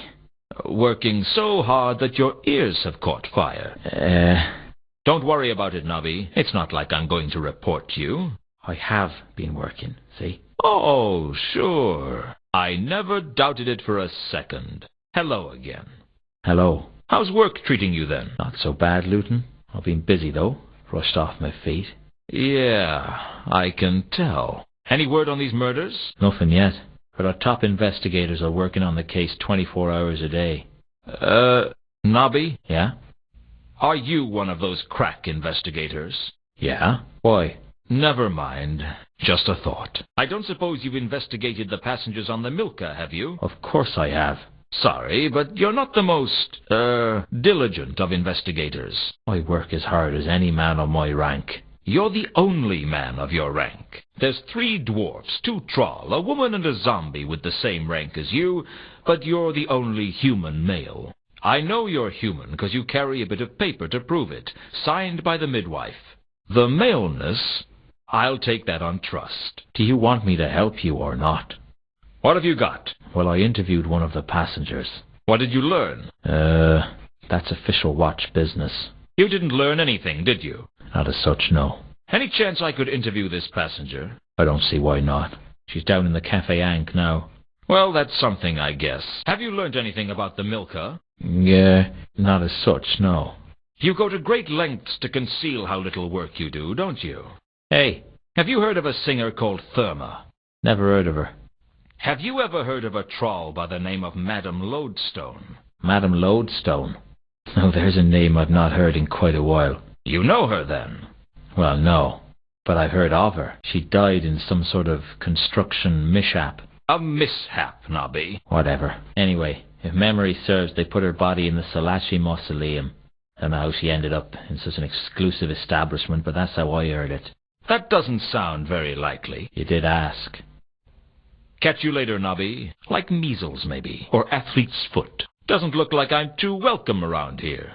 Working so hard that your ears have caught fire. Don't worry about it, Nobby. It's not like I'm going to report you. I have been working, see? Oh, sure. I never doubted it for a second. Hello again. Hello. How's work treating you then? Not so bad, Luton. I've been busy, though. Rushed off my feet. Yeah, I can tell. Any word on these murders? Nothing yet. But our top investigators are working on the case 24 hours a day. Nobby? Yeah? Are you one of those crack investigators? Yeah? Why? Never mind. Just a thought. I don't suppose you've investigated the passengers on the Milka, have you? Of course I have. Sorry, but you're not the most, diligent of investigators. I work as hard as any man of my rank. You're the only man of your rank. There's 3 dwarfs, 2 troll, a woman and a zombie with the same rank as you, but you're the only human male. I know you're human because you carry a bit of paper to prove it, signed by the midwife. The maleness, I'll take that on trust. Do you want me to help you or not? What have you got? Well, I interviewed one of the passengers. What did you learn? That's official watch business. You didn't learn anything, did you? Not as such, no. Any chance I could interview this passenger? I don't see why not. She's down in the Cafe Ankh now. Well, that's something, I guess. Have you learned anything about the Milka? Yeah, not as such, no. You go to great lengths to conceal how little work you do, don't you? Hey, have you heard of a singer called Therma? Never heard of her. Have you ever heard of a troll by the name of Madame Lodestone? Madame Lodestone? Oh, there's a name I've not heard in quite a while. You know her, then? Well, no, but I've heard of her. She died in some sort of construction mishap. A mishap, Nobby. Whatever. Anyway, if memory serves, they put her body in the Salachi Mausoleum. I don't know how she ended up in such an exclusive establishment, but that's how I heard it. That doesn't sound very likely. You did ask. Catch you later, Nobby. Like measles, maybe. Or athlete's foot. Doesn't look like I'm too welcome around here.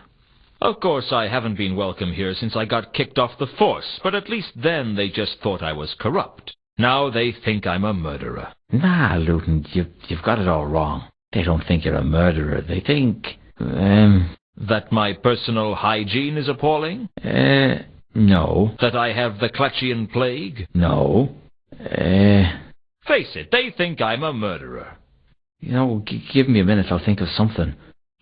Of course, I haven't been welcome here since I got kicked off the force, but at least then they just thought I was corrupt. Now they think I'm a murderer. Nah, Luton, you've got it all wrong. They don't think you're a murderer. They think, that my personal hygiene is appalling? No. That I have the Clatchian plague? No. Face it, they think I'm a murderer. You know, give me a minute, I'll think of something.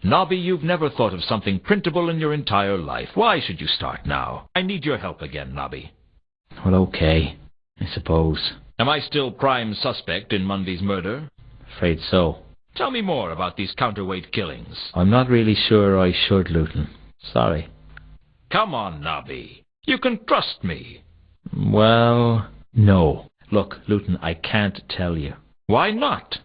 Nobby, you've never thought of something printable in your entire life. Why should you start now? I need your help again, Nobby. Well, okay, I suppose. Am I still prime suspect in Monday's murder? Afraid so. Tell me more about these counterweight killings. I'm not really sure I should, Luton. Sorry. Come on, Nobby. You can trust me. Well, no. Look, Luton, I can't tell you. Why not?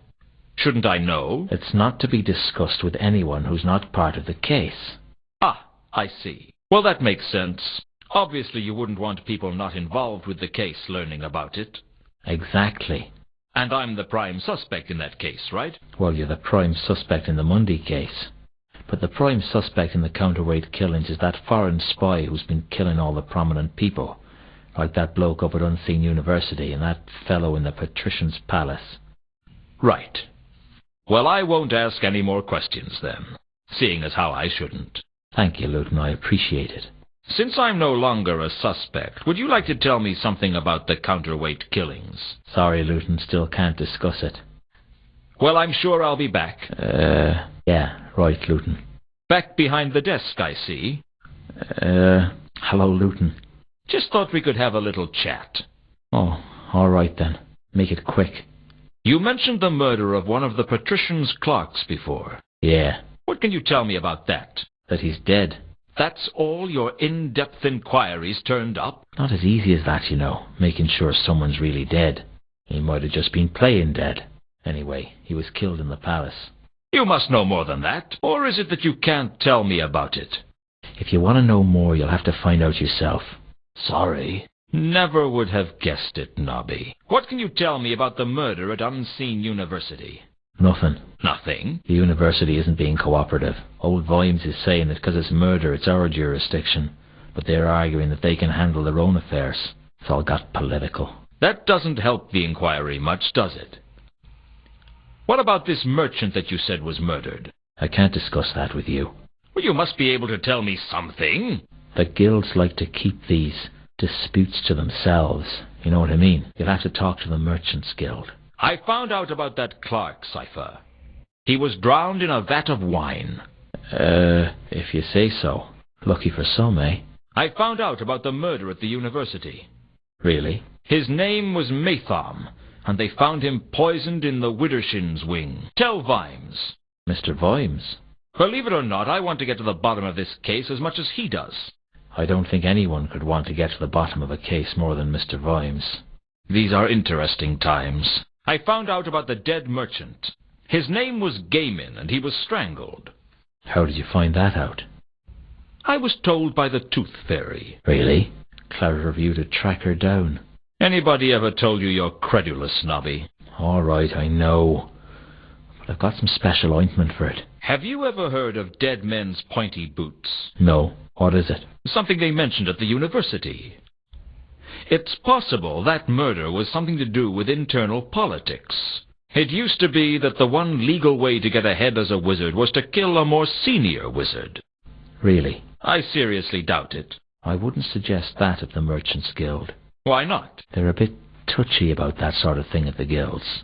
Shouldn't I know? It's not to be discussed with anyone who's not part of the case. Ah, I see. Well, that makes sense. Obviously, you wouldn't want people not involved with the case learning about it. Exactly. And I'm the prime suspect in that case, right? Well, you're the prime suspect in the Mundy case. But the prime suspect in the counterweight killings is that foreign spy who's been killing all the prominent people. Like that bloke up at Unseen University and that fellow in the Patrician's Palace. Right. Well, I won't ask any more questions then, seeing as how I shouldn't. Thank you, Luton. I appreciate it. Since I'm no longer a suspect, would you like to tell me something about the counterweight killings? Sorry, Luton. Still can't discuss it. Well, I'm sure I'll be back. Yeah, right, Luton. Back behind the desk, I see. Hello, Luton. Just thought we could have a little chat. Oh, all right then. Make it quick. You mentioned the murder of one of the patrician's clerks before. Yeah. What can you tell me about that? That he's dead. That's all your in-depth inquiries turned up? Not as easy as that, you know, making sure someone's really dead. He might have just been playing dead. Anyway, he was killed in the palace. You must know more than that. Or is it that you can't tell me about it? If you want to know more, you'll have to find out yourself. Sorry. Never would have guessed it, Nobby. What can you tell me about the murder at Unseen University? Nothing. Nothing? The university isn't being cooperative. Old Vimes is saying that because it's murder, it's our jurisdiction. But they're arguing that they can handle their own affairs. It's all got political. That doesn't help the inquiry much, does it? What about this merchant that you said was murdered? I can't discuss that with you. Well, you must be able to tell me something. The guilds like to keep these disputes to themselves. You know what I mean? You'll have to talk to the Merchants Guild. I found out about that Clark cipher. He was drowned in a vat of wine. If you say so. Lucky for some, eh? I found out about the murder at the university. Really? His name was Matham, and they found him poisoned in the Widdershin's wing. Tell Vimes. Mr. Vimes? Believe it or not, I want to get to the bottom of this case as much as he does. I don't think anyone could want to get to the bottom of a case more than Mr. Vimes. These are interesting times. I found out about the dead merchant. His name was Gaiman, and he was strangled. How did you find that out? I was told by the Tooth Fairy. Really? Clever of you to track her down. Anybody ever told you you're credulous, Nobby? All right, I know. But I've got some special ointment for it. Have you ever heard of dead men's pointy boots? No. What is it? Something they mentioned at the university. It's possible that murder was something to do with internal politics. It used to be that the one legal way to get ahead as a wizard was to kill a more senior wizard. Really? I seriously doubt it. I wouldn't suggest that at the Merchants Guild. Why not? They're a bit touchy about that sort of thing at the guilds.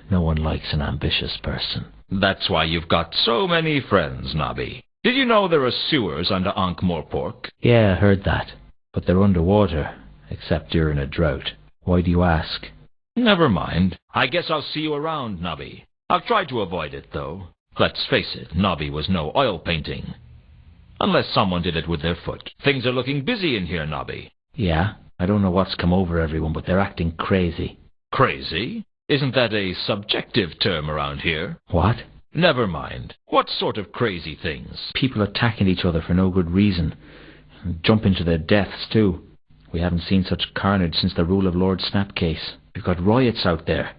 No one likes an ambitious person. That's why you've got so many friends, Nobby. Did you know there are sewers under ankh-morpork? Yeah, I heard that. But they're underwater, except during a drought. Why do you ask? Never mind. I guess I'll see you around, Nobby. I'll try to avoid it, though. Let's face it, Nobby was no oil painting. Unless someone did it with their foot. Things are looking busy in here, Nobby. Yeah? I don't know what's come over everyone, but they're acting crazy. Crazy? Isn't that a subjective term around here? What? Never mind. What sort of crazy things? People attacking each other for no good reason. And jumping to their deaths, too. We haven't seen such carnage since the rule of Lord Snapcase. We've got riots out there.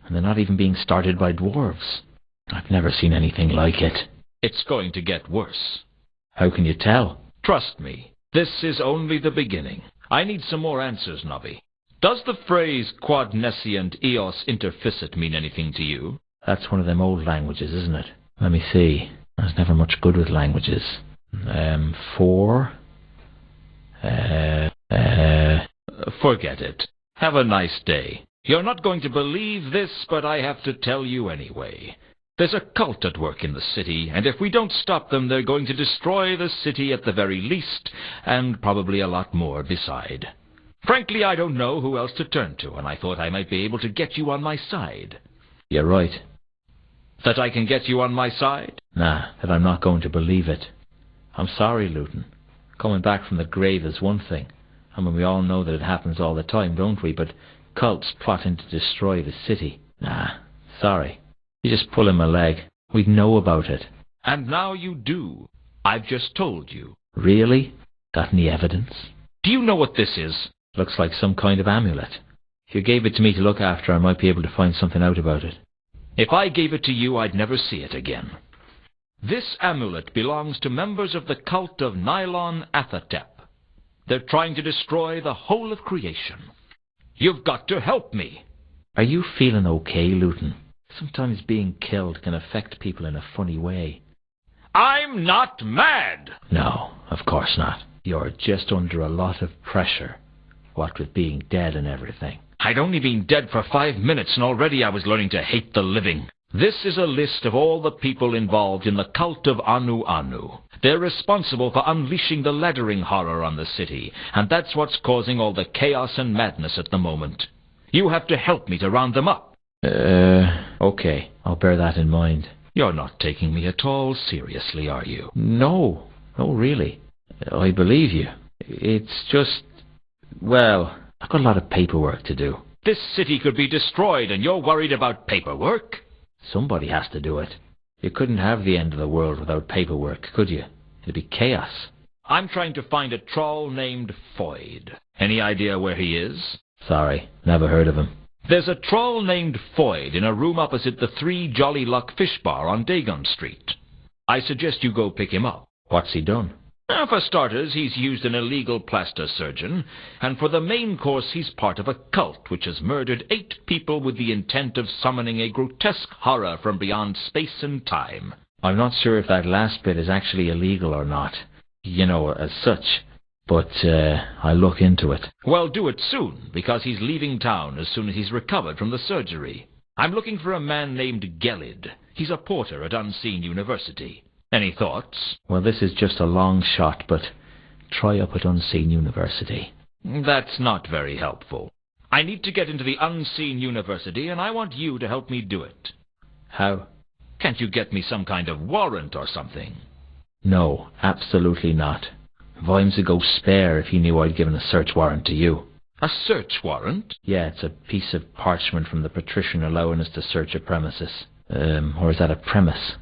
And they're not even being started by dwarves. I've never seen anything like it. It's going to get worse. How can you tell? Trust me. This is only the beginning. I need some more answers, Nobby. Does the phrase quod nescient eos interficit mean anything to you? That's one of them old languages, isn't it? Let me see. I was never much good with languages. Forget it. Have a nice day. You're not going to believe this, but I have to tell you anyway. There's a cult at work in the city, and if we don't stop them, they're going to destroy the city at the very least, and probably a lot more beside. Frankly, I don't know who else to turn to, and I thought I might be able to get you on my side. You're right. That I can get you on my side? Nah, that I'm not going to believe it. I'm sorry, Luton. Coming back from the grave is one thing. I mean, we all know that it happens all the time, don't we? But cults plotting to destroy the city. Nah, sorry. You're just pulling my leg. We'd know about it. And now you do. I've just told you. Really? Got any evidence? Do you know what this is? Looks like some kind of amulet. If you gave it to me to look after, I might be able to find something out about it. If I gave it to you, I'd never see it again. This amulet belongs to members of the cult of Nylon Athatep. They're trying to destroy the whole of creation. You've got to help me. Are you feeling okay, Luton? Sometimes being killed can affect people in a funny way. I'm not mad! No, of course not. You're just under a lot of pressure, what with being dead and everything. I'd only been dead for 5 minutes, and already I was learning to hate the living. This is a list of all the people involved in the cult of Anu Anu. They're responsible for unleashing the laddering horror on the city, and that's what's causing all the chaos and madness at the moment. You have to help me to round them up. Okay. I'll bear that in mind. You're not taking me at all seriously, are you? No, really. I believe you. It's just, well, I've got a lot of paperwork to do. This city could be destroyed, and you're worried about paperwork? Somebody has to do it. You couldn't have the end of the world without paperwork, could you? It'd be chaos. I'm trying to find a troll named Foyd. Any idea where he is? Sorry, never heard of him. There's a troll named Foyd in a room opposite the Three Jolly Luck Fish Bar on Dagon Street. I suggest you go pick him up. What's he done? For starters, he's used an illegal plaster surgeon, and for the main course he's part of a cult which has murdered 8 people with the intent of summoning a grotesque horror from beyond space and time. I'm not sure if that last bit is actually illegal or not, as such, but I'll look into it. Well, do it soon, because he's leaving town as soon as he's recovered from the surgery. I'm looking for a man named Gelid. He's a porter at Unseen University. Any thoughts? Well, this is just a long shot, but try up at Unseen University. That's not very helpful. I need to get into the Unseen University, and I want you to help me do it. How? Can't you get me some kind of warrant or something? No, absolutely not. Vimes would go spare if he knew I'd given a search warrant to you. A search warrant? Yeah, it's a piece of parchment from the patrician allowing us to search a premises. Or is that a premise?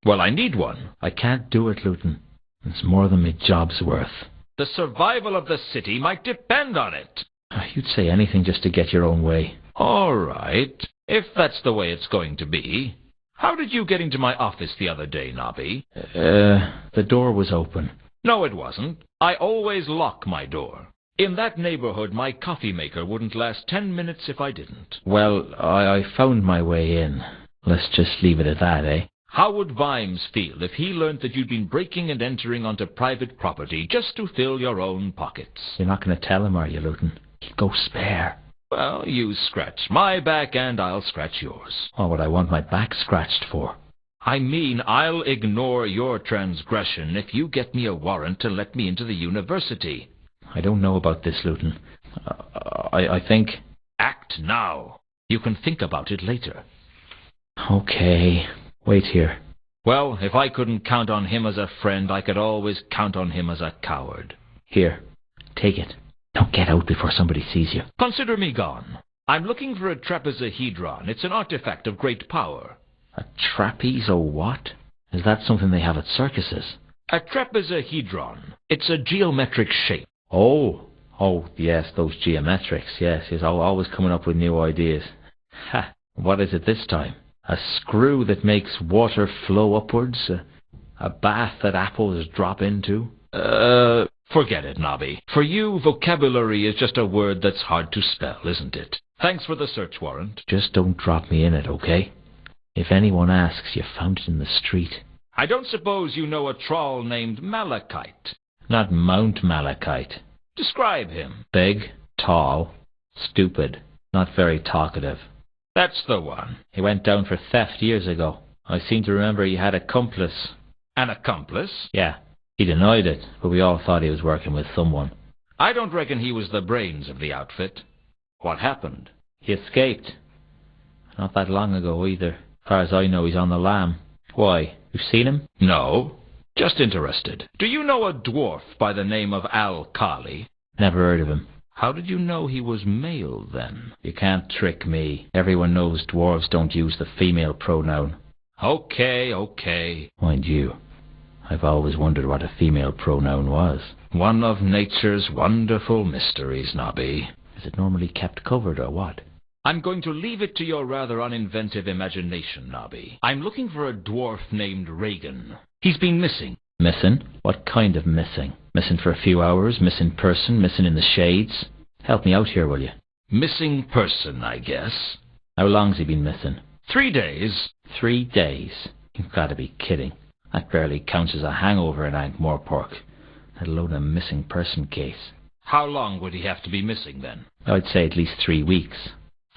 Well, I need one. I can't do it, Luton. It's more than my job's worth. The survival of the city might depend on it. You'd say anything just to get your own way. All right, if that's the way it's going to be. How did you get into my office the other day, Nobby? The door was open. No, it wasn't. I always lock my door. In that neighborhood, my coffee maker wouldn't last 10 minutes if I didn't. Well, I found my way in. Let's just leave it at that, eh? How would Vimes feel if he learned that you'd been breaking and entering onto private property just to fill your own pockets? You're not going to tell him, are you, Luton? He'll go spare. Well, you scratch my back and I'll scratch yours. What would I want my back scratched for? I mean, I'll ignore your transgression if you get me a warrant to let me into the university. I don't know about this, Luton. I think... Act now. You can think about it later. Okay. Wait here. Well, if I couldn't count on him as a friend, I could always count on him as a coward. Here. Take it. Don't get out before somebody sees you. Consider me gone. I'm looking for a trapezohedron. It's an artifact of great power. A trapezo what? Is that something they have at circuses? A trapezohedron. It's a geometric shape. Oh, yes, those geometrics. Yes, he's always coming up with new ideas. Ha! What is it this time? A screw that makes water flow upwards? A bath that apples drop into? Forget it, Nobby. For you, vocabulary is just a word that's hard to spell, isn't it? Thanks for the search warrant. Just don't drop me in it, okay? If anyone asks, you found it in the street. I don't suppose you know a troll named Malachite. Not Mount Malachite. Describe him. Big, tall, stupid, not very talkative. That's the one. He went down for theft years ago. I seem to remember he had an accomplice. An accomplice? Yeah. He denied it, but we all thought he was working with someone. I don't reckon he was the brains of the outfit. What happened? He escaped. Not that long ago either. As far as I know, he's on the lam. Why? You've seen him? No. Just interested. Do you know a dwarf by the name of Al-Khali? Never heard of him. How did you know he was male, then? You can't trick me. Everyone knows dwarves don't use the female pronoun. Okay. Mind you, I've always wondered what a female pronoun was. One of nature's wonderful mysteries, Nobby. Is it normally kept covered, or what? I'm going to leave it to your rather uninventive imagination, Nobby. I'm looking for a dwarf named Reagan. He's been missing. Missing? What kind of missing? Missing for a few hours? Missing person? Missing in the shades? Help me out here, will you? Missing person, I guess. How long's he been missing? 3 days. 3 days? You've got to be kidding. That barely counts as a hangover in ankh-morpork, let alone a missing person case. How long would he have to be missing, then? I'd say at least 3 weeks.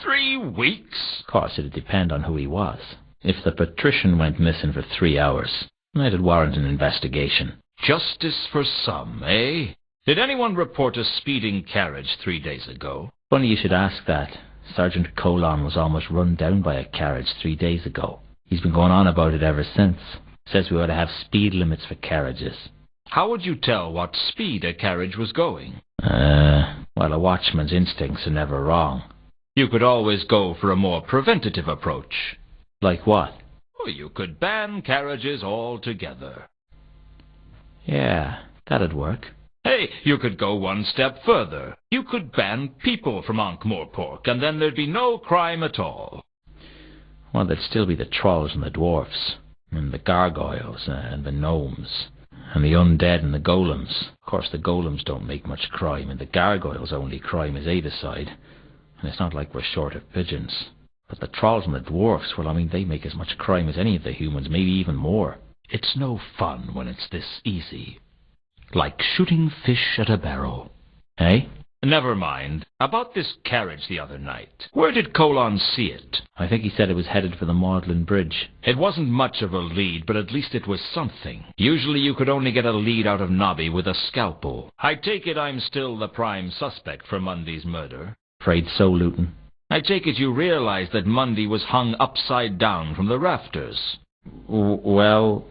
3 weeks? Of course, it'd depend on who he was. If the patrician went missing for 3 hours, it'd warrant an investigation. Justice for some, eh? Did anyone report a speeding carriage 3 days ago? Funny you should ask that. Sergeant Colon was almost run down by a carriage 3 days ago. He's been going on about it ever since. Says we ought to have speed limits for carriages. How would you tell what speed a carriage was going? Well, a watchman's instincts are never wrong. You could always go for a more preventative approach. Like what? Or you could ban carriages altogether. Yeah, that'd work. Hey, you could go one step further. You could ban people from ankh-morpork, and then there'd be no crime at all. Well, there'd still be the trolls and the dwarfs, and the gargoyles, and the gnomes, and the undead and the golems. Of course, the golems don't make much crime, and the gargoyles' only crime is Adacide, and it's not like we're short of pigeons. But the trolls and the dwarfs, well, I mean, they make as much crime as any of the humans, maybe even more. It's no fun when it's this easy. Like shooting fish at a barrel. Eh? Never mind. About this carriage the other night. Where did Colon see it? I think he said it was headed for the Magdalen Bridge. It wasn't much of a lead, but at least it was something. Usually you could only get a lead out of Nobby with a scalpel. I take it I'm still the prime suspect for Mundy's murder. Afraid so, Luton. I take it you realize that Mundy was hung upside down from the rafters. Well,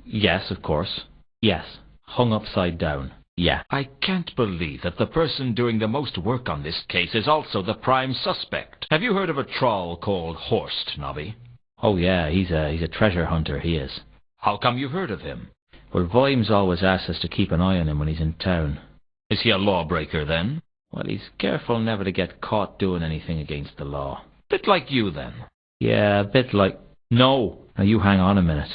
yes, of course. Yes, hung upside down. Yeah. I can't believe that the person doing the most work on this case is also the prime suspect. Have you heard of a troll called Horst, Nobby? Oh yeah, he's a treasure hunter, he is. How come you've heard of him? Well, Vimes always asks us to keep an eye on him when he's in town. Is he a lawbreaker then? Well, he's careful never to get caught doing anything against the law. Bit like you then. Yeah, a bit like... No! Now you hang on a minute.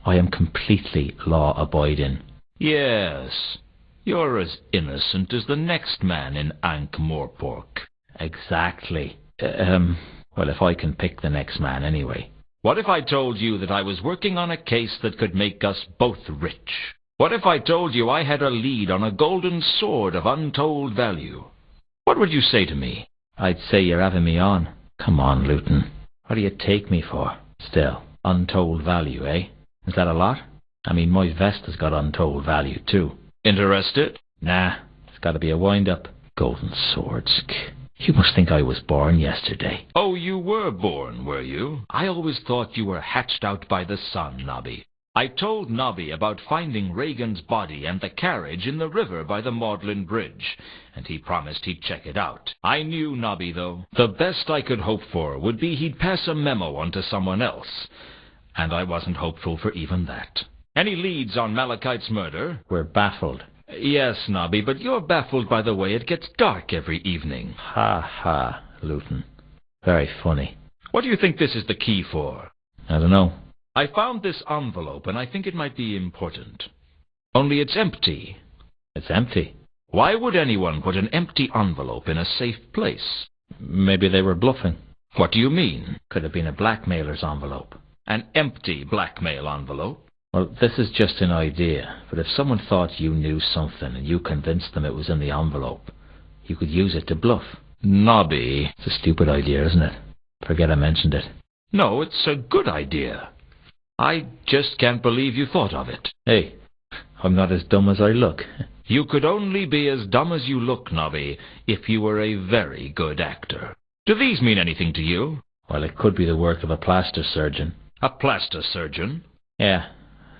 I am completely law-abiding. Yes. You're as innocent as the next man in ankh-morpork. Exactly. Well, if I can pick the next man anyway. What if I told you that I was working on a case that could make us both rich? What if I told you I had a lead on a golden sword of untold value? What would you say to me? I'd say you're having me on. Come on, Luton. What do you take me for? Still, untold value, eh? Is that a lot? I mean, my vest has got untold value, too. Interested? Nah, it's got to be a wind-up. Golden swords. You must think I was born yesterday. Oh, you were born, were you? I always thought you were hatched out by the sun, Nobby. I told Nobby about finding Regan's body and the carriage in the river by the Magdalen Bridge, and he promised he'd check it out. I knew Nobby, though. The best I could hope for would be he'd pass a memo on to someone else, and I wasn't hopeful for even that. Any leads on Malachite's murder? We're baffled. Yes, Nobby, but you're baffled by the way it gets dark every evening. Ha ha, Luton. Very funny. What do you think this is the key for? I don't know. I found this envelope, and I think it might be important. Only it's empty. It's empty? Why would anyone put an empty envelope in a safe place? Maybe they were bluffing. What do you mean? Could have been a blackmailer's envelope. An empty blackmail envelope? Well, this is just an idea, but if someone thought you knew something and you convinced them it was in the envelope, you could use it to bluff. Nobby. It's a stupid idea, isn't it? Forget I mentioned it. No, it's a good idea. I just can't believe you thought of it. Hey, I'm not as dumb as I look. You could only be as dumb as you look, Nobby, if you were a very good actor. Do these mean anything to you? Well, it could be the work of a plaster surgeon. A plaster surgeon? Yeah,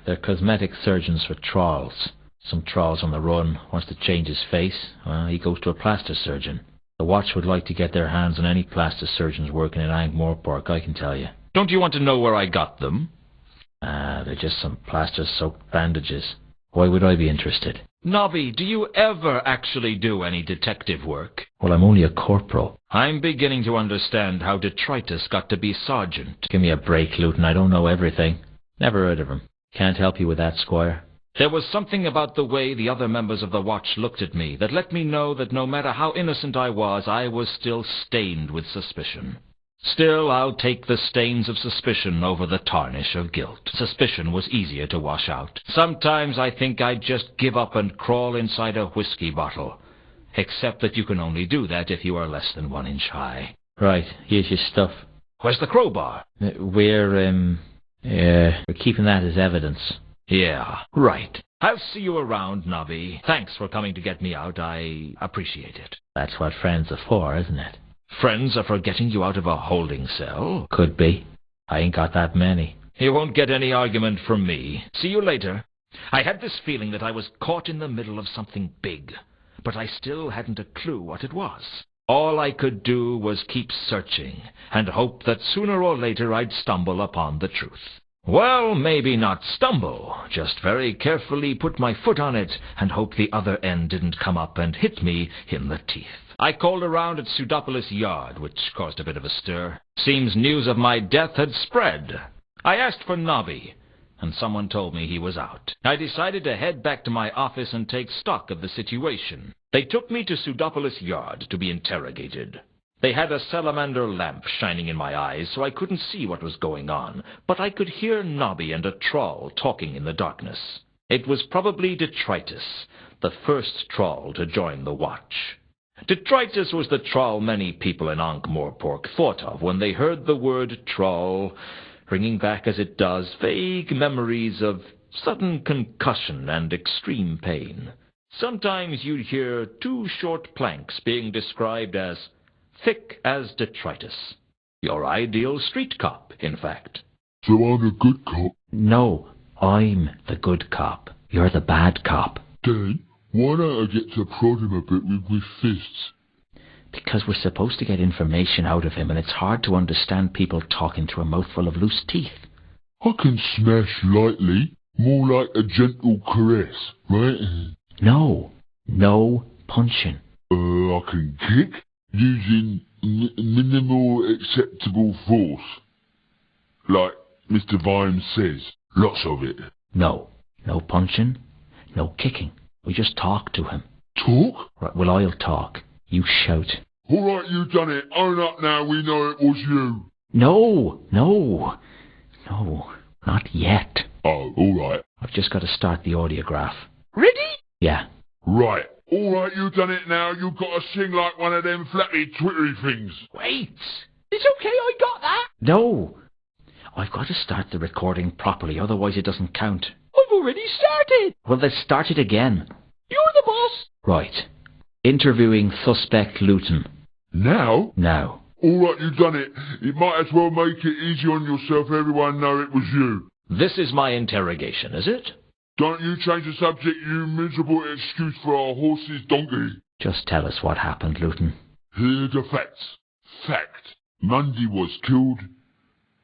they're cosmetic surgeons for trolls. Some troll's on the run, wants to change his face. Well, he goes to a plaster surgeon. The Watch would like to get their hands on any plaster surgeons working in ankh-morpork, I can tell you. Don't you want to know where I got them? They're just some plaster-soaked bandages. Why would I be interested? Nobby, do you ever actually do any detective work? Well, I'm only a corporal. I'm beginning to understand how detritus got to be sergeant. Give me a break, Luton. I don't know everything. Never heard of him. Can't help you with that, Squire. There was something about the way the other members of the Watch looked at me that let me know that no matter how innocent I was still stained with suspicion. Still, I'll take the stains of suspicion over the tarnish of guilt. Suspicion was easier to wash out. Sometimes I think I'd just give up and crawl inside a whiskey bottle. Except that you can only do that if you are less than 1 inch high. Right, here's your stuff. Where's the crowbar? We're keeping that as evidence. Yeah, right. I'll see you around, Nobby. Thanks for coming to get me out. I appreciate it. That's what friends are for, isn't it? Friends are for getting you out of a holding cell? Could be. I ain't got that many. You won't get any argument from me. See you later. I had this feeling that I was caught in the middle of something big, but I still hadn't a clue what it was. All I could do was keep searching, and hope that sooner or later I'd stumble upon the truth. Well, maybe not stumble, just very carefully put my foot on it and hope the other end didn't come up and hit me in the teeth. I called around at Pseudopolis Yard, which caused a bit of a stir. Seems news of my death had spread. I asked for Nobby, and someone told me he was out. I decided to head back to my office and take stock of the situation. They took me to Pseudopolis Yard to be interrogated. They had a salamander lamp shining in my eyes, so I couldn't see what was going on, but I could hear Nobby and a troll talking in the darkness. It was probably Detritus, the first troll to join the watch. Detritus was the troll many people in ankh-morpork thought of when they heard the word troll, bringing back as it does vague memories of sudden concussion and extreme pain. Sometimes you'd hear 2 short planks being described as thick as detritus. Your ideal street cop, in fact. So I'm a good cop? No, I'm the good cop. You're the bad cop. Then, why don't I get to prod him a bit with my fists? Because we're supposed to get information out of him, and it's hard to understand people talking through a mouthful of loose teeth. I can smash lightly, more like a gentle caress, right? No punching. I can kick, using minimal acceptable force. Like Mr. Vimes says, lots of it. No punching, no kicking. We just talk to him. Talk? Right, well, I'll talk. You shout. All right, you done it. Own up now, we know it was you. No, not yet. Oh, all right. I've just got to start the audiograph. Ready? Yeah. Right. All right, you done it now. You've got to sing like one of them flappy twittery things. Wait. It's okay, I got that. No. I've got to start the recording properly, otherwise it doesn't count. I've already started. Well, let's start it again. You're the boss. Right. Interviewing suspect Luton. Now? Now. All right, you done it. You might as well make it easy on yourself. Everyone know it was you. This is my interrogation, is it? Don't you change the subject, you miserable excuse for our horse's donkey. Just tell us what happened, Luton. Here the facts. Fact. Mundy was killed.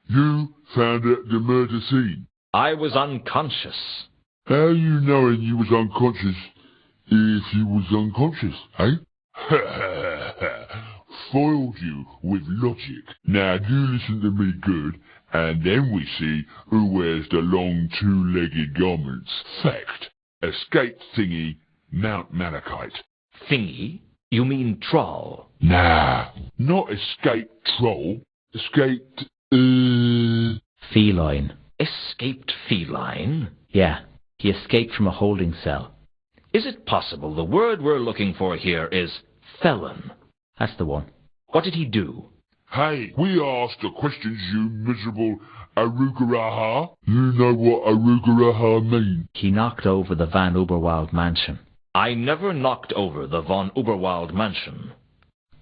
You found at the murder scene. I was unconscious. How you knowing you was unconscious if you was unconscious, eh? Foiled you with logic. Now you listen to me good, and then we see who wears the long 2-legged garments. Fact. Escaped thingy, Mount Malachite. Thingy? You mean troll? Nah, not escaped troll. Escaped, Feline. Escaped feline? Yeah, he escaped from a holding cell. Is it possible the word we're looking for here is felon? That's the one. What did he do? Hey, we asked the questions, you miserable arugaraha. You know what arugaraha mean? He knocked over the Van Uberwald mansion. I never knocked over the von Uberwald mansion.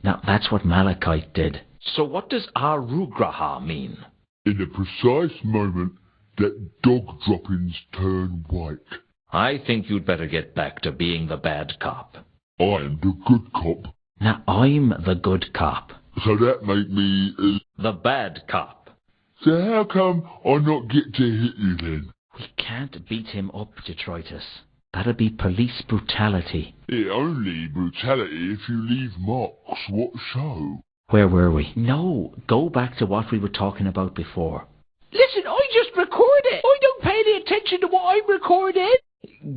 Now, that's what Malachite did. So what does arugraha mean? In the precise moment that dog droppings turn white. I think you'd better get back to being the bad cop. I am the good cop. Now, I'm the good cop. So that make me... the bad cop. So how come I not get to hit you then? We can't beat him up, Detritus. That'd be police brutality. Only brutality if you leave marks. What so? Where were we? No, go back to what we were talking about before. Listen, I just record it. I don't pay any attention to what I'm recording.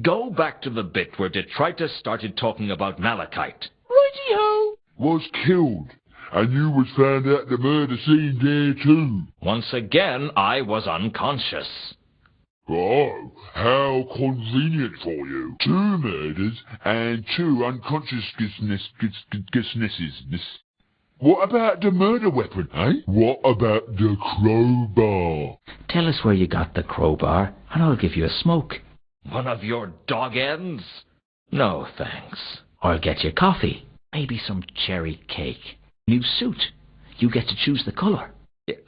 Go back to the bit where Detritus started talking about Malachite. Righty-ho. Was killed. And you was found at the murder scene there too. Once again, I was unconscious. Oh, how convenient for you. 2 murders and 2 unconsciousnesses. What about the murder weapon, eh? What about the crowbar? Tell us where you got the crowbar, and I'll give you a smoke. One of your dog ends? No, thanks. I'll get you coffee. Maybe some cherry cake. New suit. You get to choose the colour.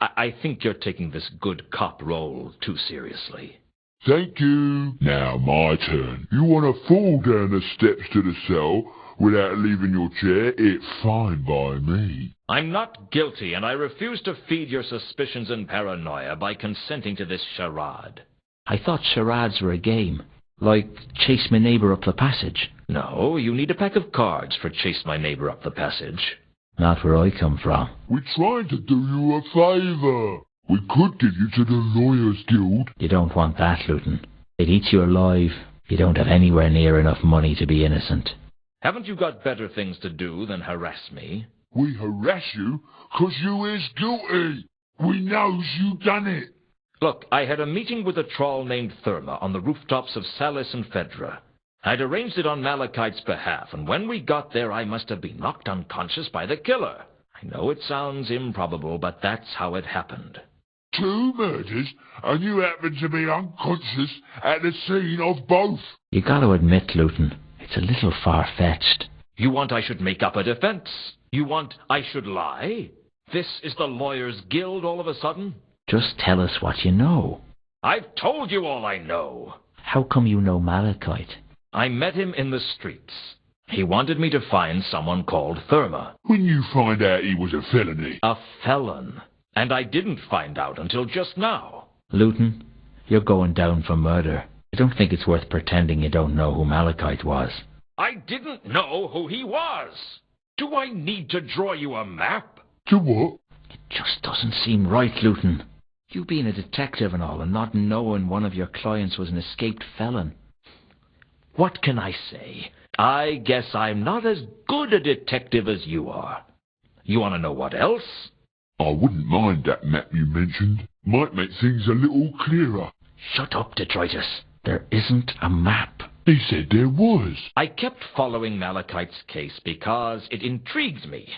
I think you're taking this good cop role too seriously. Thank you. Now my turn. You want to fall down the steps to the cell, without leaving your chair, it's fine by me. I'm not guilty, and I refuse to feed your suspicions and paranoia by consenting to this charade. I thought charades were a game, like chase my neighbour up the passage. No, you need a pack of cards for chase my neighbour up the passage. Not where I come from. We're trying to do you a favour. We could give you to the Lawyers Guild. You don't want that, Luton. They'd eat you alive. You don't have anywhere near enough money to be innocent. Haven't you got better things to do than harass me? We harass you 'cause you is guilty. We knows you done it. Look, I had a meeting with a troll named Therma on the rooftops of Salis and Fedra. I'd arranged it on Malachite's behalf, and when we got there I must have been knocked unconscious by the killer. I know it sounds improbable, but that's how it happened. 2 murders, and you happen to be unconscious at the scene of both. You got to admit, Luton, it's a little far-fetched. You want I should make up a defense? You want I should lie? This is the Lawyers Guild all of a sudden? Just tell us what you know. I've told you all I know. How come you know Malachite? I met him in the streets. He wanted me to find someone called Therma. When you find out he was a felony. A felon. And I didn't find out until just now. Luton, you're going down for murder. I don't think it's worth pretending you don't know who Malachite was. I didn't know who he was. Do I need to draw you a map? To what? It just doesn't seem right, Luton. You being a detective and all, and not knowing one of your clients was an escaped felon. What can I say? I guess I'm not as good a detective as you are. You want to know what else? I wouldn't mind that map you mentioned. Might make things a little clearer. Shut up, detritus. There isn't a map. He said there was. I kept following Malachite's case because it intrigued me,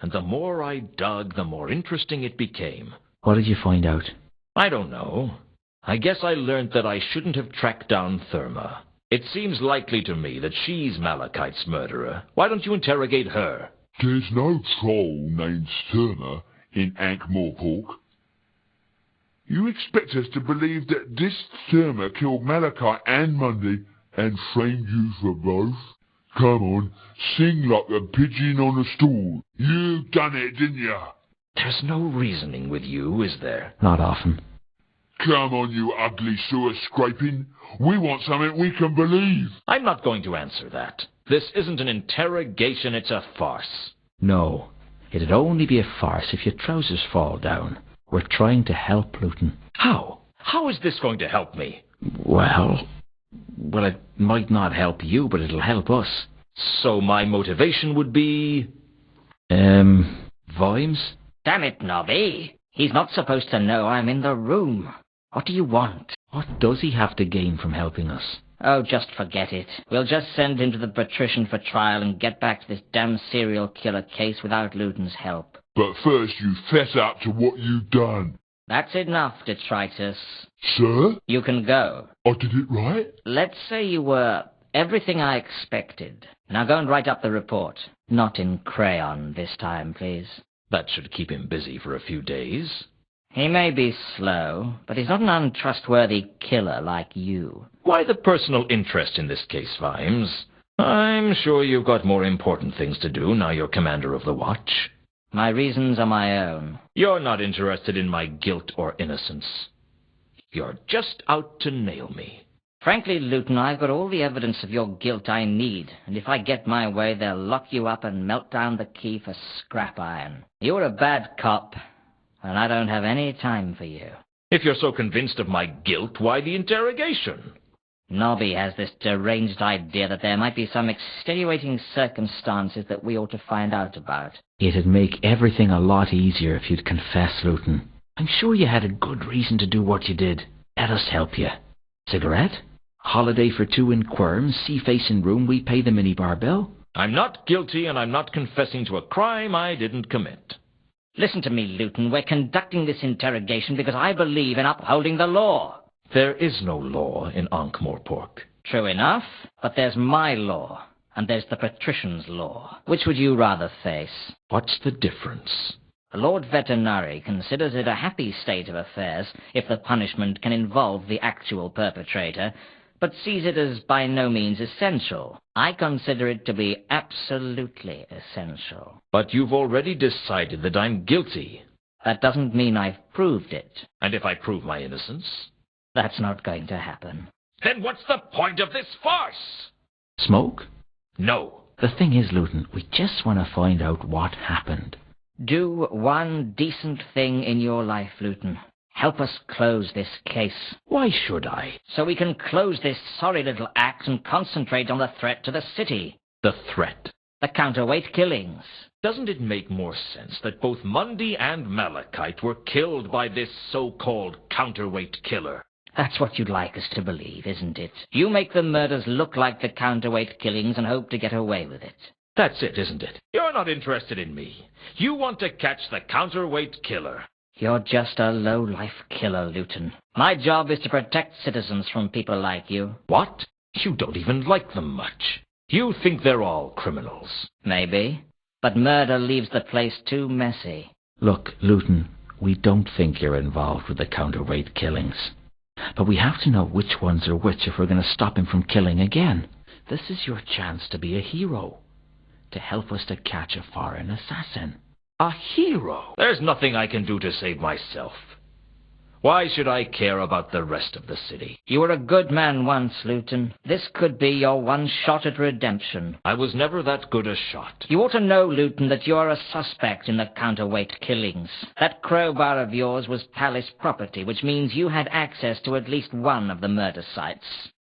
and the more I dug, the more interesting it became. What did you find out? I don't know. I guess I learned that I shouldn't have tracked down Therma. It seems likely to me that she's Malachite's murderer. Why don't you interrogate her? There's no troll named Therma in ankh-morpork. You expect us to believe that this Therma killed Malachite and Monday and framed you for both? Come on, sing like a pigeon on a stool. You done it, didn't you? There's no reasoning with you, is there? Not often. Come on, you ugly sewer scraping. We want something we can believe. I'm not going to answer that. This isn't an interrogation, it's a farce. No, it'd only be a farce if your trousers fall down. We're trying to help, Luton. How? How is this going to help me? Well, it might not help you, but it'll help us. So my motivation would be... Vimes? Damn it, Nobby. He's not supposed to know I'm in the room. What do you want? What does he have to gain from helping us? Oh, just forget it. We'll just send him to the patrician for trial and get back to this damn serial killer case without Luton's help. But first you fess up to what you've done. That's enough, detritus. Sir? You can go. I did it right? Let's say you were everything I expected. Now go and write up the report. Not in crayon this time, please. That should keep him busy for a few days. He may be slow, but he's not an untrustworthy killer like you. Why the personal interest in this case, Vimes? I'm sure you've got more important things to do now you're commander of the watch. My reasons are my own. You're not interested in my guilt or innocence. You're just out to nail me. Frankly, Luton, I've got all the evidence of your guilt I need, and if I get my way, they'll lock you up and melt down the key for scrap iron. You're a bad cop, and I don't have any time for you. If you're so convinced of my guilt, why the interrogation? Nobby has this deranged idea that there might be some extenuating circumstances that we ought to find out about. It'd make everything a lot easier if you'd confess, Luton. I'm sure you had a good reason to do what you did. Let us help you. Cigarette? Holiday for 2 in Quirms, sea-facing room, we pay the minibar bill. I'm not guilty, and I'm not confessing to a crime I didn't commit. Listen to me, Luton. We're conducting this interrogation because I believe in upholding the law. There is no law in ankh-morpork. True enough, but there's my law, and there's the patrician's law. Which would you rather face? What's the difference? The Lord Veterinary considers it a happy state of affairs if the punishment can involve the actual perpetrator, but sees it as by no means essential. I consider it to be absolutely essential. But you've already decided that I'm guilty. That doesn't mean I've proved it. And if I prove my innocence? That's not going to happen. Then what's the point of this farce? Smoke? No. The thing is, Luton, we just want to find out what happened. Do one decent thing in your life, Luton. Help us close this case. Why should I? So we can close this sorry little act and concentrate on the threat to the city. The threat? The counterweight killings. Doesn't it make more sense that both Mundy and Malachite were killed by this so-called counterweight killer? That's what you'd like us to believe, isn't it? You make the murders look like the counterweight killings and hope to get away with it. That's it, isn't it? You're not interested in me. You want to catch the counterweight killer. You're just a low-life killer, Luton. My job is to protect citizens from people like you. What? You don't even like them much. You think they're all criminals. Maybe. But murder leaves the place too messy. Look, Luton, we don't think you're involved with the counterweight killings. But we have to know which ones are which if we're going to stop him from killing again. This is your chance to be a hero. To help us to catch a foreign assassin. A hero? There's nothing I can do to save myself. Why should I care about the rest of the city? You were a good man once, Luton. This could be your one shot at redemption. I was never that good a shot. You ought to know, Luton, that you're a suspect in the counterweight killings. That crowbar of yours was palace property, which means you had access to at least one of the murder sites.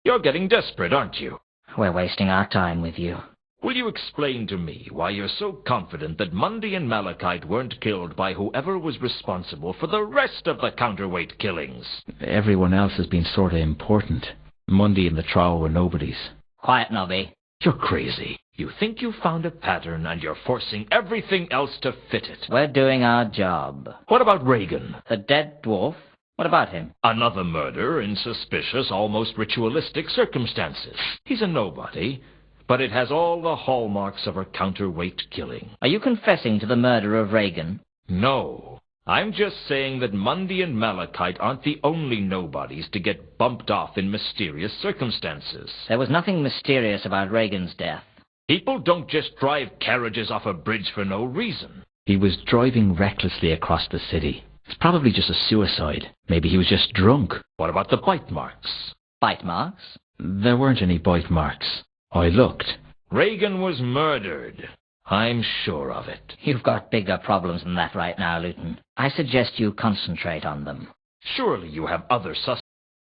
You're getting desperate, aren't you? We're wasting our time with you. Will you explain to me why you're so confident that Mundy and Malachite weren't killed by whoever was responsible for the rest of the counterweight killings? Everyone else has been sort of important. Mundy and the Troll were nobodies. Quiet, Nobby. You're crazy. You think you found a pattern and you're forcing everything else to fit it. We're doing our job. What about Reagan? The dead dwarf? What about him? Another murder in suspicious, almost ritualistic circumstances. He's a nobody, but it has all the hallmarks of a counterweight killing. Are you confessing to the murder of Reagan? No. I'm just saying that Mundy and Malachite aren't the only nobodies to get bumped off in mysterious circumstances. There was nothing mysterious about Reagan's death. People don't just drive carriages off a bridge for no reason. He was driving recklessly across the city. It's probably just a suicide. Maybe he was just drunk. What about the bite marks? Bite marks? There weren't any bite marks. I looked. Reagan was murdered. I'm sure of it. You've got bigger problems than that right now, Luton. I suggest you concentrate on them. Surely you have other suspects.